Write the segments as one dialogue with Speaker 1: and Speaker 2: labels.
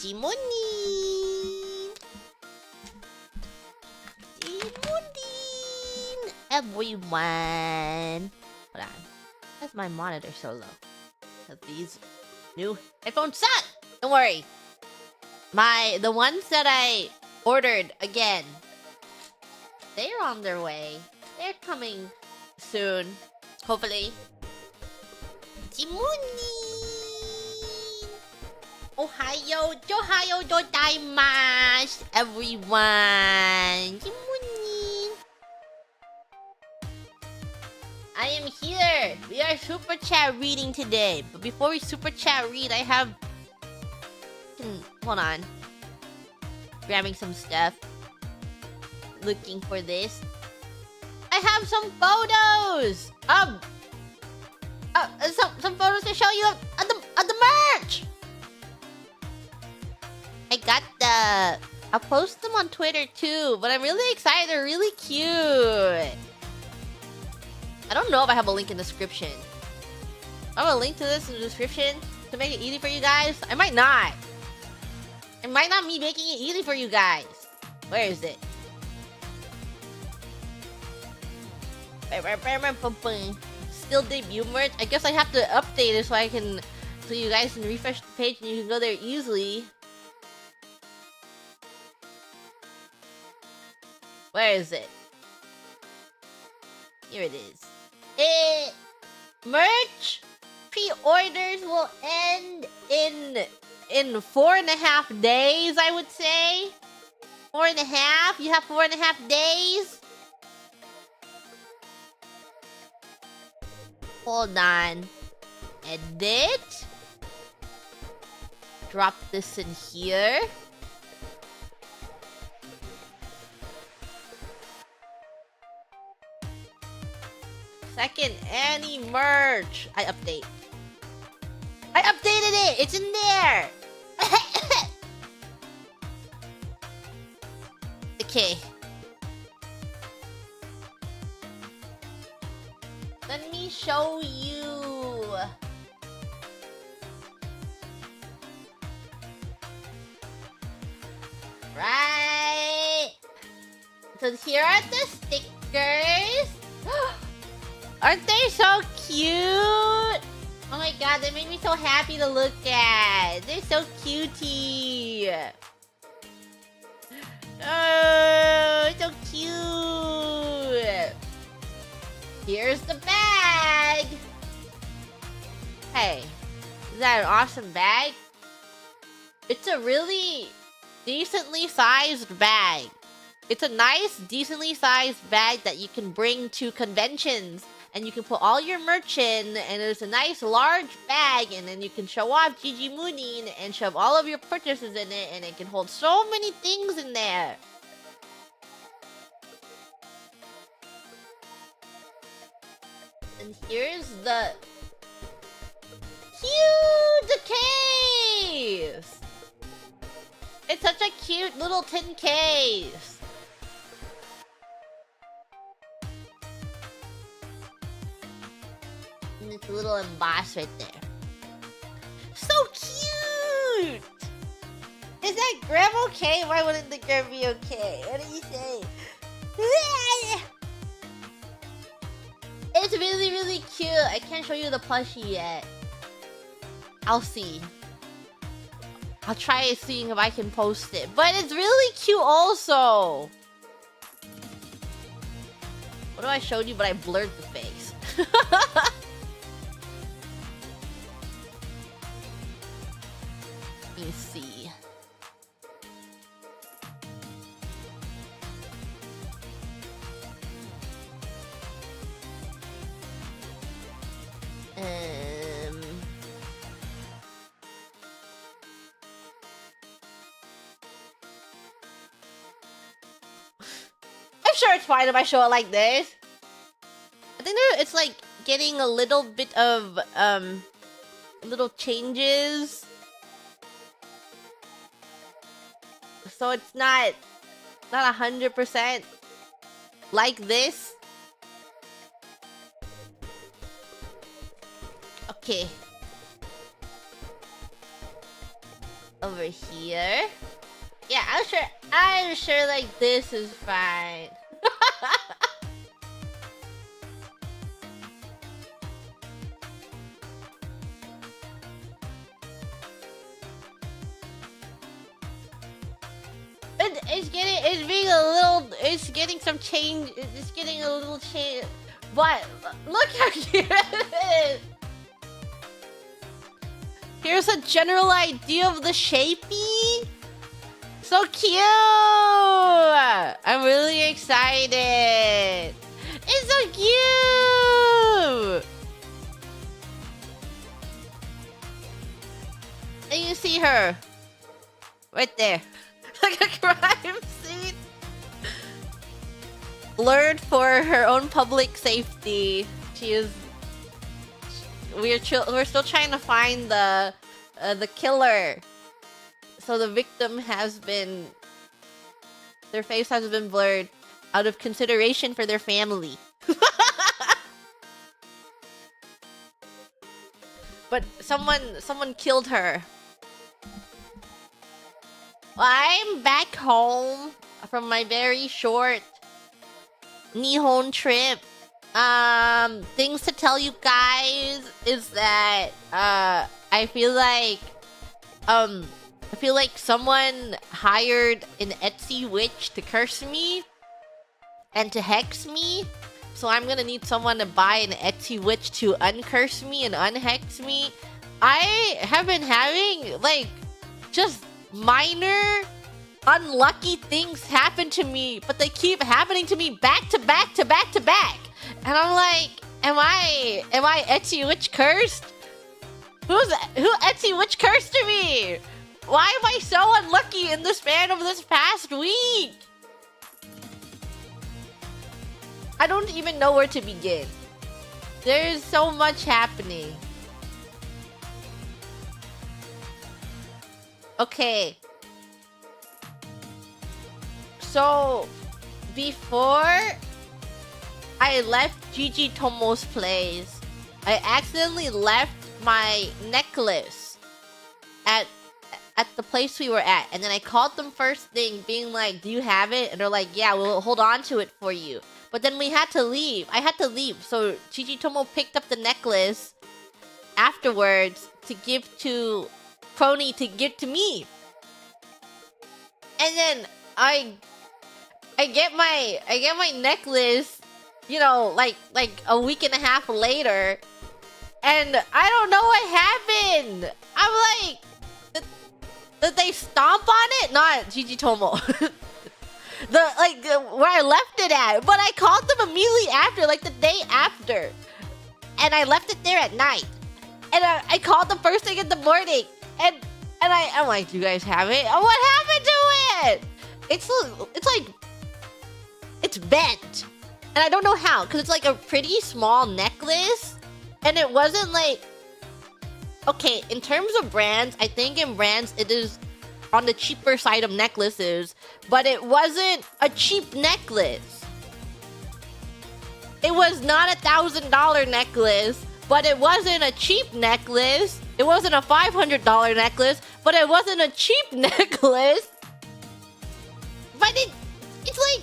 Speaker 1: Jimonin! Jimonin! Everyone! Hold on. Why's my monitor so low? Because these new headphones suck! Don't worry. The ones that I ordered again, they're on their way. They're coming soon. Hopefully. Jimonin! Ohayo, Johayo, Dodaimasu, everyone. Jimonin. I am here. We are super chat reading today. But before we super chat read, I have... Hold on. Grabbing some stuff. Looking for this. I have some photos. Some photos to show you of the merch. I got I'll post them on Twitter too, but I'm really excited. They're really cute. I don't know if I have a link in the description. I have a link to this in the description to make it easy for you guys. I might not. It might not be making it easy for you guys. Where is it? Still debut merch. I guess I have to update it so you guys can refresh the page and you can go there easily. Where is it? Here it is. Merch pre-orders will end in 4.5 days, I would say. 4.5? You have 4.5 days? Hold on. Edit. Drop this in here. Second, any merch. I updated it. It's in there. Okay. Let me show you. Right. So here are the stickers. Aren't they so cute? Oh my god, they make me so happy to look at. They're so cutie. Oh, so cute. Here's the bag. Hey, is that an awesome bag? It's a really decently sized bag. It's a nice, decently sized bag that you can bring to conventions. And you can put all your merch in, and there's a nice large bag, and then you can show off Jijimoonin and shove all of your purchases in it, and it can hold so many things in there. And here's the huge case! It's such a cute little tin case. And it's a little embossed right there. So cute! Is that Graham okay? Why wouldn't the Graham be okay? What do you say? It's really, really cute. I can't show you the plushie yet. I'll see. I'll try seeing if I can post it. But it's really cute also. What do I showed you but I blurred the face? Let me see. I'm sure it's fine if I show it like this. I think it's like getting a little bit of little changes. So it's not 100% like this. Okay. over here. Yeah, I'm sure like this is fine. It's getting some change. It's getting a little change. But look how cute it is. Here's a general idea of the shapey. So cute. I'm really excited. It's so cute. And you see her right there. Like a crime scene. Blurred for her own public safety. She is. We're still trying to find the killer. So the victim has been. Their face has been blurred out of consideration for their family. But someone killed her. I'm back home from my very short Nihon trip. Things to tell you guys is that I feel like someone hired an Etsy witch to curse me and to hex me. So I'm gonna need someone to buy an Etsy witch to uncurse me and unhex me. I have been having like just minor unlucky things happen to me, but they keep happening to me back to back to back to back. And I'm like, am I Etsy witch cursed? Who Etsy witch cursed to me? Why am I so unlucky in the span of this past week? I don't even know where to begin. There's so much happening. Okay. So, before I left Gigi Tomo's place, I accidentally left my necklace at the place we were at. And then I called them first thing, being like, do you have it? And they're like, yeah, we'll hold on to it for you. But then we had to leave. I had to leave. So Gigi Tomo picked up the necklace afterwards to give to Crony to give to me. And then I get my necklace, you know, like a week and a half later, and I don't know what happened. I'm like, did they stomp on it? Not Gigi Tomo. Where I left it at. But I called them immediately after, like the day after, and I left it there at night. And I called them first thing in the morning, and I'm like, do you guys have it? Oh, what happened to it? It's like, it's bent. And I don't know how, because it's like a pretty small necklace. And it wasn't like... Okay, in terms of brands, I think in brands it is on the cheaper side of necklaces. But it wasn't a cheap necklace. It was not $1,000 necklace, but it wasn't a cheap necklace. It wasn't a $500 necklace, but it wasn't a cheap necklace. But it's like...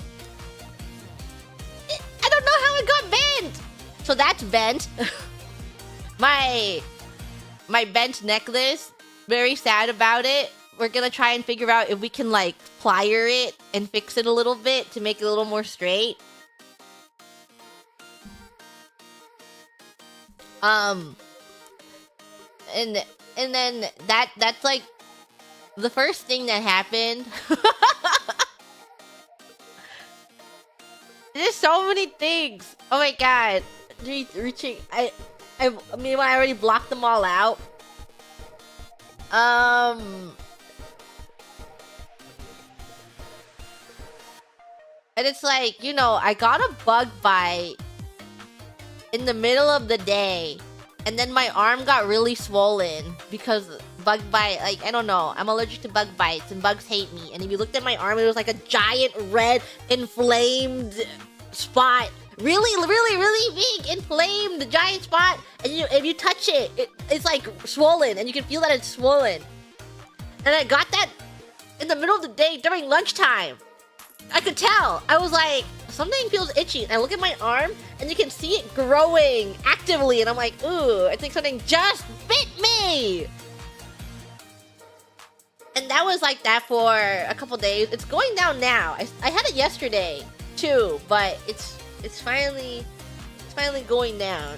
Speaker 1: I don't know how it got bent. So that's bent. My bent necklace. Very sad about it. We're gonna try and figure out if we can like plier it and fix it a little bit to make it a little more straight. And then that's like the first thing that happened. There's so many things. Oh my god. Reaching. I mean, I already blocked them all out. And it's like, you know, I got a bug bite in the middle of the day. And then my arm got really swollen because bug bite, like, I don't know. I'm allergic to bug bites and bugs hate me. And if you looked at my arm, it was like a giant red inflamed spot. Really, really, really big inflamed giant spot. And if you touch it, it's like swollen and you can feel that it's swollen. And I got that in the middle of the day during lunchtime. I could tell. I was like, something feels itchy. And I look at my arm, and you can see it growing actively. And I'm like, ooh, I think something just bit me. And that was like that for a couple days. It's going down now. I had it yesterday too, but it's finally going down.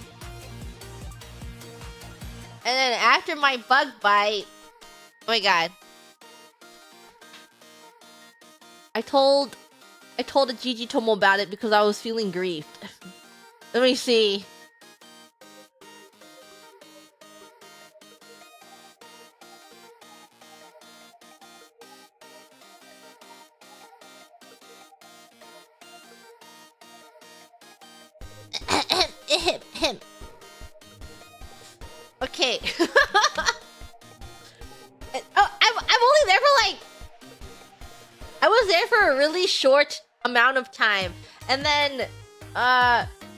Speaker 1: And then after my bug bite, oh my god. I told a Gigi Tomo about it because I was feeling grief. Let me see. Okay. Oh, I'm only there for like... I was there for a really short amount of time. And then,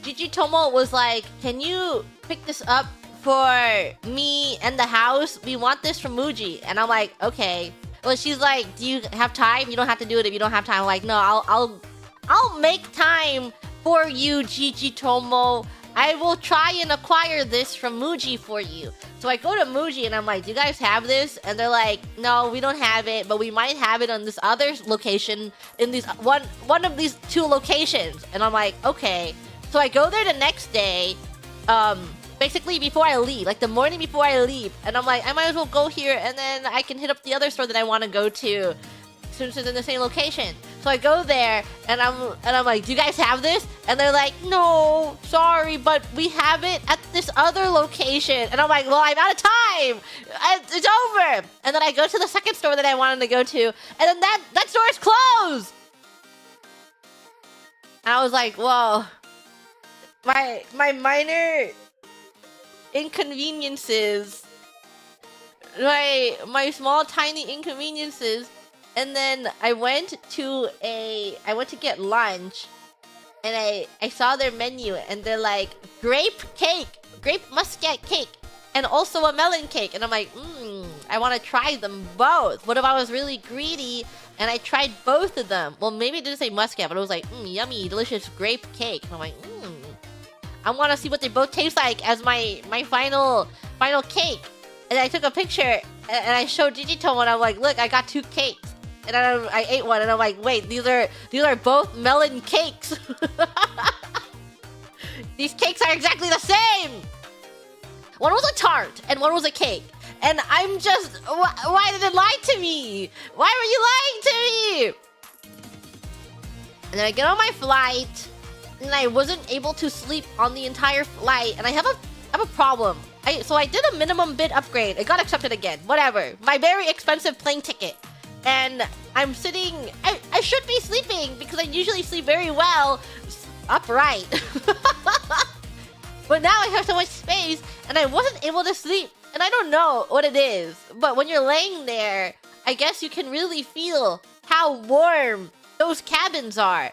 Speaker 1: Gigi Tomo was like, can you pick this up for me and the house? We want this from Muji. And I'm like, okay. Well, she's like, do you have time? You don't have to do it if you don't have time. I'm like, no, I'll make time for you, Gigi Tomo. I will try and acquire this from Muji for you. So I go to Muji and I'm like, do you guys have this? And they're like, no, we don't have it, but we might have it on this other location in these one of these two locations. And I'm like, okay. So I go there the next day, basically before I leave, like the morning before I leave. And I'm like, I might as well go here and then I can hit up the other store that I want to go to since it's in the same location. So I go there and I'm like, do you guys have this? And they're like, no, sorry, but we have it at this other location. And I'm like, well, I'm out of time. It's over. And then I go to the second store that I wanted to go to, and then that store is closed. And I was like, whoa, my minor inconveniences, my small tiny inconveniences. And then I went to get lunch, and I saw their menu, and they're like, grape muscat cake, and also a melon cake. And I'm like, I want to try them both. What if I was really greedy and I tried both of them? Well, maybe it didn't say muscat, but it was like, yummy, delicious grape cake. And I'm like, I want to see what they both taste like as my final cake. And I took a picture, and I showed Gigi Tomo, and I'm like, look, I got 2 cakes. And I ate one, and I'm like, wait, these are both melon cakes. These cakes are exactly the same. One was a tart, and one was a cake. And I'm just, why did it lie to me? Why were you lying to me? And then I get on my flight, and I wasn't able to sleep on the entire flight. And I have a problem. So I did a minimum bid upgrade. It got accepted again. Whatever. My very expensive plane ticket. And I'm sitting... I should be sleeping because I usually sleep very well upright. But now I have so much space and I wasn't able to sleep. And I don't know what it is. But when you're laying there, I guess you can really feel how warm those cabins are.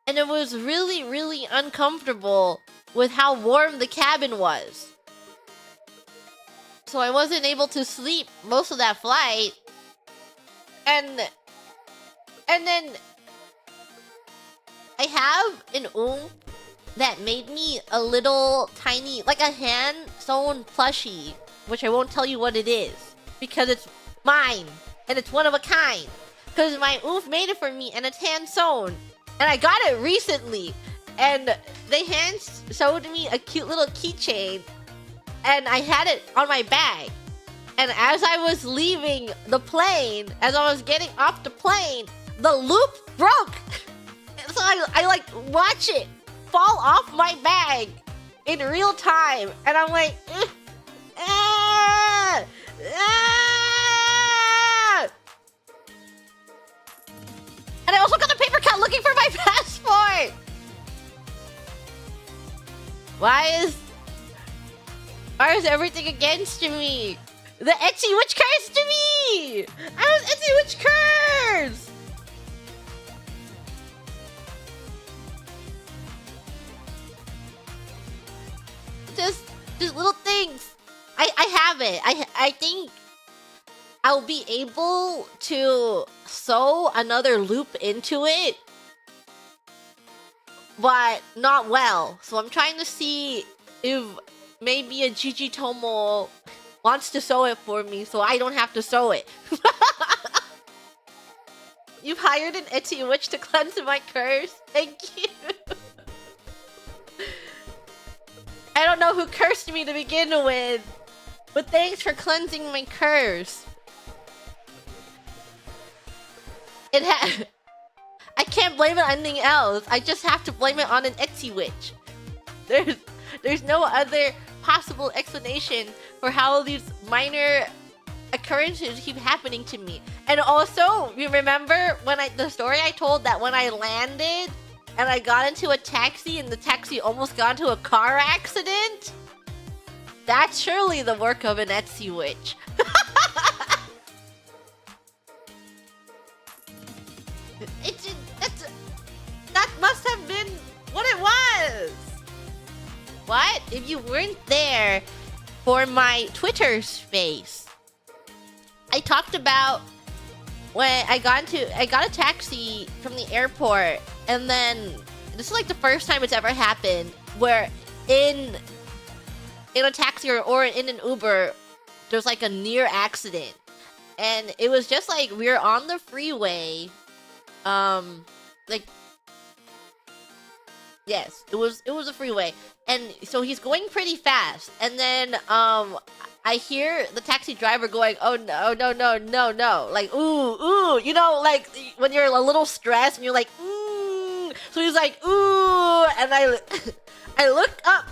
Speaker 1: And it was really, really uncomfortable with how warm the cabin was. So I wasn't able to sleep most of that flight. And then I have an that made me a little tiny, like a hand-sewn plushie, which I won't tell you what it is, because it's mine, and it's one of a kind. Because my made it for me, and it's hand-sewn. And I got it recently, and they hand-sewed me a cute little keychain, and I had it on my bag. And as I was leaving the plane, as I was getting off the plane, the loop broke. So I like watch it fall off my bag in real time. And I'm like, And I also got a paper cut looking for my passport. Why is everything against me? The Etsy witch curse to me! I was Etsy witch curse! Just little things. I have it. I think I'll be able to sew another loop into it, but not well. So I'm trying to see if maybe a Gigi Tomo wants to sew it for me so I don't have to sew it. You've hired an Etsy witch to cleanse my curse? Thank you. I don't know who cursed me to begin with, but thanks for cleansing my curse. I can't blame it on anything else. I just have to blame it on an Etsy witch. There's no other possible explanation for how these minor occurrences keep happening to me. And also, you remember when the story I told that when I landed and I got into a taxi and the taxi almost got into a car accident? That's surely the work of an Etsy witch. That must have been what it was. What? If you weren't there for my Twitter space, I talked about when I got a taxi from the airport, and then this is like the first time it's ever happened where in a taxi or in an Uber there's like a near accident, and it was just like we were on the freeway, like. Yes, it was a freeway, and so he's going pretty fast, and then I hear the taxi driver going, "Oh no, no, no, no, no!" Like ooh, you know, like when you're a little stressed and you're like, So he's like, "Ooh," and I look up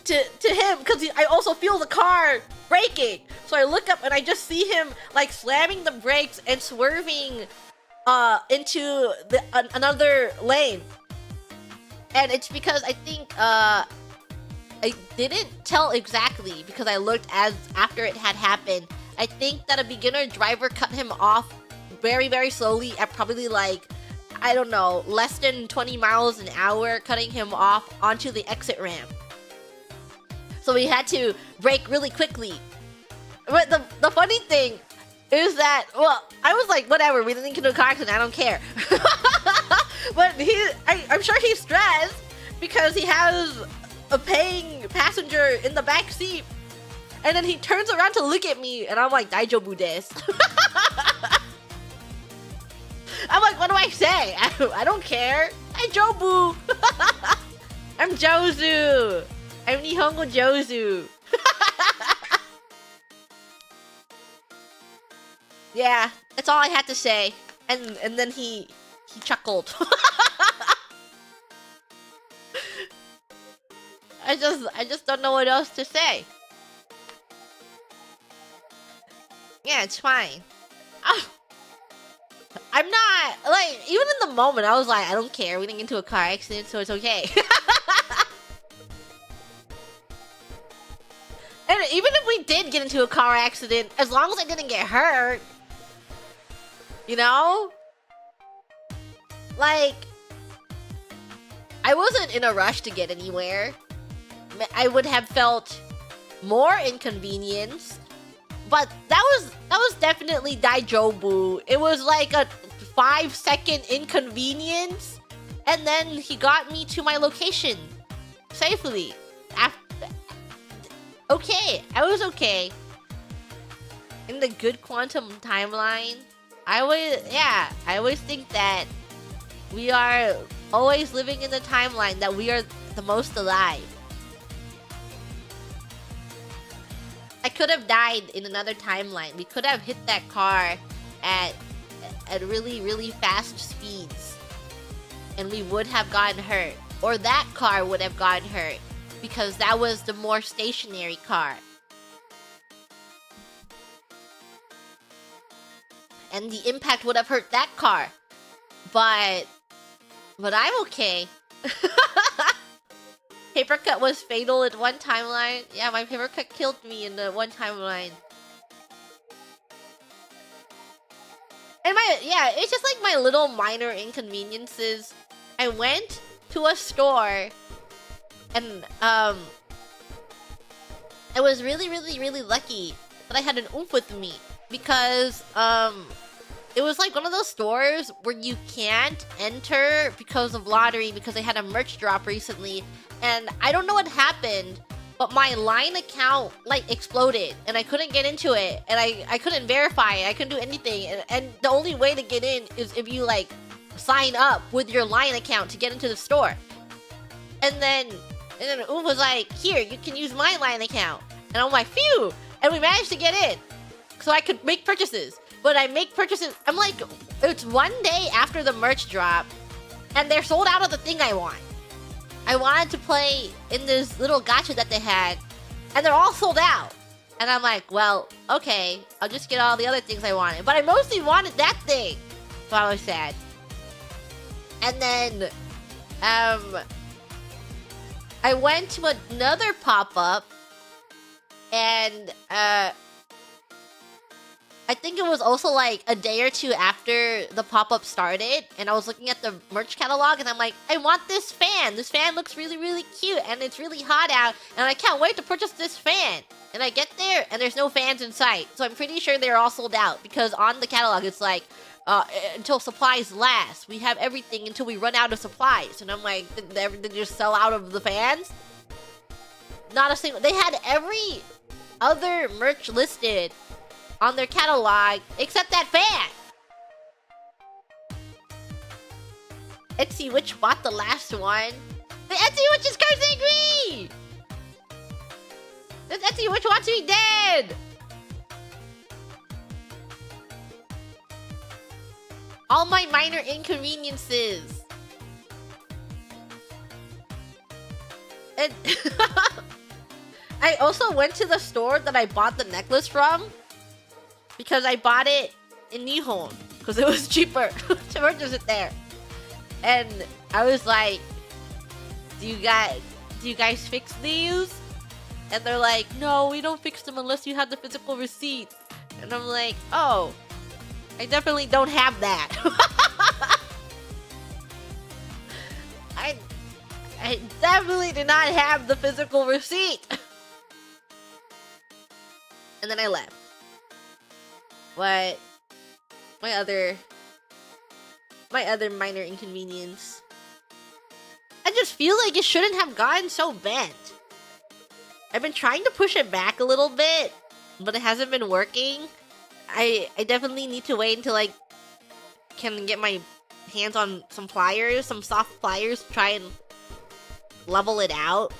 Speaker 1: to him because I also feel the car braking. So I look up and I just see him like slamming the brakes and swerving into another lane. And it's because I think I didn't tell exactly because I looked after it had happened. I think that a beginner driver cut him off very, very slowly at probably like, I don't know, less than 20 miles an hour, cutting him off onto the exit ramp. So we had to brake really quickly. But the funny thing is that, well, I was like, whatever, we didn't get into a car accident, I don't care. But I'm sure he's stressed because he has a paying passenger in the back seat. And then he turns around to look at me and I'm like, "Daijobu desu." I'm like, what do I say? I don't care. Daijobu. I'm Jozu. I'm Nihongo Jozu. Yeah, that's all I had to say. And then he chuckled. I just don't know what else to say. Yeah, it's fine. I'm not like, even in the moment I was like, I don't care, we didn't get into a car accident, so it's okay. And even if we did get into a car accident, as long as I didn't get hurt, you know? Like, I wasn't in a rush to get anywhere. I would have felt more inconvenienced, but that was definitely Daijobu. It was like a 5-second inconvenience, and then he got me to my location safely. Okay, I was okay. In the good quantum timeline, I always think that we are always living in the timeline that we are the most alive. I could have died in another timeline. We could have hit that car at really, really fast speeds, and we would have gotten hurt. Or that car would have gotten hurt, because that was the more stationary car. And the impact would have hurt that car. But I'm okay. Paper cut was fatal in one timeline. Yeah, my paper cut killed me in the one timeline. And it's just like my little minor inconveniences. I went to a store and I was really, really, really lucky that I had an oomph with me. because it was like one of those stores where you can't enter because of lottery, because they had a merch drop recently, and I don't know what happened, but my line account like exploded and I couldn't get into it, and I couldn't verify it, I couldn't do anything, and the only way to get in is if you like sign up with your line account to get into the store. And then Oom was like, here, you can use my line account, and I'm like, phew, and we managed to get in so I could make purchases. But I make purchases, I'm like, it's one day after the merch drop, and they're sold out of the thing I want. I wanted to play in this little gacha that they had, and they're all sold out. And I'm like, well, okay, I'll just get all the other things I wanted. But I mostly wanted that thing. So I was sad. And then, I went to another pop-up, and, I think it was also like a day or two after the pop-up started, and I was looking at the merch catalog, and I'm like, I want this fan! This fan looks really, really cute, and it's really hot out, and I can't wait to purchase this fan! And I get there, and there's no fans in sight, so I'm pretty sure they're all sold out, because on the catalog it's like, until supplies last. We have everything until we run out of supplies. And I'm like, did everything just sell out of the fans? Not a single... They had every other merch listed on their catalog except that fan. Etsy Witch bought the last one. The Etsy Witch is cursing me! This Etsy Witch wants me dead! All my minor inconveniences. And I also went to the store that I bought the necklace from, because I bought it in Nihon, because it was cheaper to purchase it there. And I was like, do you guys fix these? And they're like, no, we don't fix them unless you have the physical receipt. And I'm like, oh, I definitely don't have that. I definitely do not have the physical receipt. And then I left. What? My other minor inconvenience. I just feel like it shouldn't have gotten so bent. I've been trying to push it back a little bit, but it hasn't been working. I definitely need to wait until I can get my hands on some pliers, some soft pliers, to try and level it out.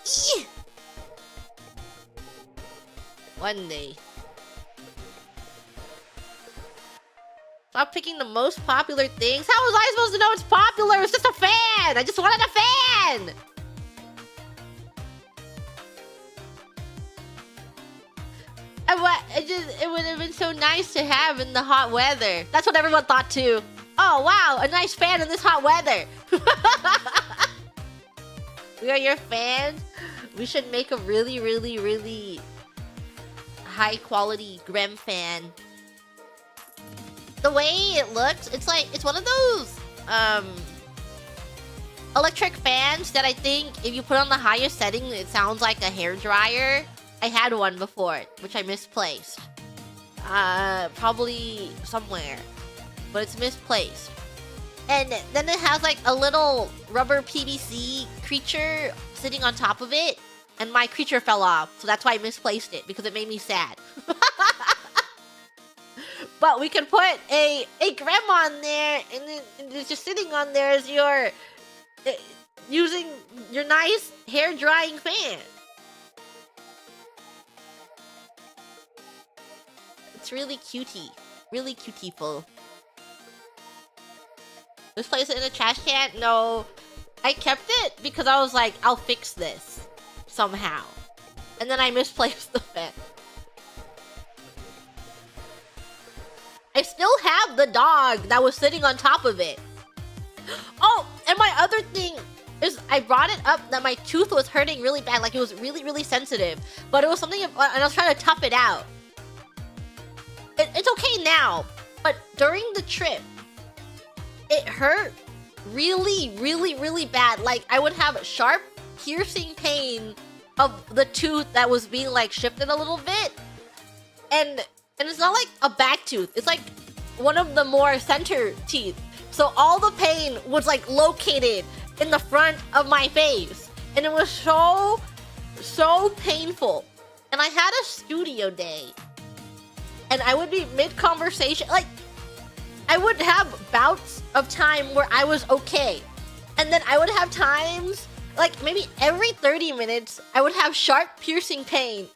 Speaker 1: Eeh! One day. Stop picking the most popular things. How was I supposed to know it's popular? It's just a fan! I just wanted a fan! It would have been so nice to have in the hot weather. That's what everyone thought too. Oh wow, a nice fan in this hot weather. We are your fans. We should make a really, really, really high quality Grem fan. The way it looks, it's like, it's one of those electric fans that I think if you put on the highest setting, it sounds like a hairdryer. I had one before, which I misplaced. Probably somewhere, but it's misplaced. And then it has like a little rubber PVC creature sitting on top of it, and my creature fell off, so that's why I misplaced it, because it made me sad. But we can put a Grem on there, and then it's just sitting on there as your using your nice hair drying fan. It's really cutie. Really cutieful. Let's place it in a trash can? No. I kept it because I was like, I'll fix this. Somehow. And then I misplaced the fan. I still have the dog that was sitting on top of it. Oh, and my other thing is I brought it up that my tooth was hurting really bad. Like it was really, really sensitive. But it was something, and I was trying to tough it out. It's okay now, but during the trip, it hurt really, really, really bad. Like, I would have sharp, piercing pain of the tooth that was being, like, shifted a little bit. And And it's not like a back tooth. It's like one of the more center teeth. So all the pain was like located in the front of my face. And it was so painful. And I had a studio day. And I would be mid-conversation. Like, I would have bouts of time where I was okay. And then I would have times, like maybe every 30 minutes, I would have sharp piercing pain.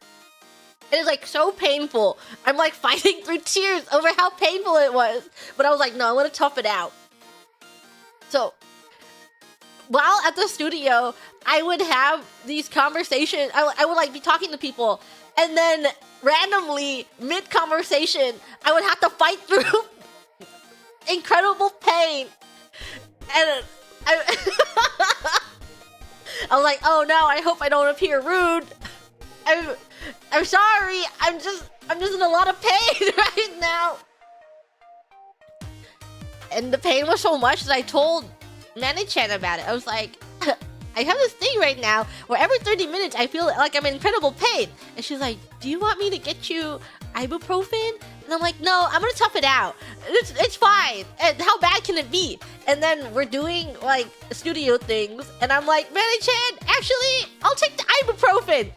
Speaker 1: It is like so painful. I'm like fighting through tears over how painful it was. But I was like, no, I'm gonna tough it out. So, while at the studio, I would have these conversations. I would like be talking to people. And then randomly, mid-conversation, I would have to fight through incredible pain. And I was like, oh no, I hope I don't appear rude. I'm sorry. I'm just in a lot of pain right now. And the pain was so much that I told Manny-chan about it. I was like, I have this thing right now where every 30 minutes I feel like I'm in incredible pain. And she's like, do you want me to get you ibuprofen? And I'm like, no, I'm gonna tough it out. It's fine. And how bad can it be? And then we're doing like studio things. And I'm like, Manny-chan, actually, I'll take the ibuprofen.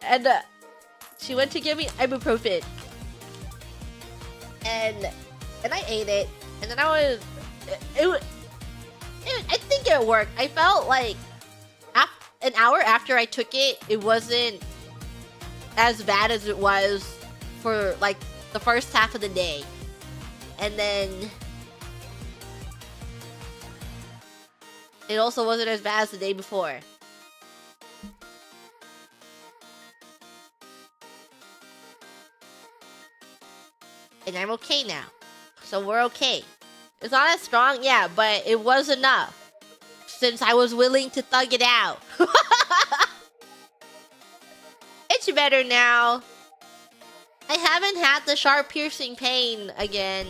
Speaker 1: And she went to give me ibuprofen. And I ate it. And then I think it worked. I felt like an hour after I took it, it wasn't as bad as it was for like the first half of the day. And then it also wasn't as bad as the day before. And I'm okay now. So we're okay. It's not as strong, yeah, but it was enough. Since I was willing to thug it out. It's better now. I haven't had the sharp piercing pain again.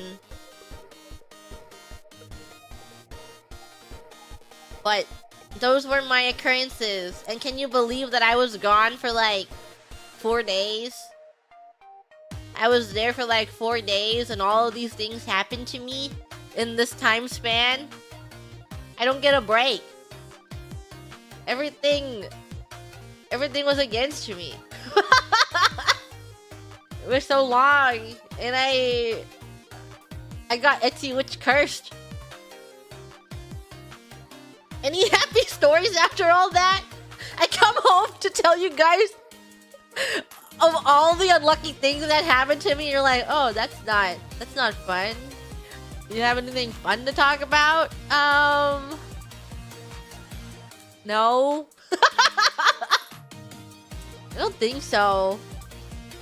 Speaker 1: But those were my occurrences. And can you believe that I was gone for like 4 days? I was there for like 4 days and all of these things happened to me in this time span. I don't get a break. Everything was against me. It was so long, and I got Etsy Witch cursed. Any happy stories after all that? I come home to tell you guys of all the unlucky things that happened to me. You're like, oh, that's not fun. You have anything fun to talk about? No. I don't think so.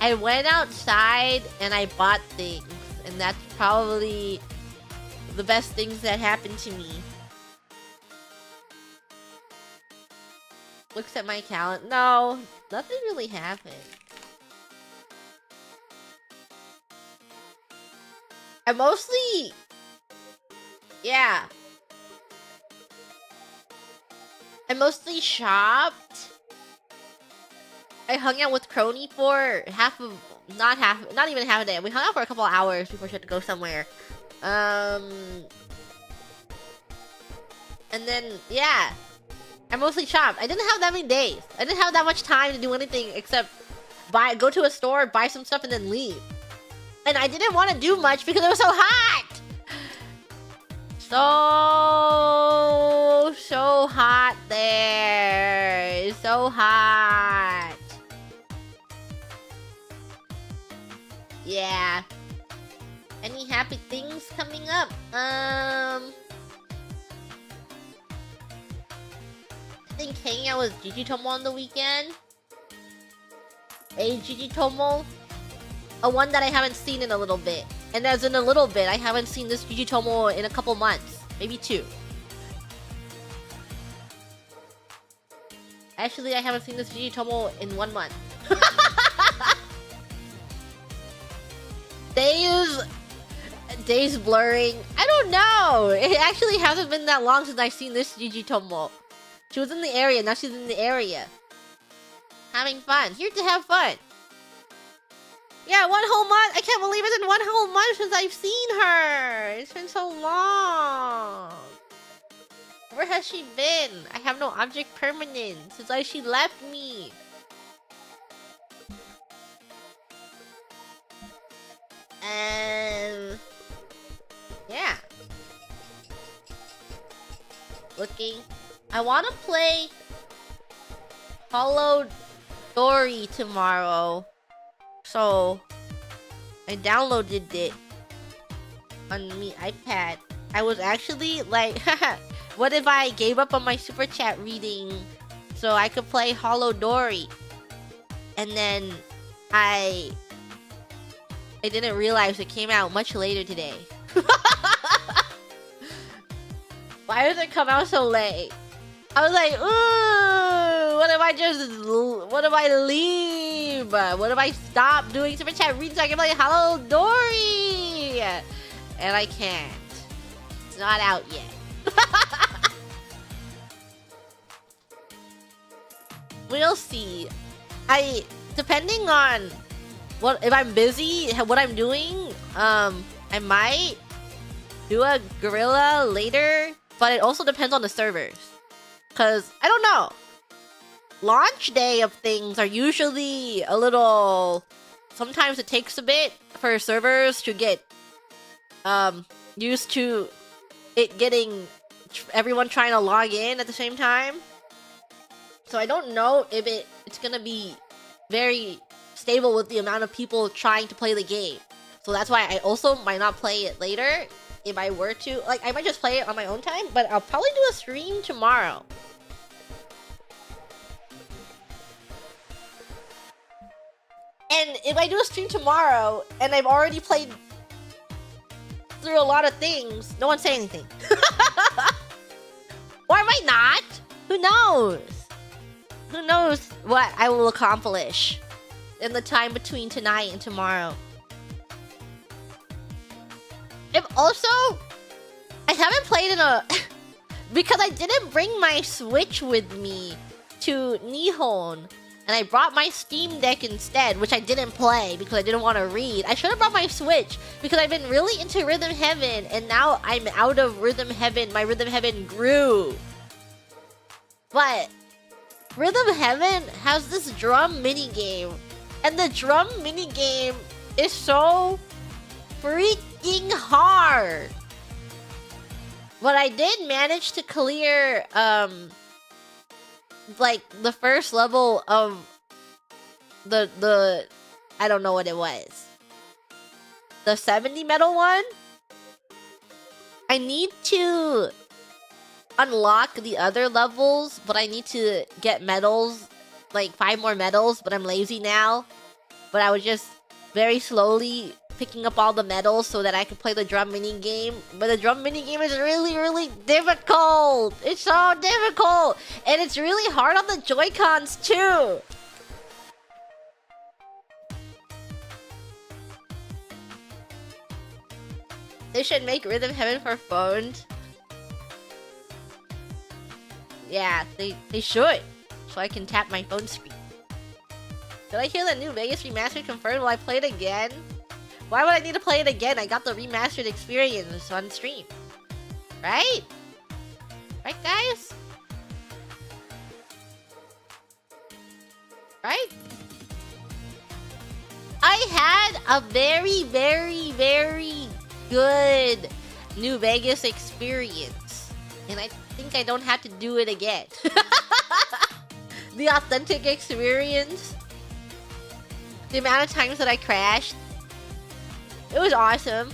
Speaker 1: I went outside and I bought things, and that's probably the best things that happened to me. Looks at my calendar. No, nothing really happened. I mostly... yeah. I mostly shopped. I hung out with Crony for not even half a day. We hung out for a couple of hours before she had to go somewhere. And then, yeah. I mostly shopped. I didn't have that many days. I didn't have that much time to do anything except go to a store, buy some stuff, and then leave. And I didn't want to do much because it was so hot! So hot there. It's so hot. Yeah. Any happy things coming up? I think hanging out with Gigi Tomo on the weekend. Hey, Gigi Tomo. A one that I haven't seen in a little bit. And as in a little bit, I haven't seen this Gigi Tomo in a couple months. Maybe 2. Actually, I haven't seen this Gigi Tomo in 1 month. Days blurring. I don't know. It actually hasn't been that long since I've seen this Gigi Tomo. She was in the area, now she's in the area. having fun. Here to have fun. Yeah, 1 whole month. I can't believe it's been 1 whole month since I've seen her. It's been so long. Where has she been? I have no object permanence since she left me. Yeah. Looking. I want to play Holodori tomorrow. So, I downloaded it on my iPad. I was actually like, what if I gave up on my super chat reading so I could play Holodori? And then I didn't realize it came out much later today. Why does it come out so late? I was like, ooh, what if I leave? What if I stop doing super chat readings so I can play Holodori? And I can't. It's not out yet. We'll see. Depending on if I'm busy, what I'm doing, I might do a gorilla later, but it also depends on the servers. Cause I don't know. Launch day of things are usually a little. Sometimes it takes a bit for servers to get used to it getting everyone trying to log in at the same time. So I don't know if it's gonna be very stable with the amount of people trying to play the game. So that's why I also might not play it later. If I were to, like, I might just play it on my own time, but I'll probably do a stream tomorrow. And if I do a stream tomorrow, and I've already played through a lot of things, no one say anything. Or I might not. Who knows? Who knows what I will accomplish in the time between tonight and tomorrow. If also, I haven't played in a... because I didn't bring my Switch with me to Nihon. And I brought my Steam Deck instead, which I didn't play because I didn't want to read. I should have brought my Switch because I've been really into Rhythm Heaven. And now I'm out of Rhythm Heaven. My Rhythm Heaven grew. But Rhythm Heaven has this drum minigame. And the drum minigame is so freaking hard. But I did manage to clear like the first level of the I don't know what it was. The 70 medal one. I need to unlock the other levels, but I need to get medals, like 5 more medals, but I'm lazy now. But I was just very slowly picking up all the medals so that I could play the drum mini game. But the drum mini game is really, really difficult. It's so difficult. And it's really hard on the Joy-Cons too. They should make Rhythm Heaven for phones. Yeah, they should. So I can tap my phone screen. Did I hear the new Vegas remastered confirmed? Will I play it again? Why would I need to play it again? I got the remastered experience on stream. Right? Right, guys? Right? I had a very, very, very good New Vegas experience. And I think I don't have to do it again. The authentic experience. The amount of times that I crashed. It was awesome.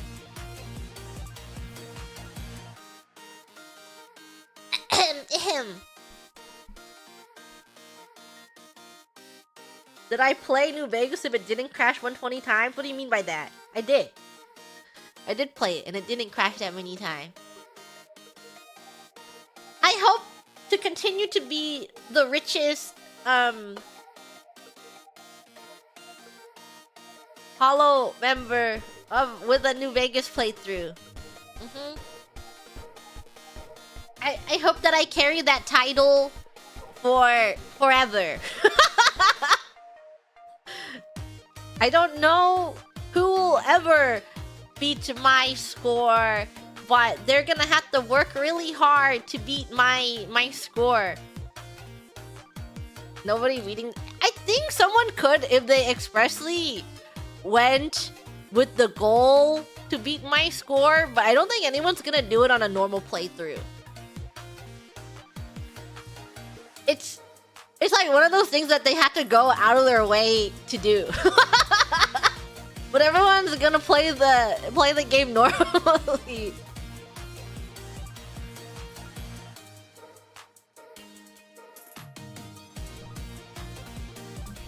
Speaker 1: Did I play New Vegas if it didn't crash 120 times? What do you mean by that? I did. I did play it and it didn't crash that many times. I hope to continue to be the richest Holo member with a New Vegas playthrough. I hope that I carry that title for forever. I don't know who will ever beat my score, but they're gonna have to work really hard to beat my score. Nobody reading. I think someone could if they expressly went with the goal to beat my score, but I don't think anyone's gonna do it on a normal playthrough. It's like one of those things that they have to go out of their way to do. But everyone's gonna play the game normally.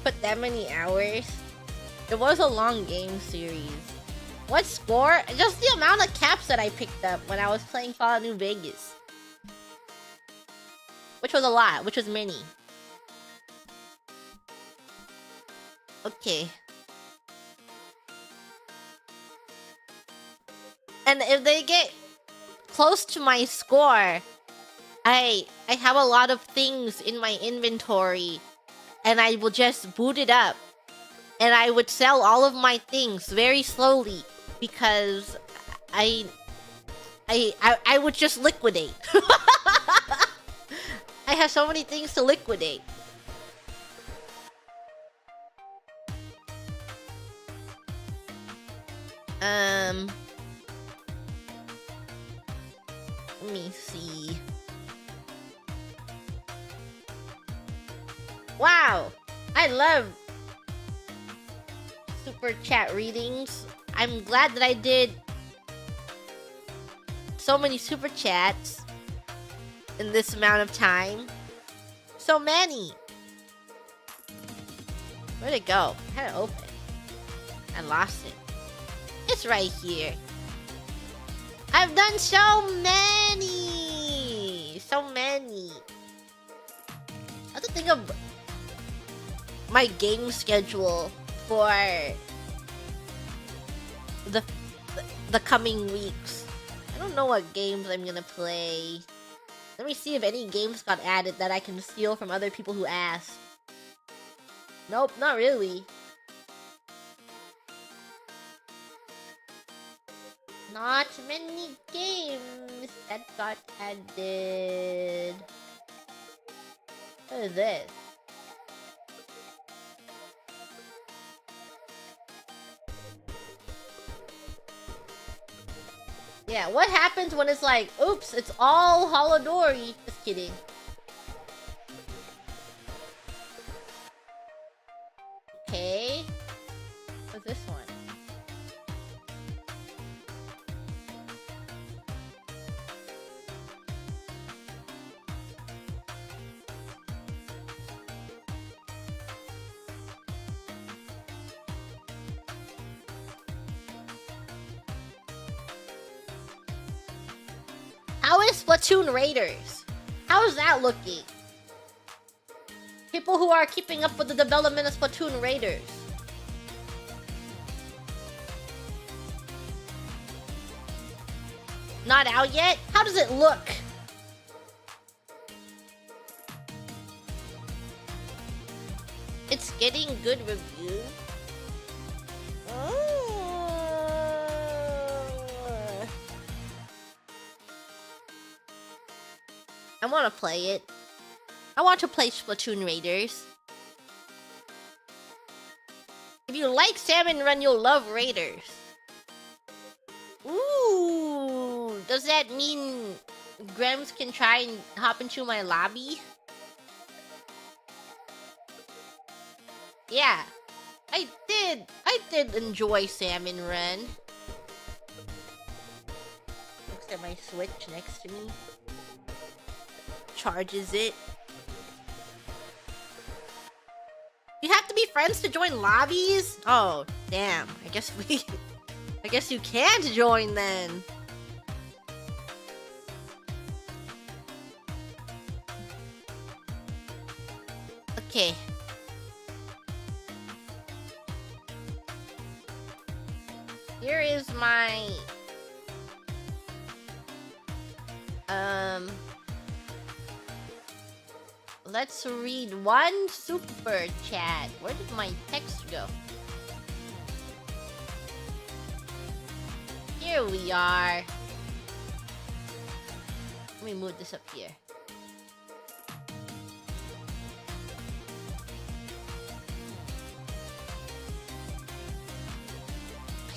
Speaker 1: Put that many hours? It was a long game series. What score? Just the amount of caps that I picked up when I was playing Fallout New Vegas. Which was a lot, which was many. Okay. And if they get close to my score, I have a lot of things in my inventory, and I will just boot it up, and I would sell all of my things very slowly because I would just liquidate. I have so many things to liquidate. Let me see. Wow! I love super chat readings. I'm glad that I did so many super chats in this amount of time. So many! Where'd it go? I had it open. I lost it. It's right here. I've done so many! So many. I have to think of my game schedule for the coming weeks. I don't know what games I'm gonna play. Let me see if any games got added that I can steal from other people who asked. Nope, not really. Not many games that got added. What is this? Yeah, what happens when it's like, oops, it's all holodori? Just kidding. Okay. What's this one? How is Splatoon Raiders? How is that looking? People who are keeping up with the development of Splatoon Raiders. Not out yet? How does it look? It's getting good reviews. I want to play it. I want to play Splatoon Raiders. If you like Salmon Run, you'll love Raiders. Ooh, does that mean Grems can try and hop into my lobby? Yeah, I did enjoy Salmon Run. Looks at my Switch next to me. Charges it. You have to be friends to join lobbies? Oh, damn. I guess you can't join then. Okay. Here is my let's read one super chat. Where did my text go? Here we are. Let me move this up here.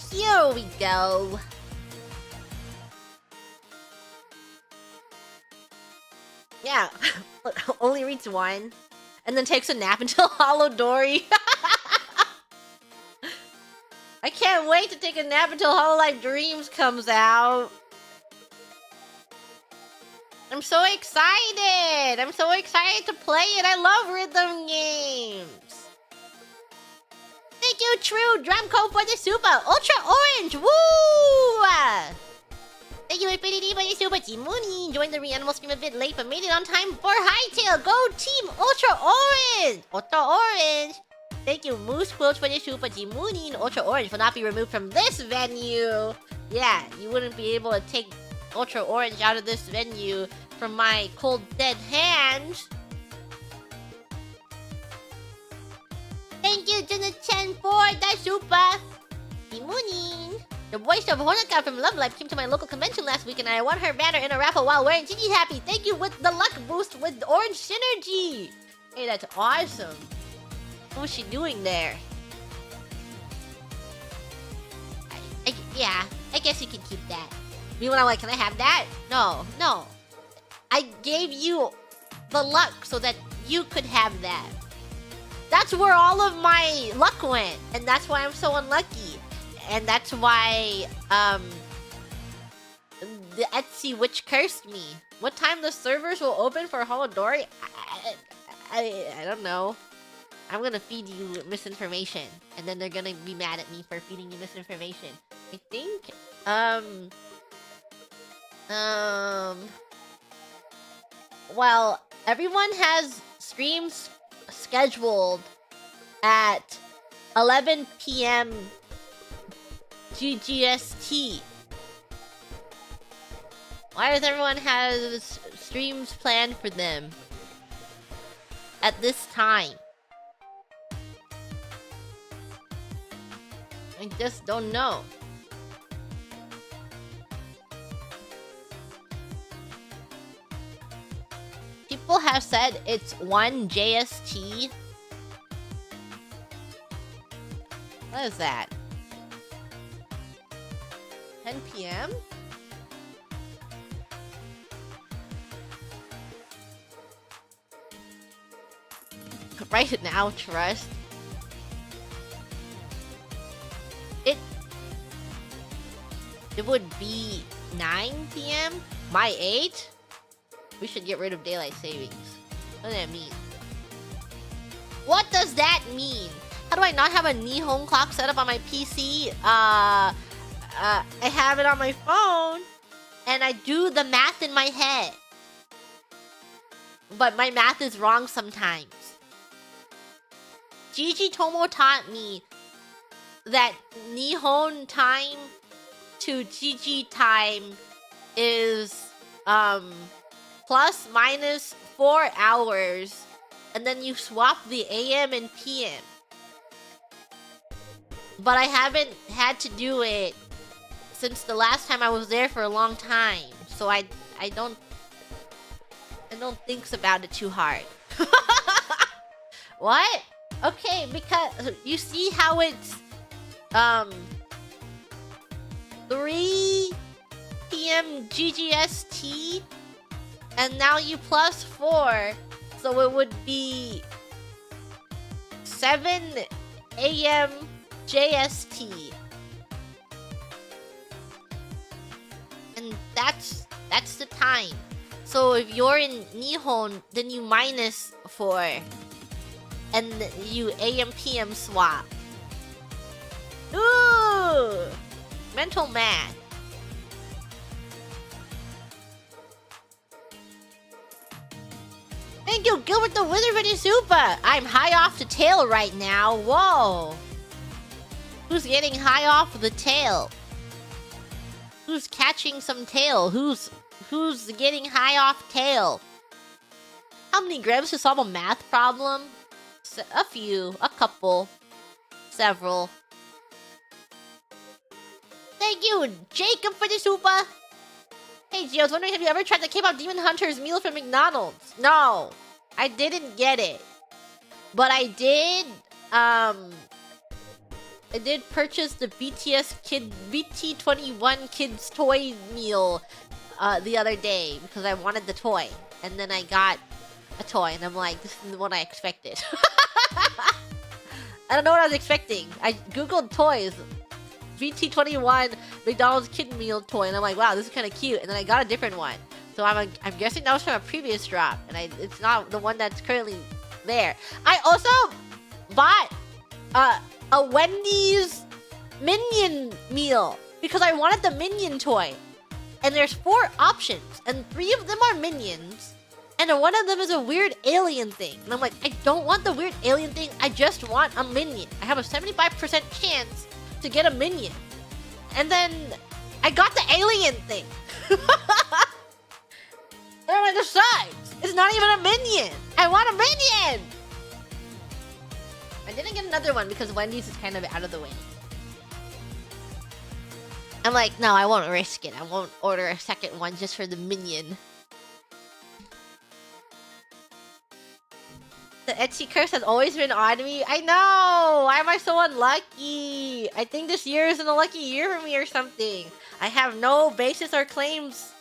Speaker 1: Here we go. Yeah, only reads one. And then takes a nap until Holodori. I can't wait to take a nap until Hololive Dreams comes out. I'm so excited! I'm so excited to play it. I love rhythm games. Thank you, True Drumco, for the super ultra orange. Woo! Thank you, Infinity, for the super Jimuni. Joined the Reanimal stream a bit late, but made it on time for Hightail. Go team ultra orange! Ultra orange. Thank you, Moose Quilts, for the super Jimuni. And ultra orange will not be removed from this venue. Yeah, you wouldn't be able to take ultra orange out of this venue from my cold dead hands. Thank you, Jonathan, for the super Jimuni. The voice of Honoka from Love Life came to my local convention last week, and I won her banner in a raffle while wearing Gigi Happy. Thank you with the luck boost with Orange Synergy. Hey, that's awesome. What was she doing there? Yeah, I guess you can keep that. Meanwhile, I'm like, can I have that? No, no. I gave you the luck so that you could have that. That's where all of my luck went, and that's why I'm so unlucky. And that's why, the Etsy witch cursed me. What time the servers will open for Holodori? I don't know. I'm gonna feed you misinformation, and then they're gonna be mad at me for feeding you misinformation. I think, well, everyone has streams scheduled at 11 p.m. GGST. Why does everyone have streams planned for them at this time? I just don't know. People have said it's 1 JST. What is that? 10 p.m.? Right now, Trust. It would be 9 p.m.? My 8? We should get rid of daylight savings. What does that mean? What does that mean? How do I not have a Nihon clock set up on my PC? I have it on my phone, and I do the math in my head. But my math is wrong sometimes. Gigi Tomo taught me that Nihon time to Gigi time is plus minus 4 hours, and then you swap the AM and PM. But I haven't had to do it since the last time I was there for a long time, so I don't think about it too hard. What? Okay, because you see how it's 3 p.m. GGST, and now you plus 4, so it would be 7 a.m. JST. And that's the time. So if you're in Nihon, then you minus 4. And you AM PM swap. Ooh! Mental math. Thank you, Gilbert the Wizard, for the super! I'm high off the tail right now. Whoa! Who's getting high off the tail? Who's catching some tail? Who's getting high off tail? How many grams to solve a math problem? A few, a couple, several. Thank you, Jacob, for the super. Hey, Gio, I was wondering, have you ever tried the K-pop Demon Hunter's meal from McDonald's? No, I didn't get it. But I did purchase the BT21 Kids Toy meal the other day because I wanted the toy. And then I got a toy, and I'm like, this is what I expected. I don't know what I was expecting. I googled toys. BT21 McDonald's kid meal toy, and I'm like, wow, this is kind of cute. And then I got a different one, so I'm guessing that was from a previous drop, and it's not the one that's currently there. I also bought a Wendy's Minion meal because I wanted the Minion toy, and there's 4 options, and 3 of them are Minions, and one of them is a weird alien thing. And I'm like, I don't want the weird alien thing. I just want a Minion. I have a 75% chance to get a Minion. And then I got the alien thing. And I'm like, this sucks. It's not even a Minion. I want a Minion. I didn't get another one because Wendy's is kind of out of the way. I'm like, no, I won't risk it. I won't order a second one just for the Minion. The Etsy curse has always been on me. I know! Why am I so unlucky? I think this year isn't a lucky year for me or something. I have no basis or claims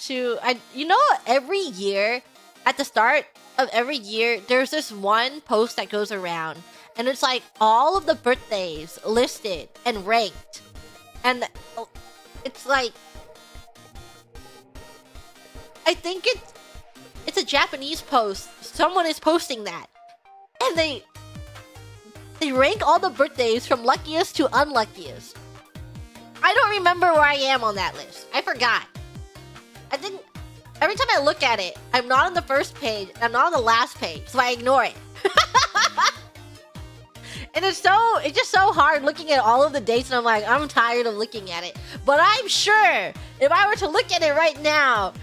Speaker 1: to... You know, every year, at the start of every year, there's this one post that goes around. And it's like all of the birthdays listed and ranked. And it's like... I think it's a Japanese post. Someone is posting that. And they rank all the birthdays from luckiest to unluckiest. I don't remember where I am on that list. I forgot. I think every time I look at it, I'm not on the first page, I'm not on the last page, so I ignore it. And it's just so hard looking at all of the dates, and I'm like, I'm tired of looking at it. But I'm sure if I were to look at it right now,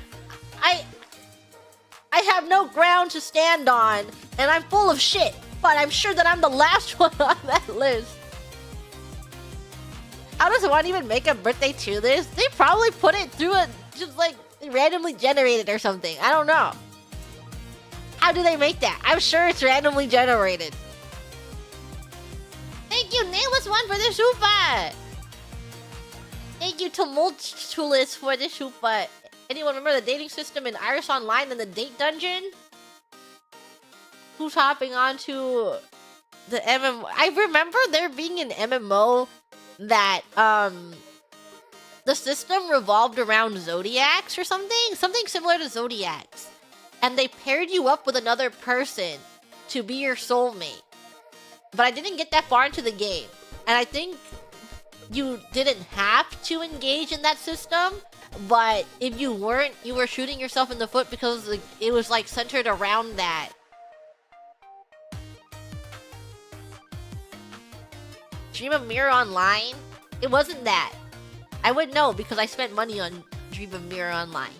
Speaker 1: I have no ground to stand on, and I'm full of shit. But I'm sure that I'm the last one on that list. How does one even make a birthday to this? They probably put it through just like randomly generated or something. I don't know. How do they make that? I'm sure it's randomly generated. Thank you, Nameless One, for the super. Thank you, Tumultuous, for the super. Anyone remember the dating system in Iris Online and the date dungeon? Who's hopping onto the MMO? I remember there being an MMO that the system revolved around zodiacs or something similar to zodiacs, and they paired you up with another person to be your soulmate. But I didn't get that far into the game, and I think you didn't have to engage in that system. But if you weren't, you were shooting yourself in the foot because it was like centered around that. Dream of Mirror Online? It wasn't that. I would know because I spent money on Dream of Mirror Online.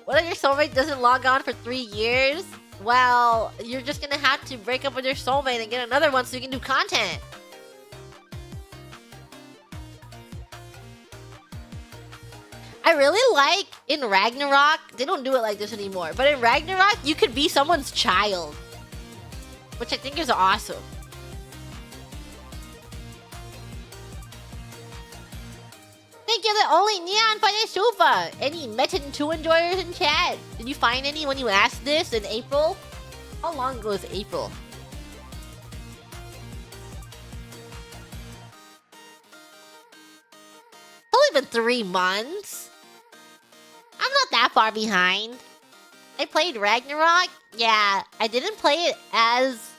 Speaker 1: What if your soulmate doesn't log on for 3 years? Well, you're just gonna have to break up with your soulmate and get another one so you can do content. I really like in Ragnarok, they don't do it like this anymore, but in Ragnarok, you could be someone's child, which I think is awesome. Thank you, the only Neon for the super. Any Metin 2 enjoyers in chat? Did you find any when you asked this in April? How long ago was April? It's only been 3 months. I'm not that far behind. I played Ragnarok. Yeah, I didn't play it as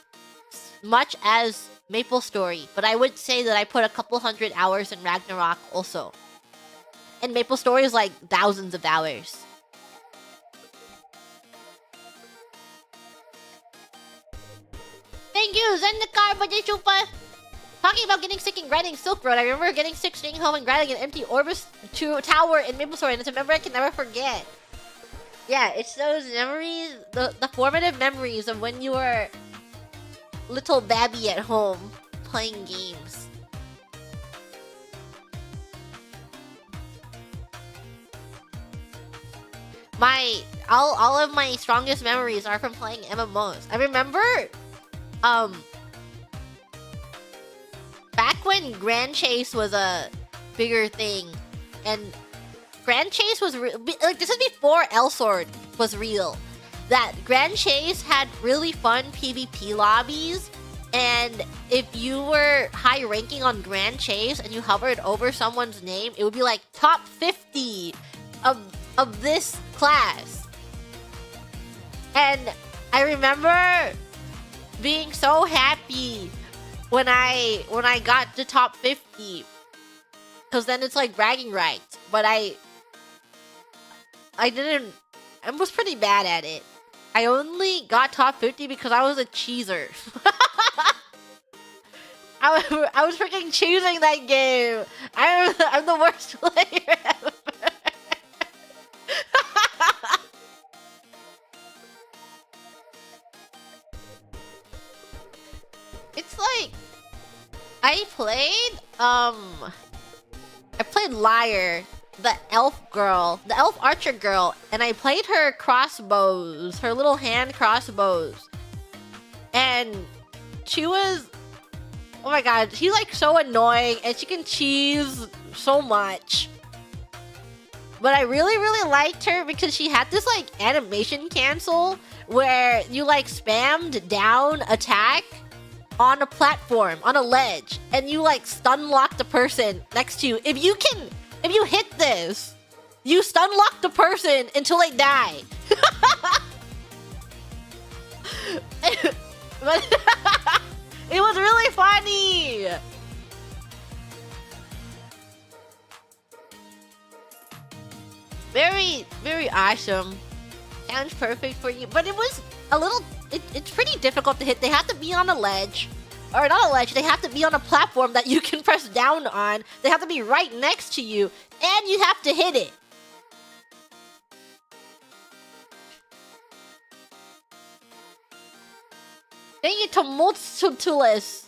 Speaker 1: much as Maple Story, but I would say that I put a couple hundred hours in Ragnarok also. And Maple Story is like thousands of hours. Thank you, Zendikar, for the super. Talking about getting sick and grinding Silk Road, I remember getting sick, staying home, and grinding an empty Orbis tower in Maple Story, and it's a memory I can never forget. Yeah, it's those memories, the formative memories of when you were little babby at home playing games. all of my strongest memories are from playing MMOs. I remember, back when Grand Chase was a bigger thing, and Grand Chase was like, this is before Elsword was real. That Grand Chase had really fun PvP lobbies, and if you were high ranking on Grand Chase and you hovered over someone's name, it would be like top 50 of this class. And I remember being so happy when I got to top 50, because then it's like bragging rights. But I was pretty bad at it. I only got top 50 because I was a cheeser. I was freaking choosing that game. I'm the worst player ever. It's like I played Lyre, the elf archer girl, and I played her crossbows, her little hand crossbows. And she was, oh my god, she's like so annoying and she can cheese so much. But I really, really liked her because she had this like animation cancel where you like spammed down attack on a platform, on a ledge, and you like stun lock the person next to you. If you hit this, you stun lock the person until they die. But it was really funny. Very, very awesome. Sounds perfect for you. But it was a little... It's pretty difficult to hit. They have to be on a ledge. Or not a ledge. They have to be on a platform that you can press down on. They have to be right next to you. And you have to hit it. Thank you to Multitulus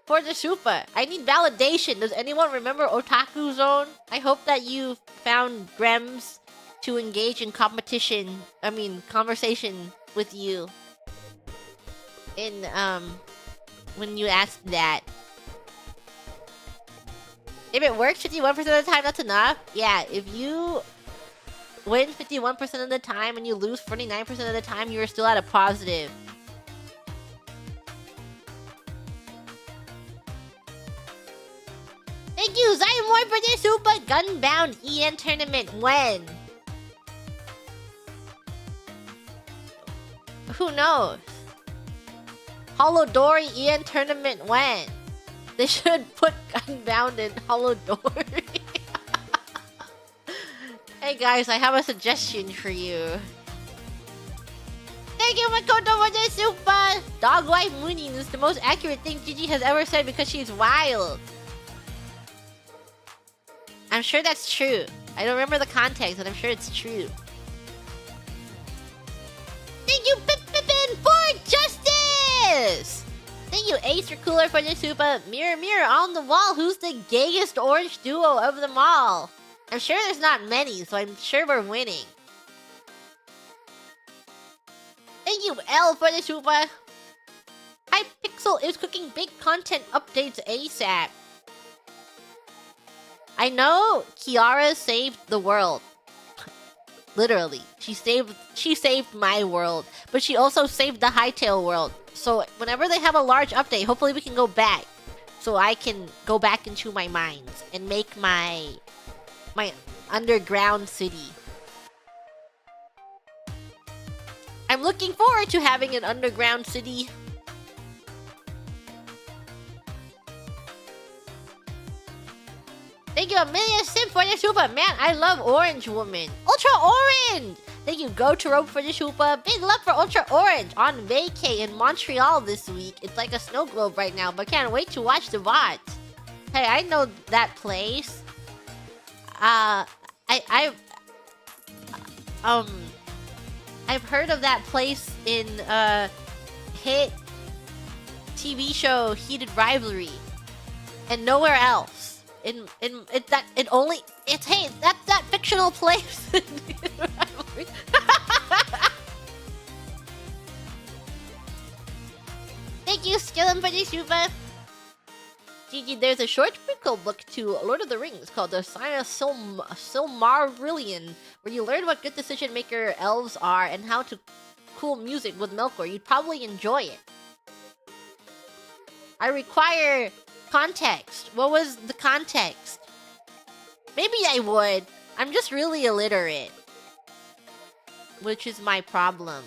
Speaker 1: for the super. I need validation. Does anyone remember Otaku Zone? I hope that you found Grems to engage in conversation with you in when you asked that. If it works 51% of the time, that's enough. Yeah, if you win 51% of the time and you lose 49% of the time, you are still at a positive. Thank you, Zymore, for the super Gunbound EN tournament. When? Who knows? Holodori EN tournament when? They should put Gunbound in Holodori. Hey guys, I have a suggestion for you. Thank you, Makoto, for the super! Dog wife mooning is the most accurate thing Gigi has ever said because she's wild. I'm sure that's true. I don't remember the context, but I'm sure it's true. Thank you, Pippin, for justice! Thank you, Ace or Cooler, for the super. Mirror, mirror on the wall, who's the gayest orange duo of them all? I'm sure there's not many, so I'm sure we're winning. Thank you, L, for the super. Hypixel is cooking big content updates ASAP. I know Kiara saved the world. Literally. She saved my world. But she also saved the Hytale world. So whenever they have a large update, hopefully we can go back. So I can go back into my mines and make my underground city. I'm looking forward to having an underground city. Thank you, Amelia Sim, for the super. Man, I love Orange Woman. Ultra Orange! Thank you, Go to Rope, for the super. Big love for Ultra Orange on vacay in Montreal this week. It's like a snow globe right now, but can't wait to watch the VOD. Hey, I know that place. I've heard of that place in hit TV show Heated Rivalry, and nowhere else. That fictional place in Heated Rivalry. trick. Thank you, Skillum, for the super. Gigi, there's a short prequel book to Lord of the Rings called The Sign of Silmarillion, where you learn what good decision maker elves are and how to cool music with Melkor. You'd probably enjoy it. I require context. What was the context? Maybe I would. I'm just really illiterate, which is my problem.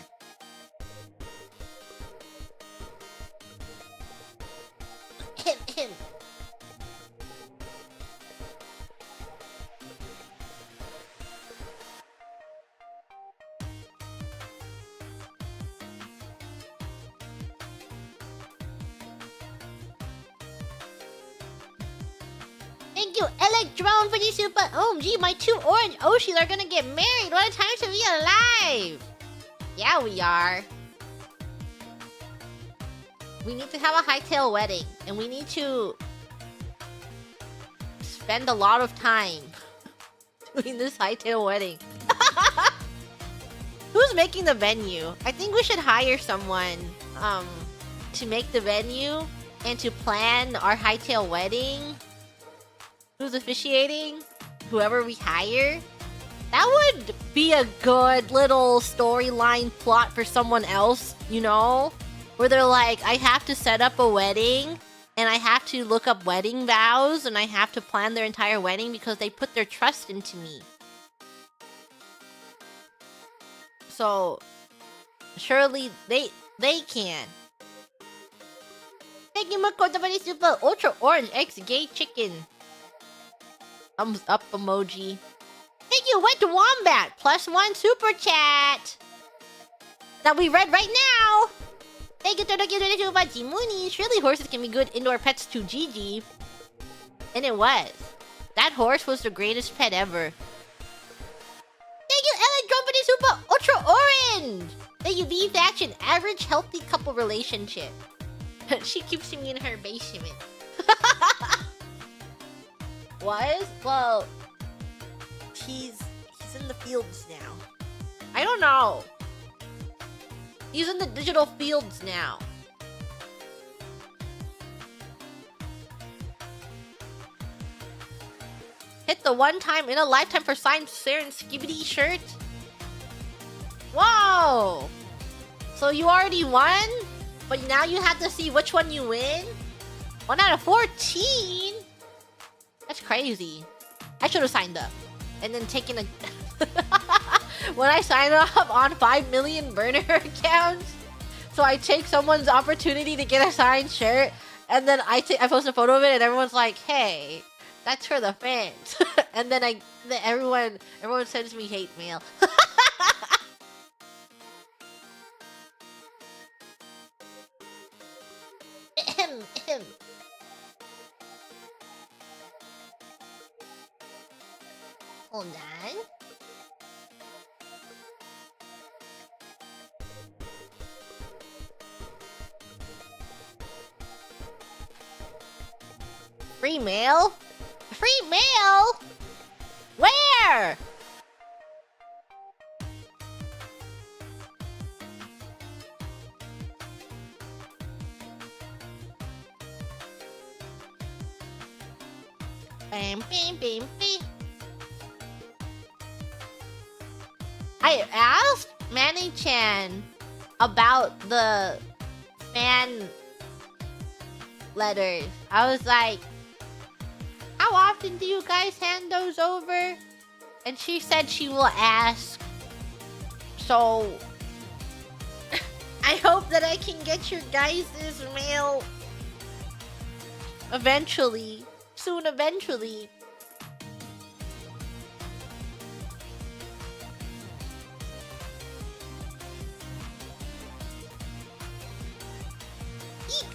Speaker 1: Thank you, Electron, for the super. OMG, my 2 orange Oshis are gonna get married. What a time to be alive. Yeah, we are. We need to have a hightail wedding, and we need to spend a lot of time doing this hightail wedding. Who's making the venue? I think we should hire someone to make the venue and to plan our hightail wedding. Who's officiating? Whoever we hire? That would be a good little storyline plot for someone else, you know? Where they're like, I have to set up a wedding, and I have to look up wedding vows, and I have to plan their entire wedding because they put their trust into me. So, surely they can. Thank you, Makoto, for the super ultra orange eggs gay chicken. Thumbs up emoji. Thank you, Wet Wombat, +1 super chat that we read right now. Thank you, Jimuni. Surely horses can be good indoor pets to Gigi. And it was. That horse was the greatest pet ever. Thank you, Electron, for the super ultra orange. Thank you, V Faction, average healthy couple relationship. She keeps me in her basement. Was? Well, he's in the fields now. I don't know. He's in the digital fields now. Hit the one time in a lifetime for signed Saren Skibidi shirt. Whoa! So you already won? But now you have to see which one you win? 1 out of 14? That's crazy. I should have signed up. And then taken a... When I sign up on 5 million burner accounts, so I take someone's opportunity to get a signed shirt, and then I post a photo of it, and everyone's like, "Hey, that's for the fans." And then everyone sends me hate mail. Hold on. Free mail? Free mail? Where? Bam, bam, bam, bam. I asked Manny-chan about the fan letters. I was like, how often do you guys hand those over? And she said she will ask. So, I hope that I can get your guys' mail eventually. Soon, eventually. Eek.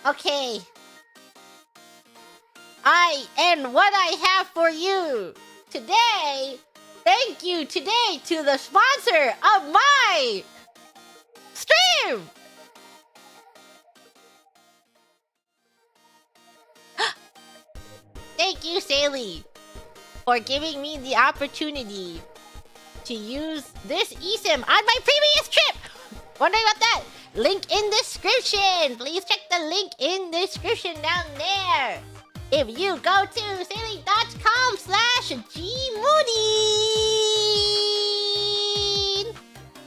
Speaker 1: Okay. And what I have for you today, thank you today to the sponsor of my stream. thank you, Saley, for giving me the opportunity to use this eSIM on my previous trip. Wondering about that? Link in description. Please check the link in description down there. If you go to saley.com/gmoodin,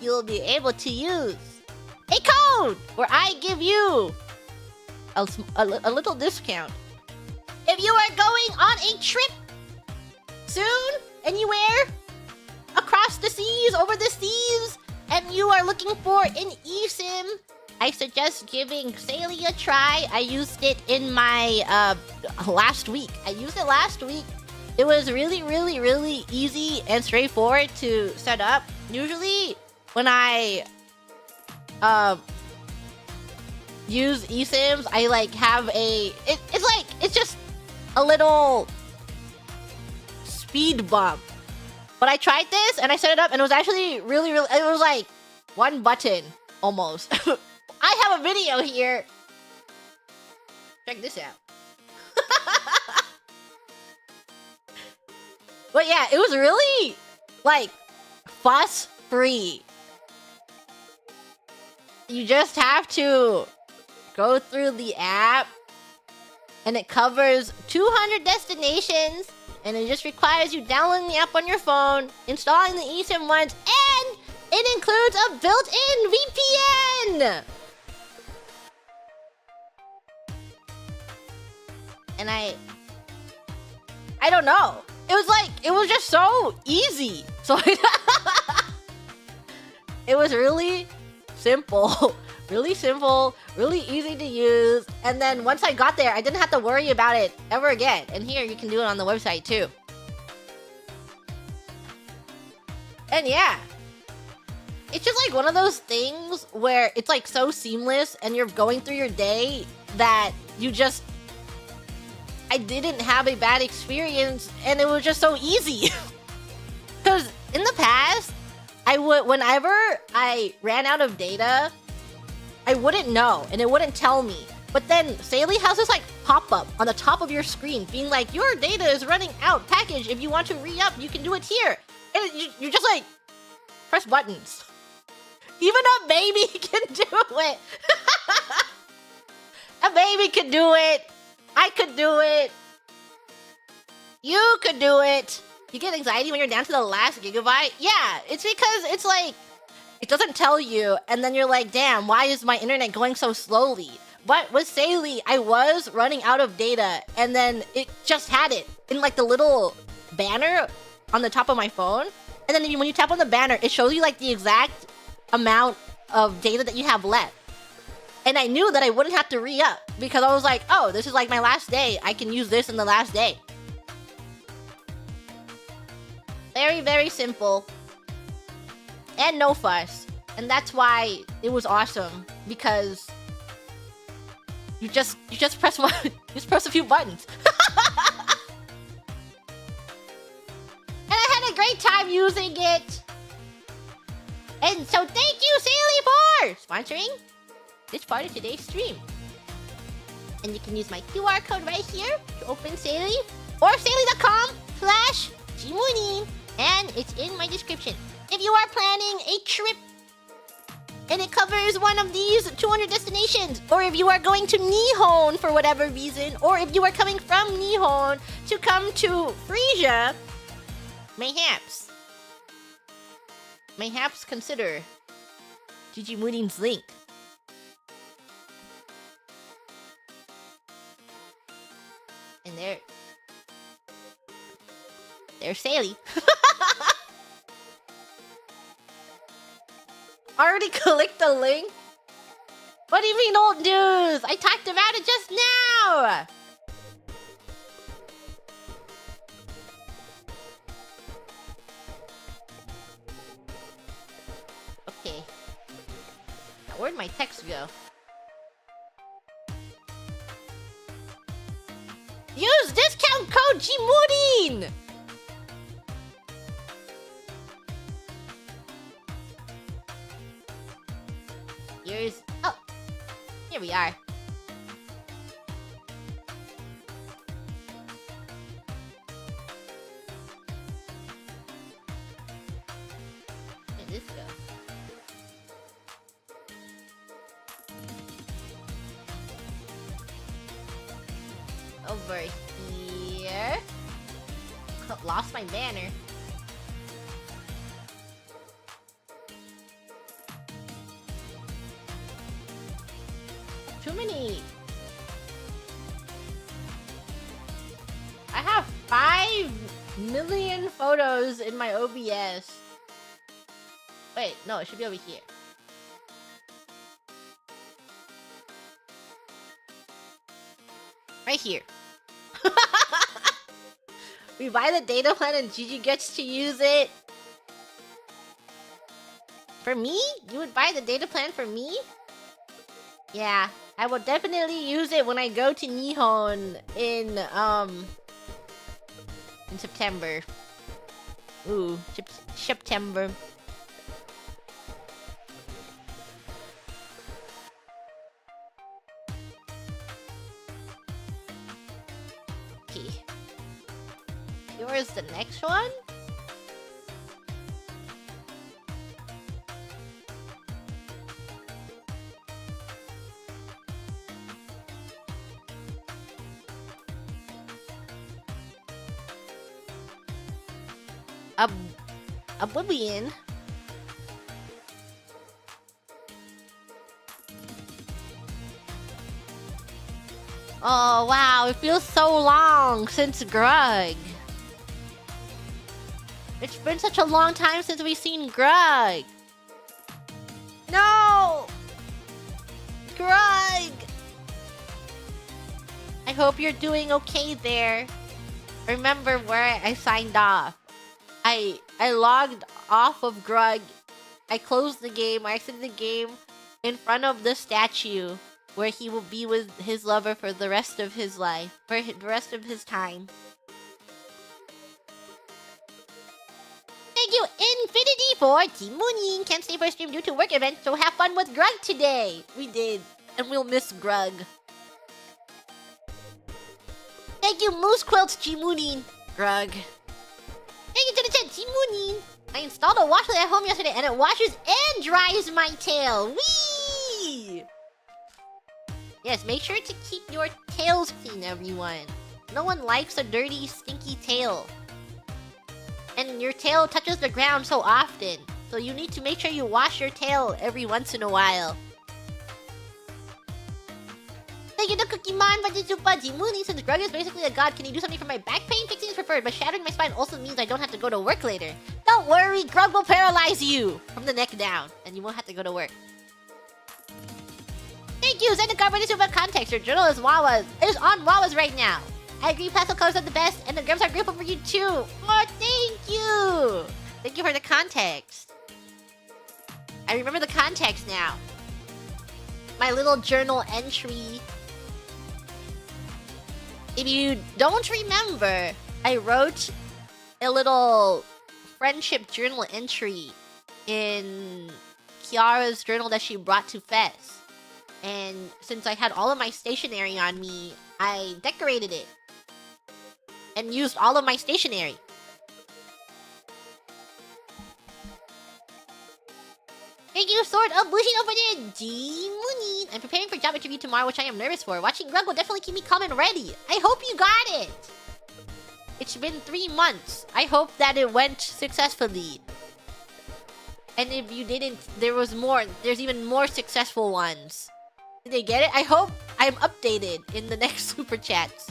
Speaker 1: you'll be able to use a code where I give you a little discount. If you are going on a trip soon, anywhere across the seas, over the seas, and you are looking for an eSIM, I suggest giving Saley a try. I used it in my last week. It was really, really, really easy and straightforward to set up. Usually, when I use eSIMs, I like have it's just a little speed bump. But I tried this and I set it up and it was actually really, really, it was like one button almost. I have a video here. Check this out. But yeah, it was really like fuss free. You just have to go through the app and it covers 200 destinations. And it just requires you downloading the app on your phone, installing the eSIM once, and it includes a built-in VPN! And I don't know. It was just so easy. So it was really simple. Really simple, really easy to use, and then once I got there, I didn't have to worry about it ever again. And here, you can do it on the website too. And yeah, it's just like one of those things where it's like so seamless and you're going through your day that I didn't have a bad experience and it was just so easy. Because in the past, whenever I ran out of data, I wouldn't know, and it wouldn't tell me. But then Saley has this like pop-up on the top of your screen being like, your data is running out, package. If you want to re-up, you can do it here. And you just like press buttons. Even a baby can do it. A baby could do it. I could do it. You could do it. You get anxiety when you're down to the last gigabyte? Yeah, it's because it's like, it doesn't tell you, and then you're like, damn, why is my internet going so slowly? But with Saley, I was running out of data, and then it just had it in like the little banner on the top of my phone. And then when you tap on the banner, it shows you like the exact amount of data that you have left. And I knew that I wouldn't have to re-up because I was like, oh, this is like my last day. I can use this in the last day. Very, very simple. And no fuss. And that's why it was awesome. Because you just press one, you just press a few buttons. And I had a great time using it. And so thank you, Saley, for sponsoring this part of today's stream. And you can use my QR code right here to open Saley or saley.com/gmoodin, and it's in my description. If you are planning a trip and it covers one of these 200 destinations, or if you are going to Nihon for whatever reason, or if you are coming from Nihon to come to Frisia, mayhaps consider Gmoodin's link. And there's Saley. Already clicked the link? What do you mean old news? I talked about it just now! Okay. Now where'd my text go? Use discount code GMoodin! Oh, here we are. this go? Over here. Lost my banner. Too many. I have 5 million photos in my OBS. Wait, no, it should be over here. Right here. We buy the data plan and Gigi gets to use it. For me? You would buy the data plan for me? Yeah, I will definitely use it when I go to Nihon in September. Ooh, September. Okay. Here is the next one. Oblivion. Oh wow, it feels so long since Grug. It's been such a long time since we've seen Grug. No! Grug! I hope you're doing okay there. Remember where I signed off. I logged off of Grug. I closed the game. I exited the game in front of the statue where he will be with his lover for the rest of his life, for the rest of his time. Thank you, Infinity, for Team Mooning. Can't stay for stream due to work event, so have fun with Grug today. We did, and we'll miss Grug. Thank you, Moose Quilt, Team Mooning. Grug. Thank you to the chat, Team Mooning. I installed a washlet at home yesterday, and it washes and dries my tail. Whee! Yes, make sure to keep your tails clean, everyone. No one likes a dirty, stinky tail. And your tail touches the ground so often. So you need to make sure you wash your tail every once in a while. Thank you to Cookie Man for the super Jimuni. Since Grug is basically a god, can you do something for my back pain? Fixing is preferred, but shattering my spine also means I don't have to go to work later. Don't worry, Grug will paralyze you from the neck down, and you won't have to go to work. Thank you, Zendikar, for the super context. Your journal is Wawa's. It is on Wawa's right now. I agree, pastel colors are the best, and the grubs are grateful for you too. Oh, thank you. Thank you for the context. I remember the context now. My little journal entry. If you don't remember, I wrote a little friendship journal entry in Kiara's journal that she brought to Fest. And since I had all of my stationery on me, I decorated it. And used all of my stationery. Thank you, Sword of Bushin over there, G-Moonin. I'm preparing for job interview tomorrow, which I am nervous for. Watching Grug will definitely keep me calm and ready. I hope you got it. It's been 3 months. I hope that it went successfully. And if you didn't, there was more. There's even more successful ones. Did they get it? I hope I'm updated in the next super chats.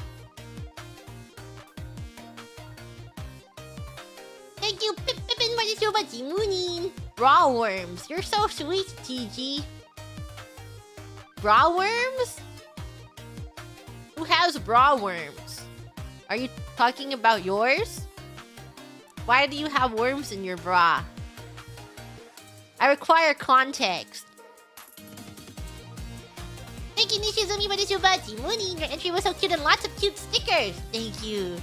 Speaker 1: Thank you, Pippin, for the super Jimoonin. Bra worms. You're so sweet, TG. Bra worms? Who has bra worms? Are you talking about yours? Why do you have worms in your bra? I require context. Thank you, Nishizumi, for the super Jimoonin. Your entry was so cute and lots of cute stickers. Thank you.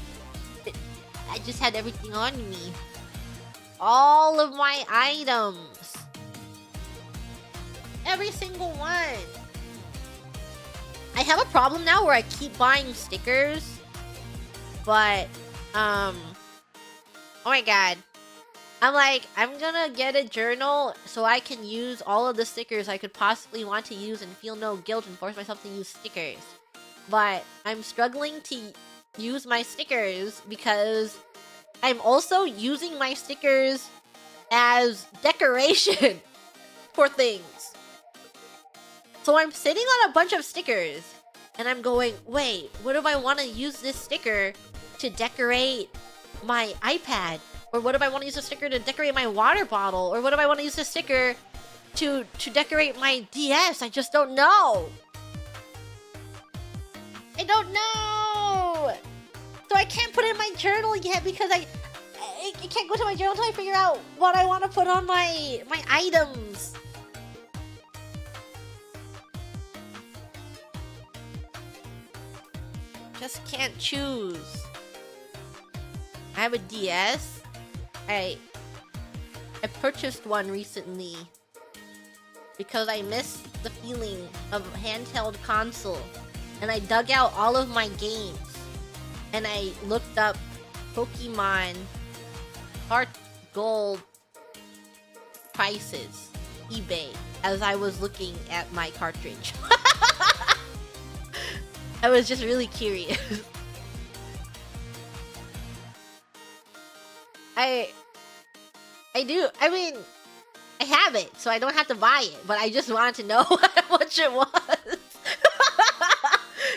Speaker 1: I just had everything on me. All of my items. Every single one. I have a problem now where I keep buying stickers. But, oh my god. I'm like, I'm gonna get a journal so I can use all of the stickers I could possibly want to use and feel no guilt and force myself to use stickers. But I'm struggling to use my stickers because I'm also using my stickers as decoration for things. So I'm sitting on a bunch of stickers and I'm going, wait, what if I want to use this sticker to decorate my iPad? Or what if I want to use a sticker to decorate my water bottle? Or what if I want to use a sticker to decorate my DS? I just don't know. I don't know. So I can't put it in my journal yet because I can't go to my journal until I figure out what I want to put on my items. Just can't choose. I have a DS. I purchased one recently because I miss the feeling of a handheld console, and I dug out all of my games and I looked up Pokemon Heart Gold prices, eBay, as I was looking at my cartridge. I was just really curious. I mean, I have it, so I don't have to buy it, but I just wanted to know how much it was.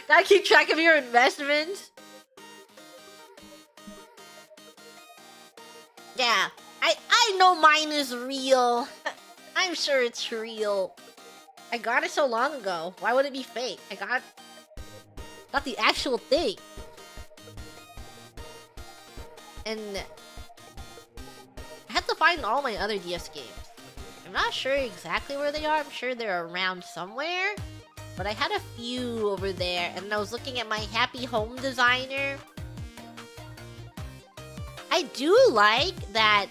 Speaker 1: Gotta keep track of your investments. Yeah, I know mine is real. I'm sure it's real. I got it so long ago. Why would it be fake? I got the actual thing. And I have to find all my other DS games. I'm not sure exactly where they are. I'm sure they're around somewhere. But I had a few over there, and I was looking at my Happy Home Designer. I do like that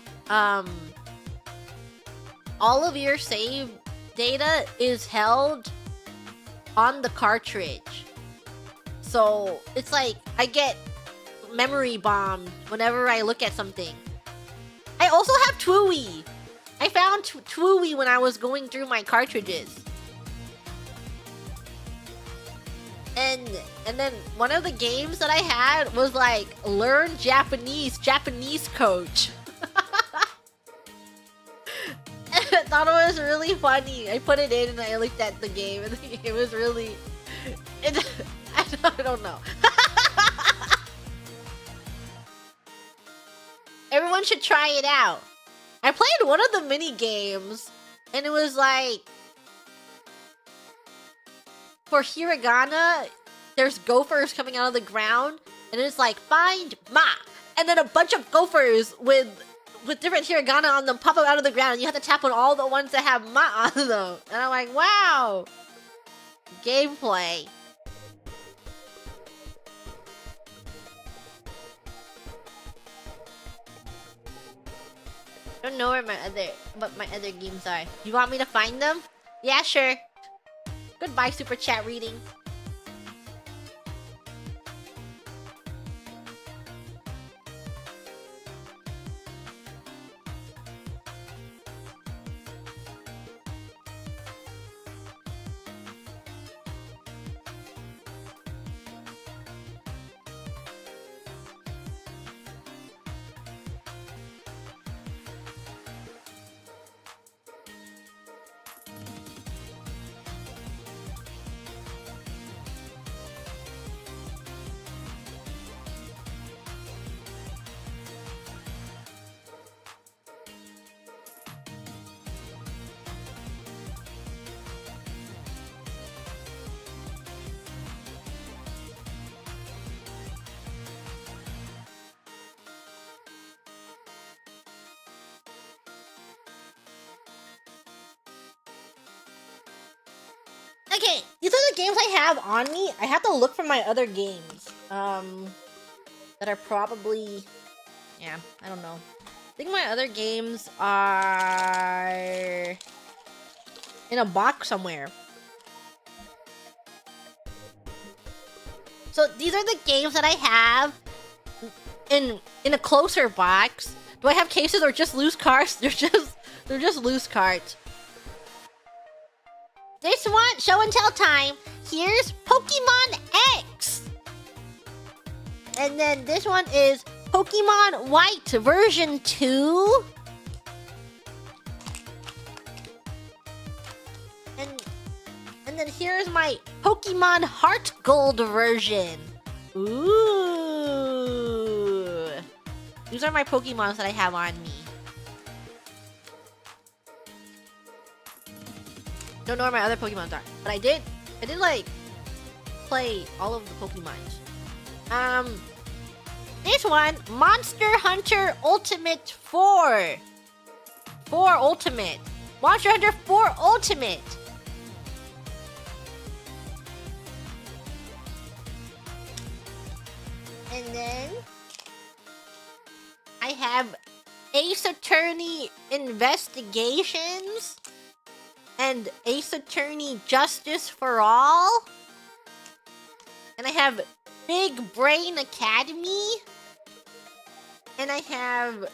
Speaker 1: all of your save data is held on the cartridge. So it's like I get memory bombed whenever I look at something. I also have Twooey. I found Twooey when I was going through my cartridges. And then one of the games that I had was like learn Japanese coach. And I thought it was really funny. I put it in and I looked at the game and it was really I don't know. Everyone should try it out. I played one of the mini games and it was like for hiragana, there's gophers coming out of the ground, and it's like, find ma! And then a bunch of gophers with different hiragana on them pop up out of the ground, and you have to tap on all the ones that have ma on them. And I'm like, wow! Gameplay. I don't know where what my other games are. You want me to find them? Yeah, sure. Goodbye, super chat reading. Okay, these are the games I have on me. I have to look for my other games. That are probably... Yeah, I don't know. I think my other games are... in a box somewhere. So these are the games that I have in a closer box. Do I have cases or just loose cards? They're just loose cards. This one, show and tell time. Here's Pokemon X. And then this one is Pokemon White version 2. And then here's my Pokemon Heart Gold version. Ooh. These are my Pokemons that I have on me. Don't know where my other Pokemons are, but I did like play all of the Pokemons. This one, Monster Hunter Ultimate 4. 4 Ultimate. Monster Hunter 4 Ultimate. And then I have Ace Attorney Investigations and Ace Attorney Justice for All. And I have Big Brain Academy. And I have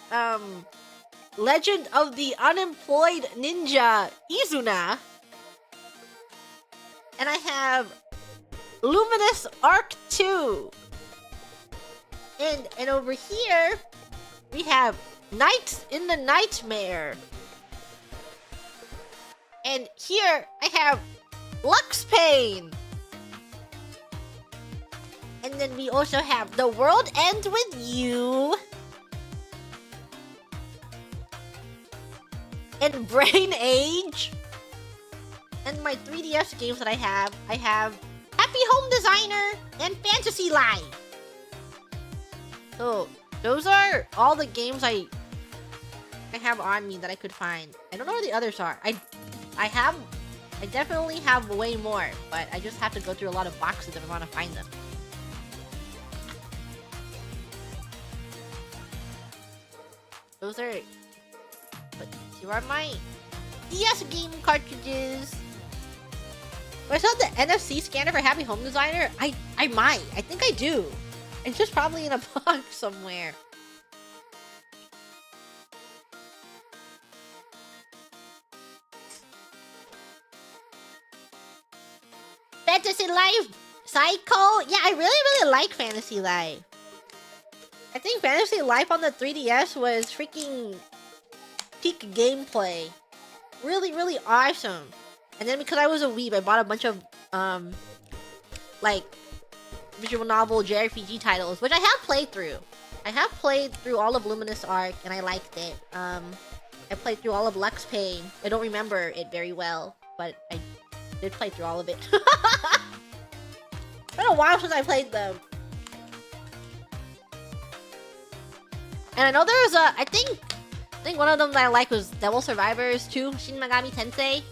Speaker 1: Legend of the Unemployed Ninja Izuna. And I have Luminous Arc 2. And over here, we have Nights in the Nightmare. And here, I have Lux Pain. And then we also have The World Ends With You. And Brain Age. And my 3DS games that I have Happy Home Designer and Fantasy Life. So, those are all the games I have on me that I could find. I don't know where the others are. I definitely have way more, but I just have to go through a lot of boxes if I want to find them. Those are... But here are my DS game cartridges. Do I still have the NFC scanner for Happy Home Designer? I might. I think I do. It's just probably in a box somewhere. Fantasy Life Psycho? Yeah, I really like Fantasy Life. I think Fantasy Life on the 3DS was freaking peak gameplay. Really awesome. And then because I was a weeb, I bought a bunch of like visual novel JRPG titles, which I have played through. I have played through all of Luminous Arc and I liked it. I played through all of Lux Pain. I don't remember it very well, but I did play through all of it. It's been a while since I played them. And I know there was I think one of them that I liked was Devil Survivors 2, Shin Megami Tensei.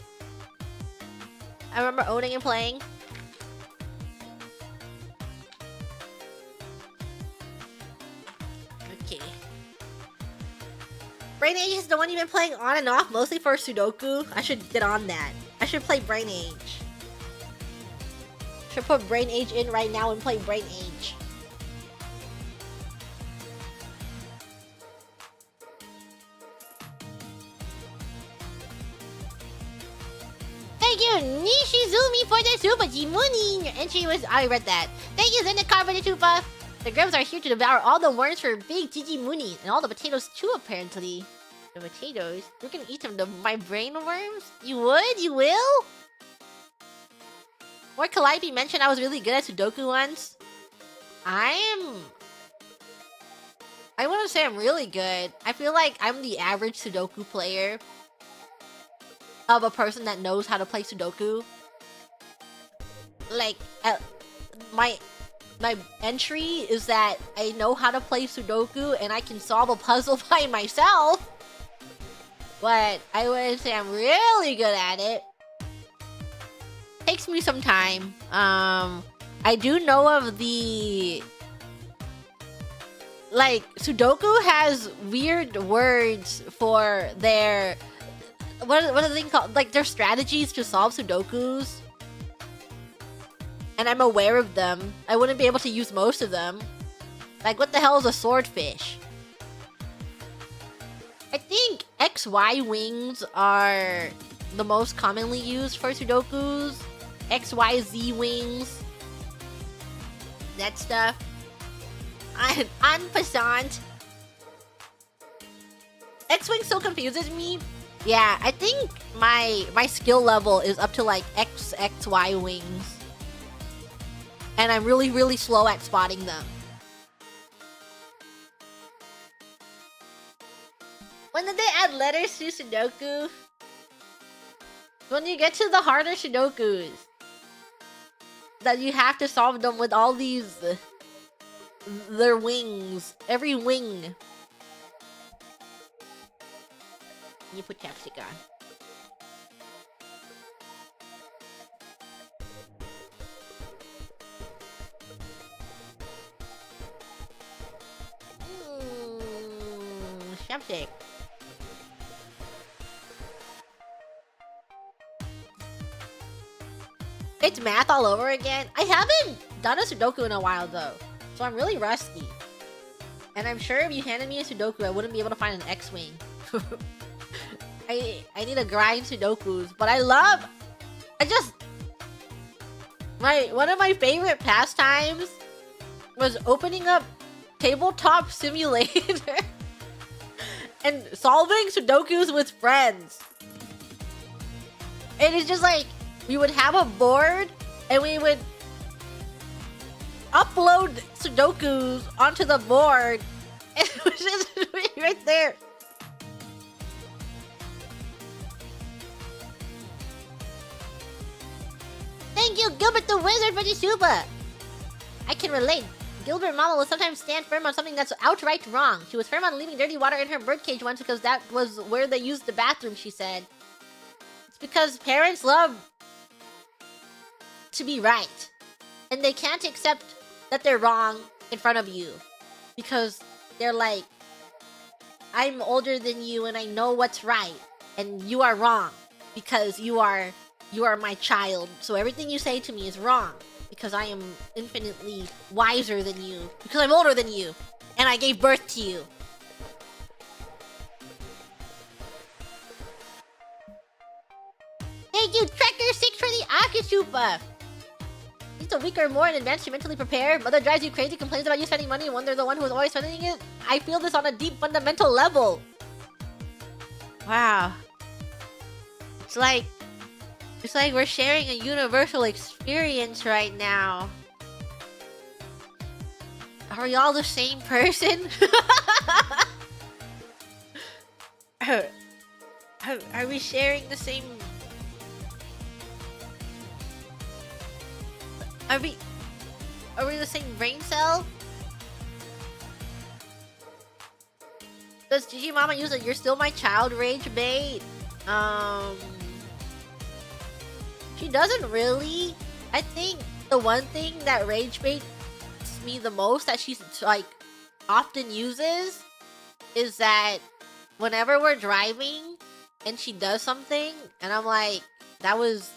Speaker 1: I remember owning and playing. Okay. Brain Age is the one you've been playing on and off, mostly for Sudoku. I should get on that. I should play Brain Age. Should put Brain Age in right now and play Brain Age. Thank you, Nishizumi, for the Super Jimuni. Your entry was... I read that. Thank you, Zendikar, for the Chupa. The Grims are here to devour all the worms for Big Jijimuni. And all the potatoes too, apparently. The potatoes? You can eat them. My brain worms? You would? You will? Or Calliope mentioned I was really good at Sudoku once. I wouldn't say I'm really good. I feel like I'm the average Sudoku player. Of a person that knows how to play Sudoku. Like, my entry is that I know how to play Sudoku and I can solve a puzzle by myself. But I wouldn't say I'm really good at it. Takes me some time. I do know of the... Like, Sudoku has weird words for their... What are they called? Like, their strategies to solve Sudokus. And I'm aware of them. I wouldn't be able to use most of them. Like, what the hell is a swordfish? I think XY wings are the most commonly used for Sudokus. XYZ wings. That stuff. En passant. X-Wing still confuses me. Yeah, I think my skill level is up to like XY wings. And I'm really, really slow at spotting them. When did they add letters to Sudoku? When you get to the harder Sudokus. That you have to solve them with all these... their wings. Every wing. You put chapstick on. Chapstick. It's math all over again. I haven't done a Sudoku in a while though, so I'm really rusty. And I'm sure if you handed me a Sudoku, I wouldn't be able to find an X-Wing. I need to grind Sudokus, but one of my favorite pastimes was opening up Tabletop Simulator and solving Sudokus with friends. And it's just like, we would have a board and we would upload Sudokus onto the board. And it was just right there. Thank you, Gilbert the Wizard, for the super. I can relate. Gilbert Mama will sometimes stand firm on something that's outright wrong. She was firm on leaving dirty water in her birdcage once because that was where they used the bathroom, she said. It's because parents love to be right. And they can't accept that they're wrong in front of you. Because they're like, I'm older than you and I know what's right. And you are wrong. Because you are my child. So everything you say to me is wrong. Because I am infinitely wiser than you. Because I'm older than you. And I gave birth to you. Thank you, Trekker6 for the Akashupa. It's a week or more in advance to mentally prepare. Mother drives you crazy, complains about you spending money, and wonder the one who is always spending it. I feel this on a deep fundamental level. Wow. It's like we're sharing a universal experience right now. Are we all the same person? Are we sharing the same... Are we the same brain cell? Does Gigi Mama use a "you're still my child" rage bait? She doesn't really. I think the one thing that rage baits me the most that she's like often uses is that whenever we're driving and she does something and I'm like,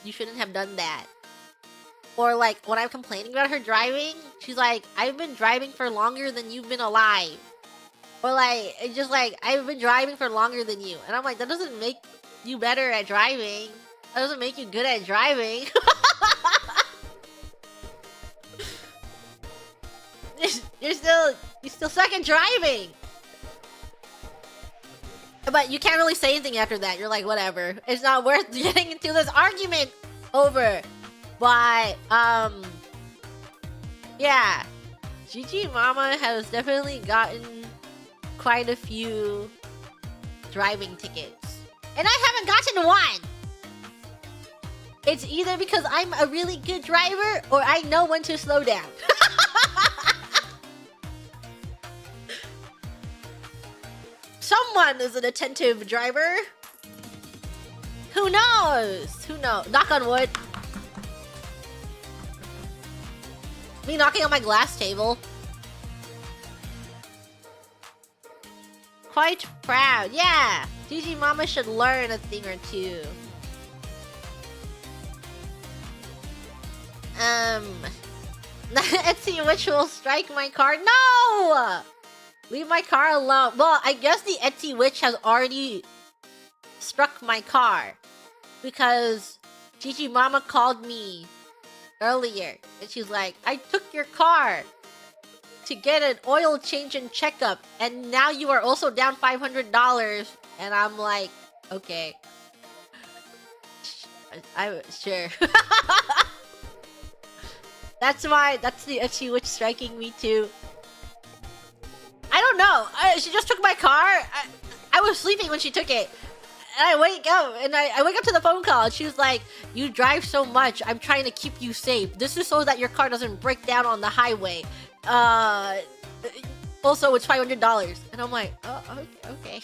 Speaker 1: you shouldn't have done that. Or like when I'm complaining about her driving, she's like, I've been driving for longer than you've been alive. Or like, it's just like, I've been driving for longer than you. And I'm like, that doesn't make you better at driving. That doesn't make you good at driving. You still suck at driving. But you can't really say anything after that. You're like, whatever. It's not worth getting into this argument over. But, yeah. Gigi Mama has definitely gotten quite a few driving tickets. And I haven't gotten one! It's either because I'm a really good driver, or I know when to slow down. Someone is an attentive driver. Who knows? Who knows? Knock on wood. Me knocking on my glass table. Quite proud. Yeah. Gigi Mama should learn a thing or two. Let's see which will strike my card. No! Leave my car alone. Well, I guess the Etsy witch has already struck my car. Because Gigi Mama called me earlier. And she's like, I took your car to get an oil change and checkup. And now you are also down $500. And I'm like, okay. Sure. That's the Etsy witch striking me too. I don't know. She just took my car. I was sleeping when she took it. And I wake up, and I wake up to the phone call, and she was like, you drive so much, I'm trying to keep you safe. This is so that your car doesn't break down on the highway. Also, it's $500. And I'm like, oh, okay.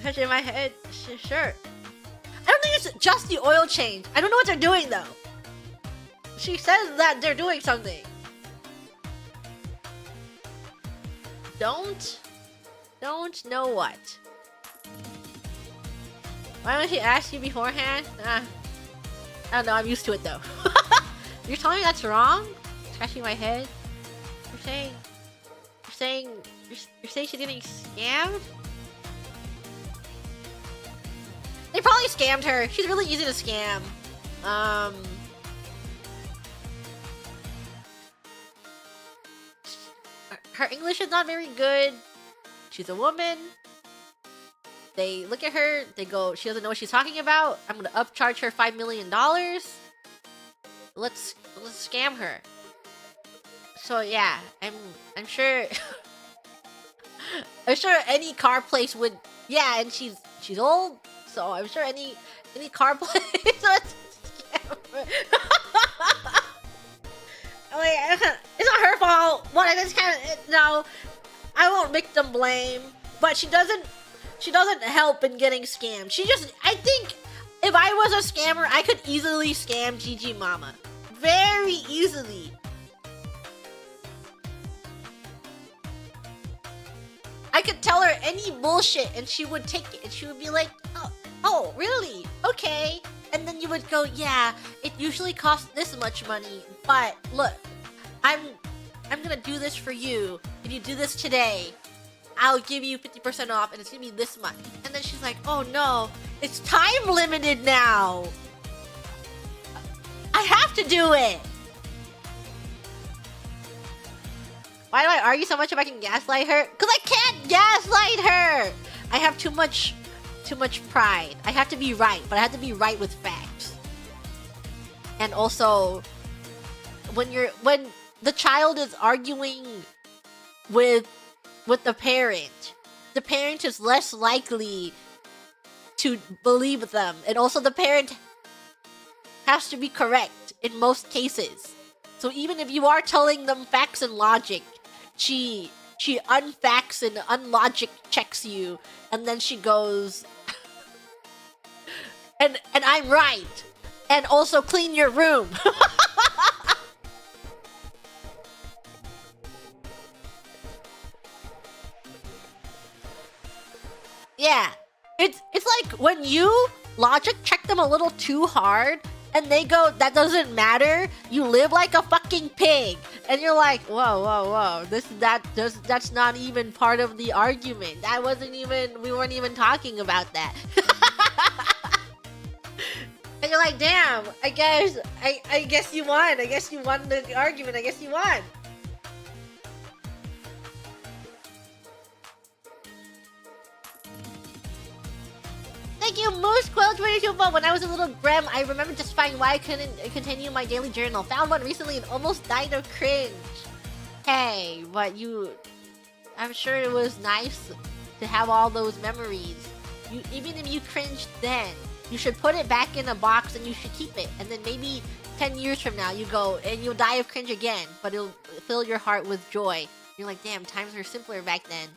Speaker 1: Touching my head, sure. I don't think it's just the oil change. I don't know what they're doing, though. She says that they're doing something. Don't know what. Why don't she ask you beforehand? I don't know, I'm used to it though. You're telling me that's wrong? Scratching my head? You're saying she's getting scammed? They probably scammed her. She's really easy to scam. Her English is not very good. She's a woman. They look at her, they go, she doesn't know what she's talking about. I'm gonna upcharge her $5 million. Let's scam her. So yeah, I'm sure I'm sure any car place would, yeah, and she's old, so I'm sure any car place would scam her. Like, it's not her fault. What, I just kind of, no, I won't victim blame, but she doesn't help in getting scammed. She just, I think if I was a scammer, I could easily scam Gigi Mama. Very easily. I could tell her any bullshit and she would take it and she would be like, oh, really? Okay. And then you would go, yeah, it usually costs this much money, but look, I'm gonna do this for you. If you do this today, I'll give you 50% off and it's gonna be this much. And then she's like, oh no, it's time limited now. I have to do it. Why do I argue so much if I can gaslight her? Because I can't gaslight her. I have too much pride. I have to be right, but I have to be right with facts. And also, when the child is arguing with the parent is less likely to believe them. And also the parent has to be correct in most cases. So even if you are telling them facts and logic, she unfacts and unlogic checks you, and then she goes, and I'm right, and also clean your room. Yeah, it's like when you logic check them a little too hard, and they go, that doesn't matter, you live like a fucking pig. And you're like, whoa, that's not even part of the argument. We weren't even talking about that. And you're like, damn, I guess you won. I guess you won the argument. I guess you won. Thank you, Moose Quill 22. But when I was a little Grem, I remember justifying why I couldn't continue my daily journal. Found one recently and almost died of cringe. Hey, but I'm sure it was nice to have all those memories. Even if you cringed then, you should put it back in a box and you should keep it. And then maybe 10 years from now, you go and you'll die of cringe again, but it'll fill your heart with joy. You're like, damn, times were simpler back then.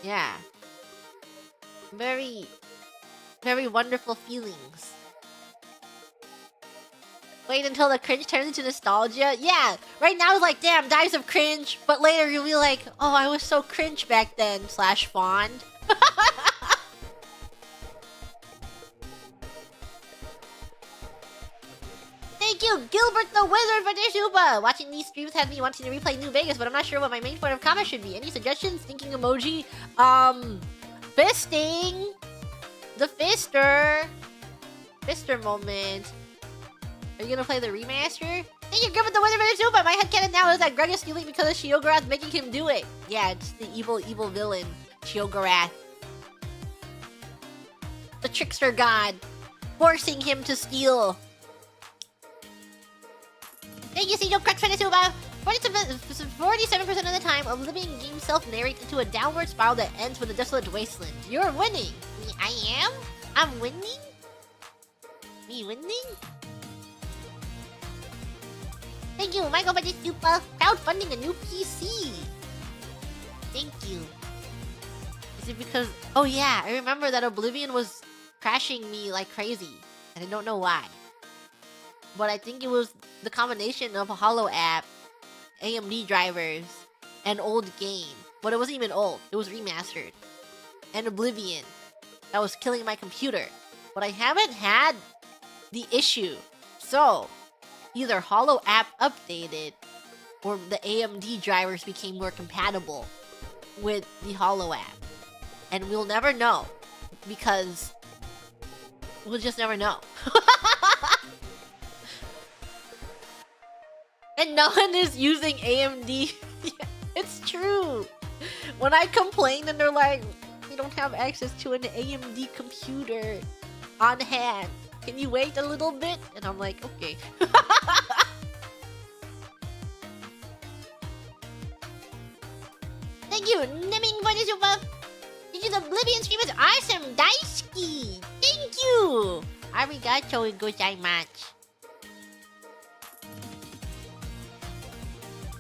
Speaker 1: Yeah. Very, very wonderful feelings. Wait until the cringe turns into nostalgia? Yeah, right now it's like, damn, dies of cringe, but later you'll be like, oh, I was so cringe back then, / fond. Thank you, Gilbert the Wizard for the super! Watching these streams had me wanting to replay New Vegas, but I'm not sure what my main point of comment should be. Any suggestions? Thinking emoji? Fisting! The Fister! Fister moment. Are you gonna play the remaster? Thank you, Gilbert the Wizard for the super! My headcanon now is that Greg is stealing because of Shiogarath making him do it. Yeah, it's the evil villain, Shiogarath. The trickster god. Forcing him to steal. Thank you, Sejo Crutch for the super! 47% of the time, a living game self-narrates into a downward spiral that ends with a desolate wasteland. You're winning! I am? I'm winning? Me winning? Thank you, Michael, for the super! Crowdfunding a new PC! Thank you. Is it because... Oh yeah, I remember that Oblivion was crashing me like crazy. And I don't know why. But I think it was the combination of a Holo app, AMD drivers, and old game. But it wasn't even old. It was remastered. And Oblivion. That was killing my computer. But I haven't had the issue. So, either Holo app updated, or the AMD drivers became more compatible with the Holo app. And we'll never know. Because we'll just never know. And no one is using AMD. It's true. When I complain and they're like, we don't have access to an AMD computer on hand. Can you wait a little bit? And I'm like, okay. Thank you, Nimming for the super. This is Oblivion stream is awesome. Daisuki. Thank you. Arigato gozaimasu.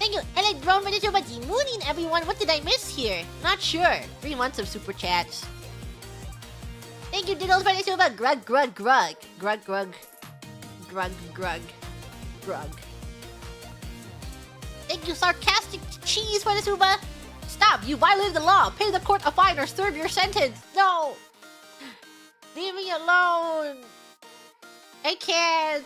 Speaker 1: Thank you, Electron for the super. Good morning, everyone. What did I miss here? Not sure. 3 months of super chats. Thank you, Diddles for the super. Grug, grug, grug. Grug, grug. Grug, grug. Grug. Thank you, Sarcastic Cheese for the super. Stop, you violated the law. Pay the court a fine or serve your sentence. No. Leave me alone. I can't.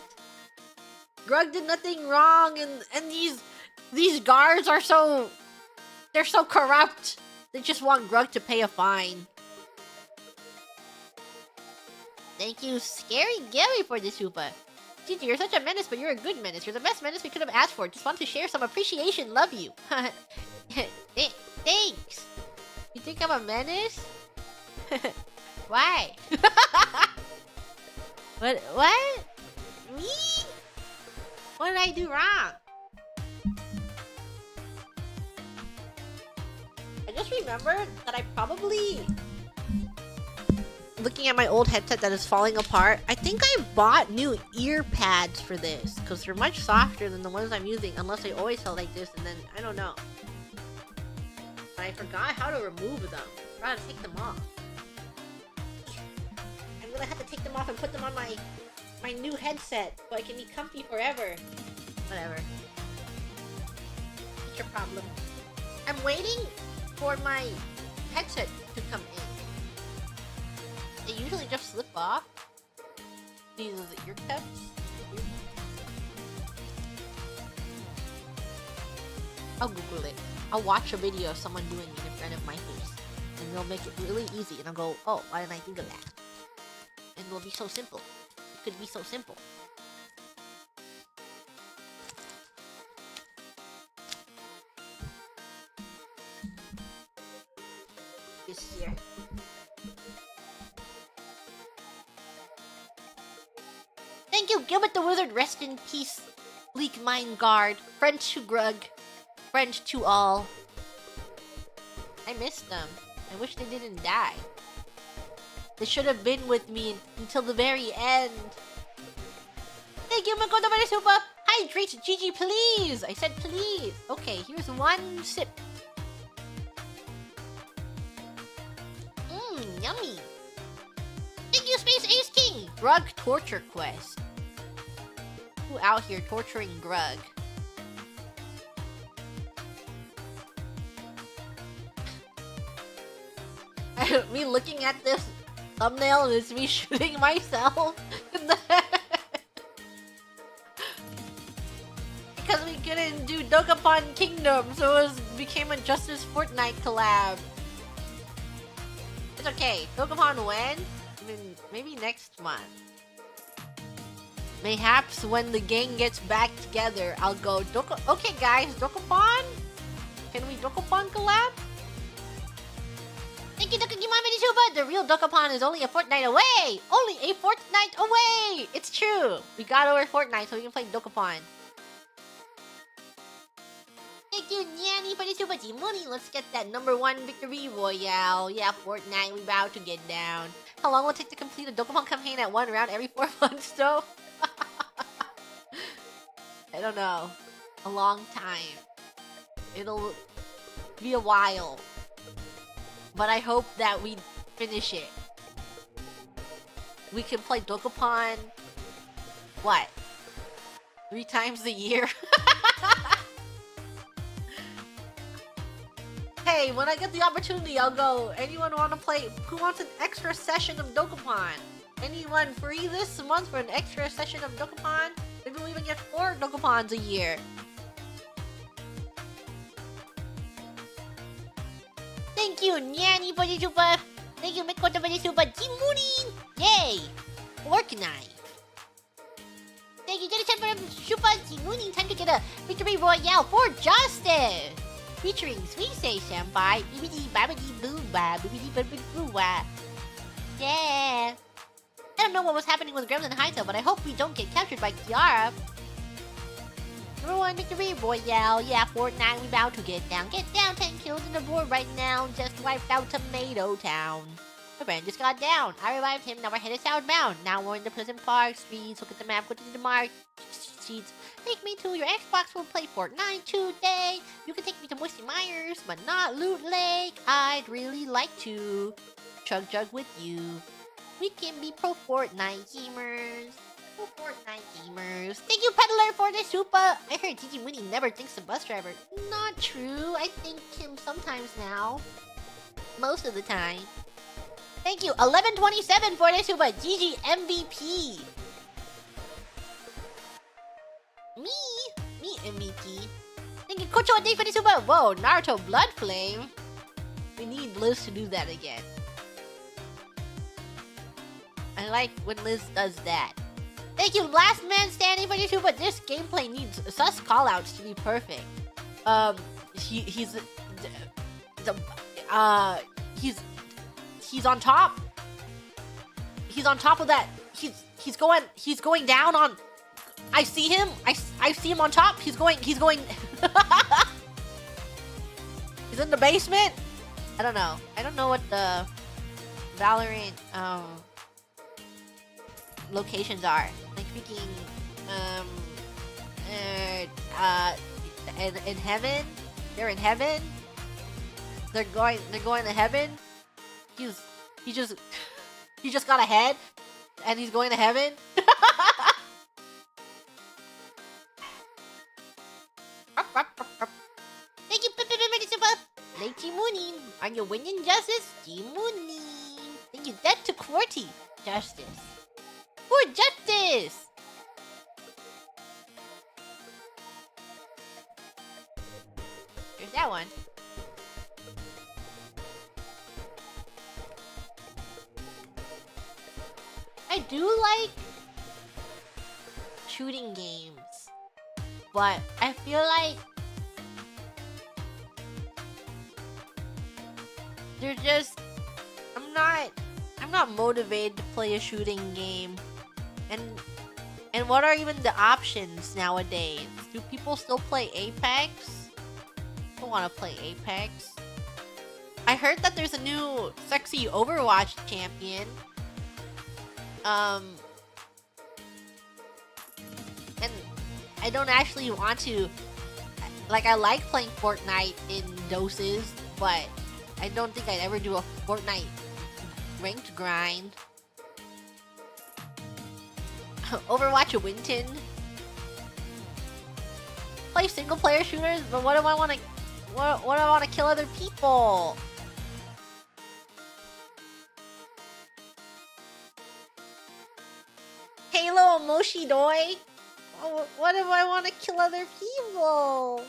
Speaker 1: Grug did nothing wrong, and these guards are so... They're so corrupt. They just want Grug to pay a fine. Thank you, Scary Gary, for the super. Gigi, you're such a menace, but you're a good menace. You're the best menace we could have asked for. Just want to share some appreciation. Love you. Thanks. You think I'm a menace? Why? What? Me? What did I do wrong? I just remembered that I probably... Looking at my old headset that is falling apart, I think I bought new ear pads for this because they're much softer than the ones I'm using, unless they always felt like this, and then I don't know. But I forgot how to remove them. I forgot to take them off. I'm gonna have to take them off and put them on my new headset so I can be comfy forever. Whatever. What's your problem? I'm waiting for my headset to come in. They usually just slip off. These are the ear cups. I'll Google it. I'll watch a video of someone doing it in front of my face. And they'll make it really easy. And I'll go, oh, why didn't I think of that? And it'll be so simple. It could be so simple. This here. Thank you, Gilbert the Wizard. Rest in peace, Leak Mind Guard. Friend to Grug. Friend to all. I missed them. I wish they didn't die. They should have been with me until the very end. Thank you, Makoto for the super. Hydrate Gigi, please. I said please. Okay, here's one sip. Mmm, yummy. Thank you, Space Ace King. Grug torture quest. Who out here torturing Grug? Me looking at this thumbnail is me shooting myself in the head. couldn't do Dokapon Kingdom, so it became a Justice Fortnite collab. It's okay. Dokapon when? I mean, maybe next month. Mayhaps when the gang gets back together, I'll go Okay, guys, Dokapon? Can we Dokapon collab? Thank you, Dokagimamidisuba! The real Dokapon is only a fortnight away! Only a fortnight away! It's true! We got over Fortnite so we can play Dokapon. Thank you, Nanny, for the super team money. Let's get that #1 victory royale. Yeah, Fortnite, we about to get down. How long will it take to complete a Dokapon campaign at 1 round every 4 months, though? I don't know. A long time. It'll be a while. But I hope that we finish it. We can play Dokapon... What? 3 times a year? Hey, when I get the opportunity, I'll go. Anyone want to play? Who wants an extra session of Dokapon? Anyone free this month for an extra session of Dokapon? Maybe we'll even get 4 Dokapons a year. Thank you, Nanny, for the super. Thank you, Mikoto, for the super. Timuri! Yay! Organize. Thank you, Jennifer, for the super. Timuri, time to get a victory royale for justice! Featuring Sweet Say Senpai, Bibbidi Babbidi Boo Ba, Bibbidi Babbidi Boo Wa. Yeah! I don't know what was happening with Gremlin Hytail, but I hope we don't get captured by Kiara. #1 victory royale. Yeah, Fortnite, we about to get down. Get down, 10 kills on the board right now. Just wiped out Tomato Town. My friend just got down. I revived him, now we're headed southbound. Now we're in the Pleasant Park streets. Look at the map, go to the mark. Sheets. Take me to your Xbox, we'll play Fortnite today. You can take me to Moisty Myers, but not Loot Lake. I'd really like to chug with you. We can be pro Fortnite gamers. Pro Fortnite gamers. Thank you, Peddler, for the super. I heard Gigi Winnie never thinks the bus driver. Not true. I think him sometimes now. Most of the time. Thank you, 1127 for the super. Gigi MVP. Me MVP. Thank you, Kocho Day for the super. Whoa, Naruto Blood Flame. We need Liz to do that again. I like when Liz does that. Thank you, Last Man Standing for the super. This gameplay needs sus callouts to be perfect. He's on top. He's on top of that. He's going down on. I see him. I see him on top. He's going. He's in the basement. I don't know. I don't know what the Valorant locations are. Like speaking in heaven. They're in heaven. They're going to heaven. He just got ahead and he's going to heaven. Thank you, Lady Mooney. Are you winning justice? Mooney. Thank you, Death to QWERTY. Justice. For justice! There's that one. I do like shooting games, but I feel like they're just I'm not motivated to play a shooting game. And what are even the options nowadays? Do people still play Apex? I don't want to play Apex. I heard that there's a new sexy Overwatch champion. And I don't actually want to. Like, I like playing Fortnite in doses, but I don't think I'd ever do a Fortnite ranked grind. Overwatch a Winton. Play single player shooters, but what do I want to? What do I want to kill other people? Halo Moshi Doi. Oh, what if I want to kill other people?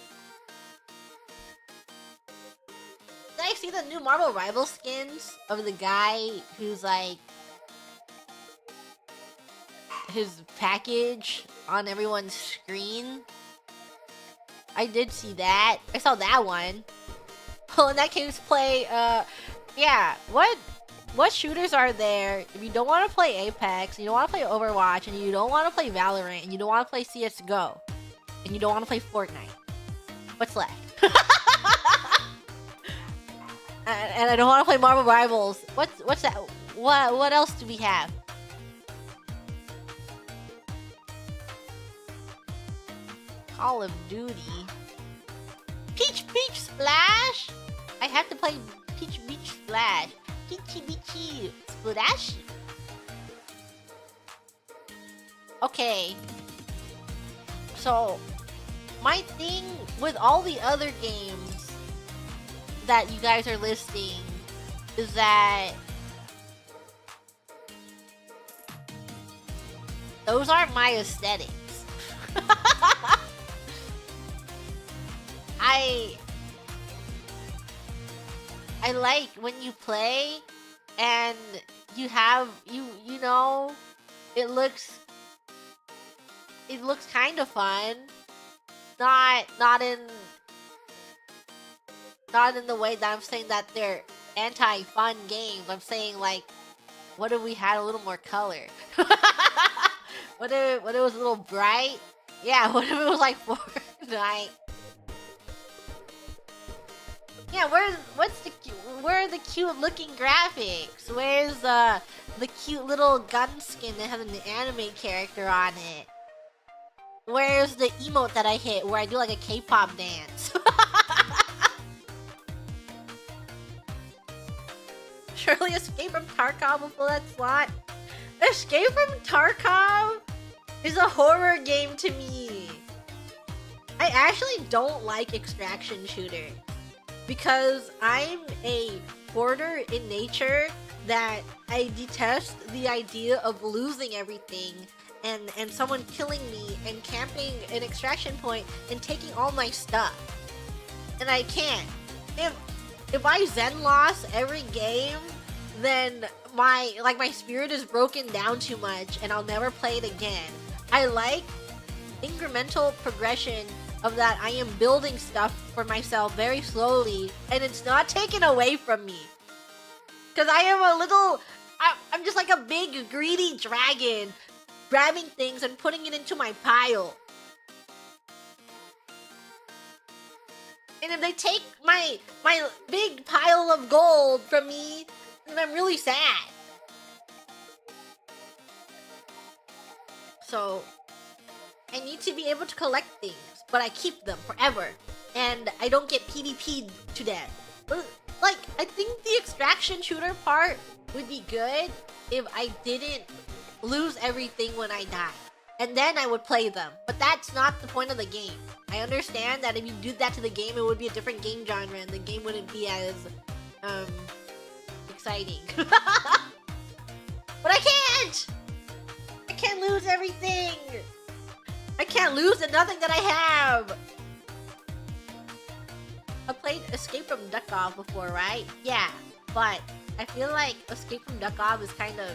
Speaker 1: Did I see the new Marvel Rival skins of the guy who's like his package on everyone's screen? I did see that. I saw that one. Well, in that case, play, yeah, what shooters are there if you don't want to play Apex, you don't want to play Overwatch, and you don't want to play Valorant, and you don't want to play CSGO, and you don't want to play Fortnite? What's left? and I don't want to play Marvel Rivals. What's that? What else do we have? Call of Duty. Peach Beach Splash? I have to play Peach Beach Splash. Peachy Beachy Splash? Okay. So, my thing with all the other games that you guys are listing is that those aren't my aesthetics. I like when you play and you have you know it looks kind of fun, not in the way that I'm saying that they're anti-fun games. I'm saying, like, what if we had a little more color? What if it was a little bright? Yeah, what if it was like Fortnite? Yeah, where are the cute looking graphics? Where's the cute little gun skin that has an anime character on it? Where's the emote that I hit where I do like a K-pop dance? Surely Escape from Tarkov will fill that slot. Escape from Tarkov is a horror game to me. I actually don't like extraction shooters because I'm a hoarder in nature that I detest the idea of losing everything and someone killing me and camping an extraction point and taking all my stuff. And I can't. If I Zen loss every game, then my spirit is broken down too much and I'll never play it again. I like incremental progression of that. I am building stuff for myself very slowly and it's not taken away from me. Cause I am I'm just like a big greedy dragon grabbing things and putting it into my pile. And if they take my big pile of gold from me, then I'm really sad. So I need to be able to collect things, but I keep them forever, and I don't get PvP'd to death. Like, I think the extraction shooter part would be good if I didn't lose everything when I die. And then I would play them. But that's not the point of the game. I understand that if you do that to the game, it would be a different game genre, and the game wouldn't be as, exciting. But I can't! I can't lose everything! I can't lose the nothing that I have! I played Escape from Duckov before, right? Yeah, but I feel like Escape from Duckov is kind of...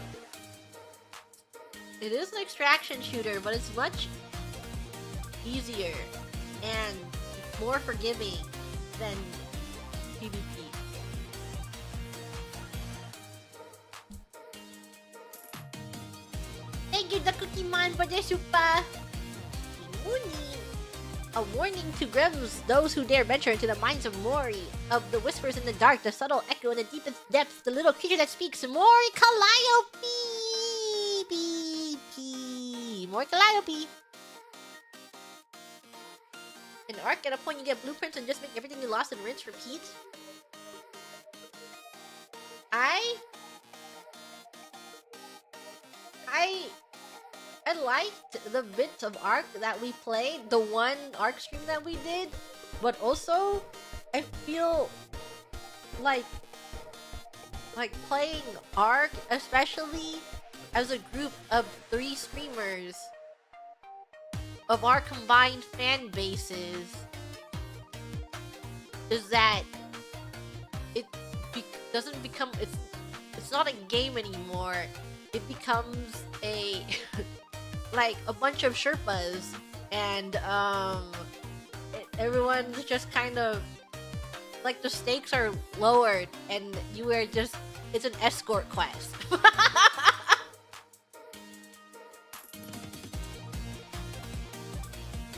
Speaker 1: It is an extraction shooter, but it's much easier and more forgiving than PvP. Thank you, the Cookie Man, for the super. A warning to Grims, those who dare venture into the minds of Mori, of the whispers in the dark, the subtle echo in the deepest depths, the little creature that speaks, Mori Calliope! Mori Calliope! In Arc, at a point you get blueprints and just make everything you lost and rinse repeat. I liked the bits of Arc that we played, the one Arc stream that we did, but also I feel like playing Arc, especially as a group of 3 streamers, of our combined fan bases is that it doesn't become it's not a game anymore. It becomes a like a bunch of Sherpas, and everyone's just kind of like the stakes are lowered, and you are just it's an escort quest.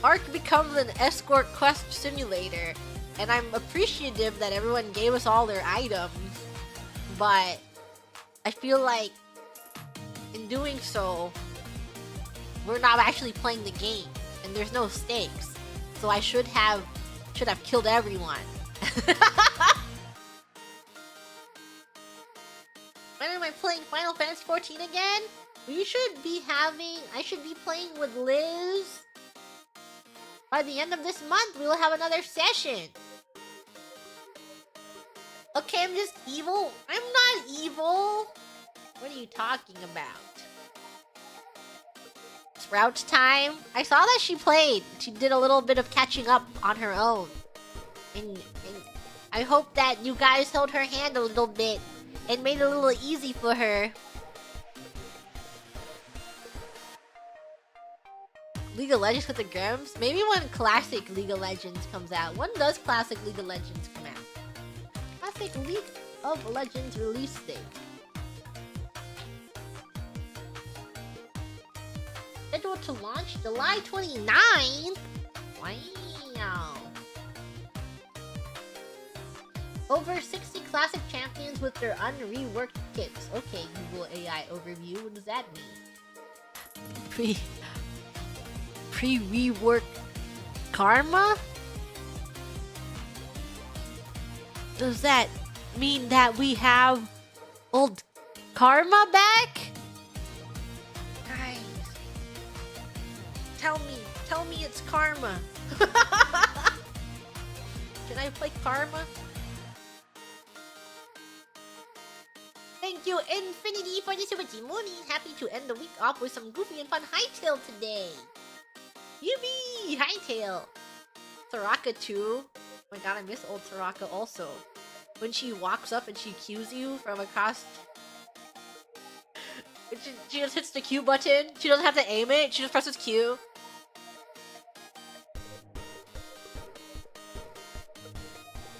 Speaker 1: Ark becomes an escort quest simulator, and I'm appreciative that everyone gave us all their items, but I feel like in doing so, we're not actually playing the game, and there's no stakes. So I should have killed everyone. When am I playing Final Fantasy 14 again? I should be playing with Liz. By the end of this month, we will have another session. Okay, I'm just evil. I'm not evil. What are you talking about? Sprout time. I saw that she played. She did a little bit of catching up on her own. And I hope that you guys held her hand a little bit and made it a little easy for her. League of Legends with the Grams? Maybe when Classic League of Legends comes out. When does Classic League of Legends come out? Classic League of Legends release date. Scheduled to launch July 29th? Wow. Over 60 classic champions with their unreworked kits. Okay, Google AI overview. What does that mean? Pre-rework karma? Does that mean that we have old karma back? Guys, tell me it's karma. Can I play karma? Thank you, Infinity, for the super Timoni. Happy to end the week off with some goofy and fun hightail today. Yubi! Hightail! Soraka too. Oh my god, I miss old Soraka also. When she walks up and she cues you from across... She just hits the Q button. She doesn't have to aim it. She just presses Q.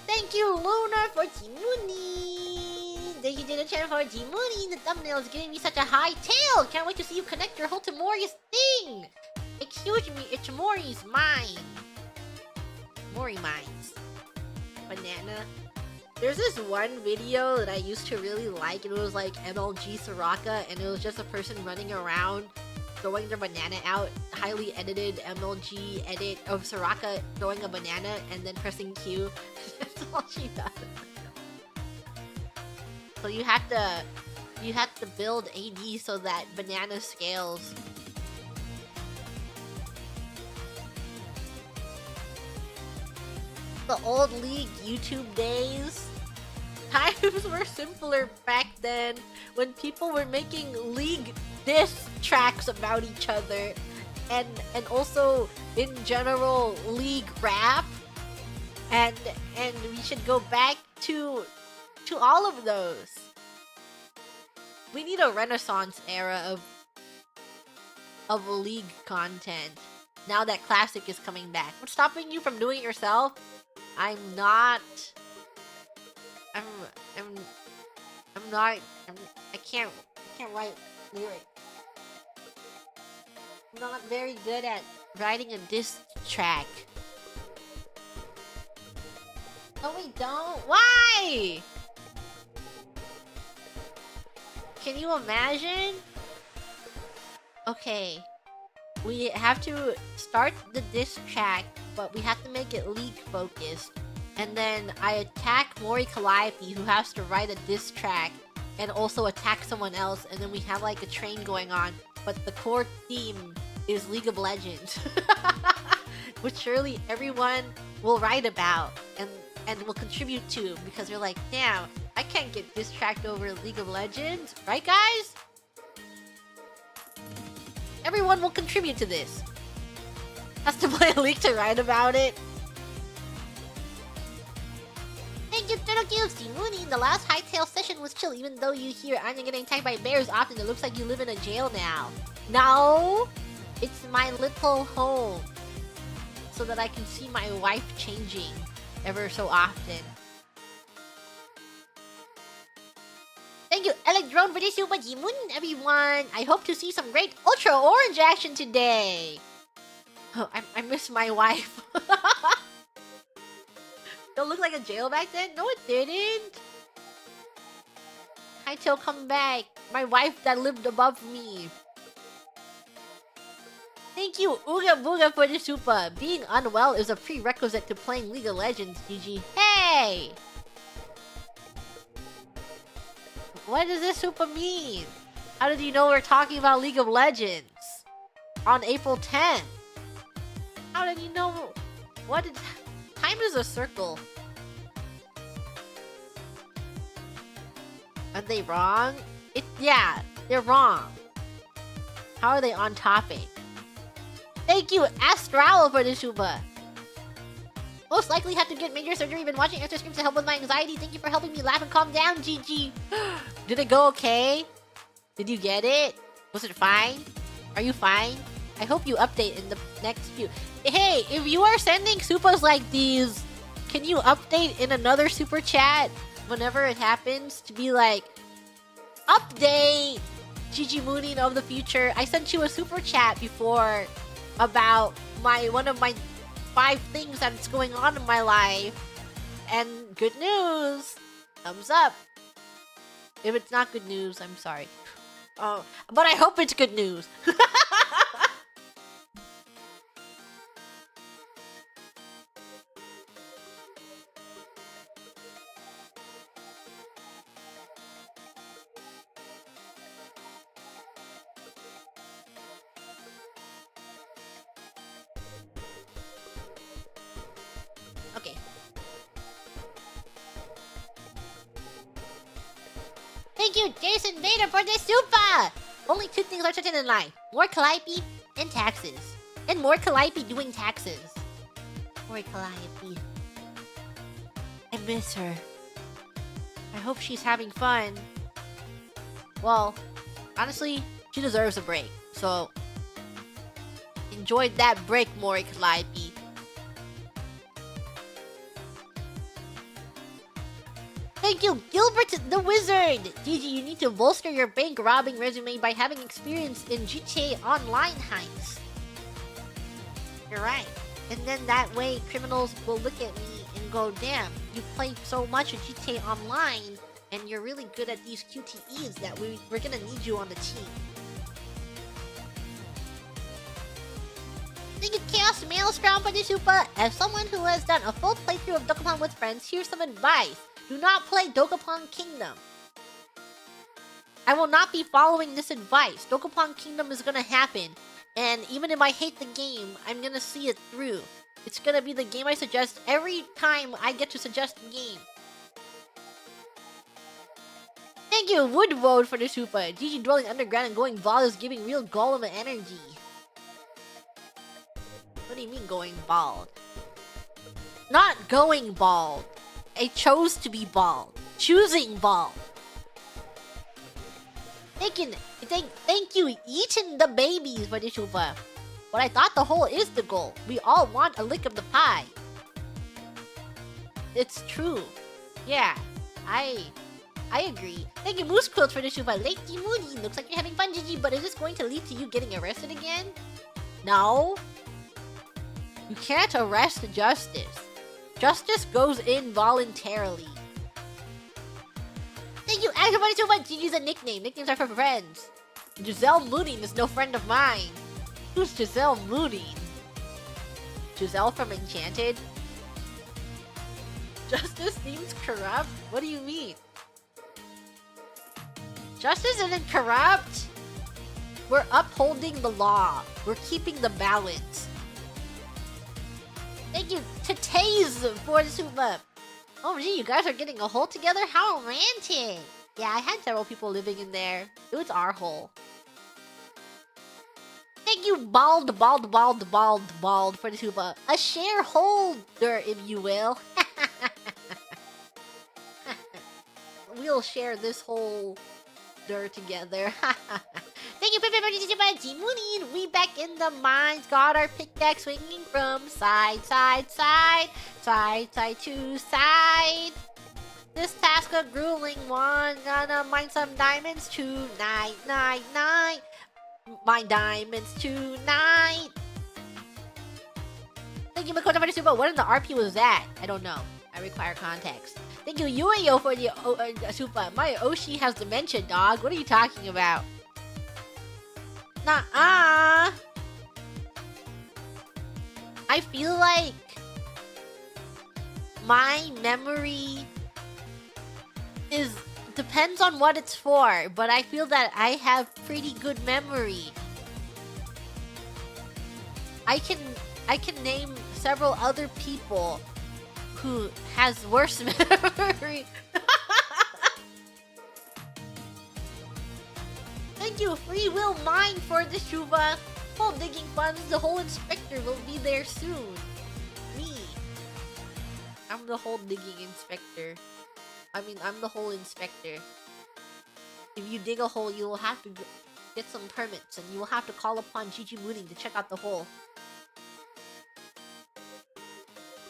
Speaker 1: Thank you, Luna, for Timuni! Thank you to the channel for Timuni. The thumbnail is giving me such a high tail. Can't wait to see you connect your whole to Mori's thing. Excuse me, it's Mori's mine. Mori mines. Banana. There's this one video that I used to really like, and it was like MLG Soraka, and it was just a person running around throwing their banana out. Highly edited MLG edit of Soraka throwing a banana and then pressing Q. That's all she does. So you have to build AD so that banana scales. The old League YouTube days. Times were simpler back then when people were making League diss tracks about each other, and also in general League rap, and we should go back to all of those. We need a renaissance era of League content now that Classic is coming back. What's stopping you from doing it yourself? I can't write lyrics. I'm not very good at writing a diss track. No, we don't. Why? Can you imagine? Okay. We have to start the diss track, but we have to make it League focused. And then I attack Mori Calliope, who has to write a diss track and also attack someone else, and then we have like a train going on, but the core theme is League of Legends. Which surely everyone will write about and will contribute to, because they're like, damn, I can't get diss tracked over League of Legends, right guys? Everyone will contribute to this. Has to play a leak to write about it. Thank you, Turtle Cubes. Mooney, the last hightail session was chill, even though you hear I'm getting attacked by bears often. It looks like you live in a jail now. No, it's my little home, so that I can see my wife changing ever so often. Thank you, Electron, for this super Moon, everyone. I hope to see some great Ultra Orange action today. Oh, I miss my wife. Don't look like a jail back then? No, it didn't. Hightail, come back. My wife that lived above me. Thank you, Ooga Booga, for the super. Being unwell is a prerequisite to playing League of Legends, GG. Hey! What does this super mean? How did you know we're talking about League of Legends? On April 10th? How did you know? What did... Time is a circle. Are they wrong? Yeah, they're wrong. How are they on topic? Thank you, Astral, for the super. Most likely have to get major surgery. Been watching extra streams to help with my anxiety. Thank you for helping me laugh and calm down, GG. Did it go okay? Did you get it? Was it fine? Are you fine? I hope you update in the next few. Hey, if you are sending supers like these, can you update in another super chat whenever it happens to be like, update, GG Mooning of the future. I sent you a super chat before about one of my 5 things that's going on in my life. And good news. Thumbs up. If it's not good news, I'm sorry. But I hope it's good news. Okay. Thank you, Jason Vader, for the super! Only 2 things are certain in life. More Calliope and taxes. And more Calliope doing taxes. More Calliope. I miss her. I hope she's having fun. Well, honestly, she deserves a break. So, enjoy that break, Mori Calliope. Thank you, Gilbert the Wizard! GG, you need to bolster your bank robbing resume by having experience in GTA Online heists. You're right. And then that way, criminals will look at me and go, damn, you play so much of GTA Online, and you're really good at these QTEs that we're gonna need you on the team. Thank you, Chaos Maelstrom, for the super. As someone who has done a full playthrough of Dokapon with friends, here's some advice. Do not play Dokapon Kingdom. I will not be following this advice. Dokapon Kingdom is gonna happen. And even if I hate the game, I'm gonna see it through. It's gonna be the game I suggest every time I get to suggest a game. Thank you, Woodwode, for the super. GG dwelling underground and going bald is giving real golem energy. What do you mean going bald? Not going bald. I chose to be bald. Choosing bald. Thank you, eating the babies, for the super. But I thought the whole is the goal. We all want a lick of the pie. It's true. Yeah, I agree. Thank you, Moose Quilts, for the super. Late Moody. Looks like you're having fun, GG, but is this going to lead to you getting arrested again? No. You can't arrest justice. Justice goes in voluntarily. Thank you, everybody, so much. GG's a nickname. Nicknames are for friends. Giselle Mooding is no friend of mine. Who's Giselle Mooding? Giselle from Enchanted? Justice seems corrupt? What do you mean? Justice isn't corrupt. We're upholding the law. We're keeping the balance. Thank you to Taze for the super. Oh gee, you guys are getting a hole together? How romantic! Yeah, I had several people living in there. It was our hole. Thank you, bald, for the super. A shareholder, if you will. We'll share this whole dirt together. Thank you, Pippin, for the super. Jimunin, we back in the mines. Got our pickaxe swinging from side to side. This task a grueling one. Gonna mine some diamonds tonight. Mine diamonds tonight. Thank you, Makoto, for the super. What in the RP was that? I don't know. I require context. Thank you, Yueyo, for the super. My Oshi has dementia, dog. What are you talking about? Nuh-uh. I feel like my memory depends on what it's for, but I feel that I have pretty good memory. I can name several other people who has worse memory. Thank you, Free Will Mine, for the Shuva. Hole digging funds, the whole inspector will be there soon. Me. I'm the whole digging inspector. I mean, I'm the whole inspector. If you dig a hole, you will have to get some permits, and you will have to call upon Gigi Mooning to check out the hole.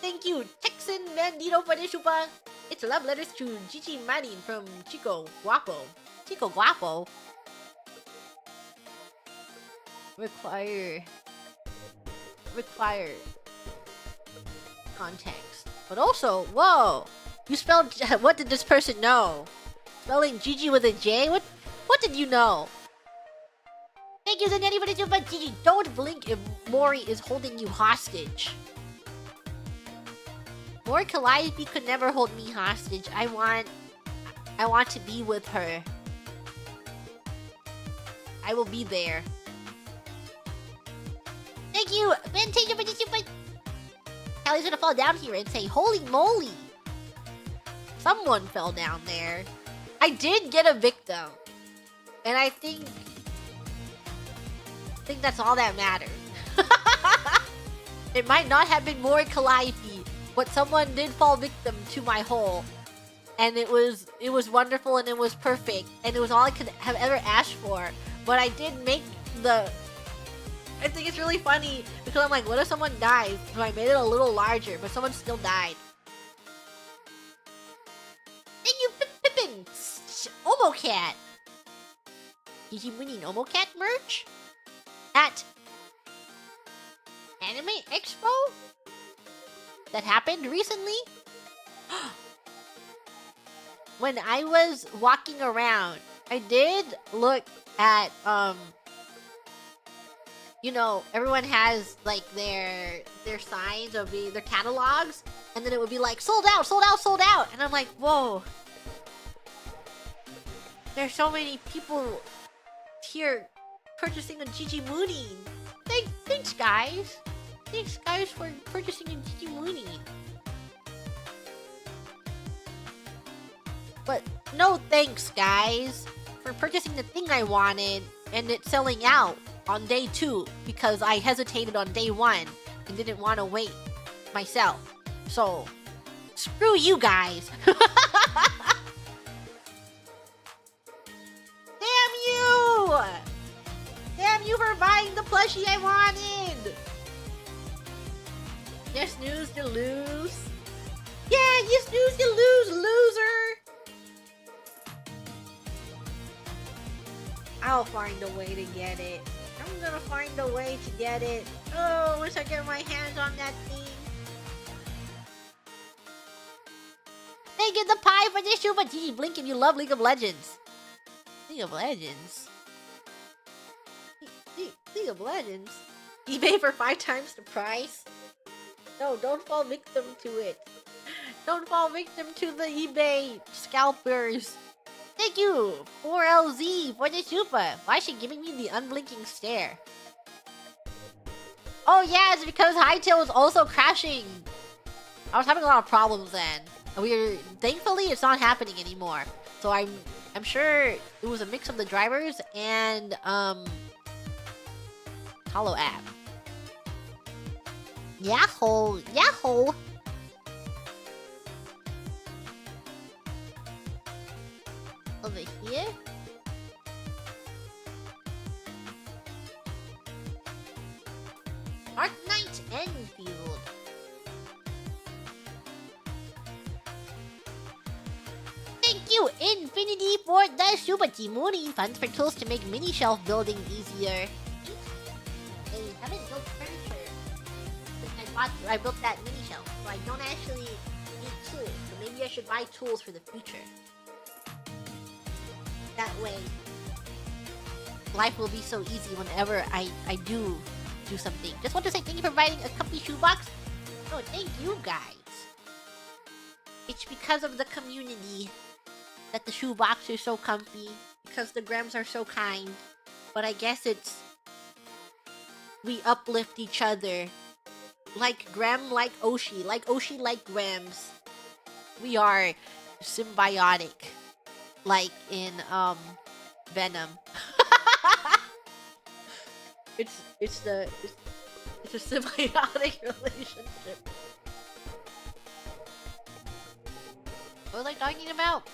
Speaker 1: Thank you, Texan Bandito, for the Shupa. It's love letters to Gigi Manin from Chico Guapo. Chico Guapo? Require context. But also, whoa! You spelled... What did this person know? Spelling Gigi with a J? What did you know? Thank you, Zanetti, for the super. Gigi, don't blink if Mori is holding you hostage. Mori Calliope could never hold me hostage. I want to be with her. I will be there. Thank you, Vintage, for the super. Callie's gonna fall down here and say, holy moly! Someone fell down there. I did get a victim. And I think that's all that matters. It might not have been Mori Calliope, but someone did fall victim to my hole. And it was wonderful, and it was perfect, and it was all I could have ever asked for. But I did make the... I think it's really funny, because I'm like, what if someone dies? So I made it a little larger, but someone still died. Thank you, Pippin! Omocat! Is he winning Omocat merch? At Anime Expo? That happened recently? When I was walking around, I did look at, you know, everyone has like their signs of their catalogs, and then it would be like sold out, sold out, sold out, and I'm like, whoa, there's so many people here purchasing a Gigi Mooning. Thanks guys. Thanks guys for purchasing a Gigi Mooning. But no thanks guys for purchasing the thing I wanted and it selling out on day 2 because I hesitated on day 1 and didn't want to wait myself. So, screw you guys. Damn you! Damn you for buying the plushie I wanted! You snooze, you lose. Yeah, you snooze, you lose, loser! I'll find a way to get it. I'm gonna find a way to get it. Oh, once I get my hands on that thing. Thank you, the pie, for this super. Gigi, blink if you love League of Legends. League of Legends? League of Legends? eBay for 5 times the price? No, don't fall victim to it. Don't fall victim to the eBay scalpers. Thank you, 4LZ, for the super. Why is she giving me the unblinking stare? Oh yeah, it's because Hytale was also crashing. I was having a lot of problems then. Thankfully, it's not happening anymore. So I'm Holo app. Yahoo! Yahoo! Over here? Dark Knight Enfield. Thank you, Infinity, for the Super Timuri funds for tools to make mini shelf building easier. I haven't built furniture since I built that mini shelf, so I don't actually need tools. So maybe I should buy tools for the future. That way, life will be so easy whenever I do something. Just want to say thank you for providing a comfy shoebox. Oh, thank you guys. It's because of the community that the shoebox is so comfy. Because the Grams are so kind. But I guess it's... we uplift each other. Like Gram, like Oshi. Like Oshi, like Grams. We are symbiotic. Like in, Venom. It's a symbiotic relationship. What was I talking about?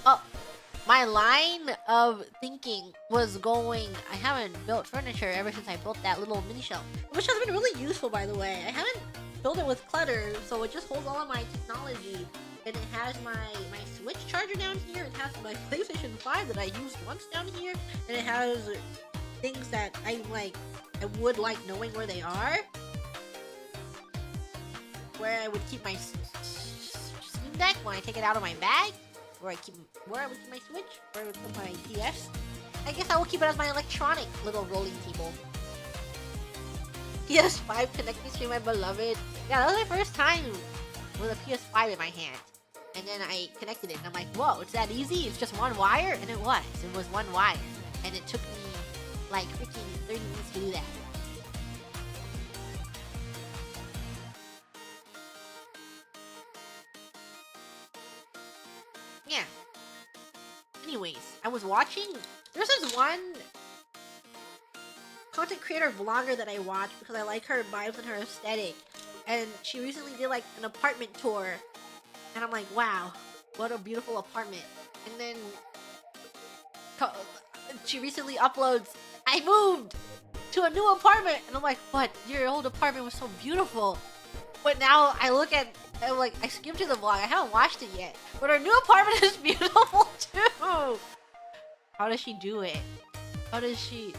Speaker 1: Oh, my line of thinking was going, I haven't built furniture ever since I built that little mini shelf. Which has been really useful, by the way. I haven't built it with clutter, so it just holds all of my technology. And it has my Switch charger down here. It has my PlayStation 5 that I used once down here. And it has things that I would like knowing where they are. Where I would keep my Steam Deck when I take it out of my bag. Where I would keep my Switch. Where I would put my PS. I guess I will keep it as my electronic little rolling table. PS5 connected to my beloved. Yeah, that was my first time with a PS5 in my hand. And then I connected it and I'm like, whoa, it's that easy? It's just one wire? And it was. It was one wire. And it took me like freaking 30 minutes to do that. Yeah. Anyways, I was watching... There's this one content creator vlogger that I watch because I like her vibes and her aesthetic. And she recently did like an apartment tour. And I'm like, wow, what a beautiful apartment. And then she recently uploads, I moved to a new apartment. And I'm like, what? Your old apartment was so beautiful. But now I look at, I skimmed through the vlog. I haven't watched it yet. But her new apartment is beautiful too. How does she do it? How does she?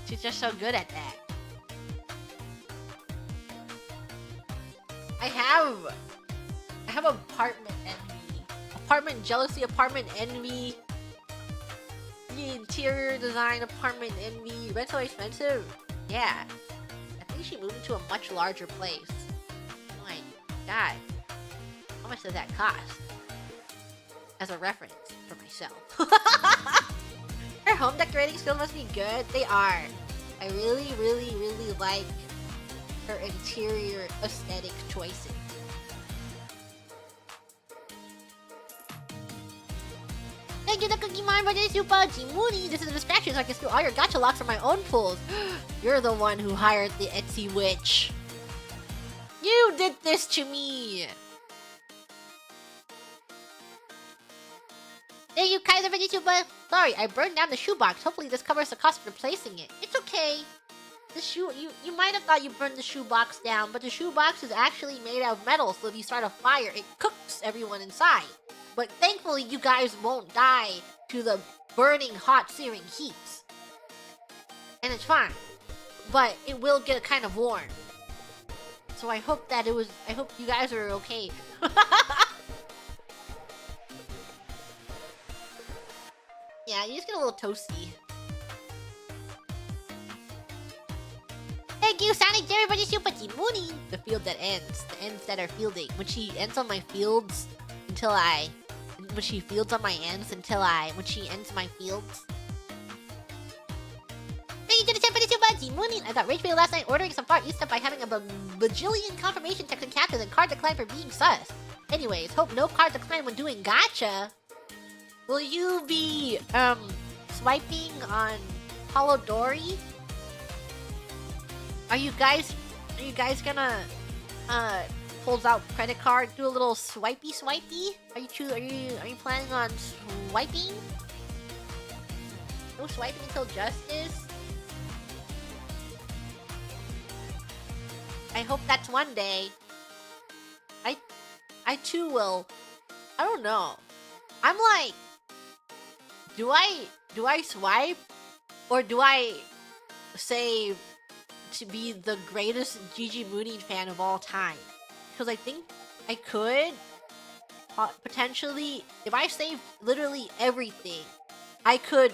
Speaker 1: She's just so good at that. I have apartment envy. Apartment jealousy, apartment envy. The interior design, apartment envy. Rent so expensive? Yeah. I think she moved into a much larger place. Oh my god. How much does that cost? As a reference for myself. Her home decorating skills must be good. They are. I really, really, really like her interior aesthetic choices. Thank you, the Cookie Mine, for this super Jimuri. This is a distraction so I can steal all your gacha locks from my own pools. You're the one who hired the Etsy witch. You did this to me. Thank you, Kaiser, for this super. Sorry, I burned down the shoebox. Hopefully this covers the cost of replacing it. It's okay. The you might have thought you burned the shoebox down, but the shoebox is actually made out of metal, so if you start a fire, it cooks everyone inside. But thankfully, you guys won't die to the burning, hot, searing heat. And it's fine. But it will get kind of warm. So I hope I hope you guys are okay. Yeah, you just get a little toasty. Thank you, Sonic Jerry, for the super Timuni. The field that ends. The ends that are fielding. When she ends on my fields until when she fields on my ends until when she ends my fields. Thank you to the 10 for the super Timuni. I got rage bait last night ordering some Far East stuff by having a bajillion confirmation text encapsulated and card decline for being sus. Anyways, hope no card decline when doing gacha. Will you be swiping on Holodori? Are you guys gonna pulls out credit card, do a little swipey? Are you planning on swiping? No swiping until justice? I hope that's one day. I too will. I don't know. I'm like, do I swipe, or do I say to be the greatest Gigi Mooning fan of all time? Because I think I could potentially, if I save literally everything, I could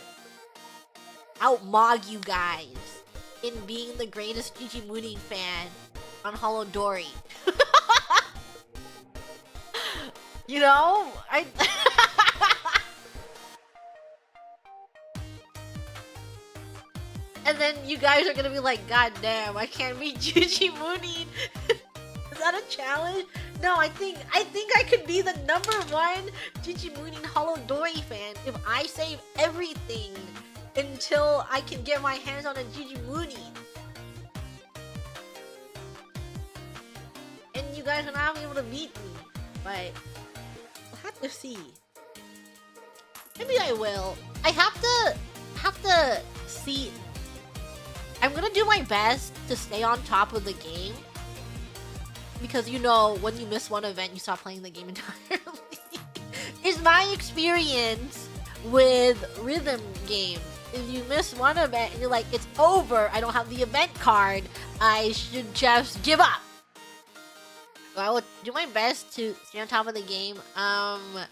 Speaker 1: outmog you guys in being the greatest Gigi Mooning fan on Holodori. You know? And then you guys are gonna be like, God damn, I can't beat Gigi Mooning. Is that a challenge? No, I think I could be the #1 Gigi Mooning Holodori fan if I save everything until I can get my hands on a Gigi Mooning. And you guys are not able to beat me, but we'll have to see. Maybe I will. I have to see. I'm gonna do my best to stay on top of the game, because you know, when you miss one event, you stop playing the game entirely. Is my experience with rhythm games. If you miss one event and you're like, it's over, I don't have the event card, I should just give up. So I will do my best to stay on top of the game. I'm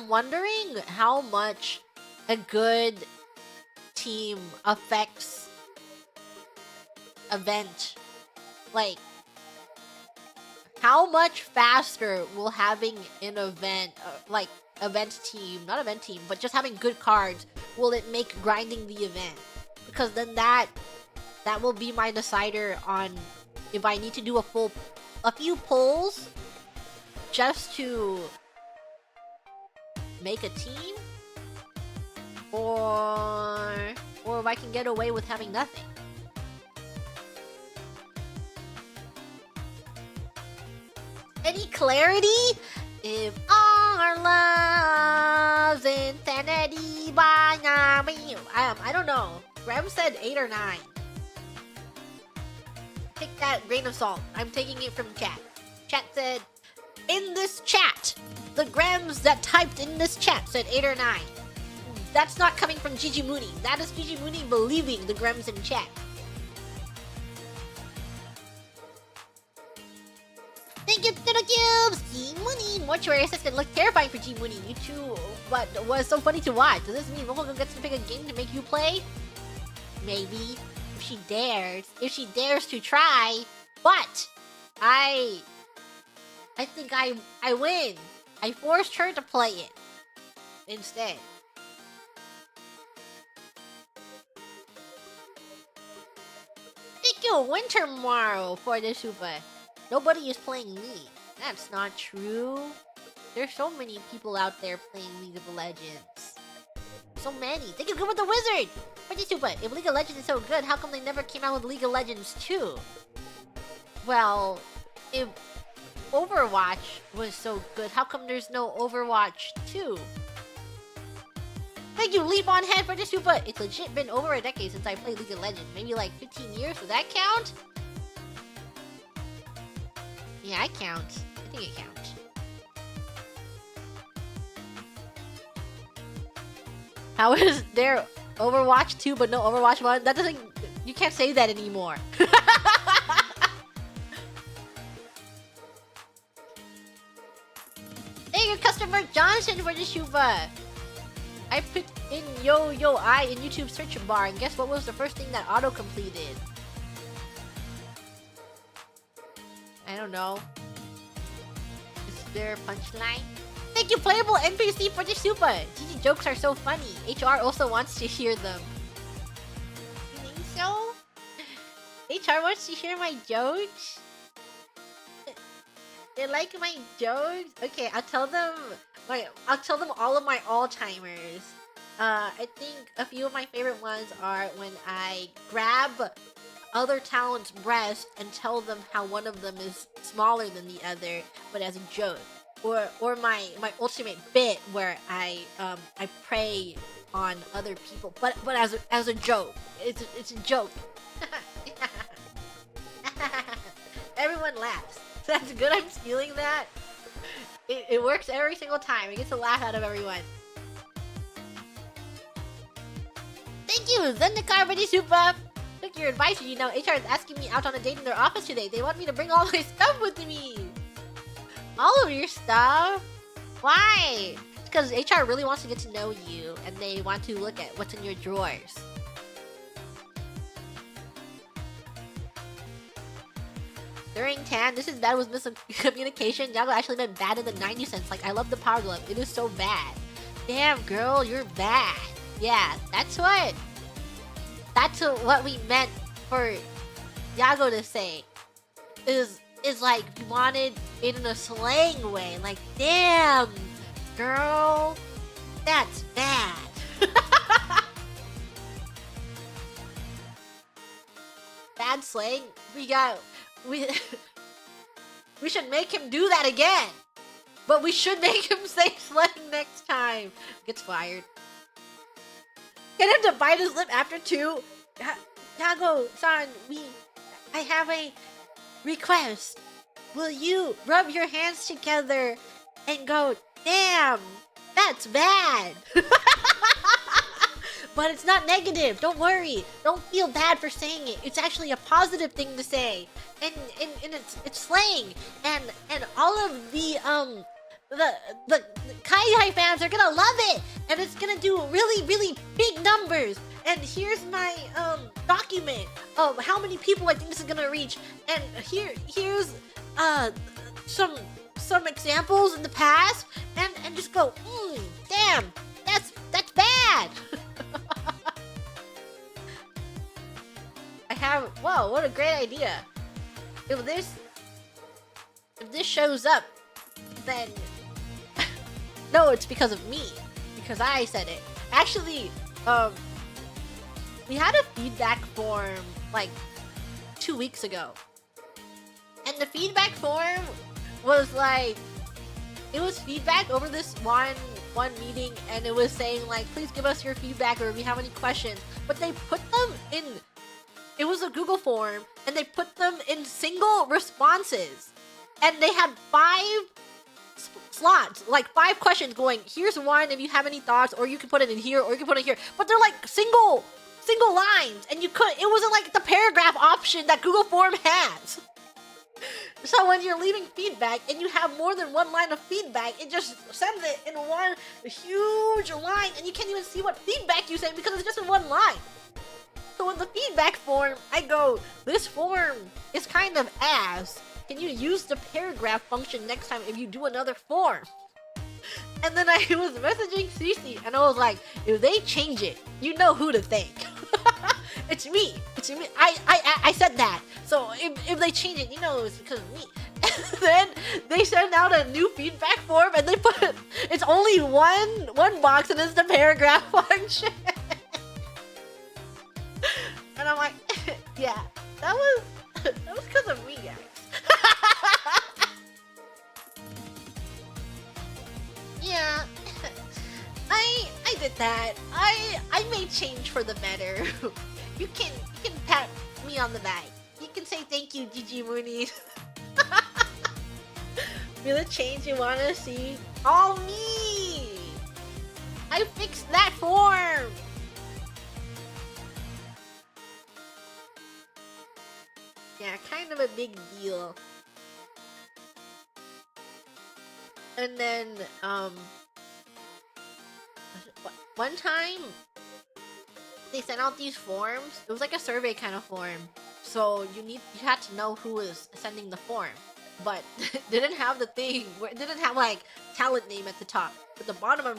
Speaker 1: wondering how much a good team affects event. Like, how much faster will having an event, like event team, not event team, but just having good cards, will it make grinding the event? Because then that will be my decider on if I need to do a few pulls just to make a team, or if I can get away with having nothing. Any clarity? If our love's insanity by me. I don't know. Graham said 8 or 9. Take that grain of salt. I'm taking it from chat. Chat said, in this chat, the Grams that typed in this chat said 8 or 9. That's not coming from Gigi Mooning. That is Gigi Mooning believing the Grams in chat. Thank you to the cubes! G Mooning! Mortuary Assistant looked terrifying for G Mooning. You too, but was so funny to watch. Does this mean Momo gets to pick a game to make you play? Maybe. If she dares. If she dares to try. But I think I win. I forced her to play it instead. Thank you, Winter Morrow, for the super. Nobody is playing me. That's not true. There's so many people out there playing League of Legends. So many. Thank you, Good with the Wizard! For the super. If League of Legends is so good, how come they never came out with League of Legends 2? Well, if Overwatch was so good, how come there's no Overwatch 2? Thank you, Leap on Head, for the super. It's legit been over a decade since I played League of Legends. Maybe like 15 years, does that count? Yeah, I count. I think it counts. How is there Overwatch 2 but no Overwatch 1? That doesn't... You can't say that anymore. Thank you, Customer Johnson, for the Shuba. I put in I in YouTube search bar, and guess what was the first thing that auto-completed? I don't know. Is there a punchline? Thank you, Playable NPC, for the super! GG jokes are so funny. HR also wants to hear them. You think so? HR wants to hear my jokes? They like my jokes? Okay, I'll tell them all of my Alzheimer's. I think a few of my favorite ones are when I grab other talent's breast and tell them how one of them is smaller than the other, but as a joke. Or my ultimate bit where I prey on other people, but as a joke. It's a joke. Everyone laughs. That's good. I'm stealing that. It works every single time. It gets a laugh out of everyone. Thank you, Zendikar Super. Took your advice. You know, HR is asking me out on a date in their office today. They want me to bring all my stuff with me. All of your stuff? Why? It's because HR really wants to get to know you, and they want to look at what's in your drawers. During Tan, this is bad with miscommunication. Jago actually meant bad in the 90 cents. Like, I love the power glove. It is so bad. Damn, girl, you're bad. Yeah, that's what we meant for Yago to say. Is like, we wanted it in a slang way. Like, damn, girl, that's bad. Bad slang? We should make him do that again. But we should make him say slang next time. Gets fired. Get him to bite his lip after 2. Yago-san, I have a request. Will you rub your hands together and go, damn, that's bad. But it's not negative. Don't worry. Don't feel bad for saying it. It's actually a positive thing to say. And it's slang. And all of the Kai fans are gonna love it. And it's gonna do really, really big numbers. And here's my document of how many people I think this is gonna reach. And here's some examples in the past. And just go, damn, that's bad. Whoa, what a great idea. If this shows up, then no, it's because of me, because I said it. Actually, we had a feedback form like 2 weeks ago, and the feedback form was like, it was feedback over this one meeting, and it was saying like, please give us your feedback or if you have any questions. But they put them in, it was a Google form, and they put them in single responses, and they had 5 slots, like 5 questions going, here's one if you have any thoughts, or you can put it in here, or you can put it here. But they're like single lines, and it wasn't like the paragraph option that Google Form has. So when you're leaving feedback and you have more than 1 line of feedback, it just sends it in one huge line, and you can't even see what feedback you say because it's just in 1 line. So in the feedback form, I go, this form is kind of ass. Can you use the paragraph function next time if you do another form? And then I was messaging Cece, and I was like, if they change it, you know who to thank. It's me. I said that. So if they change it, you know it's because of me. And then they send out a new feedback form, and they put, it's only one box, and it's the paragraph function. And I'm like, yeah, that was because of me, guys. Yeah, I did that. I made change for the better. You can pat me on the back. You can say thank you, Gigi Mooney. Feel the change you wanna see? All me! I fixed that form! Yeah, kind of a big deal. And then, one time, they sent out these forms. It was like a survey kind of form. So you had to know who was sending the form. But didn't have the thing where it didn't have like talent name at the top. At the bottom,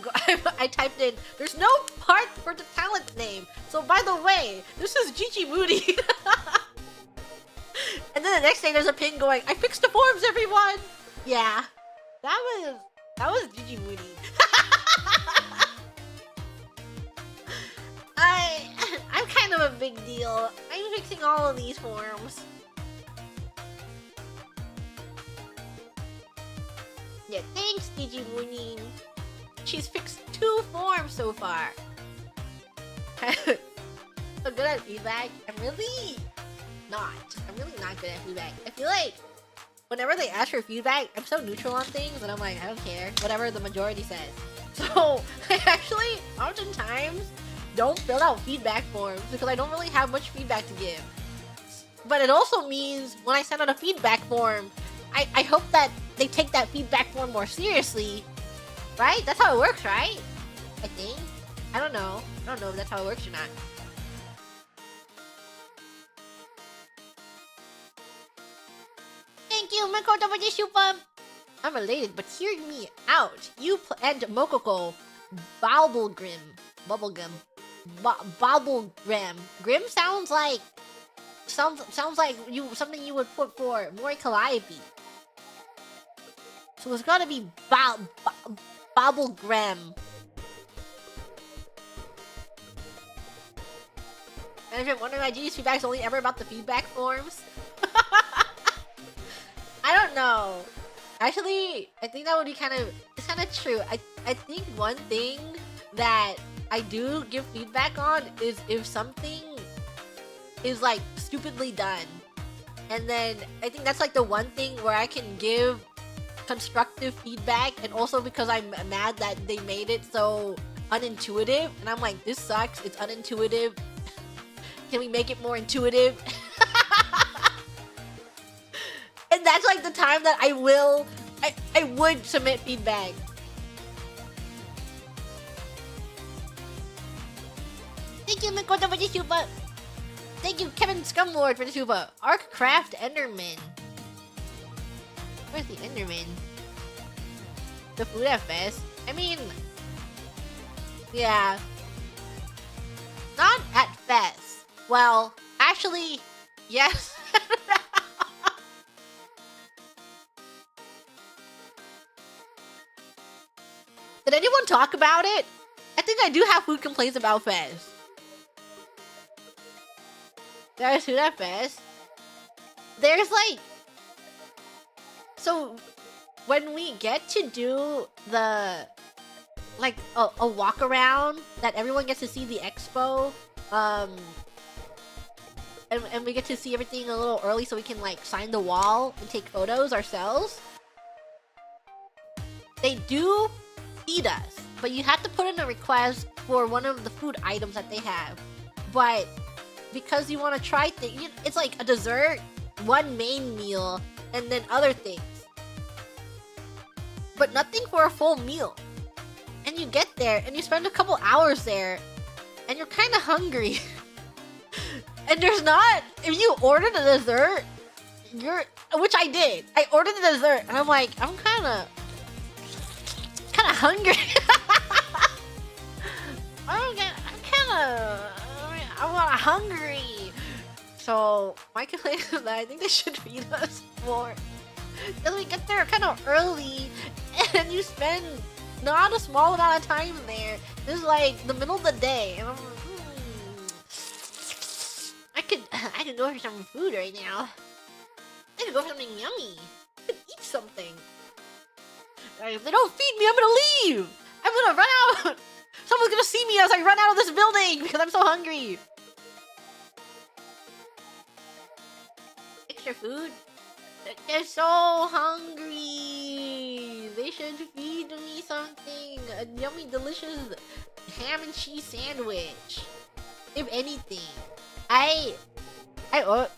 Speaker 1: I typed in, there's no part for the talent name. So by the way, this is Gigi Moody. And then the next day there's a pin going, I fixed the forms, everyone! Yeah. That was Gigi Moody. I'm kind of a big deal. I'm fixing all of these forms. Yeah, thanks, Digimoonin. She's fixed 2 forms so far. So good at feedback. I'm really not good at feedback. I feel like whenever they ask for feedback, I'm so neutral on things and I'm like, I don't care. Whatever the majority says. So I actually oftentimes don't fill out feedback forms because I don't really have much feedback to give. But it also means when I send out a feedback form, I hope that they take that feedback form more seriously. Right? That's how it works, right? I think. I don't know if that's how it works or not. Thank you, Makoto, for the super. I'm related, but hear me out. You and Mokoko, Bubblegrim, Bubblegrim. Grim sounds like something you would put for Mori Calliope. So it's gotta be Bubblegrim. And if you're wondering why GD's feedback is only ever about the feedback forms, I don't know. Actually, I think that would be it's kind of true. I think one thing that I do give feedback on is if something is like stupidly done. And then I think that's like the one thing where I can give constructive feedback, and also because I'm mad that they made it so unintuitive and I'm like, this sucks, it's unintuitive. Can we make it more intuitive? And that's like the time that I would submit feedback. Thank you, Makoto, for the super. Thank you, Kevin Scumlord, for the super. Arccraft Enderman. Where's the Enderman? The food at Fest? I mean, yeah. Not at Fest. Well, actually, yes. Did anyone talk about it? I think I do have food complaints about Fez. There's food at Fez. There's like... So, when we get to do the... Like, a walk around that everyone gets to see the expo, and we get to see everything a little early so we can like sign the wall and take photos ourselves. They do feed us, but you have to put in a request for one of the food items that they have. But because you want to try things, it's like a dessert, one main meal, and then other things. But nothing for a full meal. And you get there and you spend a couple hours there and you're kind of hungry. And there's not, if you ordered a dessert, which I did. I ordered the dessert and I'm like, I'm kind of hungry. I'm hungry. So my complaint is that I think they should feed us more. Because we get there kind of early and you spend not a small amount of time there. This is like the middle of the day and I'm like, I could go for some food right now. I could go for something yummy. I could eat something. If they don't feed me, I'm gonna leave. I'm gonna run out. Someone's gonna see me as I run out of this building because I'm so hungry. Extra food? They're so hungry. They should feed me something. A yummy, delicious ham and cheese sandwich. If anything. I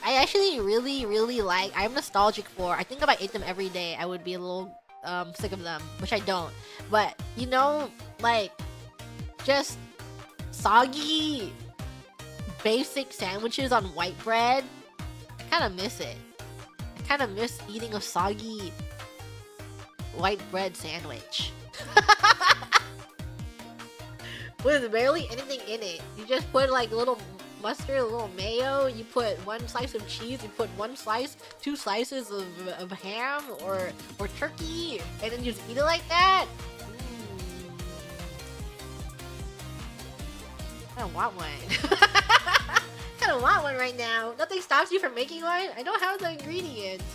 Speaker 1: actually really like, I'm nostalgic for, I think if I ate them every day, I would be a little sick of them, which I don't. But, you know, like, just soggy, basic sandwiches on white bread, I kind of miss it. I kind of miss eating a soggy white bread sandwich. With barely anything in it. You just put like a little mustard, a little mayo, you put one slice of cheese, you put one slice, 2 slices of ham or turkey, and then you just eat it like that. I don't want one. I don't want one right now. Nothing stops you from making one. I don't have the ingredients.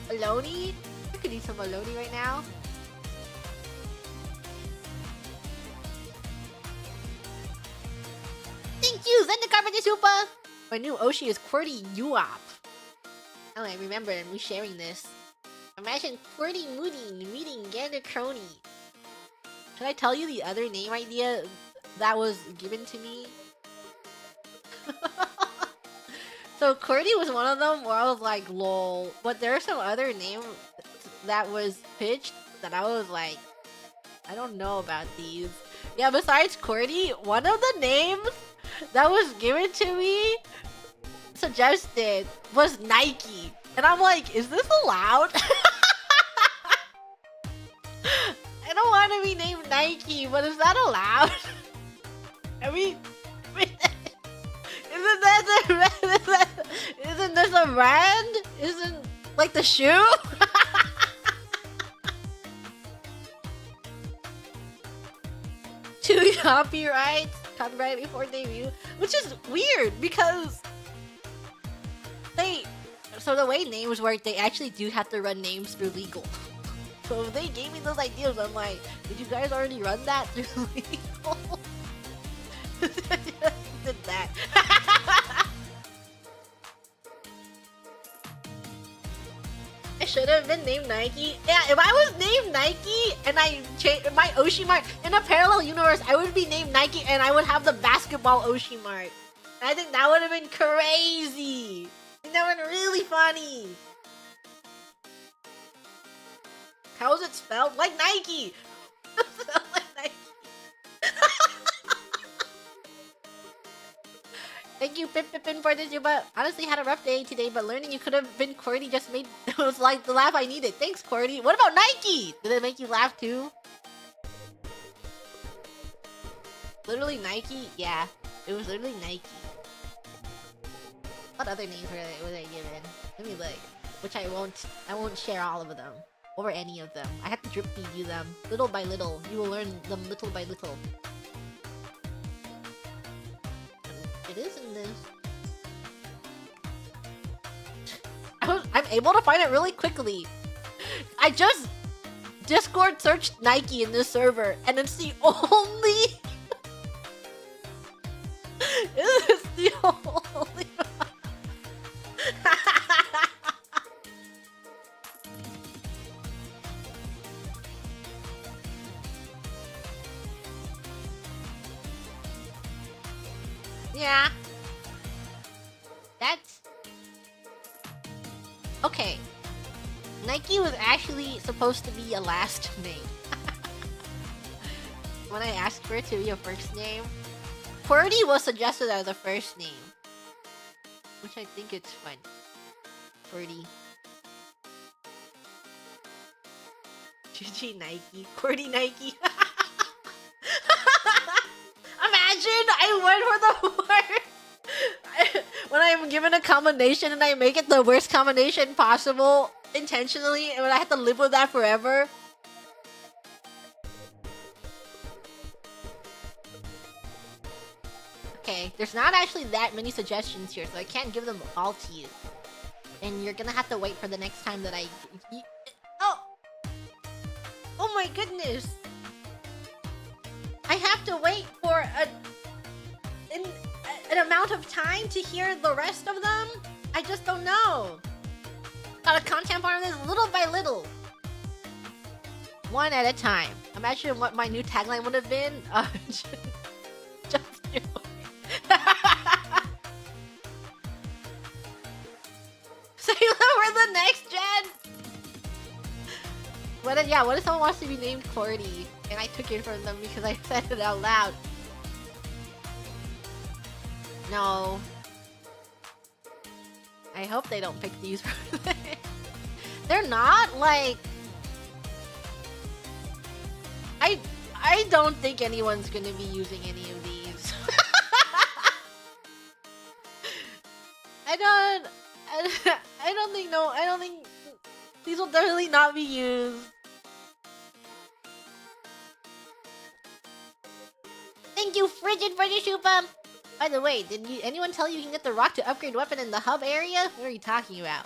Speaker 1: Bologna? I could eat some bologna right now. Thank you, Zendikar Super! My new Oshi is QWERTY Uop. Oh, I remember me sharing this. Imagine QWERTY Moody reading Gander Crony. Should I tell you the other name idea that was given to me? So QWERTY was one of them where I was like, lol. But there are some other name that was pitched that I was like, I don't know about these. Yeah, besides QWERTY, one of the names that was given to me suggested was Nike. And I'm like, is this allowed? I don't want to be named Nike, but is that allowed? I mean, isn't this a brand? Isn't like the shoe? Two copyright before debut, which is weird because so the way names work, they actually do have to run names through legal. So if they gave me those ideas, I'm like, did you guys already run that through legal? Did that. I should have been named Nike. Yeah, if I was named Nike and I changed my Oshimart in a parallel universe, I would be named Nike and I would have the basketball Oshimart. I think that would have been crazy. That would have been really funny. How is it spelled? Like Nike. Like Nike. Thank you, Pip for this. But honestly, had a rough day today. But learning you could have been QWERTY just made it was like the laugh I needed. Thanks, QWERTY. What about Nike? Did it make you laugh too? Literally Nike. Yeah, it was literally Nike. What other names were they given? Let me look. Which I won't share all of them or any of them. I have to drip feed you them little by little. You will learn them little by little. It is in this. I'm able to find it really quickly. I just Discord searched Nike in this server, and it's the only. It's the only. Yeah. That's... Okay. Nike was actually supposed to be a last name. When I asked for it to be a first name, QWERTY was suggested as a first name. Which I think it's fun. QWERTY. GG Nike. QWERTY Nike. Imagine I went for the worst. When I'm given a combination and I make it the worst combination possible intentionally, and I have to live with that forever. Okay, there's not actually that many suggestions here, so I can't give them all to you. And you're gonna have to wait for the next time that I... Oh! Oh my goodness! I have to wait for an amount of time to hear the rest of them? I just don't know. Gotta content farm this little by little. One at a time. Imagine what my new tagline would have been. Just do it. Sailor for the next gen! What if someone wants to be named QWERTY and I took it from them because I said it out loud? No. I hope they don't pick these. They're not like... I don't think anyone's gonna be using any of these. I don't think these will definitely not be used. Thank you, Frigid, for the super. By the way, anyone tell you can get the rock to upgrade weapon in the hub area? What are you talking about?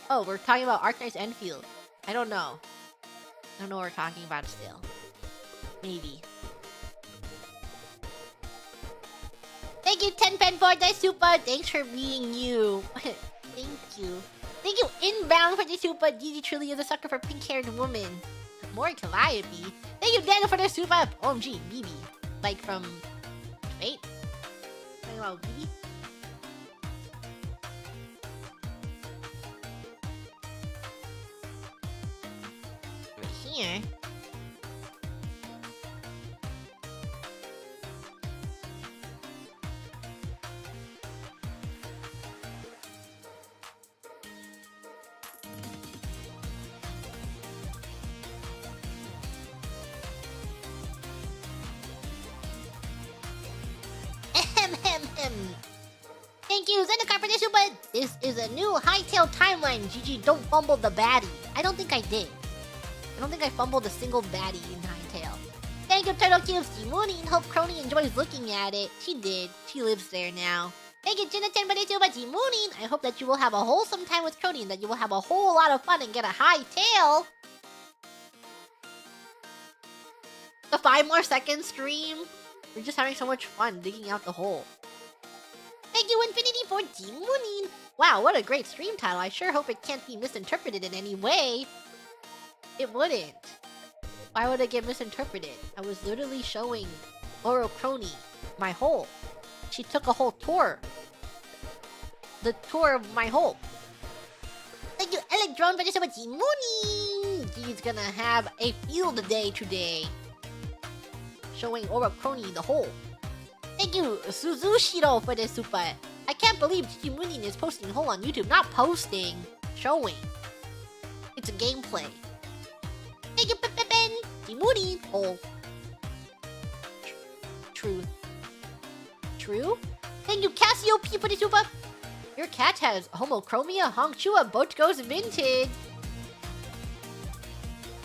Speaker 1: Oh, we're talking about Arknight's Enfield. I don't know. I don't know what we're talking about still. Maybe. Thank you, Tenpen, for the super. Thanks for being you. Thank you. Thank you, Inbound, for the super. Gigi truly is a sucker for pink-haired woman. More Calliope. Thank you, Daniel, for the super. OMG, BB. Like from... Wait. Talking about BB? Right here. Thank you, Zendikar, for the super. This is a new Hightail timeline. GG, don't fumble the baddie. I don't think I did. I don't think I fumbled a single baddie in Hightail. Thank you, Turtle Cubes. Mooney, and hope Crony enjoys looking at it. She did. She lives there now. Thank you, Jonathan, for the super. Mooney, I hope that you will have a wholesome time with Crony and that you will have a whole lot of fun and get a high tail. The 5 more second stream. We're just having so much fun digging out the hole. Thank you, Infinity, for Moonin. Wow, what a great stream title. I sure hope it can't be misinterpreted in any way. It wouldn't. Why would it get misinterpreted? I was literally showing Oro Crony my hole. She took a whole tour. The tour of my hole. Thank you, Electron, for the super Moonin. He's gonna have a field day today. Showing Oro Crony the hole. Thank you, Suzushiro, for the super. I can't believe Moonin is posting hole on YouTube. Not posting, showing. It's a gameplay. Thank you, Pepen. Moonin hole. Truth. True? Thank you, Cassiope, for the super. Your cat has homochromia, Hongchua, boat goes vintage.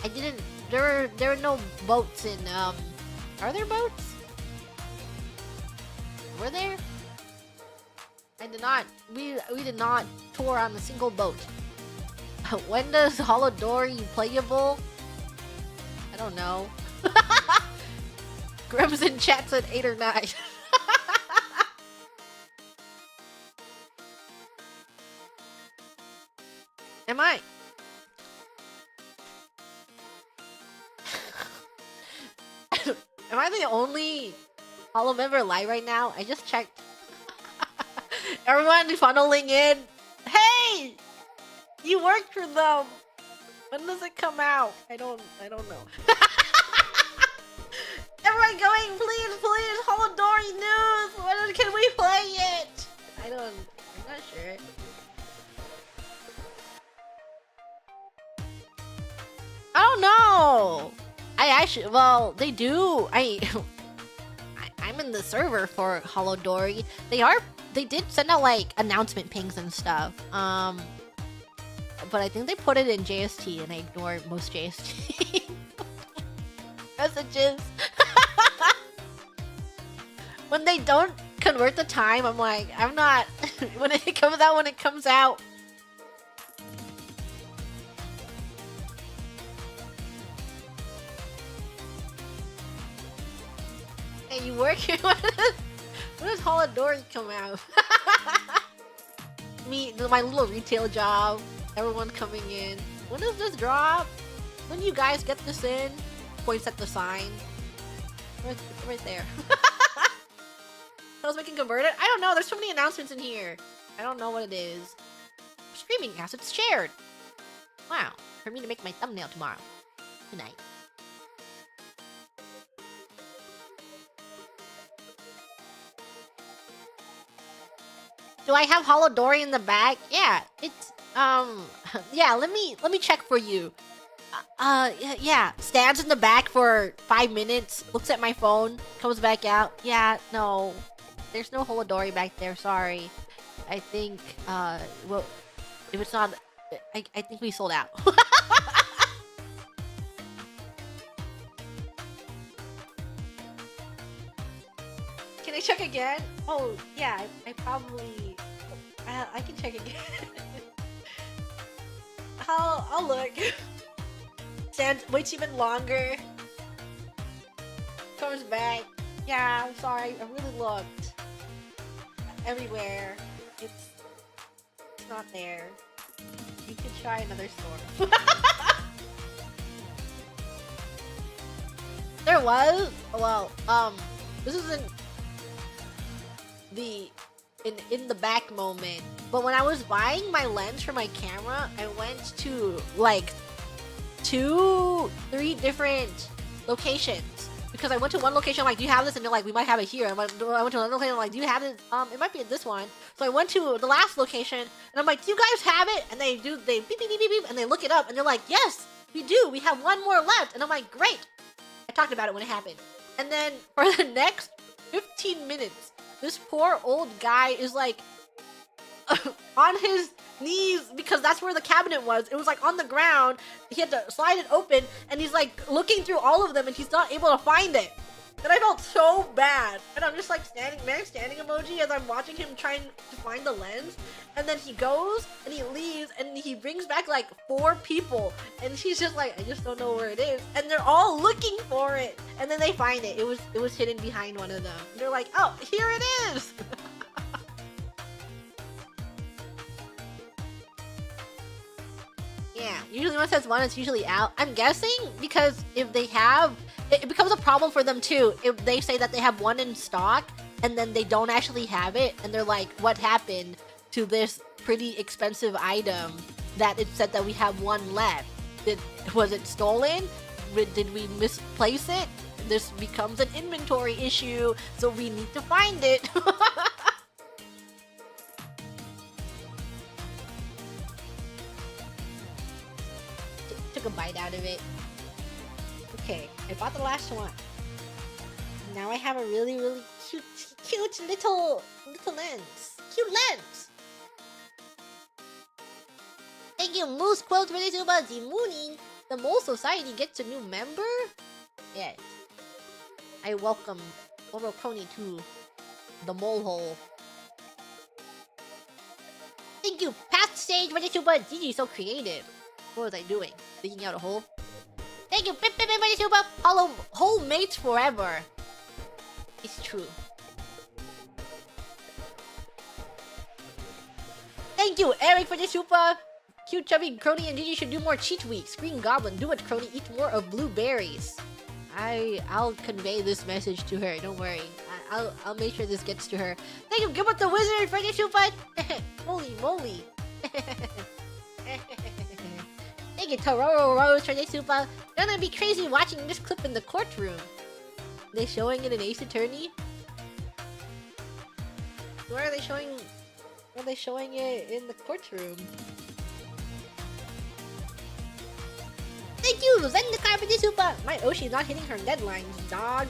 Speaker 1: I didn't. There are no boats in Are there boats? Were there? I did not. We did not tour on a single boat. When does Holodori playable? I don't know. Grims in chat said 8 or 9. Am I? Am I the only Hollow member live right now? I just checked. Everyone funneling in. Hey! You worked for them! When does it come out? I don't know. Everyone going, please, Holodori news! When can we play it? I'm not sure. I don't know! Well, they do. I'm in the server for Holodori. They did send out like announcement pings and stuff. But I think they put it in JST and I ignore most JST messages. When they don't convert the time, I'm like, I'm not. When it comes out, it comes out. Hey, you work here? When does Holodori come out? My little retail job. Everyone coming in. When does this drop? When you guys get this in? Points at the sign. It's right there. Tell us we can convert it? I don't know. There's so many announcements in here. I don't know what it is. Streaming assets shared. Wow. For me to make my thumbnail tomorrow. Good night. Do I have Holodori in the bag? Yeah, it's yeah, let me check for you. Yeah, stands in the back for 5 minutes, looks at my phone, comes back out. Yeah, no. There's no Holodori back there, sorry. I think well, if it's not, I think we sold out. Can I
Speaker 2: check again? Oh, yeah, I probably... I can check again. I'll look. Waits even longer. Comes back. Yeah, I'm sorry. I really looked. Everywhere. It's not there. You could try another store. There was? Well, this isn't the in the back moment, but when I was buying my lens for my camera, I went to like 2-3 different locations because I went to one location, I'm like, do you have this? And they're like, we might have it here. I went to another location, I'm like, do you have it? It might be at this one. So I went to the last location and I'm like, do you guys have it? And they beep beep beep beep beep, and they look it up and they're like, yes, we do. We have one more left. And I'm like, great. I talked about it when it happened. And then for the next 15 minutes, this poor old guy is like on his knees because that's where the cabinet was. It was like on the ground. He had to slide it open and he's like looking through all of them and he's not able to find it. And I felt so bad. And I'm just like standing emoji as I'm watching him trying to find the lens. And then he goes and he leaves and he brings back like 4 people. And she's just like, I just don't know where it is. And they're all looking for it. And then they find it. It was hidden behind one of them. And they're like, oh, here it is. Yeah, usually when it says 1, it's usually out. I'm guessing because if they have, it becomes a problem for them too. If they say that they have 1 in stock and then they don't actually have it, and they're like, what happened to this pretty expensive item that it said that we have 1 left? Was it stolen? Did we misplace it? This becomes an inventory issue, so we need to find it. Took a bite out of it. Okay, I bought the last one. Now I have a really cute little lens. Cute lens. Thank you, Moose Quilt related about the mooning. The Mole Society gets a new member? Yes. I welcome Orokoni to the mole hole. Thank you, Path Sage related about Gigi, so creative. What was I doing? Digging out a hole? Thank you, Pip Pip Pip Super Hole mates forever. It's true. Thank you, Eric, for the super. Cute chubby Crony and Gigi should do more cheat weeks. Green Goblin, do it, Crony. Eat more of blueberries. I'll convey this message to her. Don't worry. I'll make sure this gets to her. Thank you, Gilbert the Wizard, for the super. Holy moly. Thank you, Tororo Rose, for the super. Gonna be crazy watching this clip in the courtroom. They showing it in Ace Attorney? Where are they showing? Are they showing it in the courtroom? Thank you, Zendikar, for the super. My Oshi's not hitting her deadlines, dog.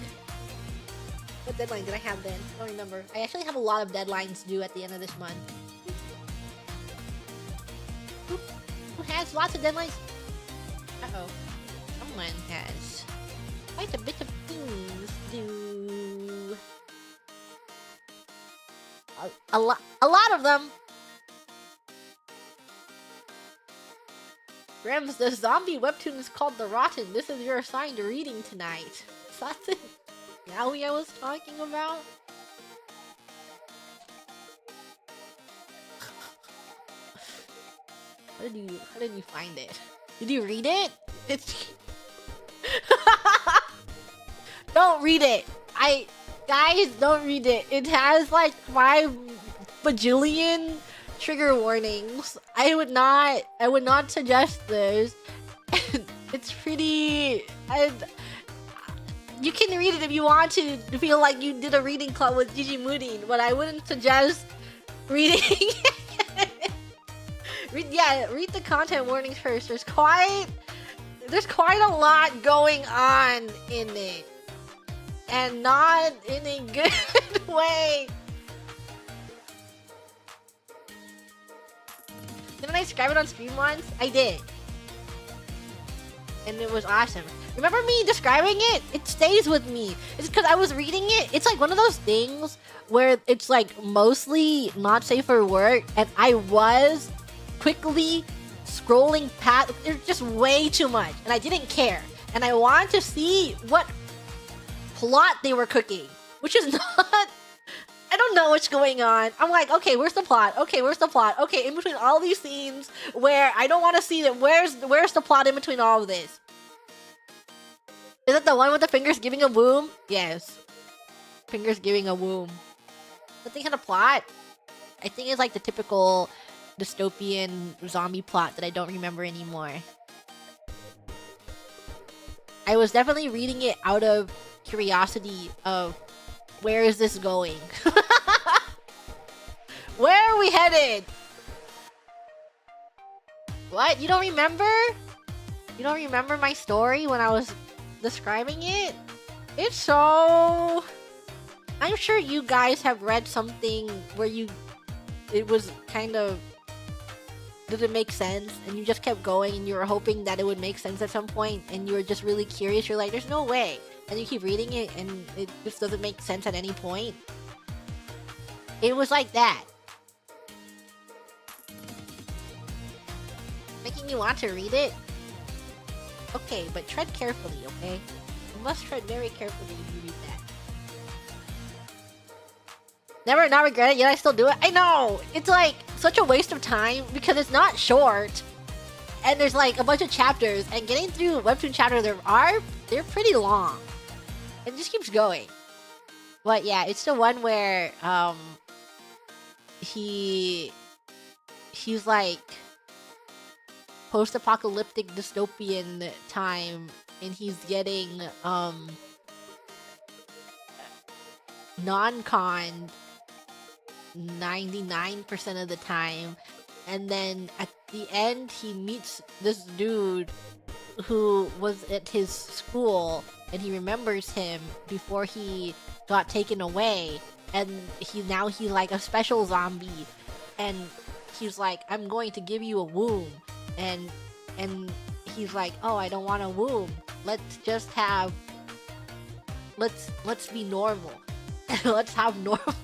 Speaker 2: What deadline did I have then? I don't remember. I actually have a lot of deadlines due at the end of this month. Who has lots of deadlines? Uh-oh. Someone has quite a bit of things due. A lot of them. Rems, the zombie webtoon is called The Rotten. This is your assigned reading tonight. Is that the yaoi I was talking about? How did you find it? Did you read it? It's don't read it. Guys, don't read it. It has like 5 bajillion trigger warnings. I would not suggest this. It's pretty. You can read it if you want to feel like you did a reading club with Gigi Mooding, but I wouldn't suggest reading. Read the content warnings first. There's quite a lot going on in it, and not in a good way. Didn't I describe it on stream once? I did. And it was awesome. Remember me describing it? It stays with me. It's because I was reading it. It's like one of those things where it's like mostly not safe for work, and I was quickly scrolling past. There's just way too much, and I didn't care. And I wanted to see what plot they were cooking, which is not. I don't know what's going on. I'm like, okay, where's the plot? Okay, where's the plot? Okay, in between all these scenes where I don't want to see that, where's the plot in between all of this? Is it the one with the fingers giving a womb? Yes. Fingers giving a womb. Nothing kind of plot. I think it's like the typical dystopian zombie plot that I don't remember anymore. I was definitely reading it out of curiosity of where is this going? Where are we headed? What? You don't remember? You don't remember my story when I was describing it? It's so... I'm sure you guys have read something where it was kind of... Did it make sense? And you just kept going and you were hoping that it would make sense at some point and you were just really curious. You're like, there's no way. And you keep reading it and it just doesn't make sense at any point. It was like that. Making you want to read it? Okay, but tread carefully, okay? You must tread very carefully when you read that. Never not regret it, yet I still do it? I know! It's like such a waste of time because it's not short. And there's like a bunch of chapters, and getting through webtoon chapters they're pretty long. It just keeps going. But yeah, it's the one where he's like post-apocalyptic dystopian time, and he's getting non-con 99% of the time, and then at the end he meets this dude who was at his school, and he remembers him before he got taken away, and he's like a special zombie, and he's like, I'm going to give you a womb, and he's like, oh, I don't want a womb, let's be normal. Let's have normal.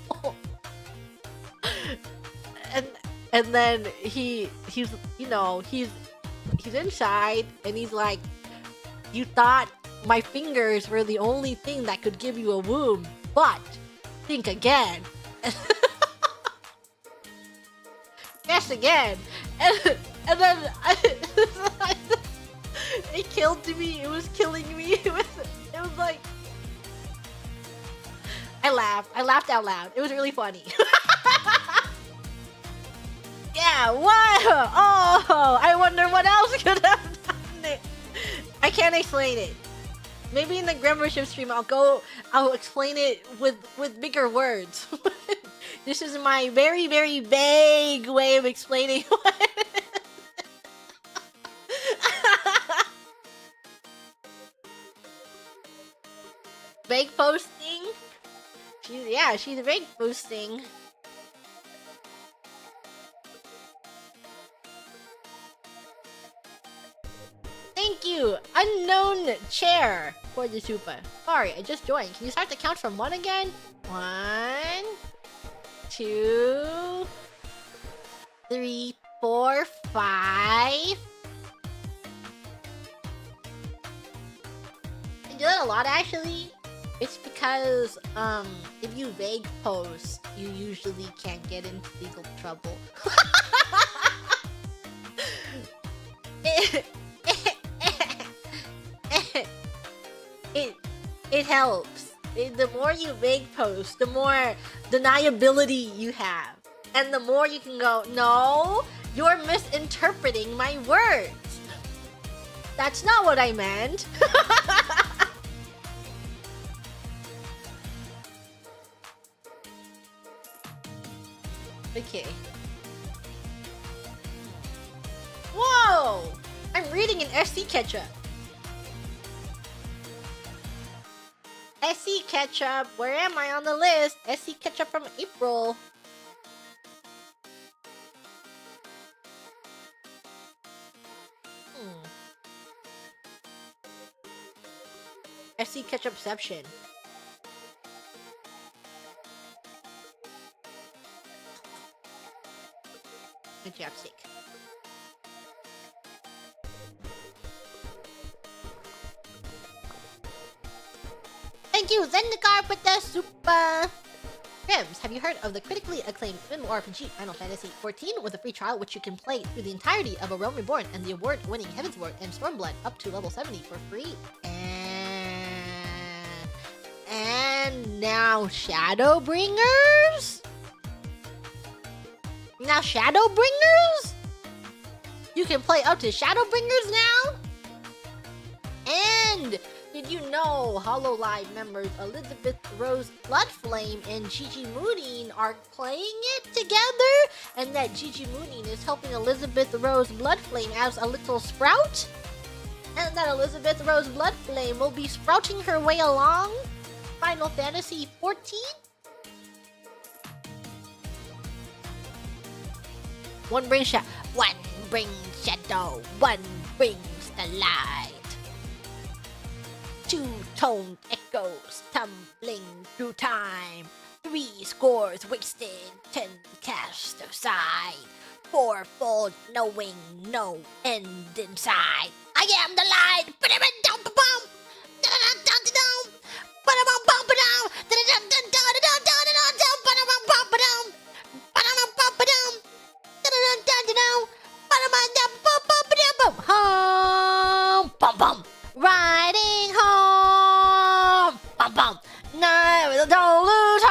Speaker 2: and then he's inside, and he's like, you thought my fingers were the only thing that could give you a womb, but think again. Guess again. And then it killed me. It was killing me. It was like, I laughed out loud. It was really funny. Yeah, what? Oh, I wonder what else could have done it. I can't explain it. Maybe in the Grimmership stream I'll explain it with bigger words. This is my very, very vague way of explaining what vague posting? She's vague posting. Thank you, unknown chair, for the super. Sorry, I just joined. Can you start the count from 1 again? 1, 2, 3, 4, 5. I do that a lot, actually. It's because, if you vague post, you usually can't get into legal trouble. It helps. The more you vague post, the more deniability you have. And the more you can go, no, you're misinterpreting my words. That's not what I meant. Okay. Whoa! I'm reading an SC KETCHUP. SC KETCHUP, where am I on the list? SC KETCHUP from April. SC Ketchupception. My chapstick. Thank you, Zendikar, with the super. Grims, have you heard of the critically acclaimed MMORPG Final Fantasy XIV with a free trial which you can play through the entirety of A Realm Reborn and the award-winning Heavensward and Stormblood up to level 70 for free? And now Shadowbringers? Now Shadowbringers? You can play up to Shadowbringers now? And did you know Hololive members Elizabeth Rose Bloodflame and Gigi Moonin are playing it together? And that Gigi Moonin is helping Elizabeth Rose Bloodflame as a little sprout? And that Elizabeth Rose Bloodflame will be sprouting her way along Final Fantasy XIV? One brings shadow, one brings the light. Two-toned echoes tumbling through time. 3 scores wasted, 10 cast aside. Fourfold knowing no end inside. I am the light. Home, riding home, don't lose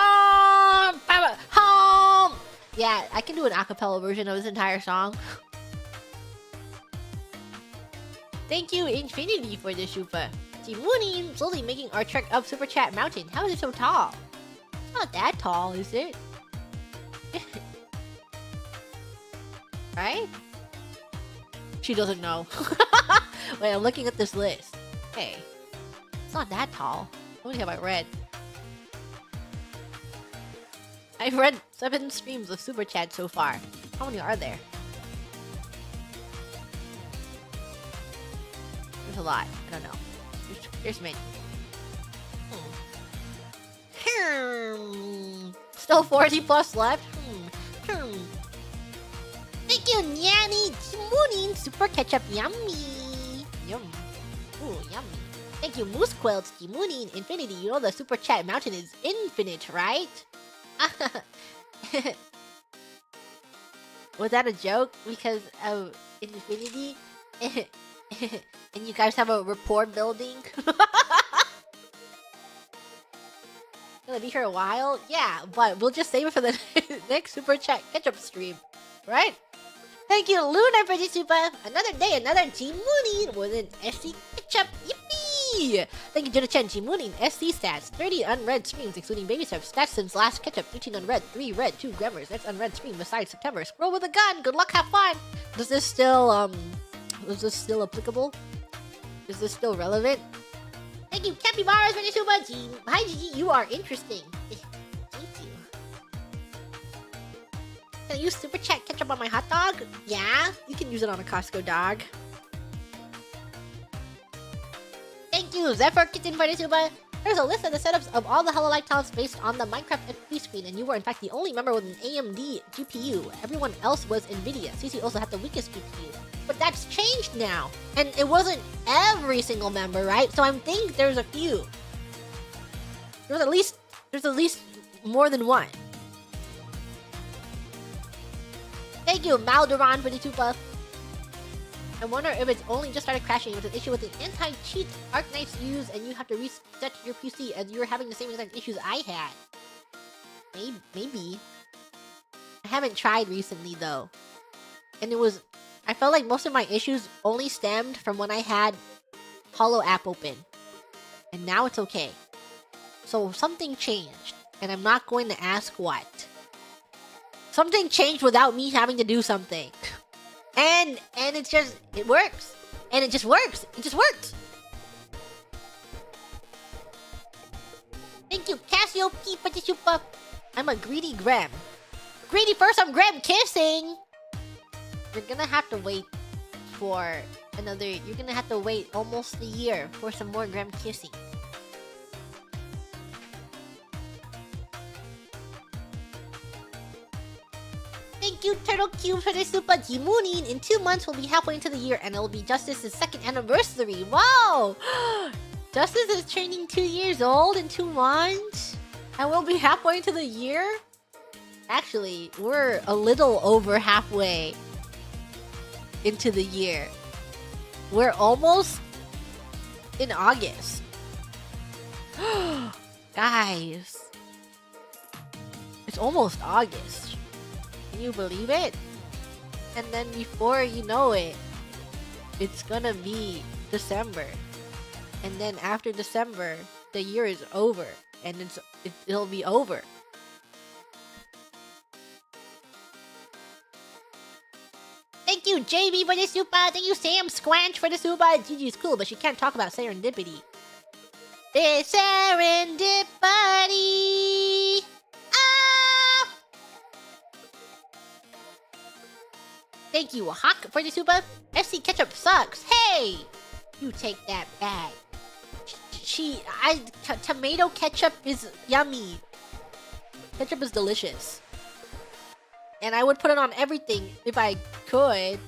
Speaker 2: home. Yeah, I can do an acapella version of this entire song. Thank you, Infinity, for the super. Moonin slowly making our trek up Super Chat Mountain. How is it so tall? It's not that tall, is it? Right? She doesn't know. Wait, I'm looking at this list. Hey, it's not that tall. How many have I read? I've read 7 streams of Super Chat so far. How many are there? There's a lot. I don't know. There's many. Still 40 plus left? Thank you, Nyanny Moonin Super Ketchup. Yummy. Yum. Ooh, yummy. Thank you, Moose Quilts, Moonin Infinity. You know the Super Chat Mountain is infinite, right? Was that a joke? Because of Infinity? And you guys have a rapport building? Gonna be here a while? Yeah, but we'll just save it for the next Super Chat Ketchup stream. Right? Thank you, Luna, for the super. Another day, another Team Moonin with an SC Ketchup. Yippee! Thank you, Jenna Chen, Team Moonin. SC stats. 30 unread streams, including baby steps. Stats since last Ketchup. 13 unread, 3 read, 2 grammars. That's unread stream besides September. Scroll with a gun. Good luck, have fun. Is this still applicable? Is this still relevant? Thank you, Capybaras, for the super. Team. Hi, Gigi. You are interesting. Thank you. Can I use Super Chat Ketchup on my hot dog? Yeah, you can use it on a Costco dog. Thank you, Zephyr Kitten, for the super. There's a list of the setups of all the Hololive talents based on the Minecraft FP screen, and you were in fact the only member with an AMD GPU. Everyone else was NVIDIA. CC also had the weakest GPU. But that's changed now. And it wasn't every single member, right? So I think there's a few. There's at least more than one. Thank you, Maldoron, for the tupa. I wonder if it's only just started crashing with an issue with the anti-cheat Arknights use and you have to reset your PC as you're having the same exact issues I had. Maybe. I haven't tried recently though. And I felt like most of my issues only stemmed from when I had Holo app open. And now it's okay. So something changed. And I'm not going to ask what. Something changed without me having to do something. And it works. And it just works. It just works. Thank you, Casio P for the super. I'm a greedy Grem. Greedy first, I'm Grem kissing. You're gonna have to wait for you're gonna have to wait almost a year for some more Grem kissing. Thank you, Turtle Cube, for the super Jimunin. In 2 months, we'll be halfway into the year, and it'll be Justice's 2nd anniversary. Wow! Justice is turning 2 years old in 2 months, and we'll be halfway into the year? Actually, we're a little over halfway into the year. We're almost in August. Guys, it's almost August. Can you believe it? And then before you know it, it's gonna be December. And then after December, the year is over. And it'll be over. Thank you, JB, for the super. Thank you, Sam Squanch, for the super. Gigi's cool, but she can't talk about serendipity. It's serendipity. Ah! Thank you, Hawk, for the super. FC Ketchup sucks. Hey! You take that bag. Tomato ketchup is yummy. Ketchup is delicious. And I would put it on everything if I could.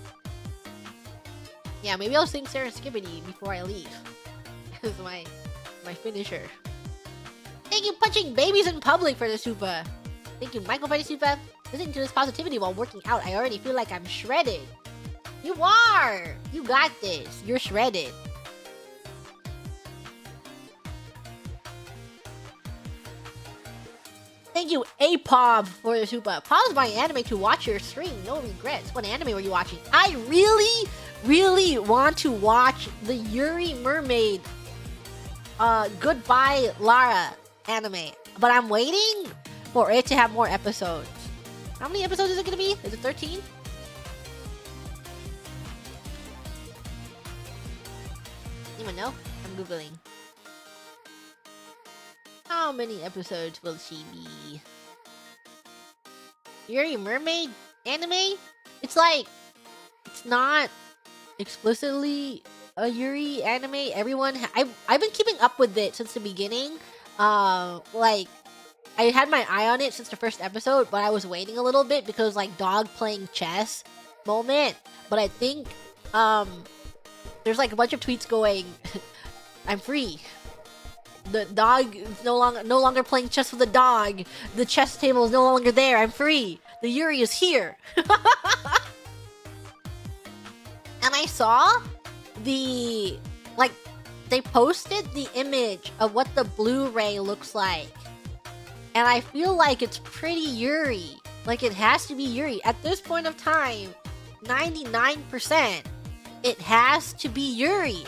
Speaker 2: Yeah, maybe I'll sing Serendipity before I leave. This is my finisher. Thank you, Punching Babies in Public, for the super. Thank you, Michael, for the super. Listening to this positivity while working out, I already feel like I'm shredded. You are! You got this. You're shredded. Thank you, APOB, for the super. Pause my anime to watch your stream. No regrets. What anime were you watching? I really, really want to watch the Yuri Mermaid Goodbye Lara anime. But I'm waiting for it to have more episodes. How many episodes is it going to be? Is it 13? Anyone know? I'm Googling. How many episodes will she be? Yuri Mermaid anime? It's like, it's not explicitly a Yuri anime. Everyone, I've been keeping up with it since the beginning. Like, I had my eye on it since the first episode, but I was waiting a little bit because like dog playing chess moment. But I think, there's like a bunch of tweets going, I'm free. The dog is no longer playing chess with the dog. The chess table is no longer there. I'm free. The Yuri is here. And I saw they posted the image of what the Blu-ray looks like. And I feel like it's pretty Yuri. Like it has to be Yuri. At this point of time, 99%, it has to be Yuri.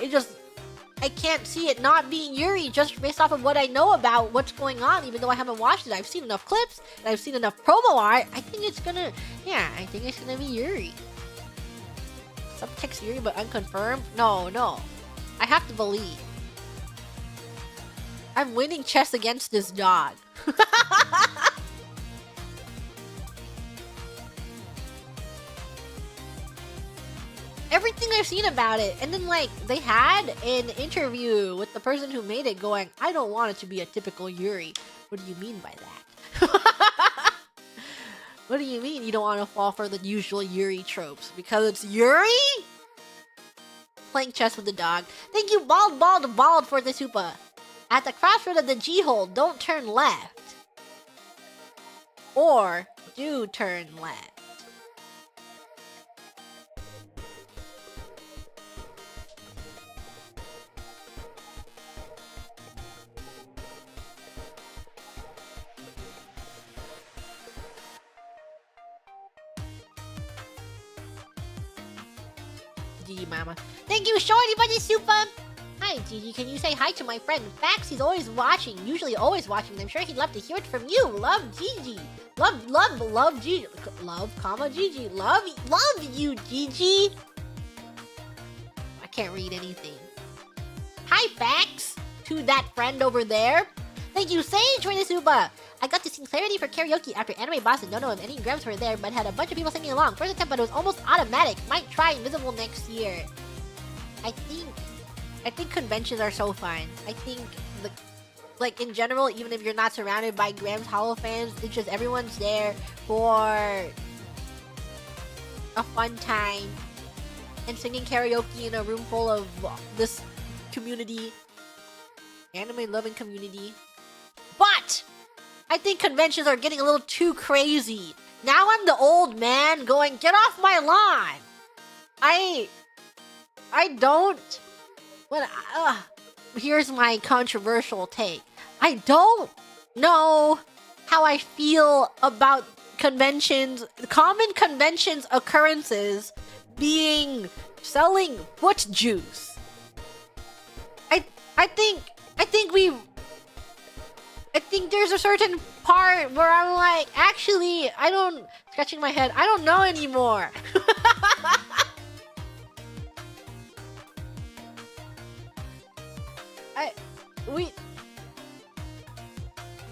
Speaker 2: I can't see it not being Yuri just based off of what I know about what's going on, even though I haven't watched it. I've seen enough clips, and I've seen enough promo art. I think it's gonna be Yuri. Subtext Yuri, but unconfirmed? No. I have to believe. I'm winning chess against this dog. Everything I've seen about it, and then like they had an interview with the person who made it going, I don't want it to be a typical Yuri. What do you mean by that? What do you mean you don't want to fall for the usual Yuri tropes? Because it's Yuri? Playing chess with the dog. Thank you, Bald, for the super. At the crossroad of the G-hole, don't turn left. Or do turn left. Gigi Mama. Thank you, Shorty, for the super. Hi, Gigi. Can you say hi to my friend Fax? He's always watching. Usually always watching. I'm sure he'd love to hear it from you. Love, Gigi. Love, Gigi. Love, comma, Gigi. Love you, Gigi. I can't read anything. Hi, Fax. To that friend over there. Thank you, Sage, for the super. I got to sing Clarity for karaoke after Anime Boss and don't know if any grams were there, but had a bunch of people singing along. First attempt, but it was almost automatic. Might try Invisible next year. I think conventions are so fun. I think like in general, even if you're not surrounded by Grams Hollow fans, it's just everyone's there for a fun time and singing karaoke in a room full of this community, anime loving community. But I think conventions are getting a little too crazy. Now I'm the old man going, get off my lawn. I don't. But here's my controversial take. I don't know how I feel about conventions, common conventions occurrences being selling foot juice. I think there's a certain part where I'm like, actually, scratching my head, I don't know anymore.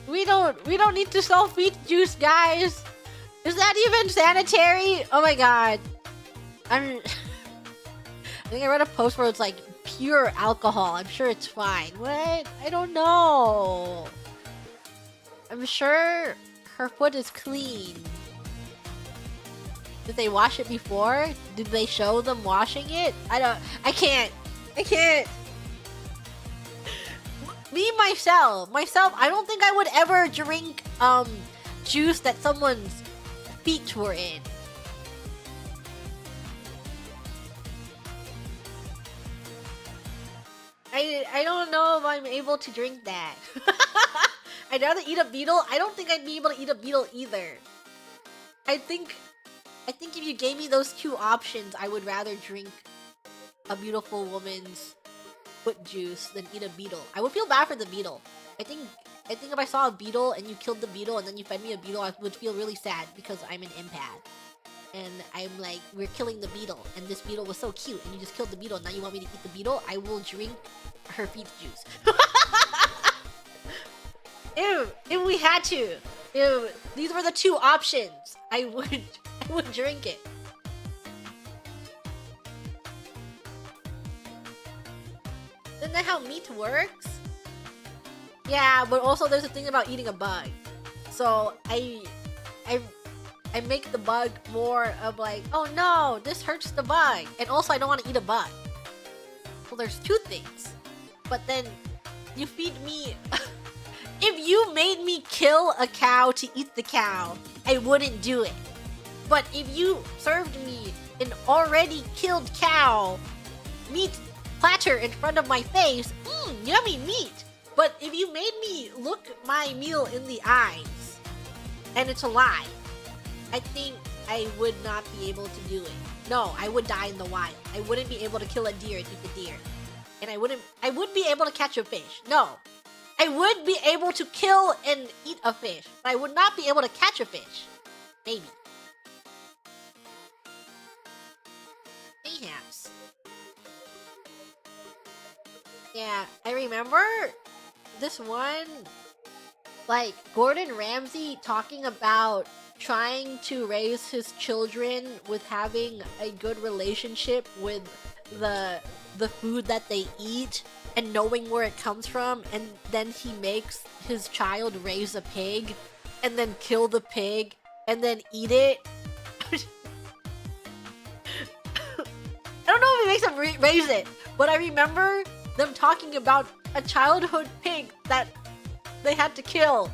Speaker 2: We don't need to sell feet juice, guys. Is that even sanitary? Oh my god. I think I read a post where it's like pure alcohol. I'm sure it's fine. What? I don't know. I'm sure her foot is clean. Did they wash it before? Did they show them washing it? I can't. Myself, I don't think I would ever drink juice that someone's feet were in. I don't know if I'm able to drink that. I'd rather eat a beetle. I don't think I'd be able to eat a beetle either. I think if you gave me those two options, I would rather drink a beautiful woman's foot juice than eat a beetle. I would feel bad for the beetle. I think if I saw a beetle and you killed the beetle and then you fed me a beetle, I would feel really sad because I'm an empath. And I'm like, we're killing the beetle, and this beetle was so cute, and you just killed the beetle, and now you want me to eat the beetle? I will drink her feet juice. If we had to, if these were the two options, I would drink it. Isn't that how meat works? Yeah, but also there's a thing about eating a bug. So I make the bug more of like, oh no, this hurts the bug. And also I don't want to eat a bug. So there's two things. But then you feed me... If you made me kill a cow to eat the cow, I wouldn't do it. But if you served me an already killed cow meat platter in front of my face, yummy meat. But if you made me look my meal in the eyes, and it's a lie, I think I would not be able to do it. No, I would die in the wild. I wouldn't be able to kill a deer and eat the deer. And I would be able to catch a fish. No. I would be able to kill and eat a fish, but I would not be able to catch a fish. Maybe. Perhaps. Yeah, I remember this one, like, Gordon Ramsay talking about trying to raise his children with having a good relationship with the food that they eat and knowing where it comes from, and then he makes his child raise a pig and then kill the pig and then eat it. I don't know if he makes them raise it, but I remember them talking about a childhood pig that they had to kill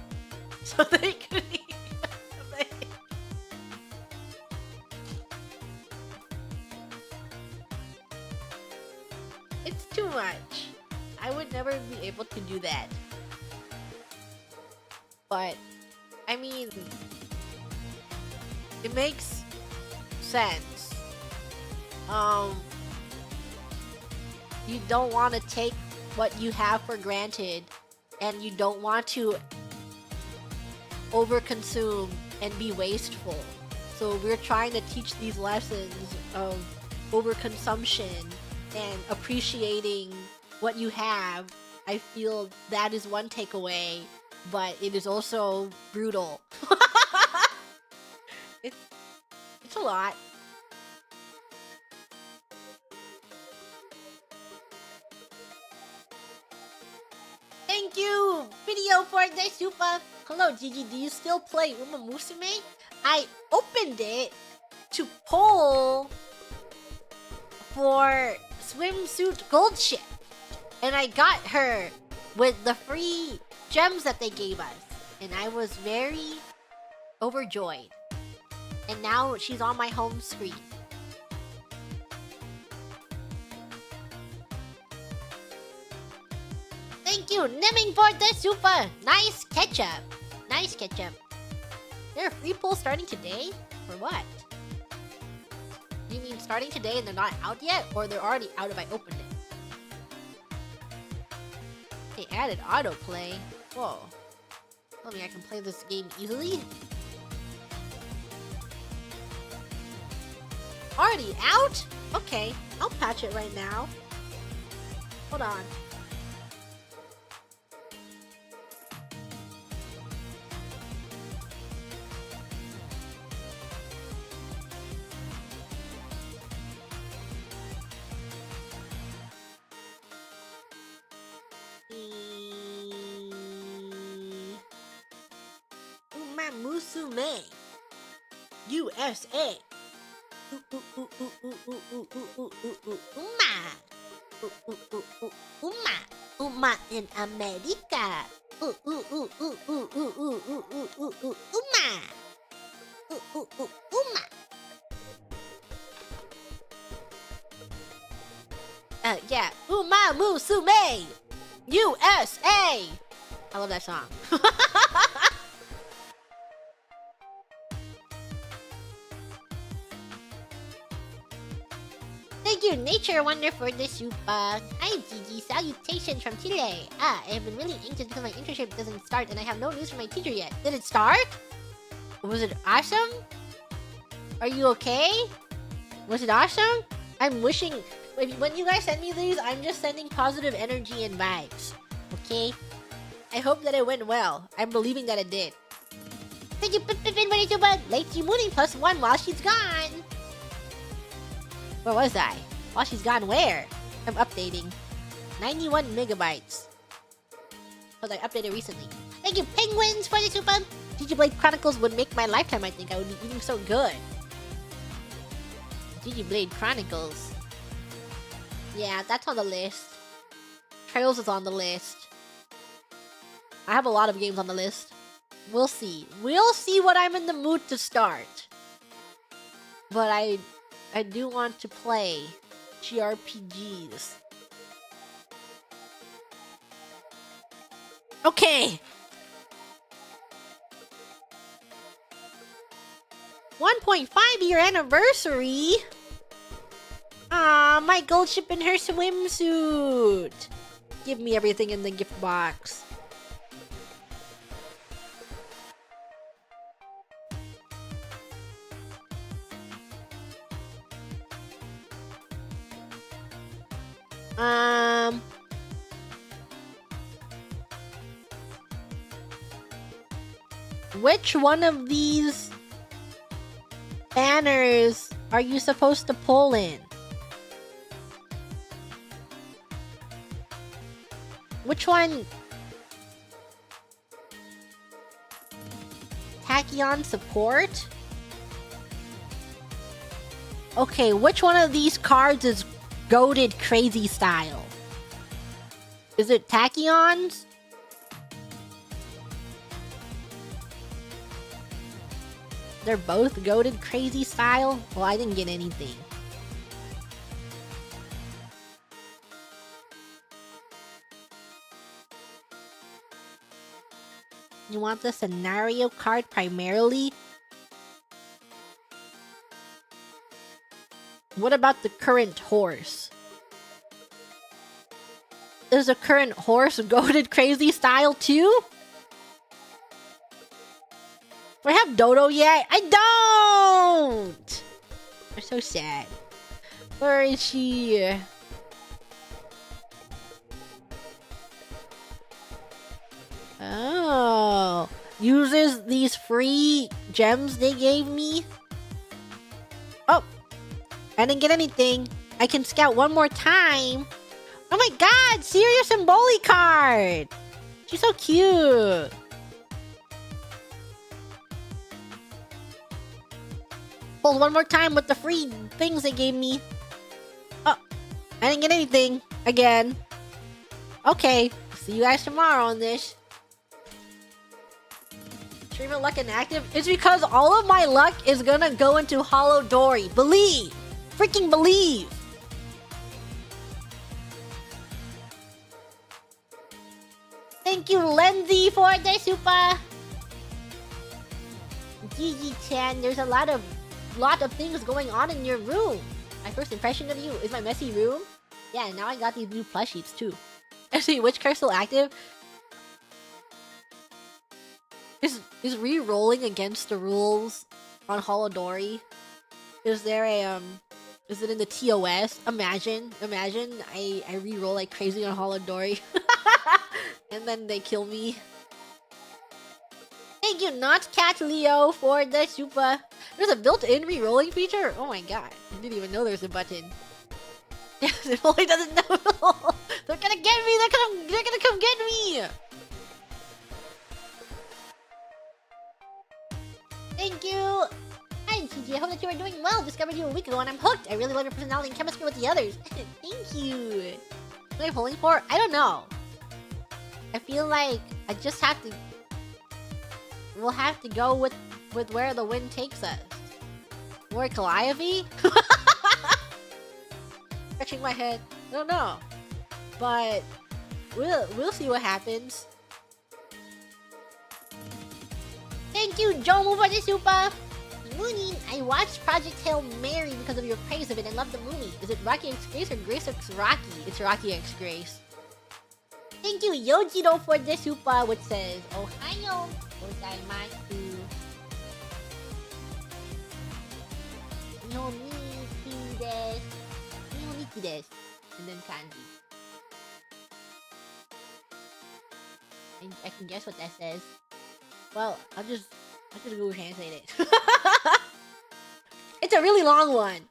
Speaker 2: so they could eat. It's too much. I would never be able to do that. But, I mean, it makes sense. You don't want to take what you have for granted, and you don't want to overconsume and be wasteful. So we're trying to teach these lessons of overconsumption and appreciating what you have. I feel that is one takeaway, but it is also brutal. It's a lot. Thank you, video for the super. Hello, Gigi. Do you still play Uma Musume? I opened it, to poll for swimsuit gold ship. And I got her with the free gems that they gave us. And I was very overjoyed. And now she's on my home screen. Thank you, Nimming, for the super nice ketchup. Nice ketchup. There are free polls starting today? For what? Do you mean starting today and they're not out yet? Or they're already out if I opened it? They added autoplay. Whoa. Tell me I can play this game easily? Already out? Okay, I'll patch it right now. Hold on. Musume, USA. Uma in America. Uma. Yeah. Uma Musume, USA. I love that song. Thank you, Nature Wonder, for the super. Hi, Gigi. Salutations from Chile. I have been really anxious because my internship doesn't start and I have no news from my teacher yet. Did it start? Was it awesome? Are you okay? Was it awesome? I'm wishing... When you guys send me these, I'm just sending positive energy and vibes. Okay? I hope that it went well. I'm believing that it did. Thank you, Pippin, for the super. Late mooning +1 while she's gone. Where was I? While she's gone, where? I'm updating. 91 megabytes. Because I updated recently. Thank you, Penguins, for the super. GG Blade Chronicles would make my lifetime, I think. I would be eating so good. GG Blade Chronicles. Yeah, that's on the list. Trails is on the list. I have a lot of games on the list. We'll see. We'll see what I'm in the mood to start. But I do want to play JRPGs. Okay! 1.5-year anniversary? Ah, my gold ship in her swimsuit! Give me everything in the gift box. Which one of these banners are you supposed to pull in? Which one? Tachyon support? Okay, which one of these cards is goated crazy style? Is it Tachyons? They're both goated crazy style? Well, I didn't get anything. You want the scenario card primarily? What about the current horse? Is the current horse goated crazy style too? Do I have Dodo yet? I don't! I'm so sad. Where is she? Oh. Uses these free gems they gave me? Oh. I didn't get anything. I can scout one more time. Oh my god! Sirius and Bully card! She's so cute. Hold one more time with the free things they gave me. Oh, I didn't get anything again. Okay, see you guys tomorrow on this. Stream of luck inactive. It's because all of my luck is gonna go into Holodori. Believe, freaking believe. Thank you, Lenzy, for the super. Gigi-chan, there's a lot of things going on in your room. My first impression of you is my messy room. Yeah, now I got these new plushies too. Actually, which card's still active? Is re-rolling against the rules on Holodori? Is there a is it in the TOS? Imagine I re-roll like crazy on Holodori. And then they kill me. Thank you, not Cat Leo, for the super. There's a built-in re-rolling feature? Oh my god. I didn't even know there's a button. It only doesn't know. They're gonna get me! They're gonna come get me! Thank you! Hi, TG. I hope that you are doing well. Discovered you a week ago and I'm hooked. I really love your personality and chemistry with the others. Thank you! What am I pulling for? I don't know. I feel like I just have to... We'll have to go with where the wind takes us. More Calliope? Scratching my head. I don't know. But we'll see what happens. Thank you, Jomo, for the super! Mooney, I watched Project Hail Mary because of your praise of it and love the movie. Is it Rocky X Grace or Grace X Rocky? It's Rocky X Grace. Thank you, Yojiro, for the super, which says, Ohayo gozaimasu. Nihoniki desu. Nihoniki desu. And then kanji. And I can guess what that says. Well, I'll just Google Translate it. It's a really long one.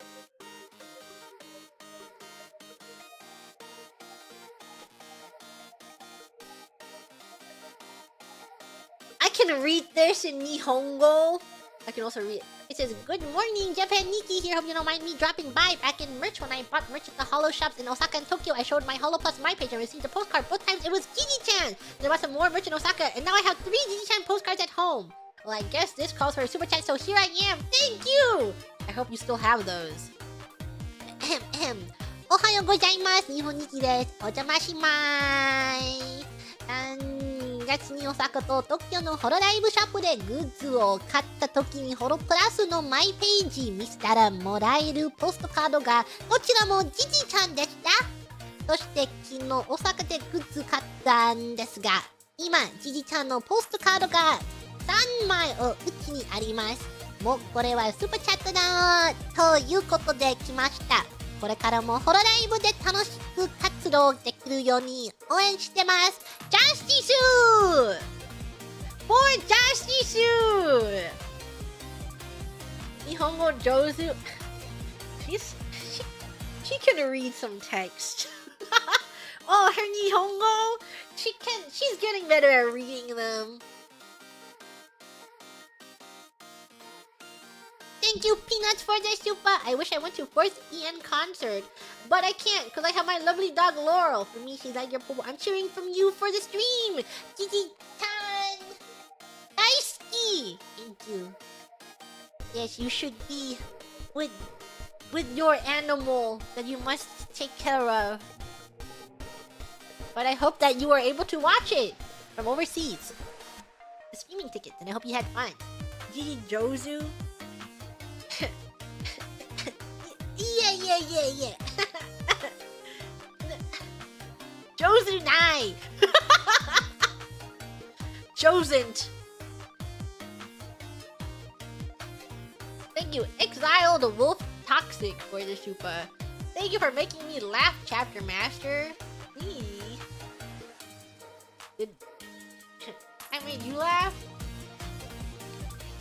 Speaker 2: I can read this in Nihongo. I can also read. It says, "Good morning, Japan Nikki here. Hope you don't mind me dropping by. Back in merch when I bought merch at the Holo shops in Osaka and Tokyo, I showed my Holo Plus My page and received a postcard. Both times it was Gigi-chan. And I bought some more merch in Osaka, and now I have 3 Gigi-chan postcards at home. Well, I guess this calls for a super chat, so here I am. Thank you. I hope you still have those. Ohayo gozaimasu. Nihoniki desu. Ojamashimai. 3月に大阪と東京のホロライブショップでグッズを買った時にホロプラスのマイページ見せたらもらえるポストカードがどちらもジジちゃんでした。そして昨日大阪でグッズ買ったんですが今ジジちゃんのポストカードが3枚をうちにあります。もうこれはスーパーチャットだということで来ました。これからもホロライブで楽しく活動できるように応援してます。ジャスティス for Justice! Nihongo Jozu. She can read some text. Oh, her Nihongo. She's getting better at reading them. Thank you, Peanuts, for the super. I wish I went to 4th EN concert, but I can't because I have my lovely dog Laurel. For me, she's like your popo. I'm cheering from you for the stream. Gigi-chan, Daisuki. Thank you. Yes, you should be with your animal that you must take care of. But I hope that you were able to watch it from overseas. The streaming tickets, and I hope you had fun. Gigi Jozu. Yeah. Jozu Nai. Chosen. Thank you, Exile the Wolf Toxic, for the super. Thank you for making me laugh, Chapter Master. Did I made you laugh?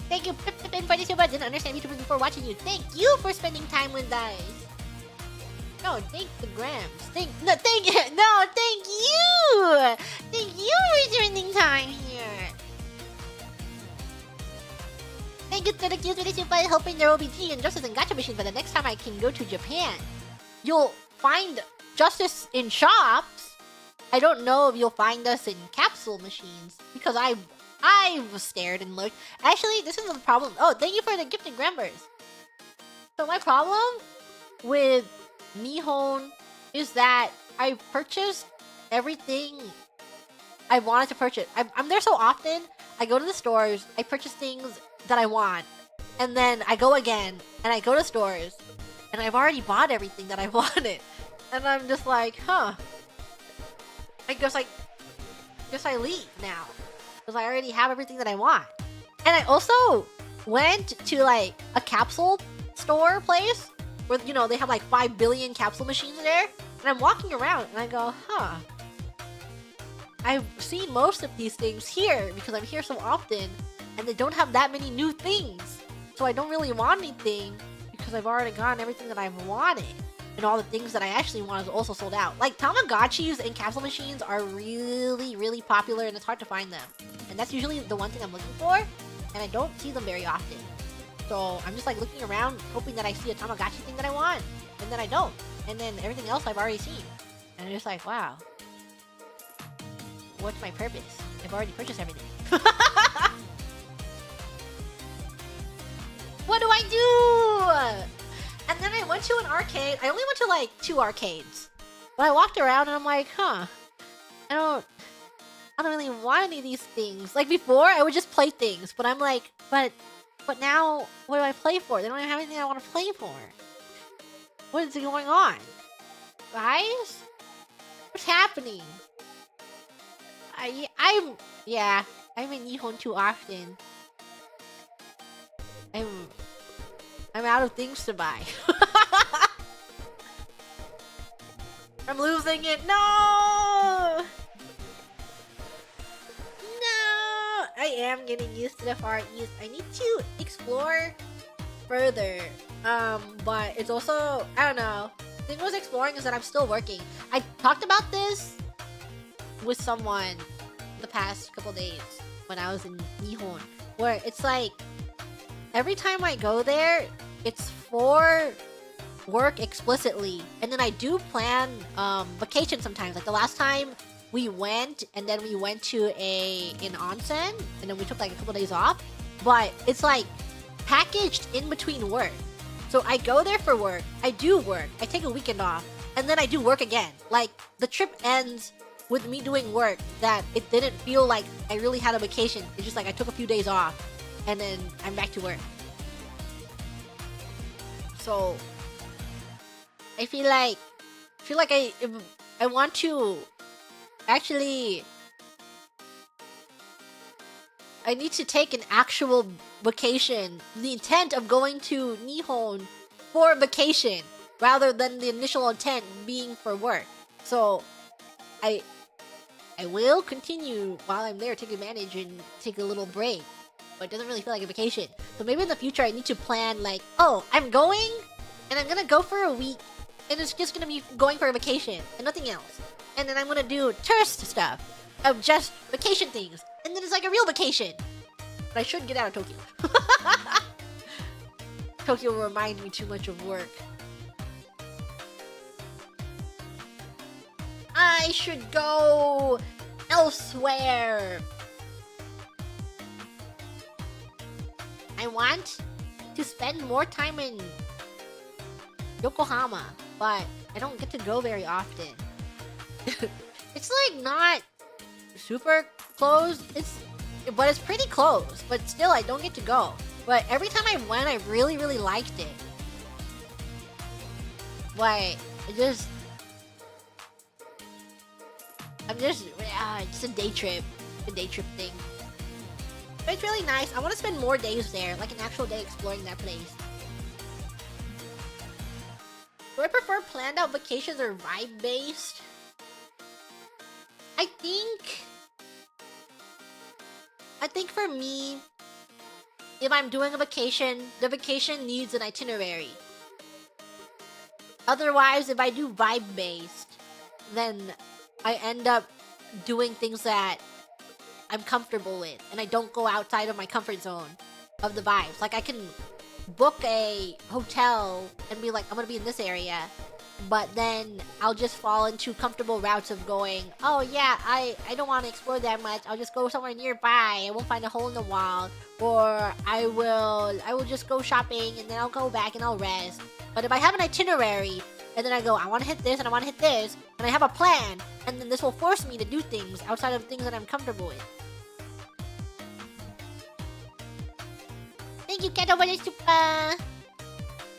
Speaker 2: Thank you, Pippin, for the super. Didn't understand YouTubers before watching you. Thank you for spending time with us. No, thank the Grams. Thank you. Thank you for spending time here. I get to accuse me by hoping there will be tea and justice and gacha machines by the next time I can go to Japan. You'll find justice in shops. I don't know if you'll find us in capsule machines because I've stared and looked. Actually, this is the problem. Oh, thank you for the gifted grambers. So my problem with Nihon is that I purchased everything I wanted to purchase. I'm there so often. I go to the stores, I purchase things that I want, and then I go again, and I go to stores, and I've already bought everything that I wanted. And I'm just like, huh. I guess I leave now. Because I already have everything that I want. And I also went to like a capsule store place where, you know, they have like 5 billion capsule machines there. And I'm walking around and I go, huh. I've seen most of these things here because I'm here so often and they don't have that many new things. So I don't really want anything because I've already gotten everything that I've wanted. And all the things that I actually want is also sold out. Like, Tamagotchis and capsule machines are really, really popular and it's hard to find them. And that's usually the one thing I'm looking for, and I don't see them very often. So I'm just like looking around, hoping that I see a Tamagotchi thing that I want, and then I don't. And then everything else I've already seen. And I'm just like, wow. What's my purpose? I've already purchased everything. What do I do? And then I went to an arcade. I only went to like 2 arcades. But I walked around and I'm like, huh. I don't really want any of these things. Like before, I would just play things. But I'm like, but now, what do I play for? They don't even have anything I want to play for. What is going on? Guys? What's happening? I'm in Nihon too often. I'm out of things to buy. I'm losing it. No! No! I am getting used to the Far East. I need to explore further. But it's also, I don't know. The thing with exploring is that I'm still working. I talked about this with someone the past couple days when I was in Nihon, where it's like every time I go there, it's for work explicitly, and then I do plan vacation sometimes. Like the last time we went, and then we went to an onsen, and then we took like a couple days off. But it's like packaged in between work. So I go there for work, I do work, I take a weekend off, and then I do work again. Like the trip ends with me doing work that it didn't feel like I really had a vacation. It's just like I took a few days off, and then I'm back to work. So I feel like I want to actually, I need to take an actual vacation. The intent of going to Nihon for vacation rather than the initial intent being for work. So I will continue while I'm there, take advantage and take a little break. But it doesn't really feel like a vacation. So maybe in the future I need to plan like, oh, I'm going and I'm gonna go for a week and it's just gonna be going for a vacation and nothing else. And then I'm gonna do tourist stuff of just vacation things. And then it's like a real vacation. But I should get out of Tokyo. Tokyo will remind me too much of work. I should go elsewhere. I want to spend more time in Yokohama, but I don't get to go very often. It's like not super close. But it's pretty close. But still, I don't get to go. But every time I went, I really, really liked it. But it's a day trip. A day trip thing. But it's really nice. I want to spend more days there, like an actual day exploring that place. Do I prefer planned out vacations or vibe based? I think for me, if I'm doing a vacation, the vacation needs an itinerary. Otherwise, if I do vibe based, then I end up doing things that I'm comfortable with, and I don't go outside of my comfort zone. of the vibes. Like I can book a hotel and be like, I'm gonna be in this area, but then I'll just fall into comfortable routes of going, oh yeah, I don't want to explore that much. I'll just go somewhere nearby. I won't find a hole in the wall, or I will just go shopping and then I'll go back and I'll rest. But if I have an itinerary and then I go, I want to hit this and I want to hit this, and I have a plan, and then this will force me to do things outside of things that I'm comfortable with. Thank you, Keto, for the super.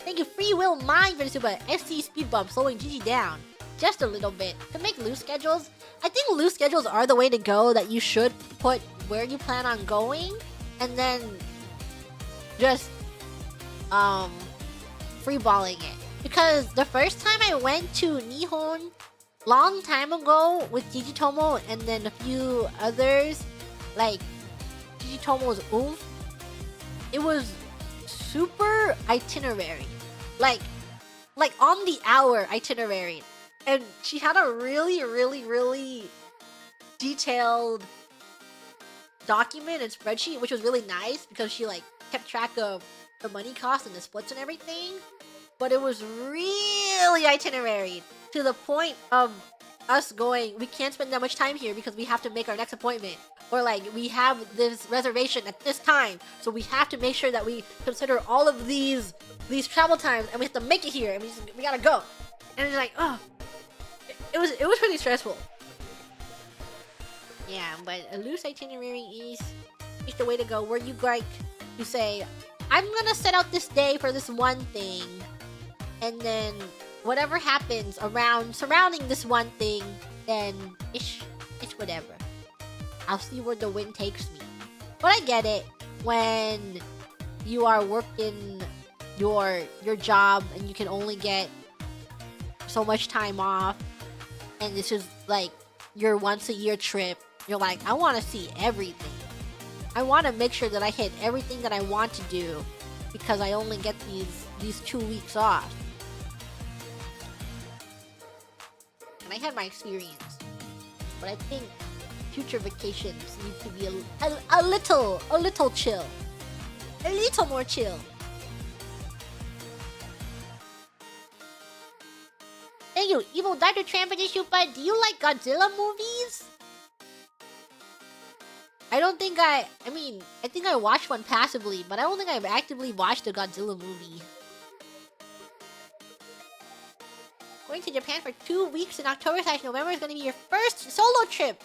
Speaker 2: Thank you, Free Will Mind, for the super. FC Speed Bump, slowing Gigi down just a little bit. To make loose schedules, I think loose schedules are the way to go, that you should put where you plan on going, and then just, freeballing it. Because the first time I went to Nihon, long time ago, with Gigi Tomo, and then a few others, like Gigi Tomo's Oomph, it was super itinerary, like on the hour itinerary, and she had a really detailed document and spreadsheet, which was really nice because she like kept track of the money cost and the splits and everything. But it was really itinerary, to the point of us going, we can't spend that much time here because we have to make our next appointment, or like we have this reservation at this time, so we have to make sure that we consider all of these travel times, and we have to make it here, and we gotta go. And it's like, oh, it was pretty stressful. Yeah, but a loose itinerary is the way to go, where you like, you say, I'm gonna set out this day for this one thing, and then whatever happens surrounding this one thing, then it's whatever. I'll see where the wind takes me. But I get it when you are working your job and you can only get so much time off, and this is like your once a year trip. You're like, I want to see everything. I want to make sure that I hit everything that I want to do because I only get these 2 weeks off. And I had my experience, but I think future vacations need to be a little chill, a little more chill. Thank you, Evil Dr. Tramp, for the super. Do you like Godzilla movies? I think I watched one passively, but I don't think I've actively watched a Godzilla movie. Going to Japan for 2 weeks in October/November is going to be your first solo trip,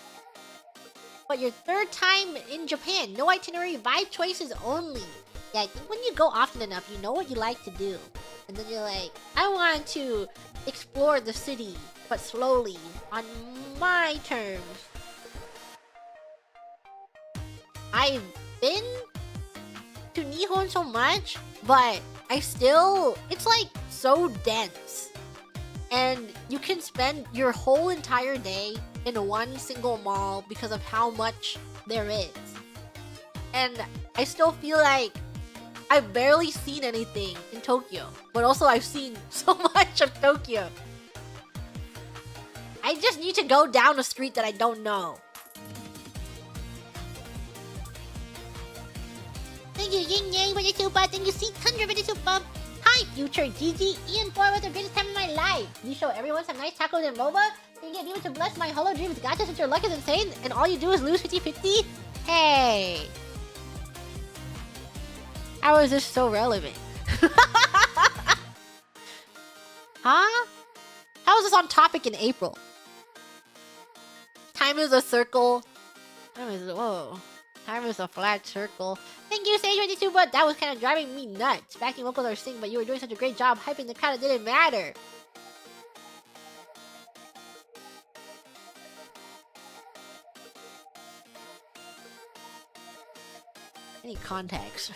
Speaker 2: but your third time in Japan. No itinerary, vibe choices only. Yeah, I think when you go often enough, you know what you like to do, and then you're like, I want to explore the city, but slowly, on my terms. I've been to Nihon so much, but it's like so dense. And you can spend your whole entire day in one single mall because of how much there is. And I still feel like I've barely seen anything in Tokyo, but also I've seen so much of Tokyo. I just need to go down a street that I don't know. Thank you, Yin Yang, for the super. Thank you, C100, for the super. Hi, future Gigi. Ian 4 was the greatest time of my life. You show everyone some nice tacos and boba. Then you get people to bless my holo dreams. Gotcha, since your luck is insane, and all you do is lose 50-50. Hey. How is this so relevant? Huh? How is this on topic in April? Time is a circle. Time is a flat circle. Thank you, Sage22, but that was kind of driving me nuts. Backing vocals are sing, but you were doing such a great job hyping the crowd, it didn't matter. I need contacts.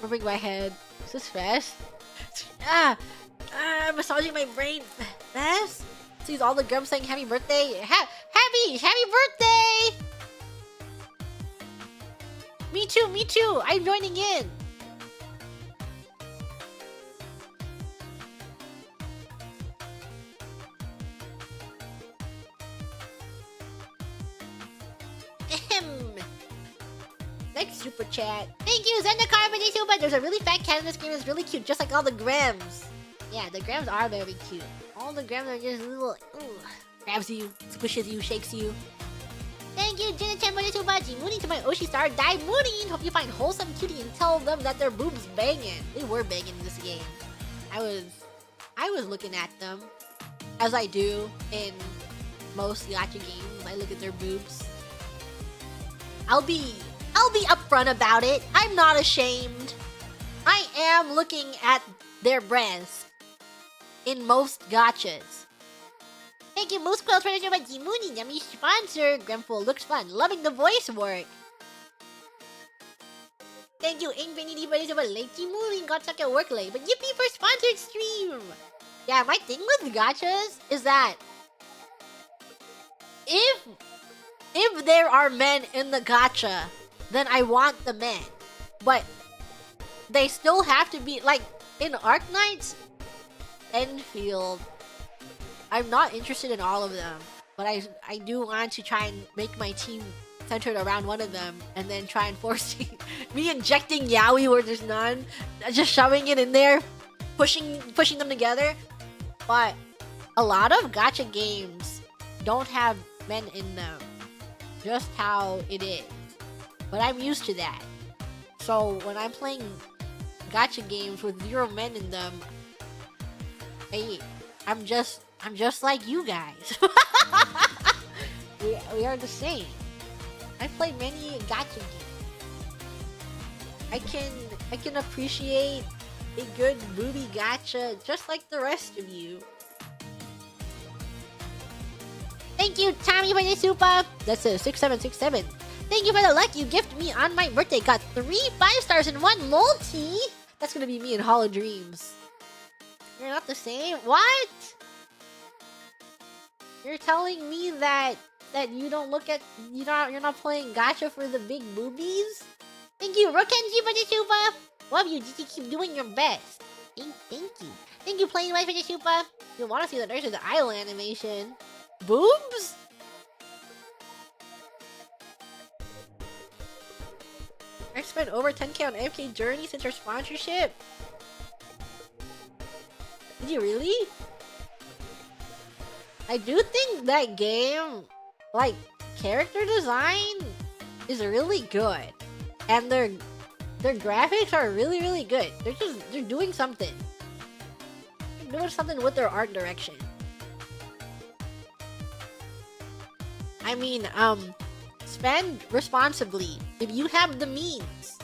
Speaker 2: Rubbing my head. Is this fast? Massaging my brain. Fast? Sees all the grubs saying happy birthday. Happy birthday! Me too. I'm joining in. next super chat. Thank you, Zendikar, but super. There's a really fat cat in this game. It's really cute, just like all the Grams. Yeah, the Grams are very cute. All the Grams are just little, grabs you, squishes you, shakes you. Thank you, Jenna-chan, for the super. G-Mooning to my Oshi star, Die Mooning. Hope you find wholesome cutie and tell them that their boobs banging. They were banging in this game. I was looking at them, as I do in most gacha games. I look at their boobs. I'll be upfront about it. I'm not ashamed. I am looking at their breasts in most gachas. Thank you, Moose Quill, for by G-Mooning, yummy sponsor. Grenful looks fun. Loving the voice work. Thank you, Infinity, for late G-Mooning. Got stuck at work late, but yippee for sponsored stream. Yeah, my thing with gachas is that if there are men in the gacha, then I want the men. But they still have to be, like, in Arknights, Enfield, I'm not interested in all of them. But I do want to try and make my team centered around one of them, and then try and force me injecting yaoi where there's none, just shoving it in there, pushing them together. But a lot of gacha games don't have men in them, just how it is. But I'm used to that. So when I'm playing gacha games with 0 men in them, I'm just like you guys. we are the same. I play many gacha games. I can appreciate a good booby gacha just like the rest of you. Thank you, Tommy, for the super. That's a 6767. Thank you for the luck you gifted me on my birthday. Got 3 5 stars and 1 multi. That's gonna be me in Holo Dreams. You're not the same? What? You're telling me that you don't look at you're not playing gacha for the big boobies? Thank you, Rokenji, for the super. Love you, GT. Keep doing your best. Thank you. Thank you, Plain White, for the super. You want to see the Nurse of the Idol animation? Boobs? I spent over 10k on AFK Journey since our sponsorship. Did you really? I do think that game, like, character design is really good. And their graphics are really, really good. They're doing something. They're doing something with their art direction. I mean, spend responsibly. If you have the means,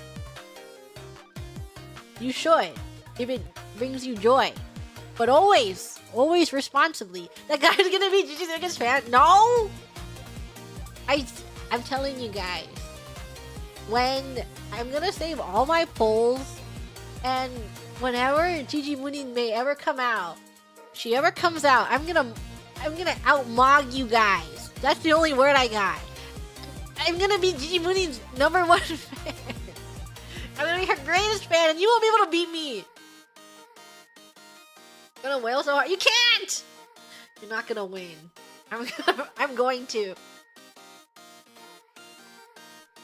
Speaker 2: you should. If it brings you joy. But always responsibly. That guy's gonna be Gigi's biggest fan. No! I'm telling you guys. When I'm gonna save all my polls, and whenever Gigi Moonin may ever come out, if she ever comes out, I'm gonna outmog you guys. That's the only word I got. I'm gonna be Gigi Moonin's #1 fan. I'm gonna be her greatest fan, and you won't be able to beat me. I'm gonna wail so hard. You can't! You're not gonna win. I'm going to.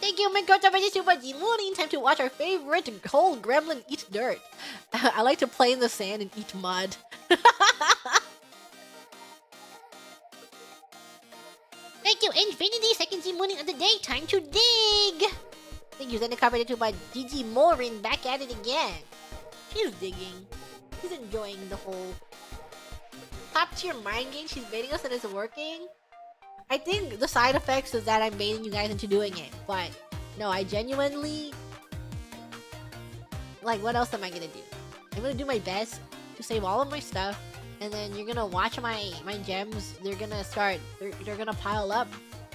Speaker 2: Thank you, Mikota, for the super G-Mooning. Time to watch our favorite whole gremlin eat dirt. I like to play in the sand and eat mud. Thank you, Infinity. Second G-Mooning of the day. Time to dig. Thank you, Zendikar, for the super Gigi Morin. Back at it again. She's digging. She's enjoying the whole top tier mind game she's baiting us and it's working. I think the side effects is that I'm baiting you guys into doing it, but no, I genuinely, like, what else am I gonna do? I'm gonna do my best to save all of my stuff, and then you're gonna watch my gems. They're gonna pile up,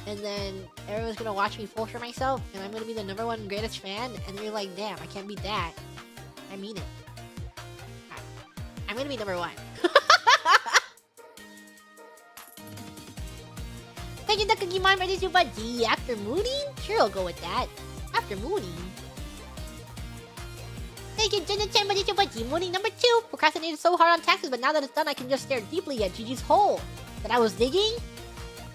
Speaker 2: and then everyone's gonna watch me for myself, and I'm gonna be the #1 greatest fan, and you're like, damn, I can't beat that. I mean it. I'm gonna be #1. Thank you, Takagimon, for the super G. After Mooning? Sure, I'll go with that. After Mooning. Thank you, Jenna-chan, for the super G. Mooning #2. Procrastinated so hard on taxes, but now that it's done, I can just stare deeply at Gigi's hole that I was digging.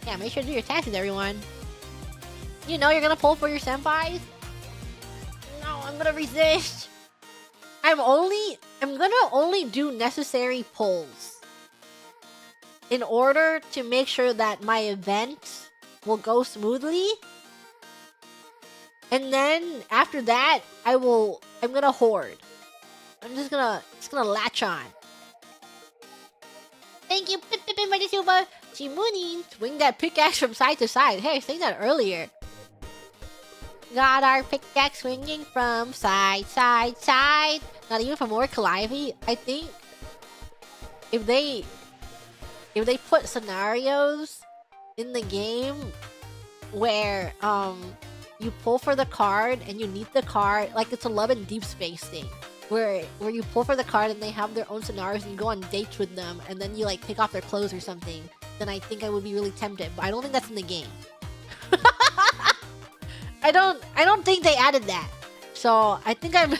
Speaker 2: Yeah, make sure to do your taxes, everyone. You know you're gonna pull for your senpais. I'm gonna resist. I'm gonna only do necessary pulls in order to make sure that my event will go smoothly. And then after that, I'm gonna hoard. I'm just gonna latch on. Thank you, Pipin Marisuba. Chimuni, swing that pickaxe from side to side. Hey, I was saying that earlier. Got our pickaxe swinging from side. Not even from more Calliope. I think if they put scenarios in the game where you pull for the card and you need the card, like it's a Love and Deep Space thing, where you pull for the card and they have their own scenarios and you go on dates with them and then you like take off their clothes or something, then I think I would be really tempted. But I don't think that's in the game. I don't think they added that. So I think I'm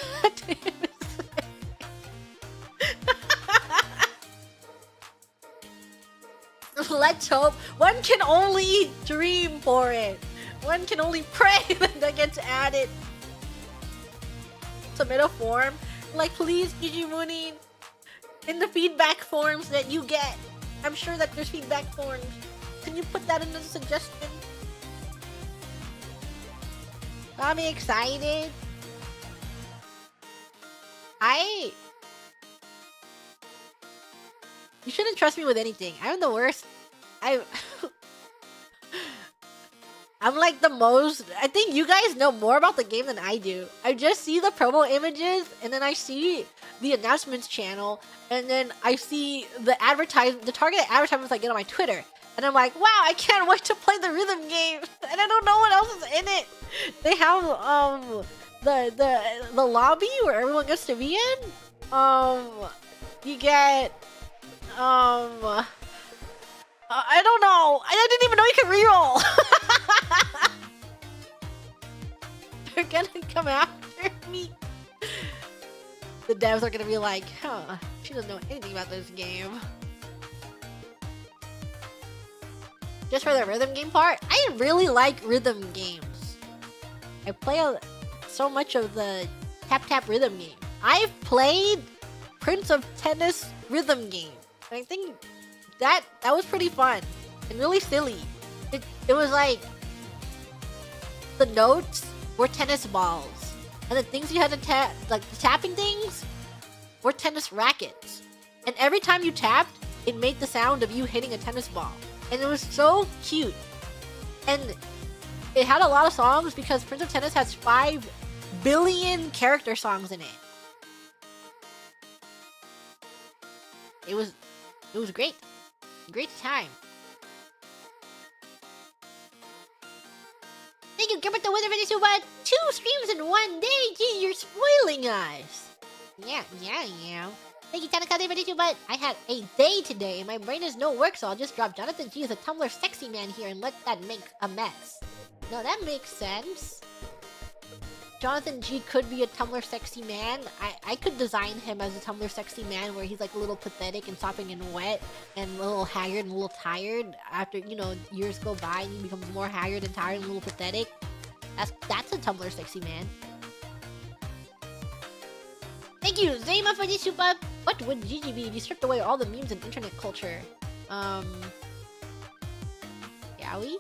Speaker 2: let's hope. One can only dream for it. One can only pray that that gets added. Submit a form. Like, please, Gigi in the feedback forms that you get. I'm sure that there's feedback forms. Can you put that in the suggestion? Got me excited. You shouldn't trust me with anything. I'm the worst. I'm like the most... I think you guys know more about the game than I do. I just see the promo images, and then I see the announcements channel, and then I see the targeted advertisements I get on my Twitter. And I'm like, wow, I can't wait to play the rhythm game. And I don't know what else is in it. They have the lobby where everyone gets to be in. You get I don't know. I didn't even know you could reroll. They're gonna come after me. The devs are gonna be like, huh, she doesn't know anything about this game. Just for the rhythm game part, I really like rhythm games. I play so much of the tap rhythm game. I've played Prince of Tennis rhythm game. And I think that was pretty fun and really silly. It was like the notes were tennis balls, and the things you had to tap, like the tapping things, were tennis rackets. And every time you tapped, it made the sound of you hitting a tennis ball. And it was so cute. And it had a lot of songs because Prince of Tennis has 5 billion character songs in it. It was great. Great time. Thank you, Gilbert the Wizard, for this 2 streams in one day. Gee, you're spoiling us. Yeah. Thank you, Tanaka, for this, but I had a day today and my brain is no work, so I'll just drop Jonathan G as a Tumblr sexy man here and let that make a mess. No, that makes sense. Jonathan G could be a Tumblr sexy man. I could design him as a Tumblr sexy man where he's like a little pathetic and sopping and wet and a little haggard and a little tired after, you know, years go by and he becomes more haggard and tired and a little pathetic. That's a Tumblr sexy man. Thank you, Zayma, for this super. What would GG be if you stripped away all the memes and internet culture? Yowie?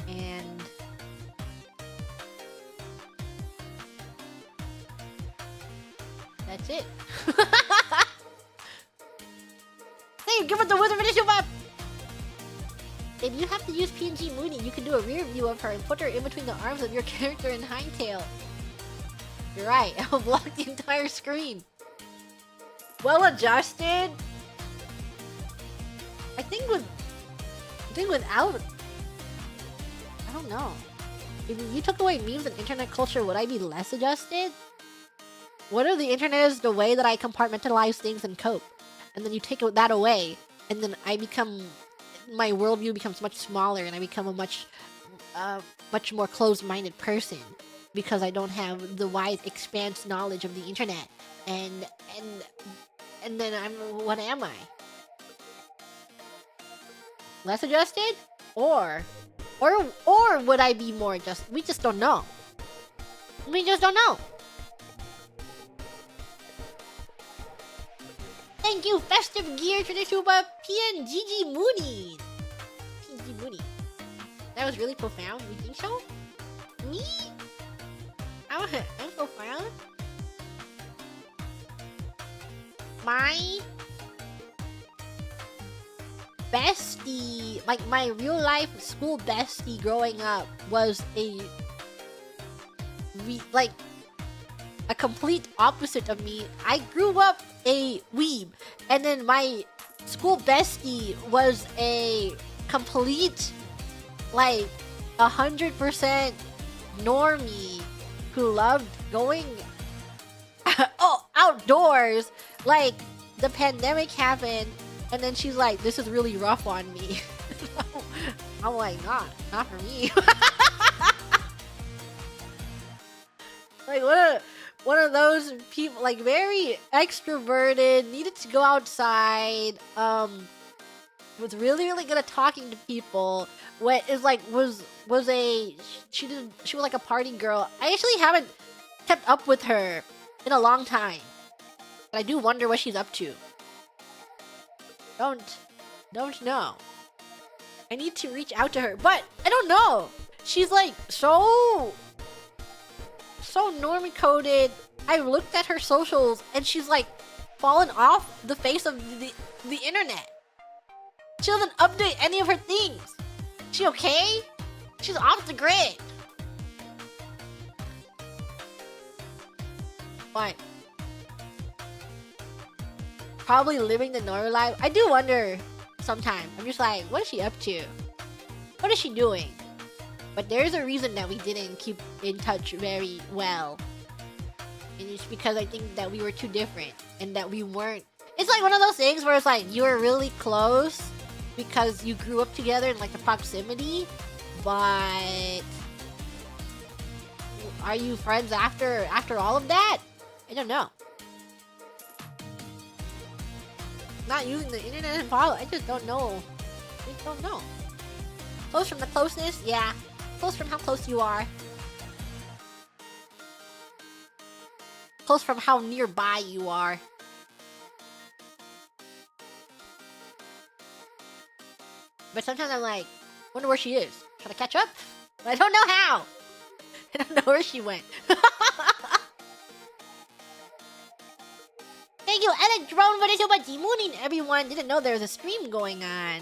Speaker 2: And... that's it. Hey, give it the wizard for this super! If you have to use PNG Mooney, you can do a rear view of her and put her in between the arms of your character in Hindtail. You're right, I'll block the entire screen. Well adjusted? I think without... I don't know. If you took away memes and internet culture, would I be less adjusted? What if the internet is the way that I compartmentalize things and cope? And then you take that away, and then I become... my worldview becomes much smaller, and I become a much more closed-minded person. Because I don't have the wide expanse knowledge of the internet. And then what am I? Less adjusted? Or would I be more adjusted? We just don't know. We just don't know. Thank you, Festive Gear, for the Shuba PNGG Mooney. PNG Mooney. That was really profound. You think so? Me? I'm profound. My bestie, like my real life school bestie growing up, was a complete opposite of me. I grew up a weeb, and then my school bestie was a complete, like, 100% normie who loved going outdoors. Like, the pandemic happened, and then she's like, this is really rough on me. I'm like, not for me. Like, one of those people, like, very extroverted, needed to go outside, was really good at talking to people. She was like a party girl. I actually haven't kept up with her in a long time, but I do wonder what she's up to. Don't know. I need to reach out to her, but I don't know. She's like so normie coded. I looked at her socials and she's like fallen off the face of the internet. She doesn't update any of her things. She okay? She's off the grid. But probably living the normal life. I do wonder sometimes. I'm just like, what is she up to? What is she doing? But there's a reason that we didn't keep in touch very well. And it's because I think that we were too different and that we weren't. It's like one of those things where it's like you were really close because you grew up together in like the proximity, but are you friends after all of that? I don't know. Not using the internet and follow. I just don't know. I just don't know. Close from the closeness? Yeah. Close from how close you are. Close from how nearby you are. But sometimes I'm like, wonder where she is. Trying to catch up? But I don't know how. I don't know where she went. Thank you, Electron, for the super demooning everyone. Didn't know there was a stream going on.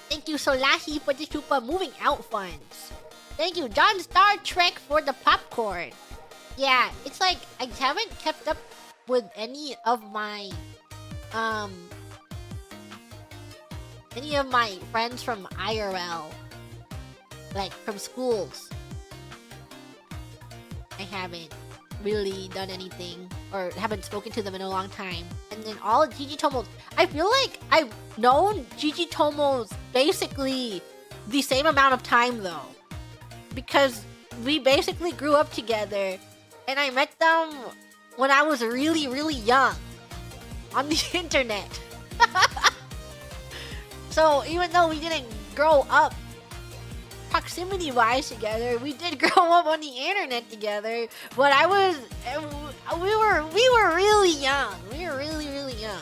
Speaker 2: Thank you, Solahi, for the super moving out funds. Thank you, John Star Trek, for the popcorn. Yeah, it's like I haven't kept up with any of my friends from IRL, like from schools. I haven't really done anything or haven't spoken to them in a long time. And then all of Gigi Tomos, I feel like I've known Gigi Tomos basically the same amount of time though, because we basically grew up together and I met them when I was really young on the internet. So even though we didn't grow up proximity wise together, we did grow up on the internet together. But we were really young. We were really young.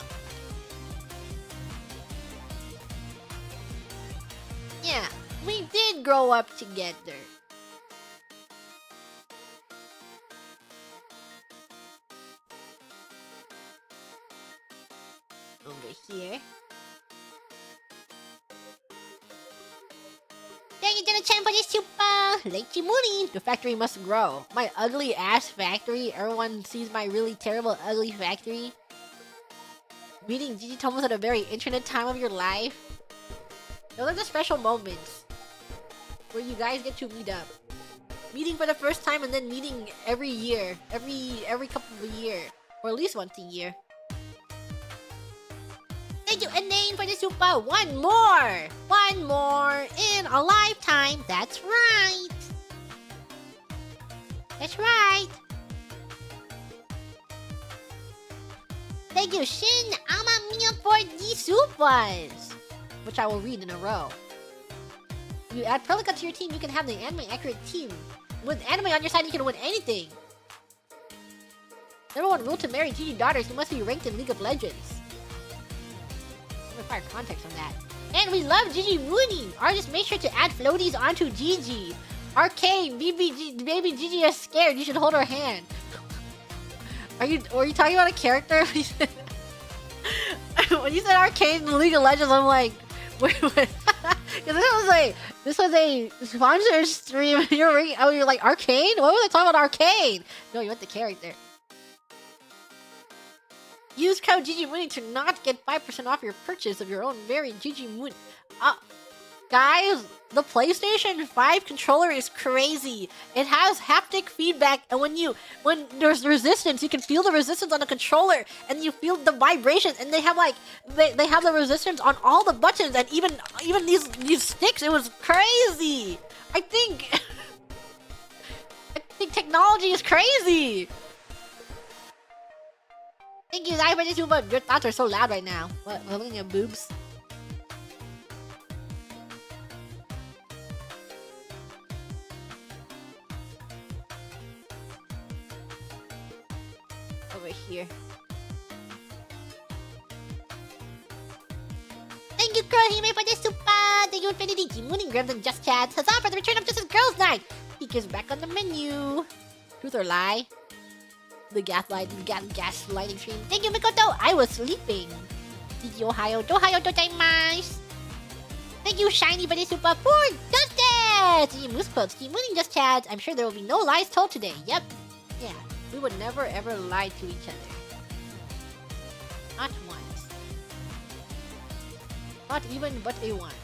Speaker 2: Yeah, we did grow up together. Over here. Thank you to the champ for this super late morning. The factory must grow. My ugly ass factory. Everyone sees my really terrible ugly factory. Meeting Gigi Tomos at a very internet time of your life. Those are the special moments where you guys get to meet up. Meeting for the first time and then meeting every year, every couple of years, or at least once a year. Thank you, Anane, for the super. One more in a lifetime. That's right. That's right. Thank you, Shin Amamiya, for the supers, which I will read in a row. You add Perlica to your team, you can have the anime accurate team. With anime on your side, you can win anything. Number 1 rule to marry Gigi daughters, you must be ranked in League of Legends. I require context on that. And we love Gigi Mooning! Artists, make sure to add floaties onto Gigi. Arcane, baby Gigi is scared, you should hold her hand. Were you talking about a character? When you said Arcane in League of Legends, I'm like, wait. Because this was a sponsored stream. You're like, Arcane? Why was I talking about Arcane? No, you meant the character. Use code GGMooning to not get 5% off your purchase of your own very GGMooning. Guys, the PlayStation 5 controller is crazy. It has haptic feedback, and when there's resistance, you can feel the resistance on the controller, and you feel the vibration. And they have they have the resistance on all the buttons, and even these sticks. It was crazy. I think technology is crazy. Thank you, Zai, for this, but your thoughts are so loud right now. What? Looking at your boobs? Over here. Thank you, Kurohime, for this super! Thank you, Infinity, G-Mooning, Grams, and Just Chats. Huzzah for the return of Justice Girls Night! Peek is back on the menu. Truth or lie? The gaslighting stream. Thank you, Mikoto! I was sleeping. Thank you, Ohio. Ohio gozaimasu. Thank you, Shiny, for the super for Justice! Thank you, Moose Quotes. G-Mooning, Just Chats. I'm sure there will be no lies told today. Yep. Yeah. We would never ever lie to each other. Not once. Not even but a once.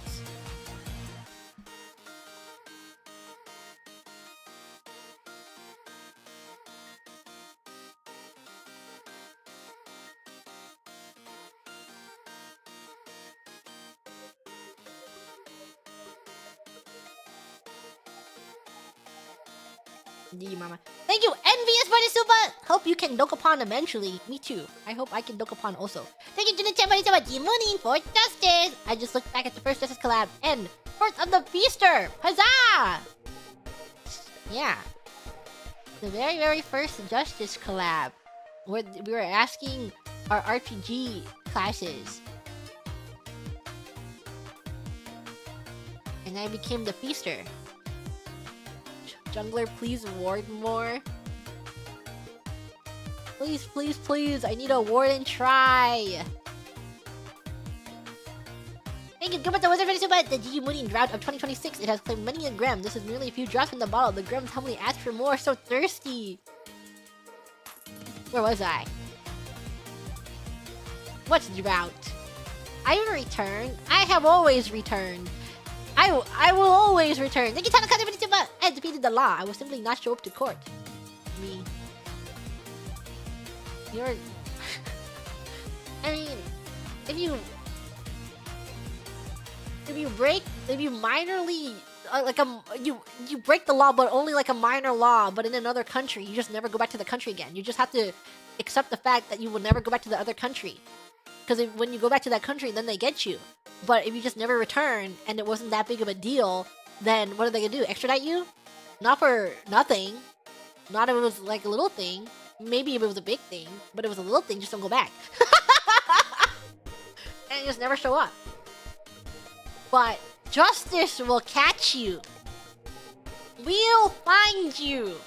Speaker 2: Mama. Thank you, Envious, for the super! Hope you can Dokapon eventually. Me too. I hope I can Dokapon also. Thank you, Junachan, for the super. G-Mooning for Justice! I just looked back at the first Justice collab and Birth of the Feaster! Huzzah! Yeah. The very, very first Justice collab. Where we were asking our RPG classes. And I became the Feaster. Jungler, please ward more. Please, please, please. I need a ward and try. Thank you, Gilbert the Wizard, for the super. The GG Mooning drought of 2026. It has claimed many a gram. This is merely a few drops in the bottle. The grams humbly ask for more. So thirsty. Where was I? What's drought? I returned. I have always returned. I will always return. Thank you, Tanaka, for the super. I defeated the law. I will simply not show up to court. Me. You're... I mean, if you minorly you break the law, but only like a minor law, but in another country, you just never go back to the country again. You just have to accept the fact that you will never go back to the other country, because when you go back to that country, then they get you. But if you just never return and it wasn't that big of a deal, then what are they gonna do? Extradite you? Not for nothing. Not if it was like a little thing. Maybe if it was a big thing, but if it was a little thing, just don't go back. And you just never show up. But justice will catch you. We'll find you.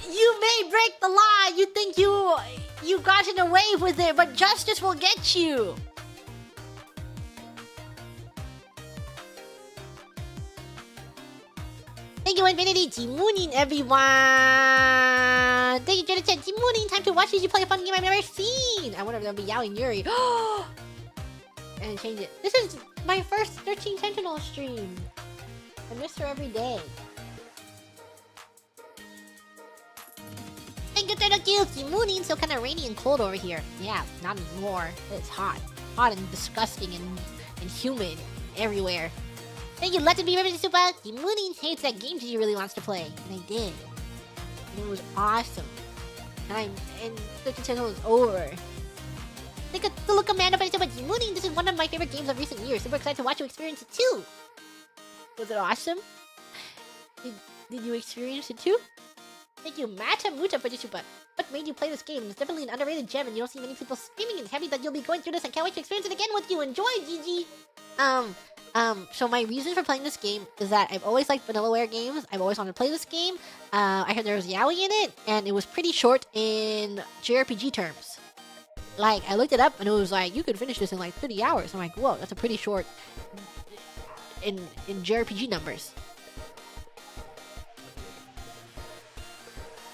Speaker 2: You may break the law. You think you gotten away with it, but justice will get you. Thank you, Infinity. G-Mooning, everyone. Thank you, Jonathan. G-Mooning. Time to watch you play a fun game I've never seen. I wonder if that'll be Yao and Yuri. And change it. This is my first 13 Sentinel stream. I miss her every day. Thank you, Turtle Kills. G-Mooning. So kind of rainy and cold over here. Yeah, not anymore. It's hot. Hot and disgusting and humid everywhere. Thank you, Let It Be Ribbon Super. G-Mooning hates that game Gigi really wants to play. And I did. And it was awesome. And 13 Sentinel is over. Thank you, Look Amanda, but G-Mooning. This is one of my favorite games of recent years. Super excited to watch you experience it too. Was it awesome? Did you experience it too? Thank you, Mata Muta, for the super. What made you play this game? It's definitely an underrated gem, and you don't see many people screaming and happy that you'll be going through this. I can't wait to experience it again with you. Enjoy, GG. So my reason for playing this game is that I've always liked Vanillaware games. I've always wanted to play this game. I heard there was yaoi in it, and it was pretty short in JRPG terms. Like, I looked it up, and it was like, you could finish this in like 30 hours. I'm like, whoa, that's a pretty short in JRPG numbers.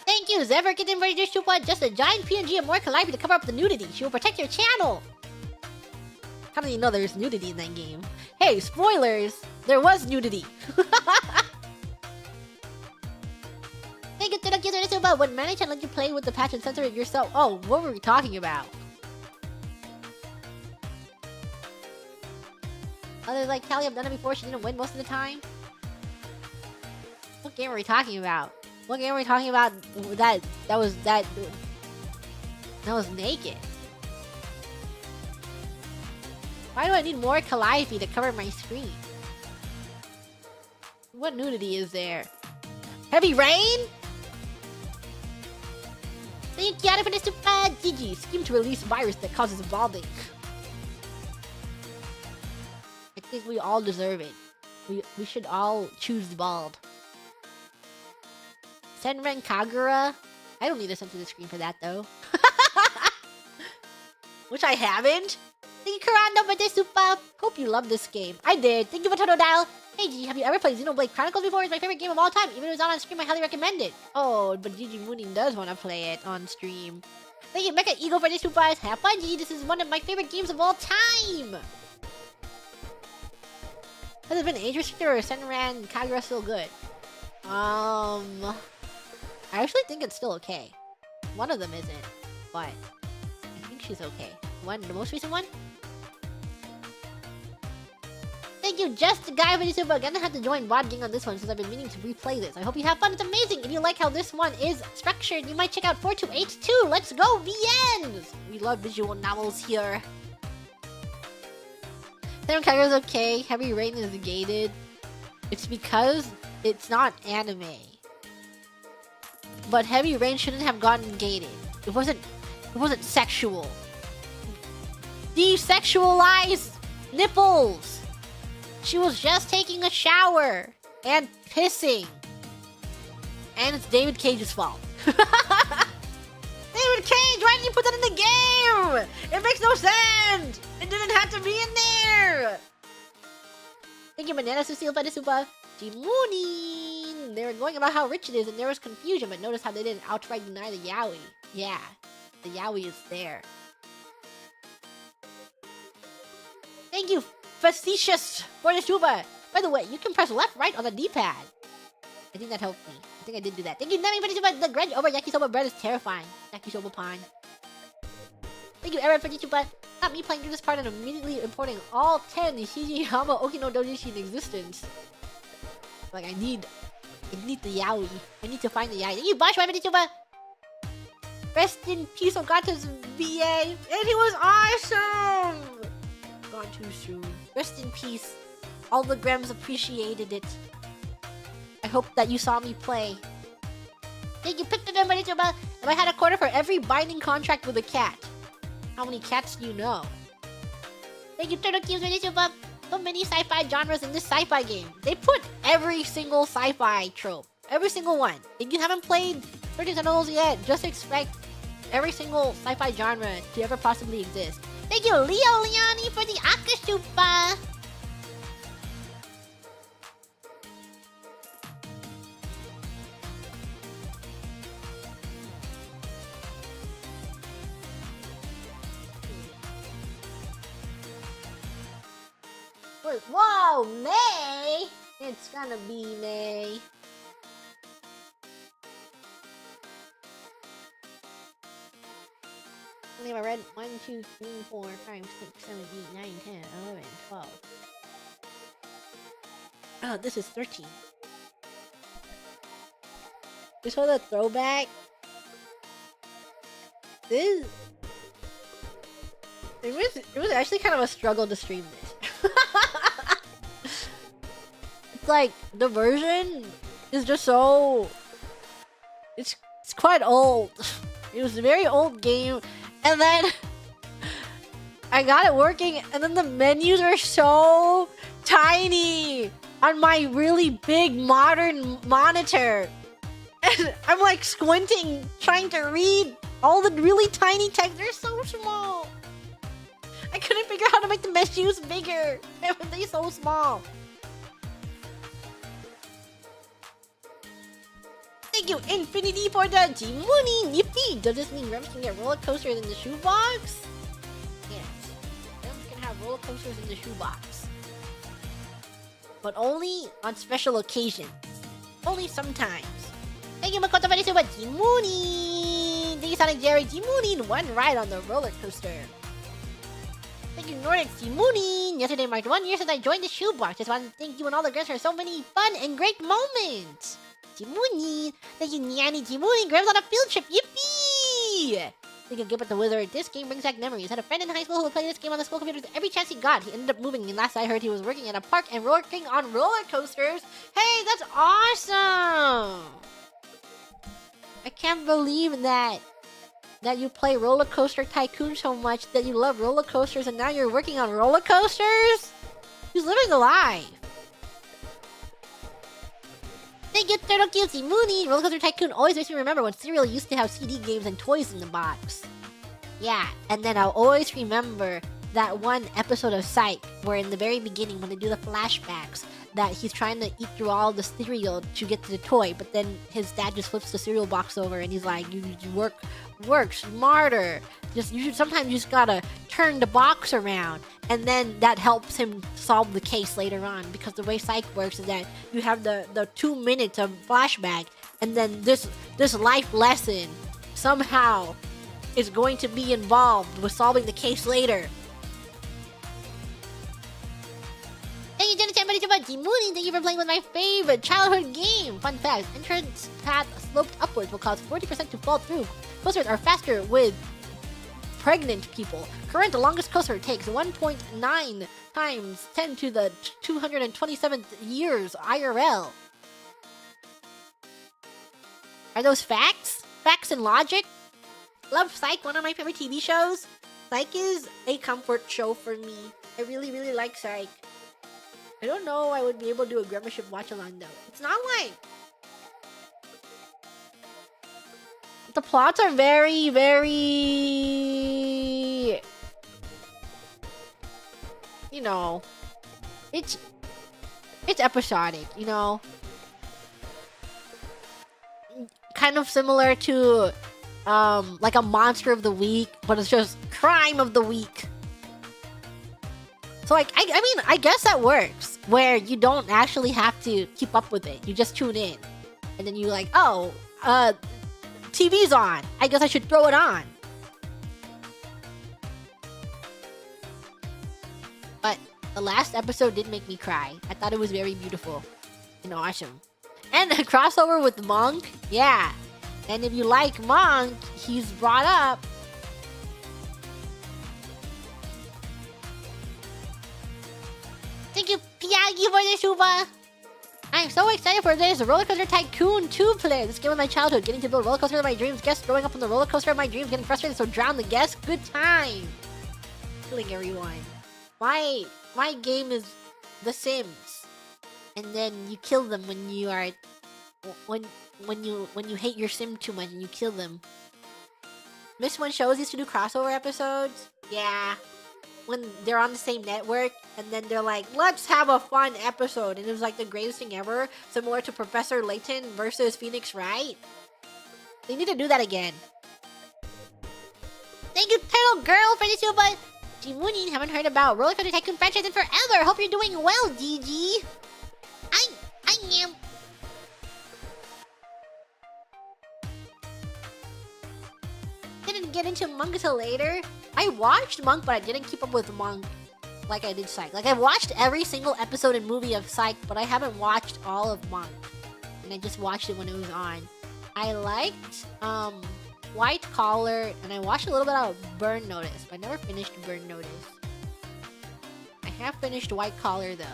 Speaker 2: Thank you, Zephyr Kitten, for your super. Just a giant PNG of more Calliope to cover up the nudity. She will protect your channel. How do you know there's nudity in that game? Hey, spoilers! There was nudity. Thank you, Tedok User Super. When managed to let you play with the patch and censor it yourself. Oh, what were we talking about? Others like Callie have done it before. She didn't win most of the time. What game are we talking about? What game are we talking about that was naked? Why do I need more Calliope to cover my screen? What nudity is there? Heavy rain? Thank you, Kiara, for the super GG. Scheme to release virus that causes balding. I think we all deserve it. We should all choose bald. Senran Kagura? I don't need to censor the screen for that though. Which I haven't. Thank you, Karando, for this super. Hope you love this game. I did. Thank you for Totodile. Hey, Gigi, have you ever played Xenoblade Chronicles before? It's my favorite game of all time. Even if it's not on stream, I highly recommend it. Oh, but Gigi Mooning does want to play it on stream. Thank you, Mecha Eagle, for this super. Have fun, Gigi. This is one of my favorite games of all time. Has it been age restricted or Senran Kagura still good? I actually think it's still okay. One of them isn't, but I think she's okay. The most recent one? Thank you, Just the Guy, for the super. I'm gonna have to join VOD Gang on this one since I've been meaning to replay this. I hope you have fun. It's amazing. If you like how this one is structured, you might check out 4282. Let's go, VNs! We love visual novels here. Senran Kagura's okay. Heavy Rain is gated. It's because it's not anime. But Heavy Rain shouldn't have gotten gated. It wasn't sexual. Desexualize nipples. She was just taking a shower and pissing. And it's David Cage's fault. David Cage, why didn't you put that in the game? It makes no sense. It didn't have to be in there. Thank you, Banana Cecile, for the super. Jimuni. They were going about how rich it is and there was confusion, but notice how they didn't outright deny the yaoi. Yeah, the yaoi is there. Thank you, Facetious, for the super. By the way, you can press left, right on the D-pad. I think that helped me. I think I did do that. Thank you, Nemi, for the super. The grudge over yakisoba bread is terrifying. Yakisoba pan. Thank you, Aaron, for the super. Not me playing through this part and immediately importing all 10 Nishijihama Okino Dojishi in existence. Like, I need the yaoi. I need to find the yaoi. Thank you, Bosh, for the super. Rest in peace, Ogata's VA. And he was awesome! Gone too soon. Rest in peace. All the Grems appreciated it. I hope that you saw me play. Thank you, Picton, for the super. If I had a quarter for every binding contract with a cat. How many cats do you know? Thank you, Turtle Cubes, for the super. So many sci-fi genres in this sci-fi game. They put every single sci-fi trope. Every single one. If you haven't played 13 Sentinels yet, just expect every single sci-fi genre to ever possibly exist. Thank you, Leo Leoni, for the Akashupa. Whoa, May! It's gonna be May. I think I read 1, 2, 3, 4, 5, 6, 7, 8, 9, 10, 11, 12. Oh, this is 13. This was a throwback. It was actually kind of a struggle to stream this. it's like the version is just so it's quite old. It was a very old game, and then I got it working, and then the menus are so tiny on my really big modern monitor. And I'm like squinting, trying to read all the really tiny text. They're so small. I couldn't figure out how to make the menus bigger. They're so small. Thank you, Infinity, for the Jimuni. Yippee! Does this mean Rems can get roller coasters in the shoebox? Yes. Rems can have roller coasters in the shoebox. But only on special occasions. Only sometimes. Thank you, Makoto, for the super Jimuni. Thank you, Sonic Jerry Jimuni. One ride on the roller coaster. Thank you, Nordic Jimuni. Yesterday marked 1 year since I joined the shoebox. Just want to thank you and all the guests for so many fun and great moments. Jimuni. Thank you, Nyanny Jimuni. Grabs on a field trip. Yippee! Thank you, Gilbert the Wizard. This game brings back memories. Had a friend in high school who would play this game on the school computer every chance he got. He ended up moving, and last I heard he was working at a park and working on roller coasters. Hey, that's awesome! I can't believe that you play Roller Coaster Tycoon so much that you love roller coasters, and now you're working on roller coasters? He's living the life. Thank you, Turtle Cutesy Mooney. Roller Coaster Tycoon always makes me remember when cereal used to have CD games and toys in the box. Yeah, and then I'll always remember that one episode of Psych where in the very beginning when they do the flashbacks that he's trying to eat through all the cereal to get to the toy, but then his dad just flips the cereal box over and he's like, you work smarter. Sometimes you just gotta turn the box around, and then that helps him solve the case later on, because the way Psych works is that you have the 2 minutes of flashback, and then this life lesson somehow is going to be involved with solving the case later. Thank you, Jenna Chan, about Jimuni. Thank you for playing with my favorite childhood game. Fun fact, entrance path sloped upwards will cause 40% to fall through. Coasters are faster with pregnant people. Current longest coaster takes 1.9 times 10 to the 227th years IRL. Are those facts? Facts and logic? Love Psych, one of my favorite TV shows. Psych is a comfort show for me. I really, really like Psych. I don't know I would be able to do a Grammarship watch-along though. It's not like... The plots are very, very... You know... It's episodic, you know? Kind of similar to... like a Monster of the Week, but it's just Crime of the Week. So, like, I mean, I guess that works, where you don't actually have to keep up with it. You just tune in. And then you're like, oh, TV's on. I guess I should throw it on. But the last episode did make me cry. I thought it was very beautiful and awesome. And a crossover with Monk, yeah. And if you like Monk, he's brought up. Thank you, Piagi, for the Shuba. I'm so excited for this Roller Coaster Tycoon 2 player. This game of my childhood, getting to build roller coaster of my dreams, guests throwing up on the roller coaster of my dreams, getting frustrated so drown the guests. Good time. Killing everyone. My game is The Sims, and then you kill them when you are when you hate your sim too much and you kill them. Miss when shows used to do crossover episodes. Yeah. When they're on the same network, and then they're like, let's have a fun episode, and it was like the greatest thing ever, similar to Professor Layton versus Phoenix Wright. They need to do that again. Thank you, Turtle Girl, for the super. Jimuni, haven't heard about Roller Coaster Tycoon franchise in forever. Hope you're doing well, GG. I am. Didn't get into Monk until later. I watched Monk, but I didn't keep up with Monk like I did Psych. Like, I watched every single episode and movie of Psych, but I haven't watched all of Monk. And I just watched it when it was on. I liked White Collar, and I watched a little bit of Burn Notice, but I never finished Burn Notice. I have finished White Collar, though.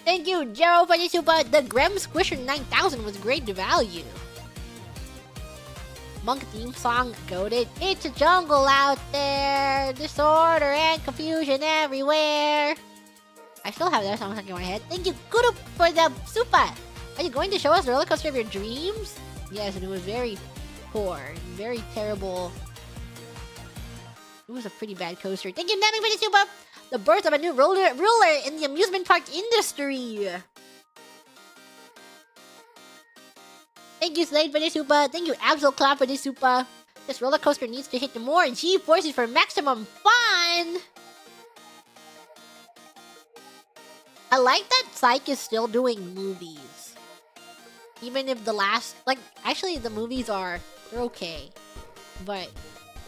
Speaker 2: Thank you, Jero, for the super. The Grem Squisher 9000 was great value. Monk theme song, goated. It's a jungle out there. Disorder and confusion everywhere. I still have that song stuck in my head. Thank you, Kuru, for the super. Are you going to show us the roller coaster of your dreams? Yes, and it was very poor. Very terrible. It was a pretty bad coaster. Thank you, Nami, for the super. The birth of a new ruler in the amusement park industry. Thank you, Slade, for the super. Thank you, Absol Clap, for the super. This roller coaster needs to hit more G-forces for maximum fun. I like that Psych is still doing movies. Even if the last... Like, actually, the movies they're okay. But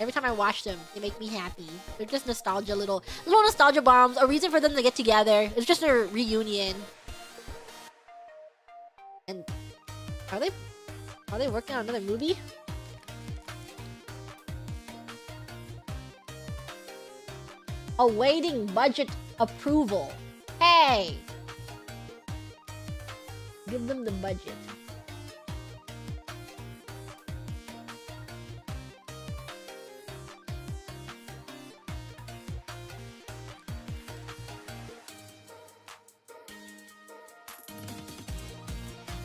Speaker 2: every time I watch them, they make me happy. They're just nostalgia, little nostalgia bombs. A reason for them to get together. It's just a reunion. And are they working on another movie? Awaiting budget approval. Hey! Give them the budget.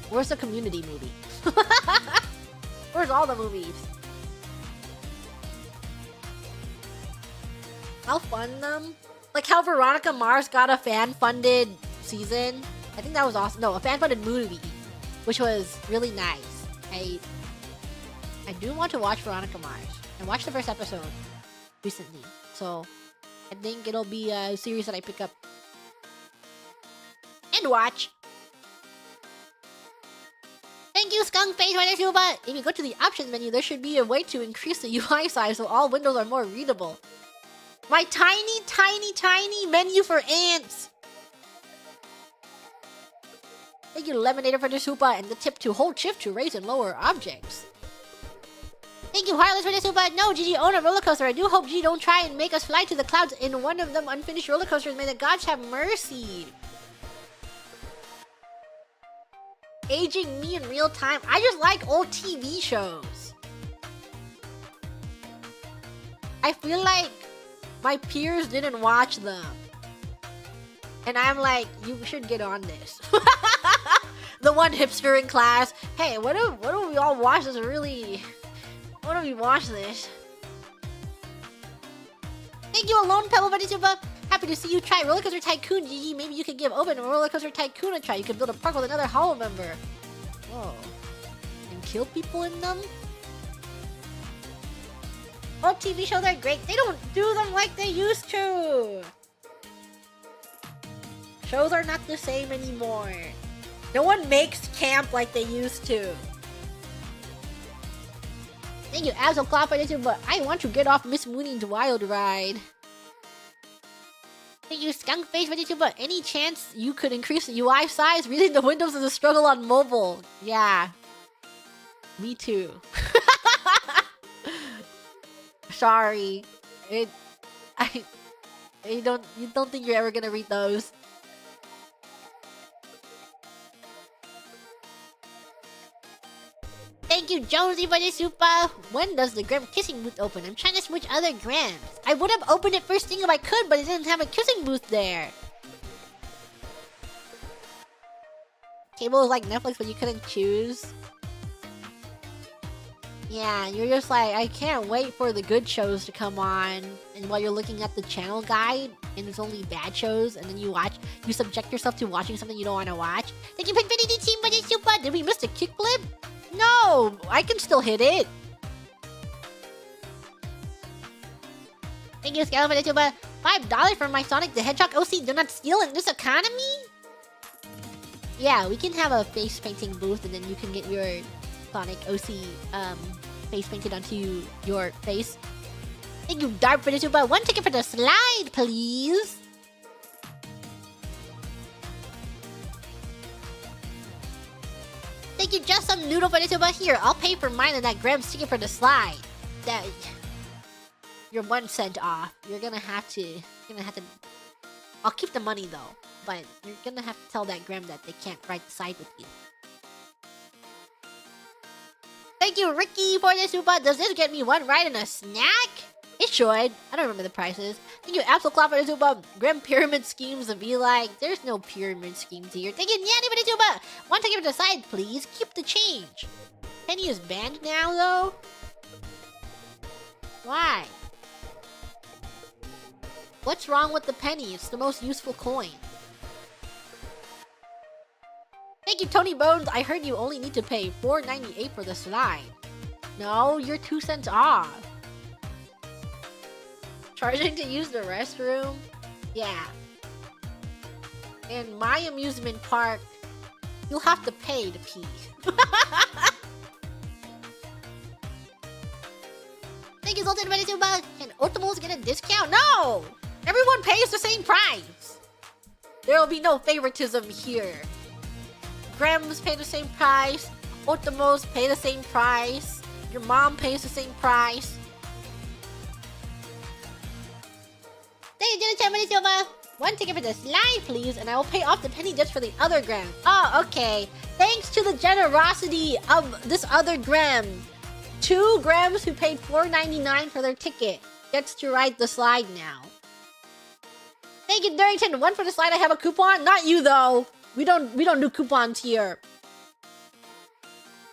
Speaker 2: Where's the Community movie? Where's all the movies? I'll fund them. Like how Veronica Mars got a fan-funded season. I think that was awesome. No, a fan-funded movie, which was really nice. I do want to watch Veronica Mars. I watched the first episode recently, so I think it'll be a series that I pick up and watch. Thank you, Skunk Face, for the super. If you go to the options menu, there should be a way to increase the UI size so all windows are more readable. My tiny, tiny, tiny menu for ants. Thank you, Lemonator, for the super and the tip to hold shift to raise and lower objects. Thank you, Heartless, for the super. No, GG own a roller coaster. I do hope G don't try and make us fly to the clouds in one of them unfinished roller coasters. May the gods have mercy. Aging me in real time. I just like old TV shows. I feel like my peers didn't watch them. And I'm like, you should get on this. The one hipster in class. Hey, what do we all watch this really... What do we watch this? Thank you, Alone Pebble, for the super. Happy to see you try Roller Coaster Tycoon, GG. Maybe you could give Open a Roller Coaster Tycoon a try. You could build a park with another Hollow member. Whoa. And kill people in them? Old TV shows are great. They don't do them like they used to. Shows are not the same anymore. No one makes camp like they used to. Thank you, Absol Claw, for this, but I want to get off Miss Mooney's wild ride. Thank you, Skunk Face, for this, but any chance you could increase the UI size? Reading the windows is a struggle on mobile. Yeah. Me too. Sorry. You don't think you're ever gonna read those. Thank you, Jonesy, for the super. When does the Graham kissing booth open? I'm trying to switch other Grams. I would have opened it first thing if I could, but it didn't have a kissing booth there. Cable is like Netflix, but you couldn't choose. Yeah, you're just like, I can't wait for the good shows to come on. And while you're looking at the channel guide, and it's only bad shows, and then you subject yourself to watching something you don't want to watch. Thank you, Pinfinity Team, for the super. Did we miss the kickflip? No, I can still hit it. Thank you, Scala, for the super. $5 for my Sonic the Hedgehog OC. Do not steal in this economy? Yeah, we can have a face painting booth, and then you can get your Sonic OC face painted onto your face. Thank you, Dark, for the super. 1 ticket for the slide, please. Thank you, Just Some Noodle, for the super. Here, I'll pay for mine and that Graham's ticket for the slide. That you're 1 cent off. You're gonna have to. I'll keep the money though. but you're gonna have to tell that Grem that they can't ride the side with you. Thank you, Ricky, for the super. Does this get me one ride and a snack? It should. I don't remember the prices. Thank you, Absol Claw, for the super. Grem pyramid schemes to be like, there's no pyramid schemes here. Thank you, Nanny, for the super. One to give it aside, please. Keep the change. Penny is banned now, though? Why? What's wrong with the penny? It's the most useful coin. Thank you, Tony Bones. I heard you only need to pay $4.98 for the slide. No, you're 2 cents off. Charging to use the restroom? Yeah. In my amusement park, you'll have to pay to pee. Thank you, Zoltan, ready to buy. Can Otomos get a discount? No! Everyone pays the same price. There will be no favoritism here. Grems pay the same price. Otomos pay the same price. Your mom pays the same price. Thank you, Jenna Chan, Silva. One ticket for the slide, please, and I will pay off the penny just for the other Grem. Oh, okay. Thanks to the generosity of this other Grem. 2 Grems who paid $4.99 for their ticket gets to ride the slide now. Thank you, Durrington. One for the slide. I have a coupon. Not you though. We don't do coupons here.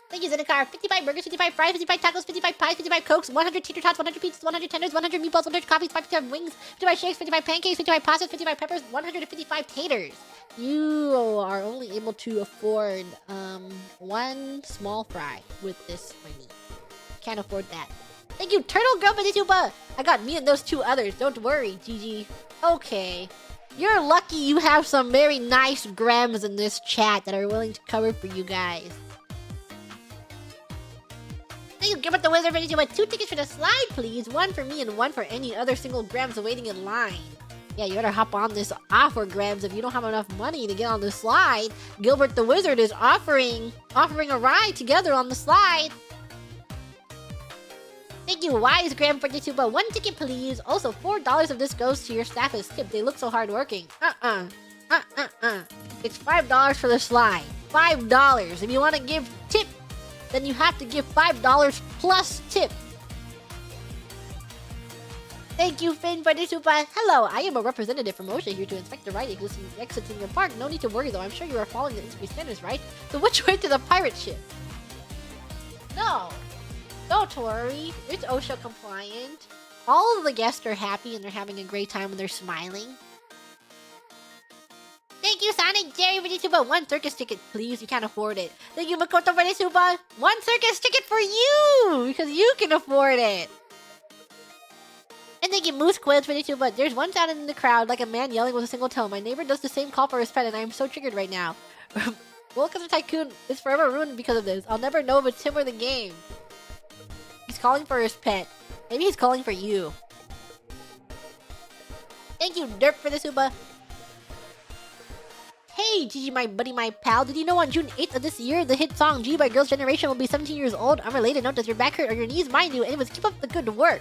Speaker 2: Thank you, Zedekar. 55 burgers, 55 fries, 55 tacos, 55 pies, 55 cokes, 100 tater tots, 100 pizzas, 100 tenders, 100 meatballs, 100 coffees, 55 wings, 55 shakes, 55 pancakes, 55 pastas, 55 peppers, 155 taters. You are only able to afford 1 small fry with this money. Can't afford that. Thank you, Turtle Girl, Benituba. I got me and those 2 others. Don't worry, GG. Okay. You're lucky you have some very nice Grems in this chat that are willing to cover for you guys. Thank you, Gilbert the Wizard, ready to buy 2 tickets for the slide, please. 1 for me and 1 for any other single Grems waiting in line. Yeah, you better hop on this offer, Grems, if you don't have enough money to get on the slide. Gilbert the Wizard is offering a ride together on the slide. Thank you, Wise Graham, for the super. 1 ticket, please. Also, $4 of this goes to your staff as tip. They look so hardworking. It's $5 for the slide. $5. If you want to give tip, then you have to give $5 plus tip. Thank you, Finn, for the super. Hello, I am a representative from OSHA here to inspect the right exits in your park. No need to worry, though. I'm sure you are following the industry standards, right? So which way to the pirate ship? No. Don't worry, it's OSHA compliant. All of the guests are happy and they're having a great time and they're smiling. Thank you, Sonic Jerry, for the super. 1 circus ticket, please. You can't afford it. Thank you, Makoto, for the super. 1 circus ticket for you, because you can afford it. And thank you, Moose Quiz, for the super. There's one sound in the crowd, like a man yelling with a single tone. My neighbor does the same call for his pet, and I am so triggered right now. Rollercoaster Tycoon is forever ruined because of this. I'll never know if it's him or the game. He's calling for his pet. Maybe he's calling for you. Thank you, Derp, for the super. Hey, Gigi, my buddy, my pal. Did you know on June 8th of this year, the hit song G by Girls' Generation will be 17 years old? Unrelated note, does your back hurt or your knees? Mine do. Anyways, keep up the good work.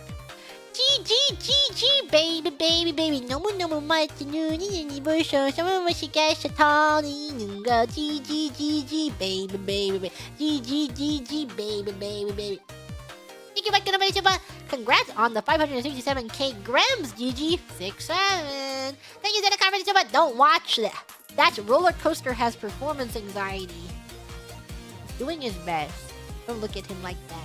Speaker 2: G, baby, baby, baby. No more much to do. Some of us guys are tall. G, baby, baby, baby. G, baby, baby, baby. Thank you, Mike, and super. Congrats on the 567k Grems, GG 67. Thank you, Zedekar, for the super. Don't watch that. That roller coaster has performance anxiety. He's doing his best. Don't look at him like that.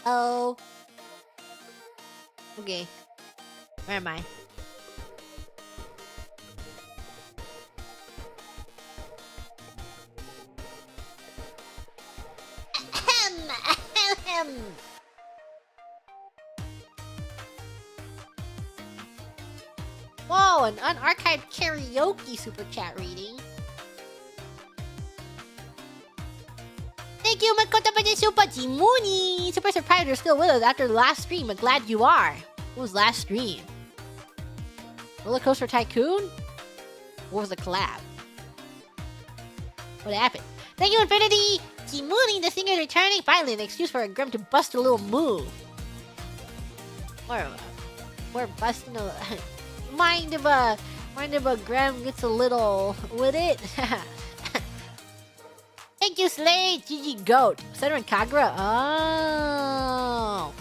Speaker 2: Oh. Okay. Where am I? Ahem. an unarchived karaoke super chat reading. Thank you, Makoto, for the super Jimuni. Super surprised you're still with us after the last stream, but glad you are. What was last stream? Roller Coaster Tycoon? What was the collab? What happened? Thank you, Infinity! Jimuni, the singer, returning. Finally, an excuse for a Grim to bust a little move. We're busting a... mind if a Grim gets a little with it? Thank you, Slade! GG Goat! Center and Kagura? Oh!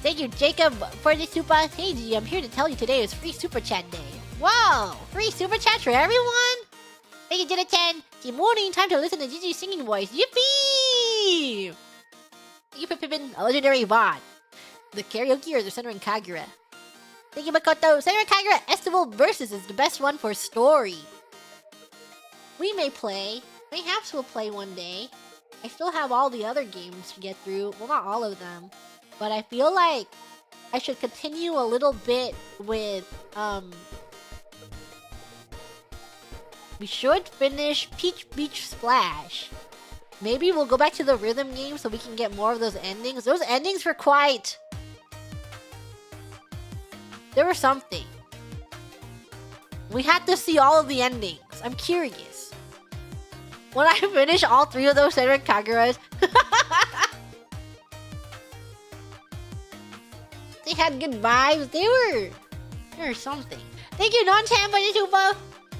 Speaker 2: Thank you, Jacob, for the super. Hey, G, I'm here to tell you today is free super chat day. Whoa! Free super chat for everyone? Thank you, Jonathan. Good morning. Time to listen to Gigi's singing voice. Yippee! Thank you for Pippin, a legendary bot. The karaoke or the Center and Kagura? Thank you, Makoto. Center and Kagura Estival Versus is the best one for story. We may play. Mayhaps we'll play one day. I still have all the other games to get through. Well, not all of them. But I feel like I should continue a little bit with, we should finish Peach Beach Splash. Maybe we'll go back to the rhythm game so we can get more of those endings. Those endings were quite... There were something. We had to see all of the endings. I'm curious. When I finish all 3 of those Center Kaguras... They had good vibes. They were something. Thank you, Non-Chan, for the super.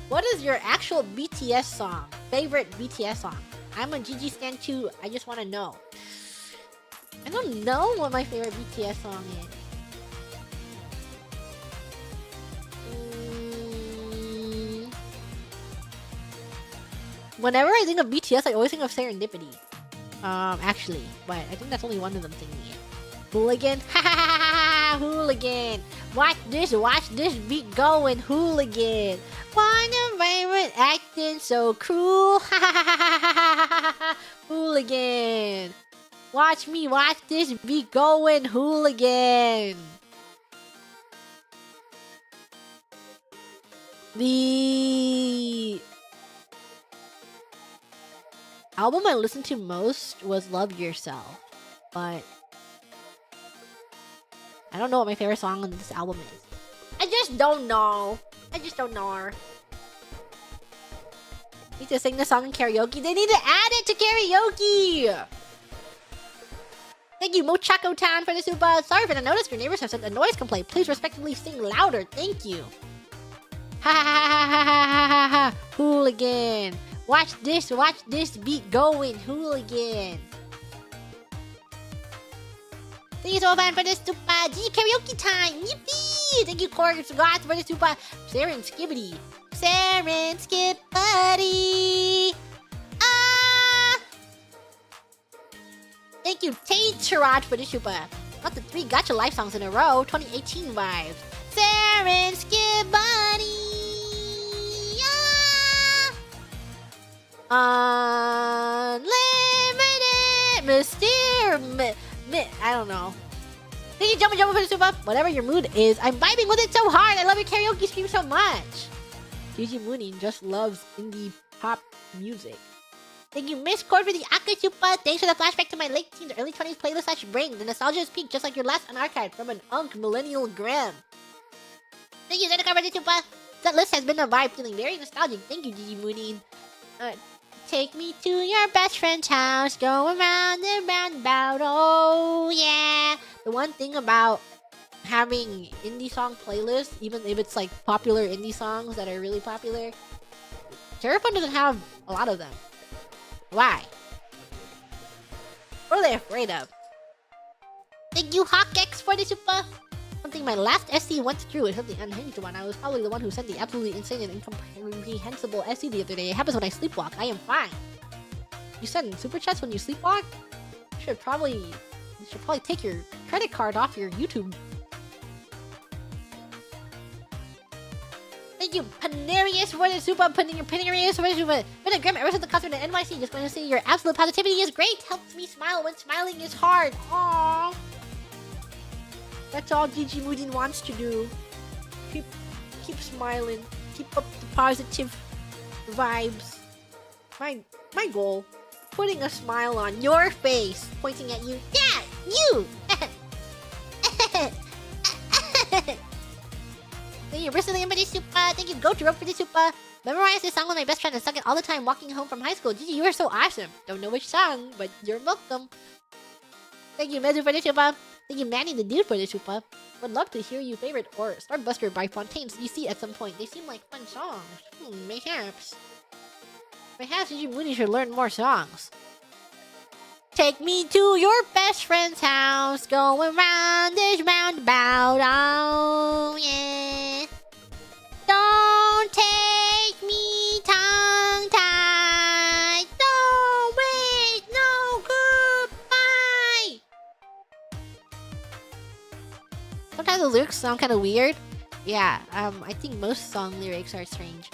Speaker 2: What is your actual BTS song? Favorite BTS song? I'm a GG stan too. I just want to know. I don't know what my favorite BTS song is. Whenever I think of BTS, I always think of Serendipity. Actually, but I think that's only one of them singing it. Hooligan, ha ha ha ha, hooligan. Watch this beat going, hooligan. One environment acting so cruel, ha ha ha ha ha ha, hooligan. Watch this beat going, hooligan. The album I listened to most was Love Yourself, but I don't know what my favorite song on this album is. I just don't know. Need to sing the song in karaoke. They need to add it to karaoke! Thank you, Mochaco Town, for the super. Sorry for the notice. Your neighbors have sent a noise complaint. Please respectively sing louder. Thank you. Ha ha ha ha ha ha ha ha. Hooligan. Watch this beat going, hooligan. Thank you so much for this super G karaoke time. Yippee! Thank you, Corey Scott, for the super Saren Skibbity. Saren Skibbity. Ah! Thank you, Tate Sherrod, for the super. Not the 3 Gacha Life songs in a row. 2018 vibes. Saren Skibbity. Unlimited Mysterious. I don't know. Thank you, Jumbo for the super. Whatever your mood is, I'm vibing with it so hard. I love your karaoke stream so much. Gigi Mooney just loves indie pop music. Thank you, Miss Cord, for the Aka super. Thanks for the flashback to my late teens, early 20s playlist / brain. The nostalgia is peaked just like your last unarchived from an unk millennial gram. Thank you, Zeneca, for the super. That list has been a vibe, feeling very nostalgic. Thank you, Gigi Mooney. Take me to your best friend's house, go around and roundabout, oh yeah. The one thing about having indie song playlists, even if it's like popular indie songs that are really popular, Terrafun doesn't have a lot of them. Why? What are they afraid of? Thank you, HawkX, for the super. Something my last SC went through is something unhinged one. I was probably the one who sent the absolutely insane and incomprehensible SC the other day. It happens when I sleepwalk. I am fine. You send super chats when you sleepwalk? You should probably take your credit card off your YouTube. Thank you, Panarius, for the super. Panarius, for the super. Been a grim ever since the concert in NYC. Just want to say your absolute positivity is great. Helps me smile when smiling is hard. Aww. That's all Gigi Moodin wants to do. Keep smiling. Keep up the positive vibes. My goal. Putting a smile on your face. Pointing at you. Yeah! You! Thank you, Bristly for the super. Thank you, Go to Rope for the super. Memorize this song with my best friend and sung it all the time walking home from high school. Gigi, you are so awesome. Don't know which song, but you're welcome. Thank you, Mezu for the super. Thank you, Manny the Dude for the super. Would love to hear you favorite or Starbuster by Fontaines you see at some point. They seem like fun songs. Mayhaps. Perhaps Gigi Mooney should learn more songs. Take me to your best friend's house, going round this roundabout, oh yeah. Don't take me tongue-tied, don't wait, no goodbye. Sometimes the lyrics sound kind of weird. Yeah, I think most song lyrics are strange.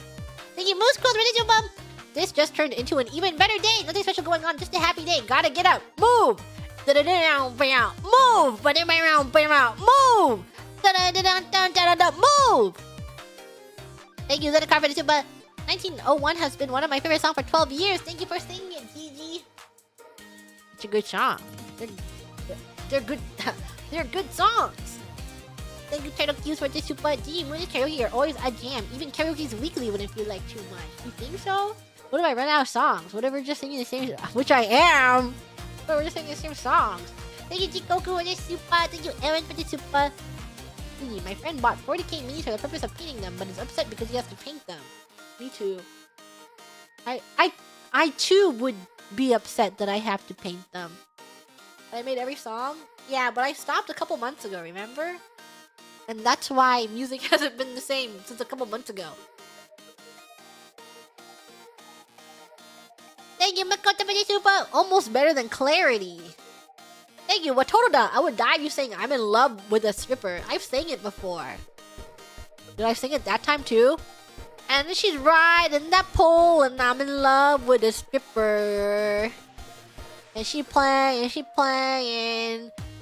Speaker 2: Thank you, Moose Quills, ready to bump. This just turned into an even better day. Nothing special going on, just a happy day. Gotta get up, move. Move. Move. Move. Thank you, Zeta Car for the super. 1901 has been one of my favorite songs for 12 years. Thank you for singing it, Gigi. It's a good song. They're good. They're good songs. Thank you, Turtle Q's for the super. Gigi, Moon and karaoke are always a jam. Even karaoke's weekly when it feels like too much. You think so? What if I run out of songs? What if we're just singing the same, which I am, but we're just singing the same songs. Thank you, Jikoku for the super. Thank you, Aaron for the super. My friend bought 40k minis for the purpose of painting them, but is upset because he has to paint them. Me too. I too would be upset that I have to paint them. I made every song? Yeah, but I stopped a couple months ago, remember? And that's why music hasn't been the same since a couple months ago. Thank you, Makoto for the super. Almost better than Clarity. Thank you, Watoda. I would die if you saying I'm in love with a stripper. I've sang it before. Did I sing it that time too? And she's riding that pole, and I'm in love with a stripper. And she playing,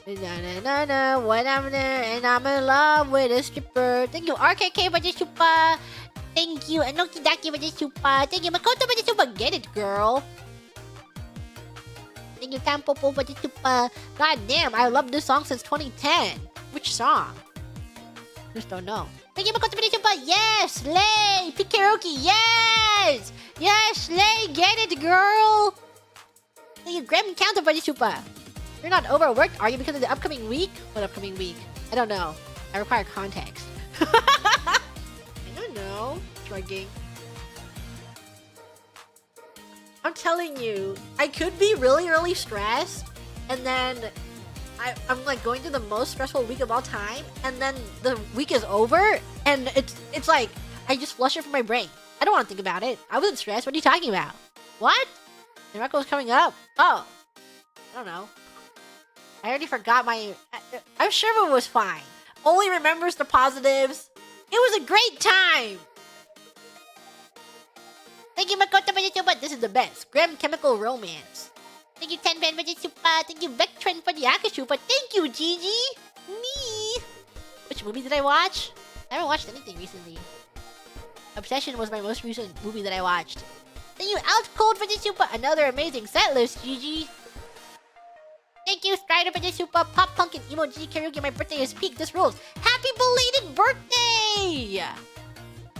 Speaker 2: Na-na-na-na, whatever, and I'm in love with a stripper. Thank you, RKK for the super. Thank you, Anoki Daki for the super. Thank you, Makoto for the super. Get it, girl. Thank you, Tampopo for the super. God damn, I love this song since 2010. Which song? Just don't know. Thank you, Makoto for the super. Yes, slay. Pick karaoke. Yes. Yes, slay. Get it, girl. Thank you, Grim Counter for the super. You're not overworked, are you, because of the upcoming week? What upcoming week? I don't know. I require context. I don't know. Shrugging. I'm telling you, I could be really, really stressed, and then I'm like going through the most stressful week of all time, and then the week is over, and it's like I just flush it from my brain. I don't want to think about it. I wasn't stressed. What are you talking about? What? Miracle's coming up. Oh, I don't know. I already forgot my... I'm sure it was fine. Only remembers the positives. It was a great time. Thank you, Makoto for the super. This is the best. Grim Chemical Romance. Thank you, Tenpen for the super. Thank you, Vectren for the Akashupa. Thank you, Gigi. Me. Which movie did I watch? I haven't watched anything recently. Obsession was my most recent movie that I watched. Thank you, Out Cold for the super. Another amazing set list, Gigi. Thank you, Strider for the super. Pop Punk and Emo G Karaoke. My birthday is peak. This rules. Happy belated birthday!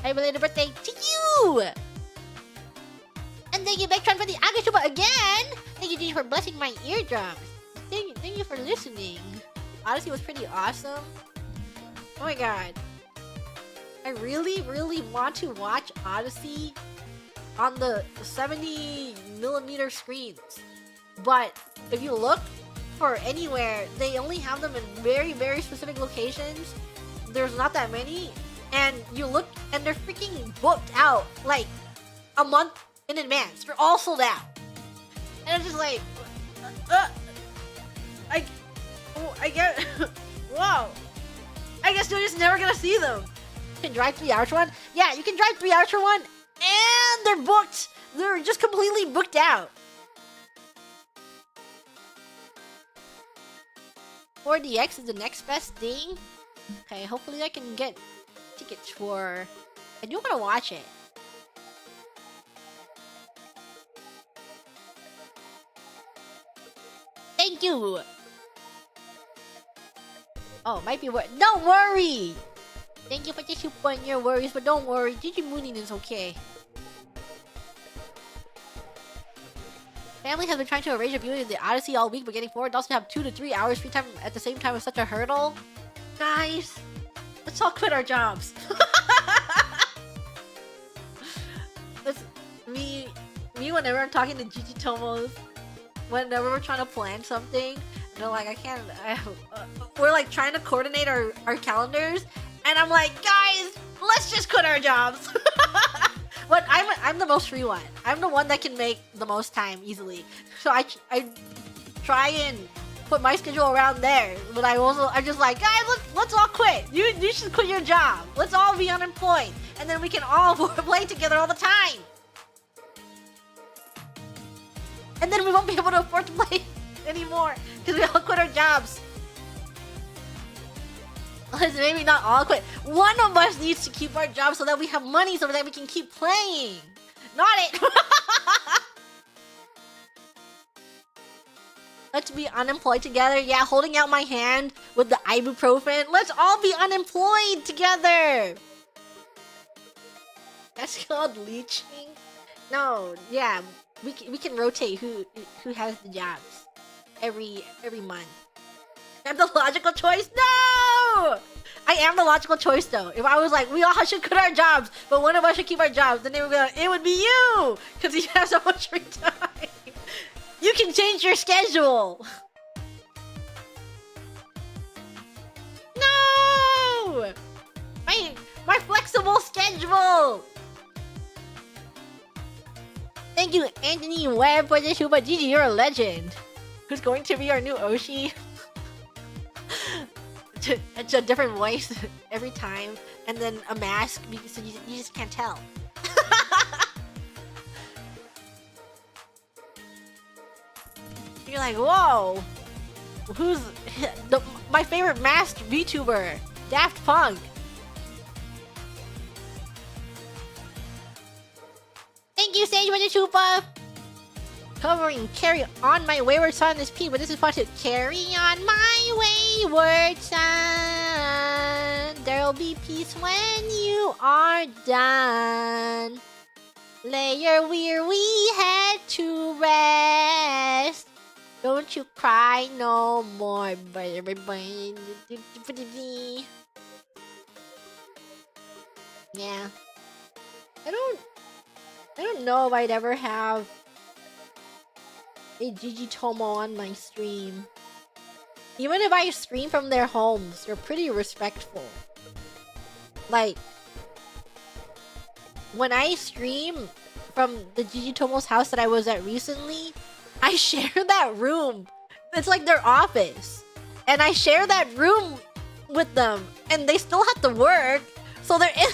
Speaker 2: Happy belated birthday to you! And thank you, Vectron, for the Agashuba again! Thank you, Gigi, for blessing my eardrums. Thank you for listening. Odyssey was pretty awesome. Oh my god. I really, really want to watch Odyssey on the 70mm screens. But if you look for anywhere, they only have them in very, very specific locations. There's not that many. And you look, and they're freaking booked out like a month in advance. They're all sold out. And I'm just like, I get, whoa. I guess you're just never gonna see them. You can drive 3 hours for one? Yeah, you can drive 3 hours for one, and they're booked. They're just completely booked out. 4DX is the next best thing. Okay, hopefully I can get tickets for. I do want to watch it. Thank you. Oh, might be worth. Don't worry. Thank you for the super and your worries, but don't worry. Gigi Mooning is okay. Family has been trying to arrange a viewing of the Odyssey all week, but getting forward also have 2 to 3 hours free time at the same time is such a hurdle. Guys, let's all quit our jobs. Let's, me, whenever I'm talking to Gigi Tomos, whenever we're trying to plan something, they're like, we're like trying to coordinate our calendars, and I'm like, guys, let's just quit our jobs. But I'm the most free one. I'm the one that can make the most time easily. So I try and put my schedule around there. But I'm just like, guys, let's all quit. You should quit your job. Let's all be unemployed, and then we can all play together all the time. And then we won't be able to afford to play anymore because we all quit our jobs. Maybe not all quit. One of us needs to keep our job so that we have money so that we can keep playing. Not it. Let's be unemployed together. Yeah, holding out my hand with the ibuprofen. Let's all be unemployed together. That's called leeching. No, yeah, we can rotate who has the jobs every month. I'm the logical choice? No! I am the logical choice though. If I was like, we all should quit our jobs, but one of us should keep our jobs, then it would be you! Because you have so much free time. You can change your schedule. No! My flexible schedule! Thank you, Anthony Webb, for the super. Gigi, you're a legend. Who's going to be our new Oshi? It's a different voice every time, and then a mask because you just can't tell. You're like, whoa, who's my favorite masked VTuber? Daft Punk. Thank you, Sage, for the chupa. Covering Carry On My Wayward Son is P, but this is fun to Carry On My Wayward Son. There'll be peace when you are done. Lay your weary head to rest. Don't you cry no more. Yeah. I don't know if I'd ever have a Gigi Tomo on my stream. Even if I stream from their homes, they're pretty respectful. Like, when I stream from the Gigi Tomo's house that I was at recently, I share that room. It's like their office. And I share that room with them. And they still have to work. So they're in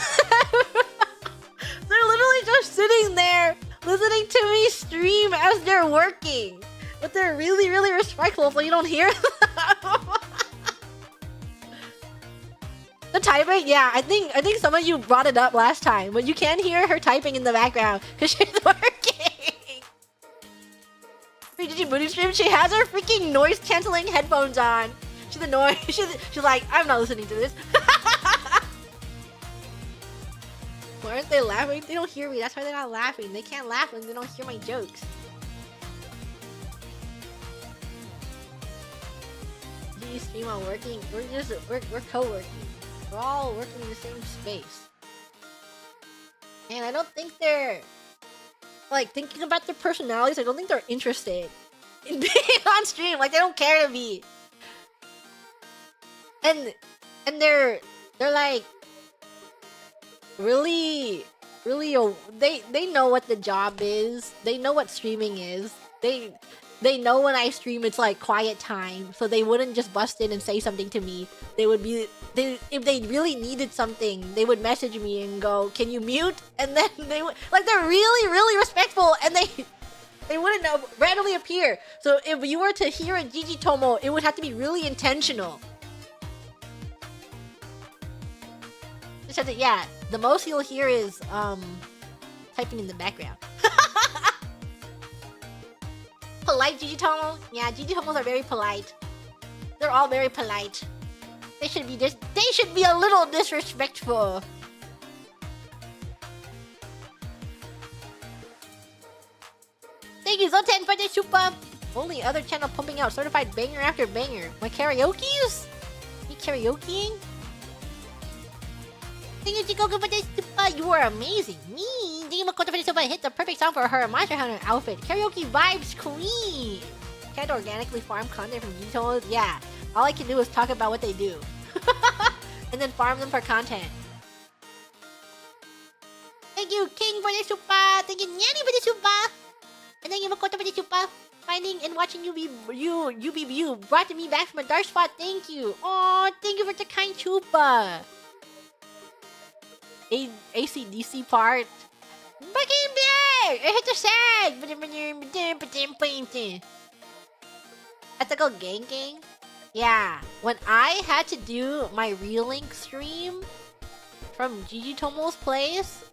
Speaker 2: they're literally just sitting there listening to me stream as they're working. But they're really, really respectful so you don't hear them. The typing? Yeah, I think some of you brought it up last time. But you can hear her typing in the background because she's working. Did you booty stream? She has her freaking noise cancelling headphones on. She's annoyed. She's like, I'm not listening to this. Why aren't they laughing? They don't hear me. That's why they're not laughing. They can't laugh when they don't hear my jokes. Do you stream while working? We're co-working. We're all working in the same space. And I don't think they're like thinking about their personalities. I don't think they're interested in being on stream. Like they don't care to be. And they're like really they know what the job is. They know what streaming is. They know when I stream it's like quiet time, so they wouldn't just bust in and say something to me. If they really needed something, they would message me and go, "Can you mute?" And then they would, like, they're really respectful, and they wouldn't randomly appear. So if you were to hear a Gigi Tomo, it would have to be really intentional. It says that, yeah, the most you'll hear is typing in the background. Polite Digitomo? Yeah, Digitomos are very polite. They're all very polite. They should be a little disrespectful. Thank you, Zoten, for the super. Only other channel pumping out certified banger after banger. My karaoke's? You karaokeing? Thank you, Chikoku, for the super. You are amazing. Me. Thank you, Makoto, for the super. Hit the perfect song for her Monster Hunter outfit. Karaoke vibes queen. Can't organically farm content from Digitomos? Yeah. All I can do is talk about what they do. And then farm them for content. Thank you, King, for the super. Thank you, Nanny, for the super. And thank you, Makoto, for the super. Finding and watching you brought me back from a dark spot. Thank you. Oh, thank you for the kind chupa. ACDC part. Fucking bear! I hit the sag! Ethical gang gang? Yeah. When I had to do my Relink stream from Gigi Tomo's place,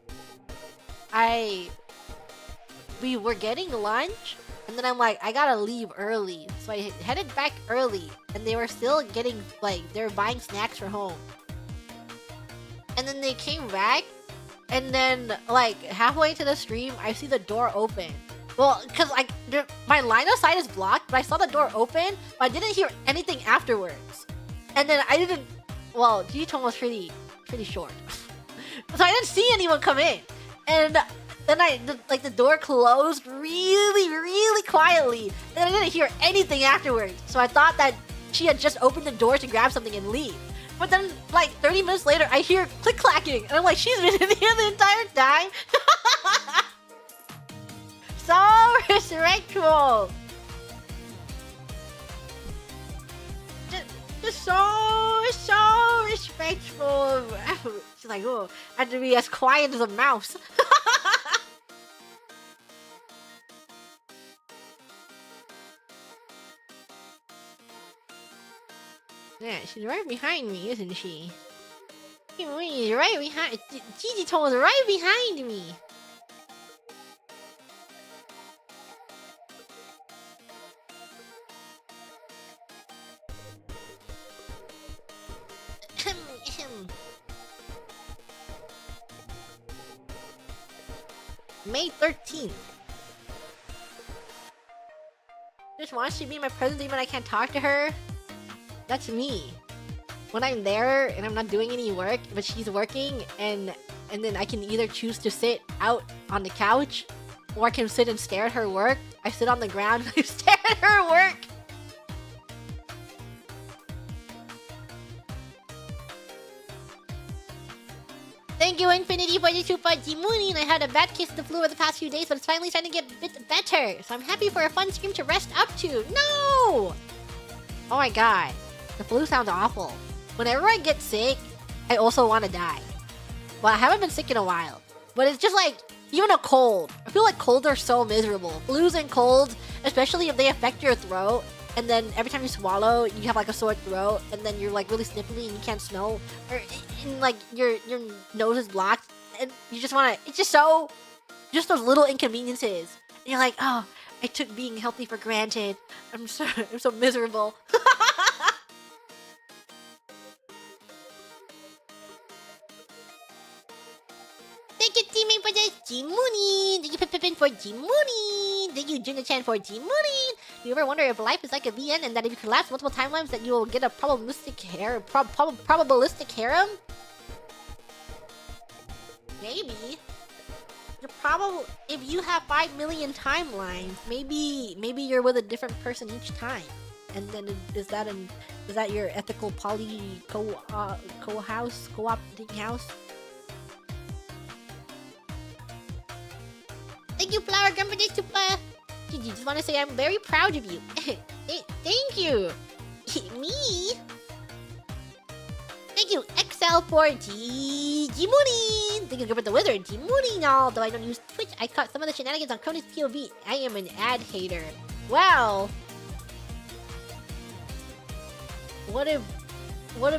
Speaker 2: we were getting lunch, and then I'm like, I gotta leave early. So I headed back early, and they were still getting, like, they were buying snacks for home. And then they came back, and then, like, halfway to the stream, I see the door open. Well, because, like, my line of sight is blocked, but I saw the door open, but I didn't hear anything afterwards. And then I didn't, well, G-Tone was pretty short. So I didn't see anyone come in. And then the door closed really quietly, and I didn't hear anything afterwards. So I thought that she had just opened the door to grab something and leave. But then, like, 30 minutes later, I hear click-clacking, and I'm like, she's been in here the entire time? So respectful! Just so respectful. She's like, oh, I had to be as quiet as a mouse. Yeah, she's right behind me, isn't she? She's right behind. Gigi Tomo's right behind me. May 13th. Just wants to be my present even I can't talk to her. That's me. When I'm there and I'm not doing any work, but she's working, and then I can either choose to sit out on the couch, or I can sit and stare at her work. I sit on the ground and I stare at her work. Thank you, Infinity, for the super Jimuni. I had a bad case of the flu over the past few days, but it's finally starting to get a bit better. So I'm happy for a fun stream to rest up to. No! Oh my god. The flu sounds awful. Whenever I get sick, I also want to die. Well, I haven't been sick in a while. But it's just like, even a cold. I feel like colds are so miserable. Flus and colds, especially if they affect your throat, and then every time you swallow, you have like a sore throat, and then you're like really sniffly and you can't smell, or like your nose is blocked, and you just want to, it's just so, just those little inconveniences. And you're like, oh, I took being healthy for granted. I'm so miserable. Thank you, teammate, for the Jimuni. Thank you, Pippin, for Jimuni. Thank you, Juna-chan, for Jimuni. Do you ever wonder if life is like a VN and that if you collapse multiple timelines that you will get a probabilistic harem? Maybe. If you have 5 million timelines, maybe you're with a different person each time. And then is that your ethical poly co-opting house? Thank you, Flower Gun, for this super. Gigi, just want to say I'm very proud of you. Thank you. Me? Thank you, XL for Jimuni. Thank you, Grip the Wizard. Jimuni, now. Though I don't use Twitch, I caught some of the shenanigans on Crony's POV. I am an ad hater. Well, what if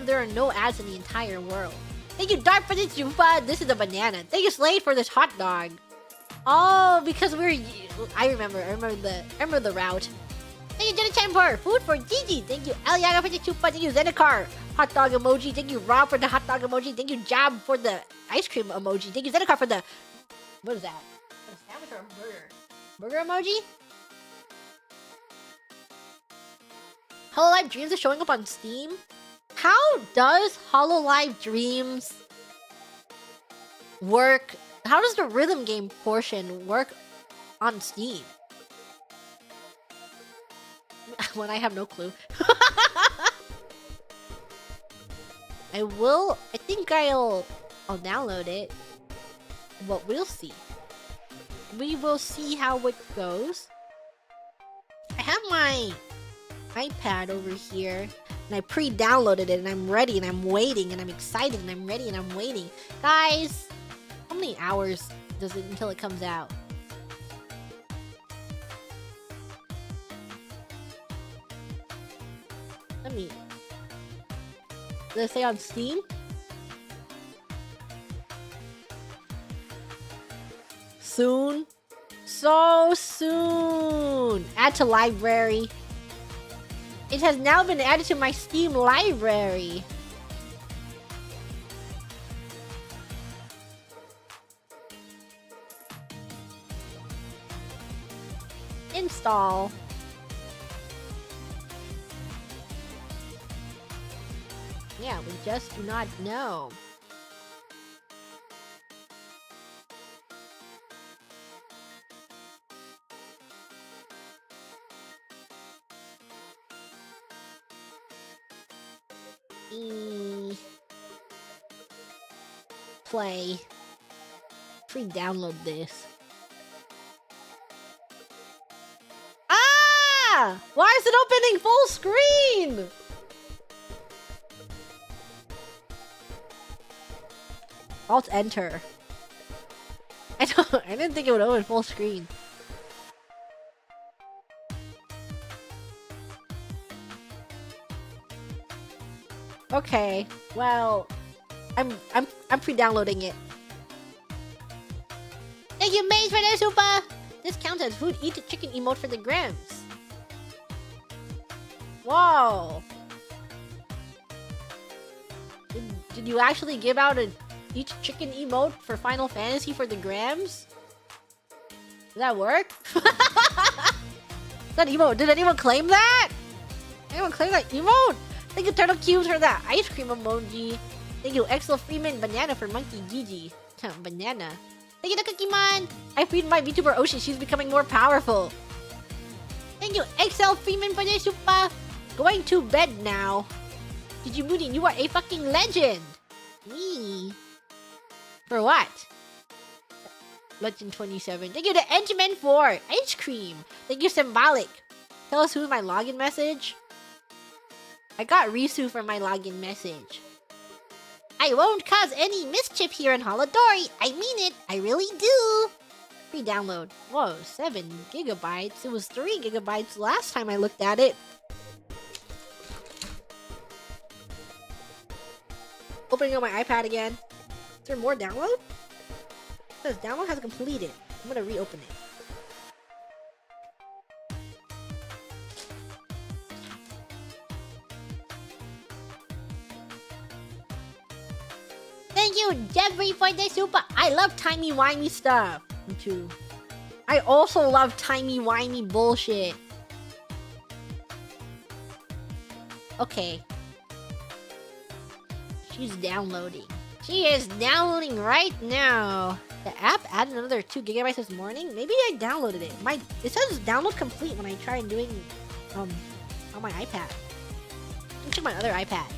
Speaker 2: there are no ads in the entire world? Thank you, Dark, for this Jupa. This is a banana. Thank you, Slade, for this hot dog. Oh, because I remember the route. Thank you, Jenna Chan, for food for Gigi. Thank you, Aliaga, for the Chupa. Thank you, Zendikar, hot dog emoji. Thank you, Rob, for the hot dog emoji. Thank you, Jab, for the ice cream emoji. Thank you, Zendikar, for the... What is that? A sandwich or a burger? Burger emoji? Hololive Dreams is showing up on Steam? How does Hololive Dreams work? How does the rhythm game portion work on Steam? When I have no clue. I think I'll download it. But we'll see. We will see how it goes. I have my iPad over here. And I pre-downloaded it and I'm ready and I'm waiting and I'm excited and I'm ready and I'm waiting. Guys, how many hours does it until it comes out? Does it say on Steam? Soon? So soon! Add to library. It has now been added to my Steam library. Install. Yeah, we just do not know. Play. Pre-download this. Ah! Why is it opening full screen? Alt enter. I didn't think it would open full screen. Okay, well, I'm pre-downloading it. Thank you, Maze, for the super. This counts as food. Eat the chicken emote for the grams. Whoa. Did you actually give out a eat chicken emote for Final Fantasy for the grams? Did that work? That emote. Did anyone claim that? Anyone claim that emote? Thank you, Turtle Cubes, for that ice cream emoji. Thank you, Exo Freeman Banana, for Monkey Gigi. Banana. Thank you, the Cookie Man. I freed my VTuber Ocean. She's becoming more powerful. Thank you, XL Freeman, for the super. Going to bed now. Gigi Moody, you are a fucking legend. Me. For what? Legend 27. Thank you to Edgeman for ice cream. Thank you, Symbolic. Tell us who's my login message. I got Risu for my login message. I won't cause any mischief here in Holodori. I mean it. I really do. Free download. Whoa, 7 gigabytes. It was 3 gigabytes last time I looked at it. Opening up my iPad again. Is there more download? It says download has completed. I'm gonna reopen it. Thank you, Jeffrey, for the super. I love timey-wimey stuff. Me too. I also love timey-wimey bullshit. Okay. She's downloading. She is downloading right now. The app added another 2 gigabytes this morning. Maybe I downloaded it. It says download complete when I try doing on my iPad. Let me check my other iPad.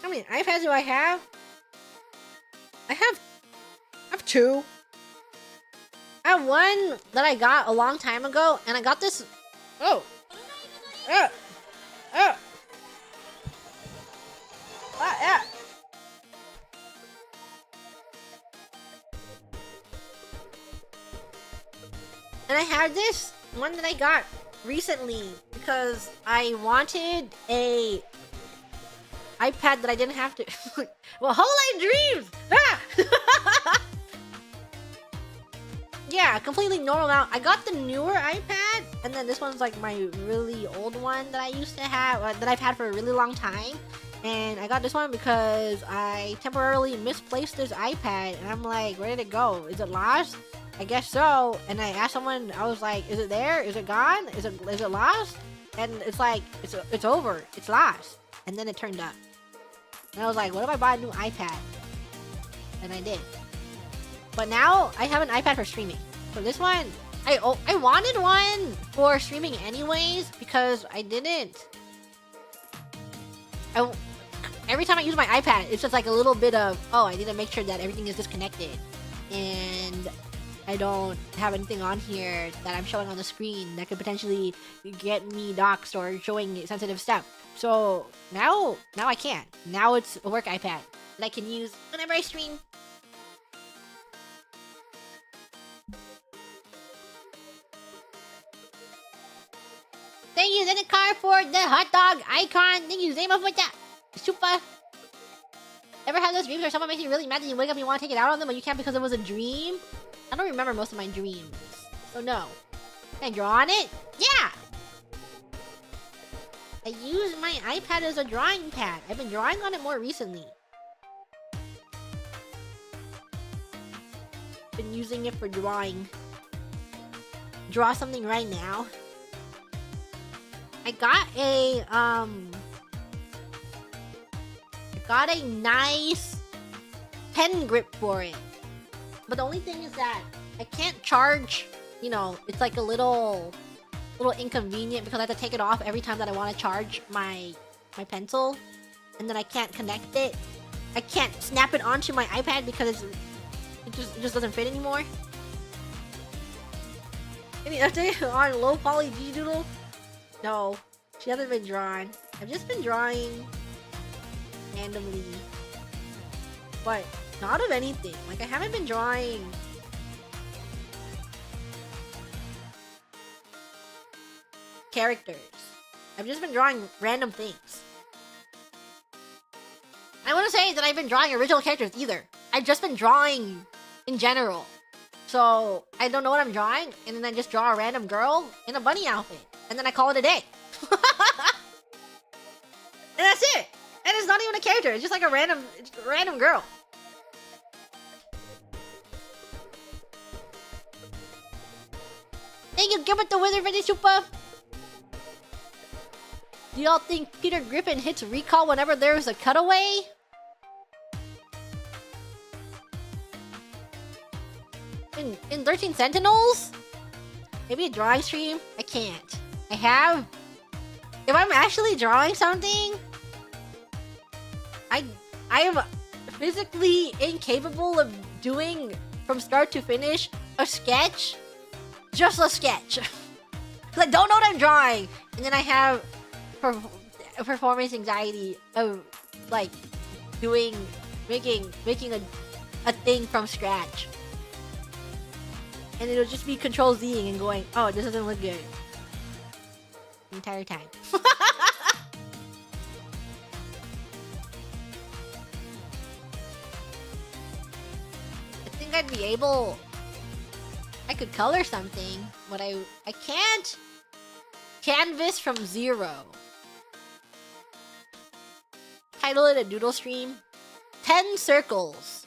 Speaker 2: How many iPads do I have? I have 2. I have one that I got a long time ago, and I got this Oh. Yeah. Yeah. Yeah. And I had this one that I got recently because I wanted a iPad that I didn't have to. Well, Hololive Dreams! Ah! Yeah, completely normal now. I got the newer iPad, and then this one's like my really old one that I used to have, that I've had for a really long time. And I got this one because I temporarily misplaced this iPad, and I'm like, where did it go? Is it lost? I guess so. And I asked someone, I was like, is it there? Is it gone? Is it lost? And it's like, it's over. It's lost. And then it turned up. And I was like, what if I buy a new iPad? And I did. But now I have an iPad for streaming. So this one, I wanted one for streaming anyways because I didn't. Every time I use my iPad, it's just like a little bit of, oh, I need to make sure that everything is disconnected. And I don't have anything on here that I'm showing on the screen that could potentially get me doxxed or showing sensitive stuff. So now I can't. Now it's a work iPad that I can use whenever I stream. Thank you, Zenikar, for the hot dog icon. Thank you, Zema, for that. Super. Ever had those dreams where someone makes you really mad that you wake up and you want to take it out on them, but you can't because it was a dream? I don't remember most of my dreams. So no. Can I draw on it? Yeah! I use my iPad as a drawing pad. I've been drawing on it more recently. Been using it for drawing. Draw something right now. I got a nice pen grip for it. But the only thing is that I can't charge, you know, it's like a little inconvenient because I have to take it off every time that I want to charge my pencil. And then I can't connect it. I can't snap it onto my iPad because it just doesn't fit anymore. Any update on low poly G-Doodle? No, she hasn't been drawn. I've just been drawing randomly, but not of anything. Like, I haven't been drawing characters. I've just been drawing random things. I want to say that I've been drawing original characters either. I've just been drawing in general. So I don't know what I'm drawing, and then I just draw a random girl in a bunny outfit. And then I call it a day. And that's it. And it's not even a character. It's just like a random girl. Thank you, Gilbert the Wizard, for the super. Do y'all think Peter Griffin hits recall whenever there's a cutaway? In 13 Sentinels? Maybe a drawing stream? I can't. If I'm actually drawing something, I am physically incapable of doing from start to finish a sketch. Just a sketch. I don't know what I'm drawing, and then I have performance anxiety of like making a thing from scratch. And it'll just be Control Z and going, oh, this doesn't look good. The entire time. I think I'd be able... I could color something, but I can't canvas from zero. Title it a doodle stream. 10 circles.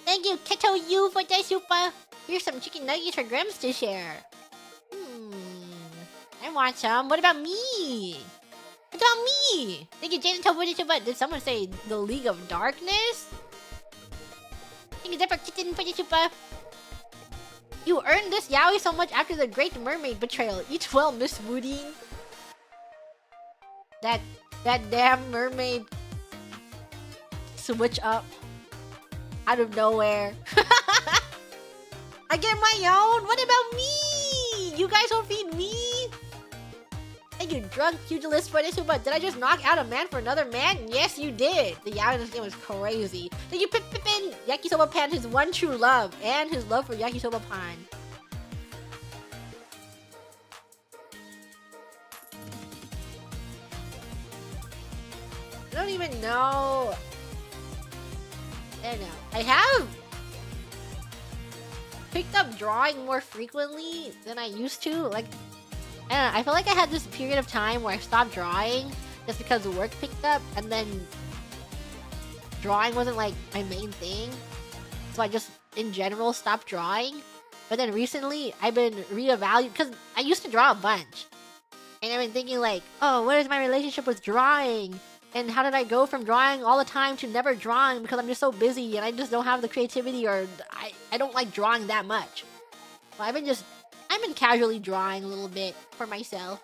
Speaker 2: Thank you, Keto U, for the super. Here's some chicken nuggets for Grims to share. I want some. What about me? What about me? Thank you, Jaden, for the super. Did someone say the League of Darkness? Thank you, Zephyr Kitten, for the super. You earned this yaoi so much after the Great Mermaid betrayal. Eat well, Miss Wooding. That damn mermaid switch up out of nowhere. I get my own? What about me? You guys don't feed me? Thank you, drug pugilist for this, but did I just knock out a man for another man? Yes, you did. The yaoi in this game was crazy. Thank you, Pippin. Yakisoba Pan, his one true love, and his love for Yakisoba Pan. I don't even know. I don't know. I have picked up drawing more frequently than I used to. Like, I don't know, I feel like I had this period of time where I stopped drawing just because work picked up, and then drawing wasn't like my main thing. So I just, in general, stopped drawing. But then recently, I've been reevaluating, because I used to draw a bunch. And I've been thinking like, oh, what is my relationship with drawing? And how did I go from drawing all the time to never drawing because I'm just so busy and I just don't have the creativity, or I don't like drawing that much. So I've been casually drawing a little bit for myself.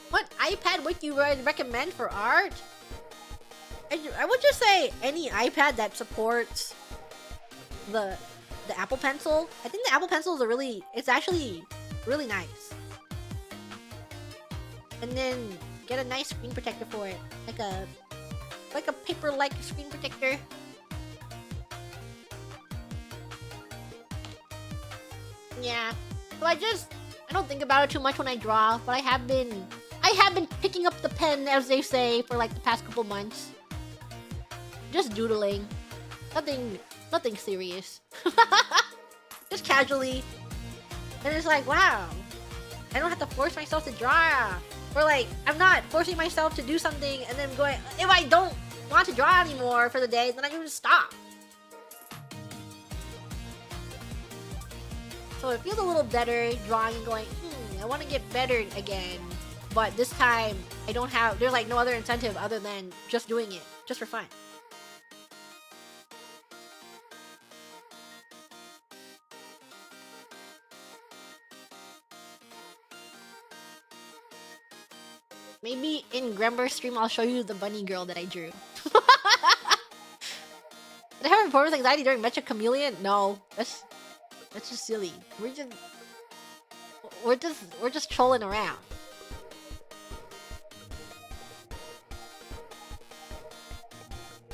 Speaker 2: What iPad would you recommend for art? I would just say any iPad that supports the Apple Pencil. I think the Apple Pencil is it's actually really nice. And then get a nice screen protector for it, like a paper-like screen protector. Yeah. So I don't think about it too much when I draw, but I have been picking up the pen, as they say, for like the past couple months. Just doodling. Nothing serious. Just casually. And it's like, wow. I don't have to force myself to draw. Or like, I'm not forcing myself to do something and then going, if I don't want to draw anymore for the day, then I can just stop. So it feels a little better drawing and going, I want to get better again. But this time, there's like no other incentive other than just doing it, just for fun. Maybe in Grember's stream, I'll show you the bunny girl that I drew. Did I have performance anxiety during Mecha Chameleon? No, that's just silly. We're just trolling around.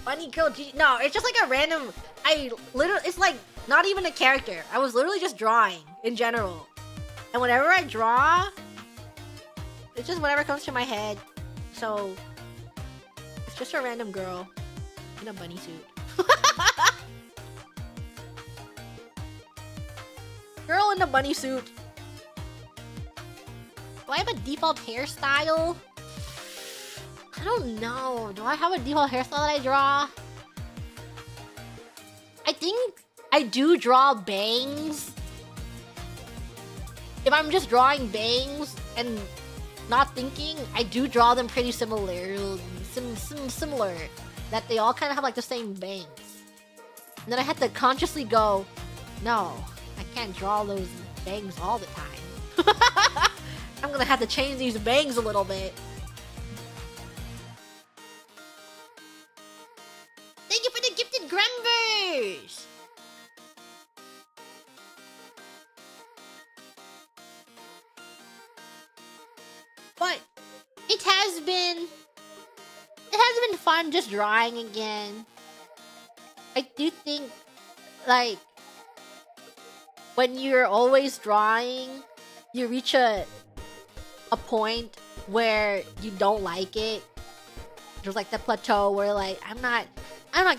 Speaker 2: Bunny girl, no, it's just like a random. It's like not even a character. I was literally just drawing in general, and whenever I draw, it's just whatever comes to my head. So it's just a random girl in a bunny suit. Girl in a bunny suit. Do I have a default hairstyle? I don't know. Do I have a default hairstyle that I draw? I think I do draw bangs. If I'm just drawing bangs and not thinking, I do draw them pretty similar. Similar. That they all kind of have like the same bangs. And then I had to consciously go, no, I can't draw those bangs all the time. I'm gonna have to change these bangs a little bit. Thank you for the gifted Grembers! But it has been fun just drawing again. I do think, like, when you're always drawing, you reach a point where you don't like it. There's like the plateau where like I'm not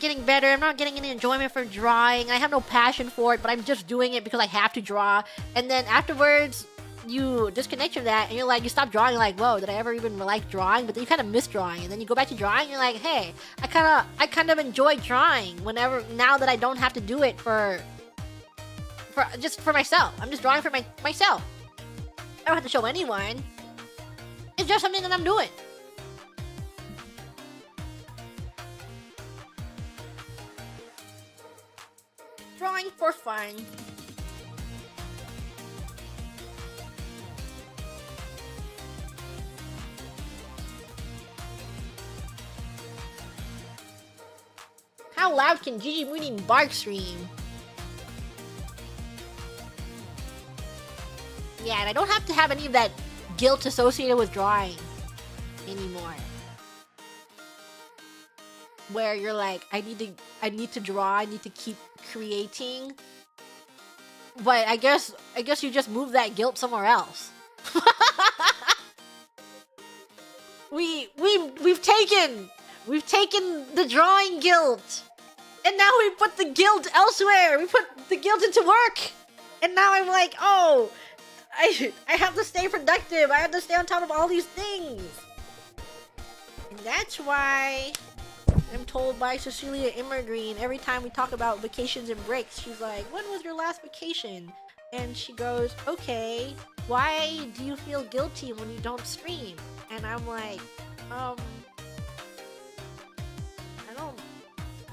Speaker 2: getting better, I'm not getting any enjoyment from drawing, I have no passion for it, but I'm just doing it because I have to draw. And then afterwards you disconnect from that and you're like, you stop drawing, you're like, whoa, did I ever even like drawing? But then you kind of miss drawing, and then you go back to drawing and you're like, hey, I kind of enjoy drawing now that I don't have to do it for myself. I'm just drawing for myself. I don't have to show anyone. It's just something that I'm doing. Drawing for fun. how loud can Gigi Mooney bark stream? Yeah, and I don't have to have any of that guilt associated with drawing anymore. Where you're like, I need to draw, I need to keep creating. But I guess you just move that guilt somewhere else. We've taken the drawing guilt, and now we put the guilt elsewhere. We put the guilt into work, and now I'm like, oh, I have to stay productive. I have to stay on top of all these things, and that's why I'm told by Cecilia Immergreen every time we talk about vacations and breaks, she's like, when was your last vacation? And she goes, okay, why do you feel guilty when you don't stream? And I'm like, I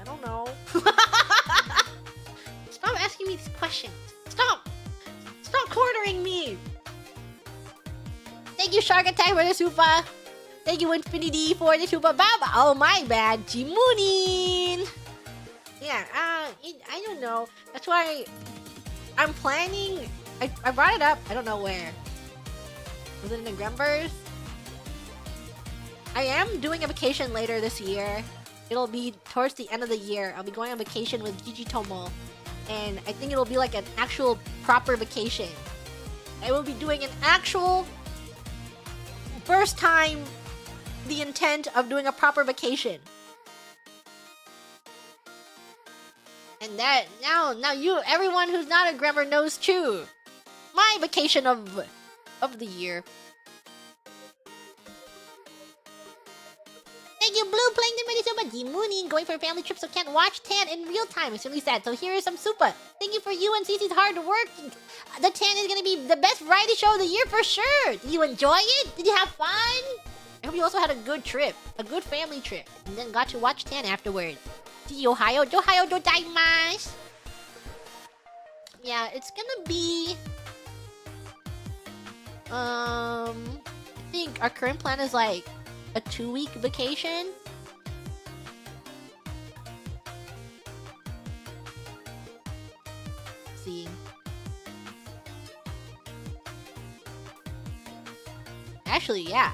Speaker 2: don't know. Stop asking me these questions. Stop cornering me. Thank you, Shark Attack, for the super. Thank you, Infinity, for the super baba. Oh, my bad, Jimunin. Yeah, I don't know. That's why I'm planning. I brought it up. I don't know where. Was it in the Grembers? I am doing a vacation later this year. It'll be towards the end of the year. I'll be going on vacation with Gigi Tomo. And I think it'll be like an actual proper vacation. I will be doing an actual first time the intent of doing a proper vacation. And that now you everyone who's not a Gremmer knows too. My vacation of the year. Thank you, Blue, playing the mini super. D-Mooning, going for a family trip so can't watch Tan in real time. It's really sad. So here is some super. Thank you for you and Cece's hard work. The Tan is gonna be the best variety show of the year for sure. Did you enjoy it? Did you have fun? I hope you also had a good trip, a good family trip, and then got to watch Tan afterwards. See you, Ohio, Ohio, dodaimasu. Yeah, it's gonna be. I think our current plan is like a 2-week vacation. Let's see. Actually, yeah.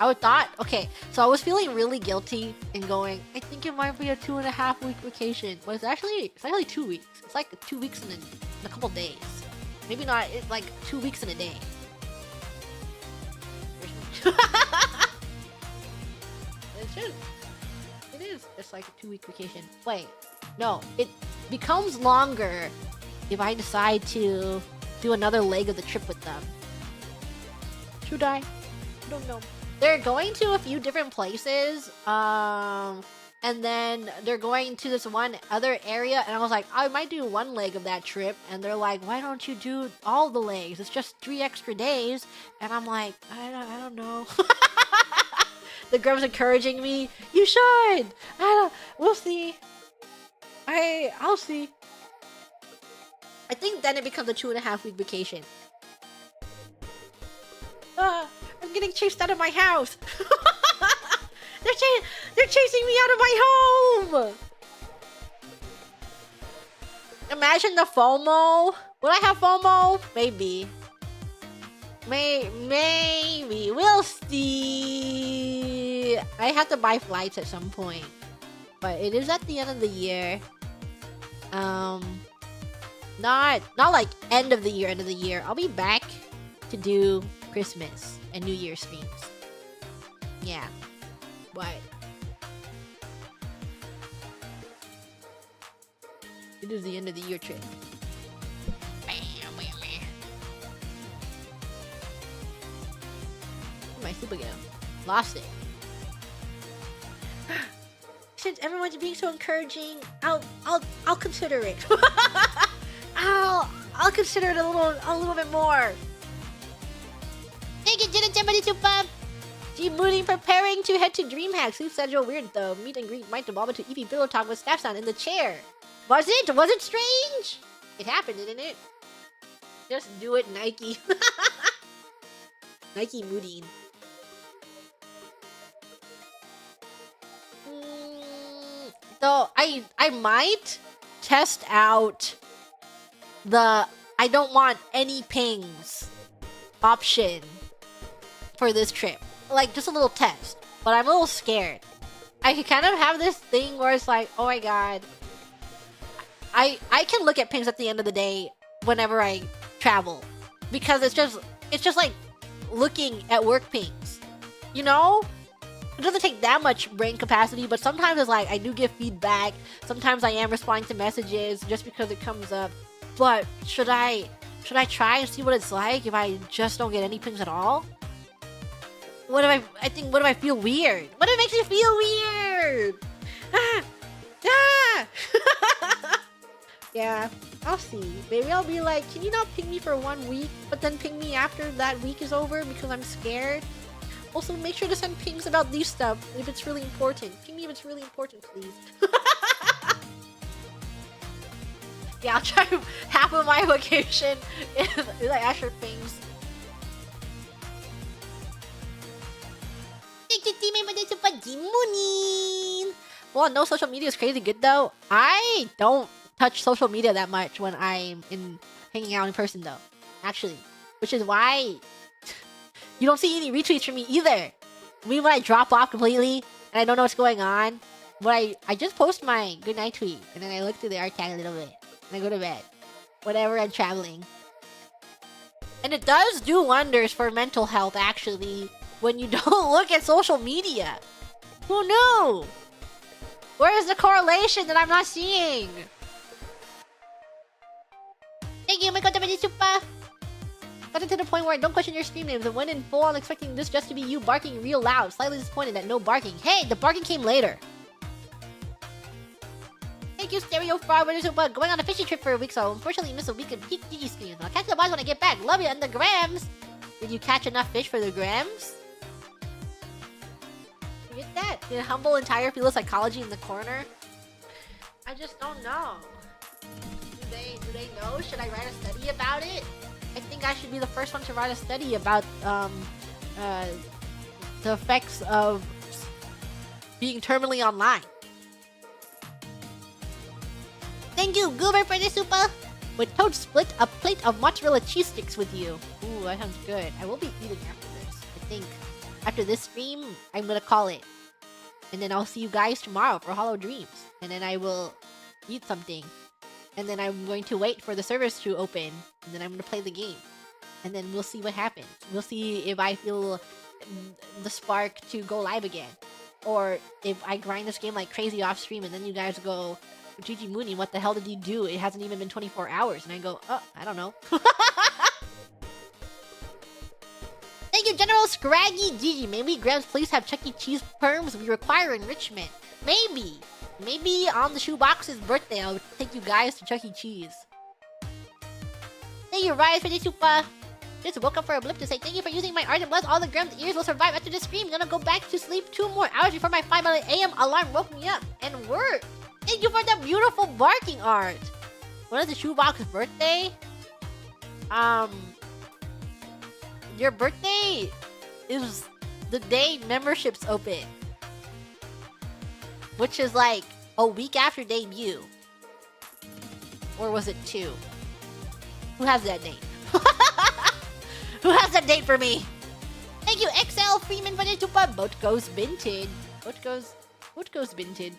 Speaker 2: I thought, okay, so I was feeling really guilty and going, I think it might be a 2.5-week vacation. But it's actually 2 weeks. It's like 2 weeks in a couple days. Maybe not, it's like 2 weeks in a day. It is just like a 2-week vacation. Wait, no, it becomes longer if I decide to do another leg of the trip with them. Should I? I don't know. They're going to a few different places, and then they're going to this one other area, and I was like, I might do one leg of that trip, and they're like, why don't you do all the legs? It's just 3 extra days, and I'm like, I don't know. The Grum's encouraging me, you should! We'll see. I'll see. I think then it becomes a 2.5-week vacation. I'm getting chased out of my house. They're chasing me out of my home. Imagine the FOMO. Will I have FOMO? Maybe. Maybe. We'll see. I have to buy flights at some point, but it is at the end of the year. Not like end of the year. I'll be back to do Christmas and New Year streams. Yeah, but it is the end of the year trip. My super go. Lost it. Since everyone's being so encouraging, I'll consider it. I'll consider it a little bit more. Thank you, Jenna Jemani Super. G-Moody preparing to head to DreamHack. Sleep schedule weird though. Meet and greet might devolve into Eevee pillow talk with staff sound in the chair. Was it? Was it strange? It happened, didn't it? Just do it, Nike. Nike Moodine. So I might test out the I don't want any pings option for this trip. Like, just a little test. But I'm a little scared. I can kind of have this thing where it's like, oh my god. I can look at pings at the end of the day whenever I travel. Because it's just like looking at work pings. You know? It doesn't take that much brain capacity, but sometimes it's like I do give feedback. Sometimes I am responding to messages just because it comes up. But should I try and see what it's like if I just don't get any pings at all? What if I feel weird? What if it makes me feel weird? Yeah, I'll see. Maybe I'll be like, can you not ping me for 1 week, but then ping me after that week is over because I'm scared? Also, make sure to send pings about these stuff if it's really important. Ping me if it's really important, please. Yeah, I'll try half of my vacation is like Asher pings. Well, no social media is crazy good though. I don't touch social media that much when I'm hanging out in person though. Actually, which is why you don't see any retweets from me either. When I drop off completely and I don't know what's going on, but I just post my good night tweet and then I look through the archive a little bit and I go to bed. Whenever I'm traveling. And it does do wonders for mental health actually when you don't look at social media. Who knew? Where is the correlation that I'm not seeing? Thank you, my god, super. Got to the point where I don't question your stream names and went in full on expecting this just to be you barking real loud. Slightly disappointed that no barking. Hey, the barking came later. Thank you, Stereo Frog, super. Going on a fishing trip for a week, so unfortunately missed a week of peak GG streams. I'll catch the boys when I get back. Love you and the grams. Did you catch enough fish for the grams? You get that? Did humble entire field of psychology in the corner? I just don't know. Do they know? Should I write a study about it? I think I should be the first one to write a study about the effects of being terminally online. Thank you, Goober, for the super. Would Toad split a plate of mozzarella cheese sticks with you? Ooh, that sounds good. I will be eating after this. I think after this stream, I'm gonna call it. And then I'll see you guys tomorrow for Hollow Dreams. And then I will eat something. And then I'm going to wait for the servers to open. And then I'm gonna play the game. And then we'll see what happens. We'll see if I feel the spark to go live again. Or if I grind this game like crazy off stream and then you guys go, GG Mooney, what the hell did you do? It hasn't even been 24 hours. And I go, oh, I don't know. Thank you, General Scraggy GG. Maybe Grams please have Chuck E. Cheese perms. We require enrichment. Maybe. Maybe on the shoebox's birthday, I'll take you guys to Chuck E. Cheese. Thank you, Rise, for the super. Just woke up for a blip to say thank you for using my art and bless all the Grams ears will survive after this stream. Gonna go back to sleep 2 more hours before my 5 a.m. alarm woke me up and work. Thank you for the beautiful barking art. When is the shoebox's birthday? Your birthday is the day memberships open. Which is like a week after debut. Or was it 2? Who has that date? Who has that date for me? Thank you, XL Freeman, for the super. Boat goes binted. Boat goes binted.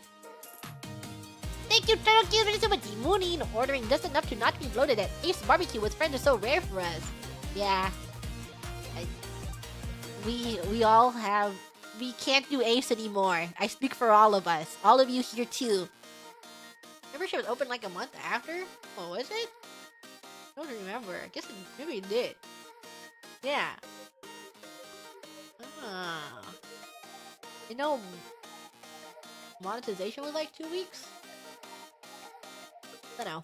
Speaker 2: Thank you, Turtle Cube, for the super. Demooning. Ordering just enough to not be bloated at Ace Barbecue with friends is so rare for us. Yeah. We all have... We can't do Ace anymore. I speak for all of us. All of you here too. Membership was open like a month after? Oh, was it? I don't remember. I guess maybe it did. Yeah. You know, monetization was like 2 weeks? I don't know.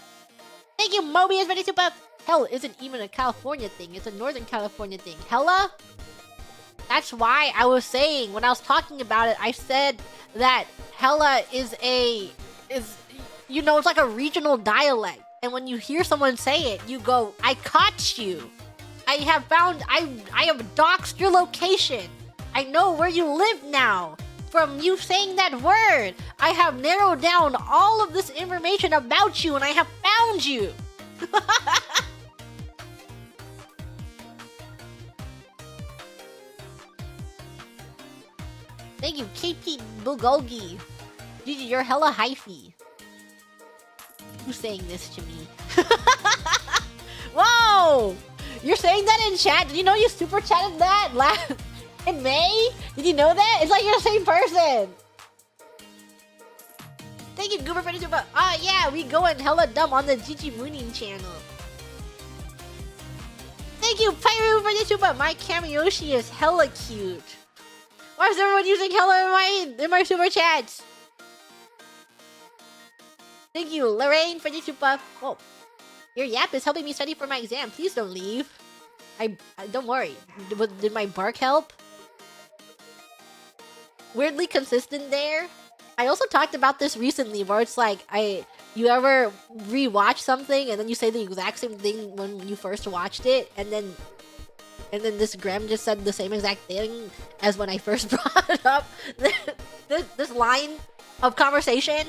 Speaker 2: Thank you, Mobius, for the super. Hell isn't even a California thing. It's a Northern California thing. Hella? That's why I was saying, when I was talking about it, I said that hella is you know, it's like a regional dialect. And when you hear someone say it, you go, I caught you. I have doxed your location. I know where you live now. from you saying that word. I have narrowed down all of this information about you and I have found you. Thank you, KP Bulgogi. Gigi, you're hella hyphy. Who's saying this to me? Whoa! You're saying that in chat? Did you know you super chatted that last in May? Did you know that? It's like you're the same person. Thank you, Goober, for the super. Oh yeah, we going hella dumb on the Gigi Mooning channel. Thank you, Pyru, for the super. My Kamiyoshi is hella cute. Why is everyone using hella in my super chats? Thank you, Lorraine, for the super. Oh, your yap is helping me study for my exam. Please don't leave. I don't worry. Did my bark help? Weirdly consistent there. I also talked about this recently, where it's like you ever rewatch something and then you say the exact same thing when you first watched it, and then this Graham just said the same exact thing as when I first brought up this line of conversation.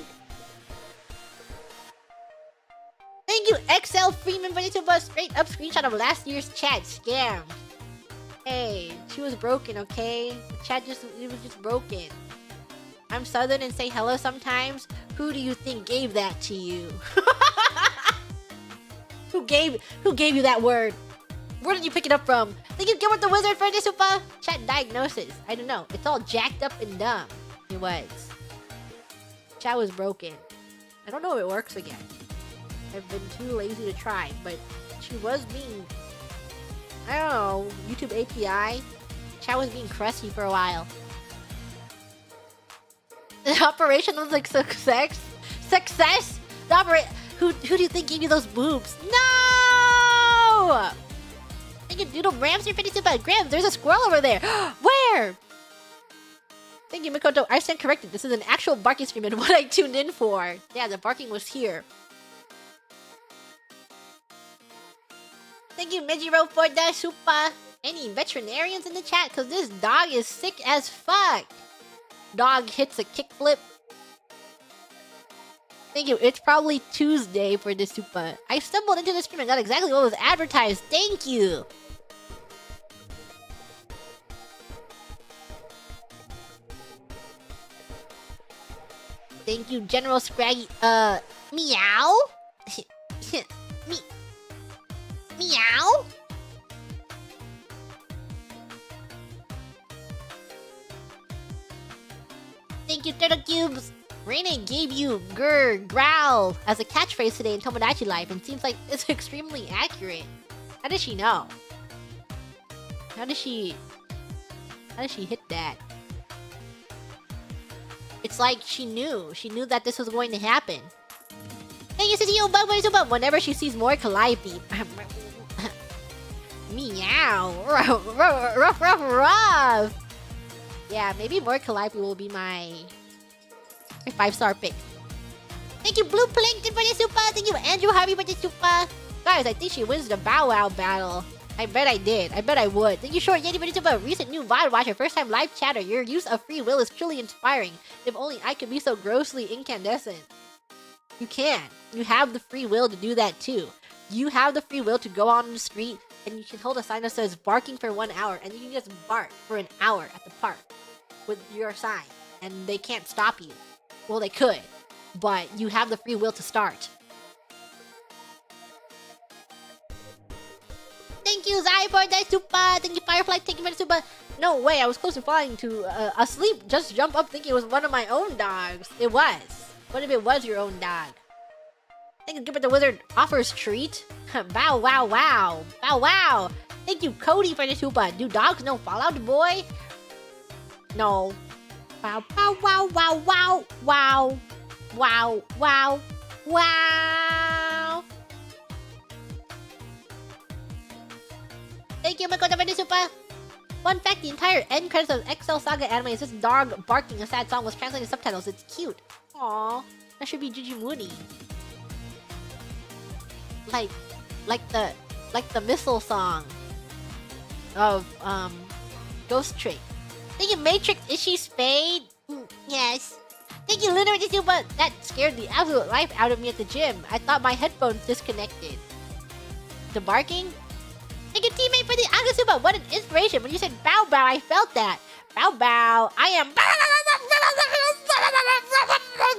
Speaker 2: Thank you, XL Freeman, for the straight up screenshot of last year's chat scam. Hey, she was broken, okay? The chat it was just broken. I'm Southern and say hello sometimes. Who do you think gave that to you? Who gave you that word? Where did you pick it up from? Thank you, Gilbert the Wizard, for the super chat diagnosis. I don't know. It's all jacked up and dumb. It was. Chat was broken. I don't know if it works again. I've been too lazy to try, but she was being, I don't know, YouTube API. Chat was being crusty for a while. The operation was like success. The who do you think gave you those boobs? No! Thank you, Doodle Grams, you're 52 bad. Grams, there's a squirrel over there. Where? Thank you, Mikoto. I stand corrected. This is an actual barking stream and what I tuned in for. Yeah, the barking was here. Thank you, Mejiro, for the super. Any veterinarians in the chat? Because this dog is sick as fuck. Dog hits a kickflip. Thank you. It's probably Tuesday for the super. I stumbled into the stream and got exactly what was advertised. Thank you. Thank you, General Scraggy. Meow? Meow? Thank you, Turtle Cubes. Rene gave you grr, growl as a catchphrase today in Tomodachi Life and seems like it's extremely accurate. How does she know? How does she hit that? It's like she knew that this was going to happen. Thank you, CCO Bug, whenever she sees more Calliope. Meow. Ruff, ruff, ruff. Yeah, maybe more Calliope will be my 5-star pick. Thank you, Blue Plankton, for the super. Thank you, Andrew Harvey, for the super. Guys, I think she wins the Bow Wow battle. I bet I did. I bet I would. Thank you, Short Yeti, for the super. Recent new VOD watcher, first time live chatter. Your use of free will is truly inspiring. If only I could be so grossly incandescent. You can. You have the free will to do that too. You have the free will to go out on the street and you can hold a sign that says barking for 1 hour and you can just bark for an hour at the park with your sign and they can't stop you. Well, they could, but you have the free will to start. Thank you, Zai, for the super. Thank you, Firefly, thank you for the super. No way, I was close to falling to asleep. Just jump up thinking it was one of my own dogs. It was. What if it was your own dog? Thank you, Gilbert the Wizard offers treat. Bow wow wow. Bow wow. Thank you, Cody, for the super. Do dogs know Fallout Boy? No. Wow wow wow wow wow wow. Wow wow wow. Thank you, Makoto, for the super. Fun fact, the entire end credits of XL Saga anime is this dog barking a sad song with translated subtitles. It's cute. Aww. That should be Gigi Mooney. Like the missile song of Ghost Trick. Thank you, Matrix. Is she spayed? Yes. Thank you, Lunar Super. That scared the absolute life out of me at the gym. I thought my headphones disconnected. The barking? Thank you, teammate, for the Agasuba. What an inspiration. When you said bow bow, I felt that. Bow bow. I am.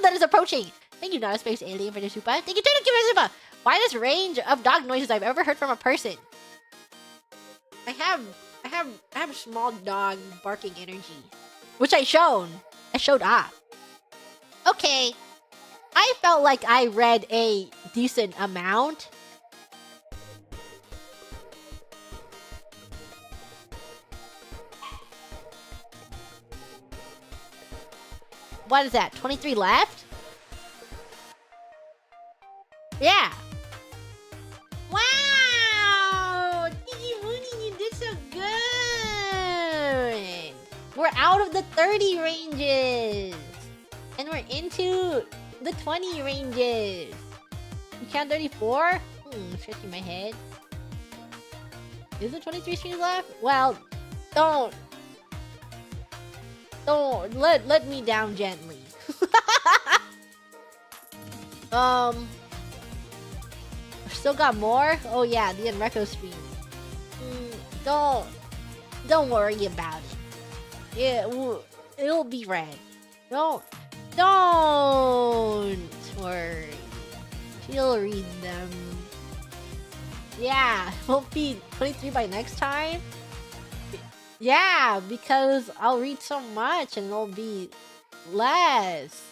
Speaker 2: That is approaching. Thank you, not a space alien, for the super. Thank you, Turtle Killer Super. Widest range of dog noises I've ever heard from a person. I have small dog barking energy, which I showed off. Okay, I felt like I read a decent amount. What is that? 23 left? Yeah. Wow! Gigi Mooney, you did so good! We're out of the 30 ranges! And we're into the 20 ranges! You count 34? Scratching my head. Is there 23 streams left? Well, don't let me down gently. Still got more? Oh yeah, the Enreco stream. Don't worry about it. Yeah, it'll be red. Don't worry. She'll read them. Yeah, won't be 23 by next time. Yeah, because I'll read so much and it'll be less.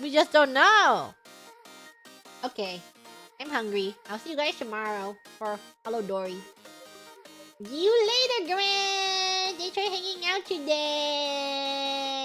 Speaker 2: We just don't know. Okay, I'm hungry. I'll see you guys tomorrow for Holodori. See you later, Grant. Thanks for hanging out today.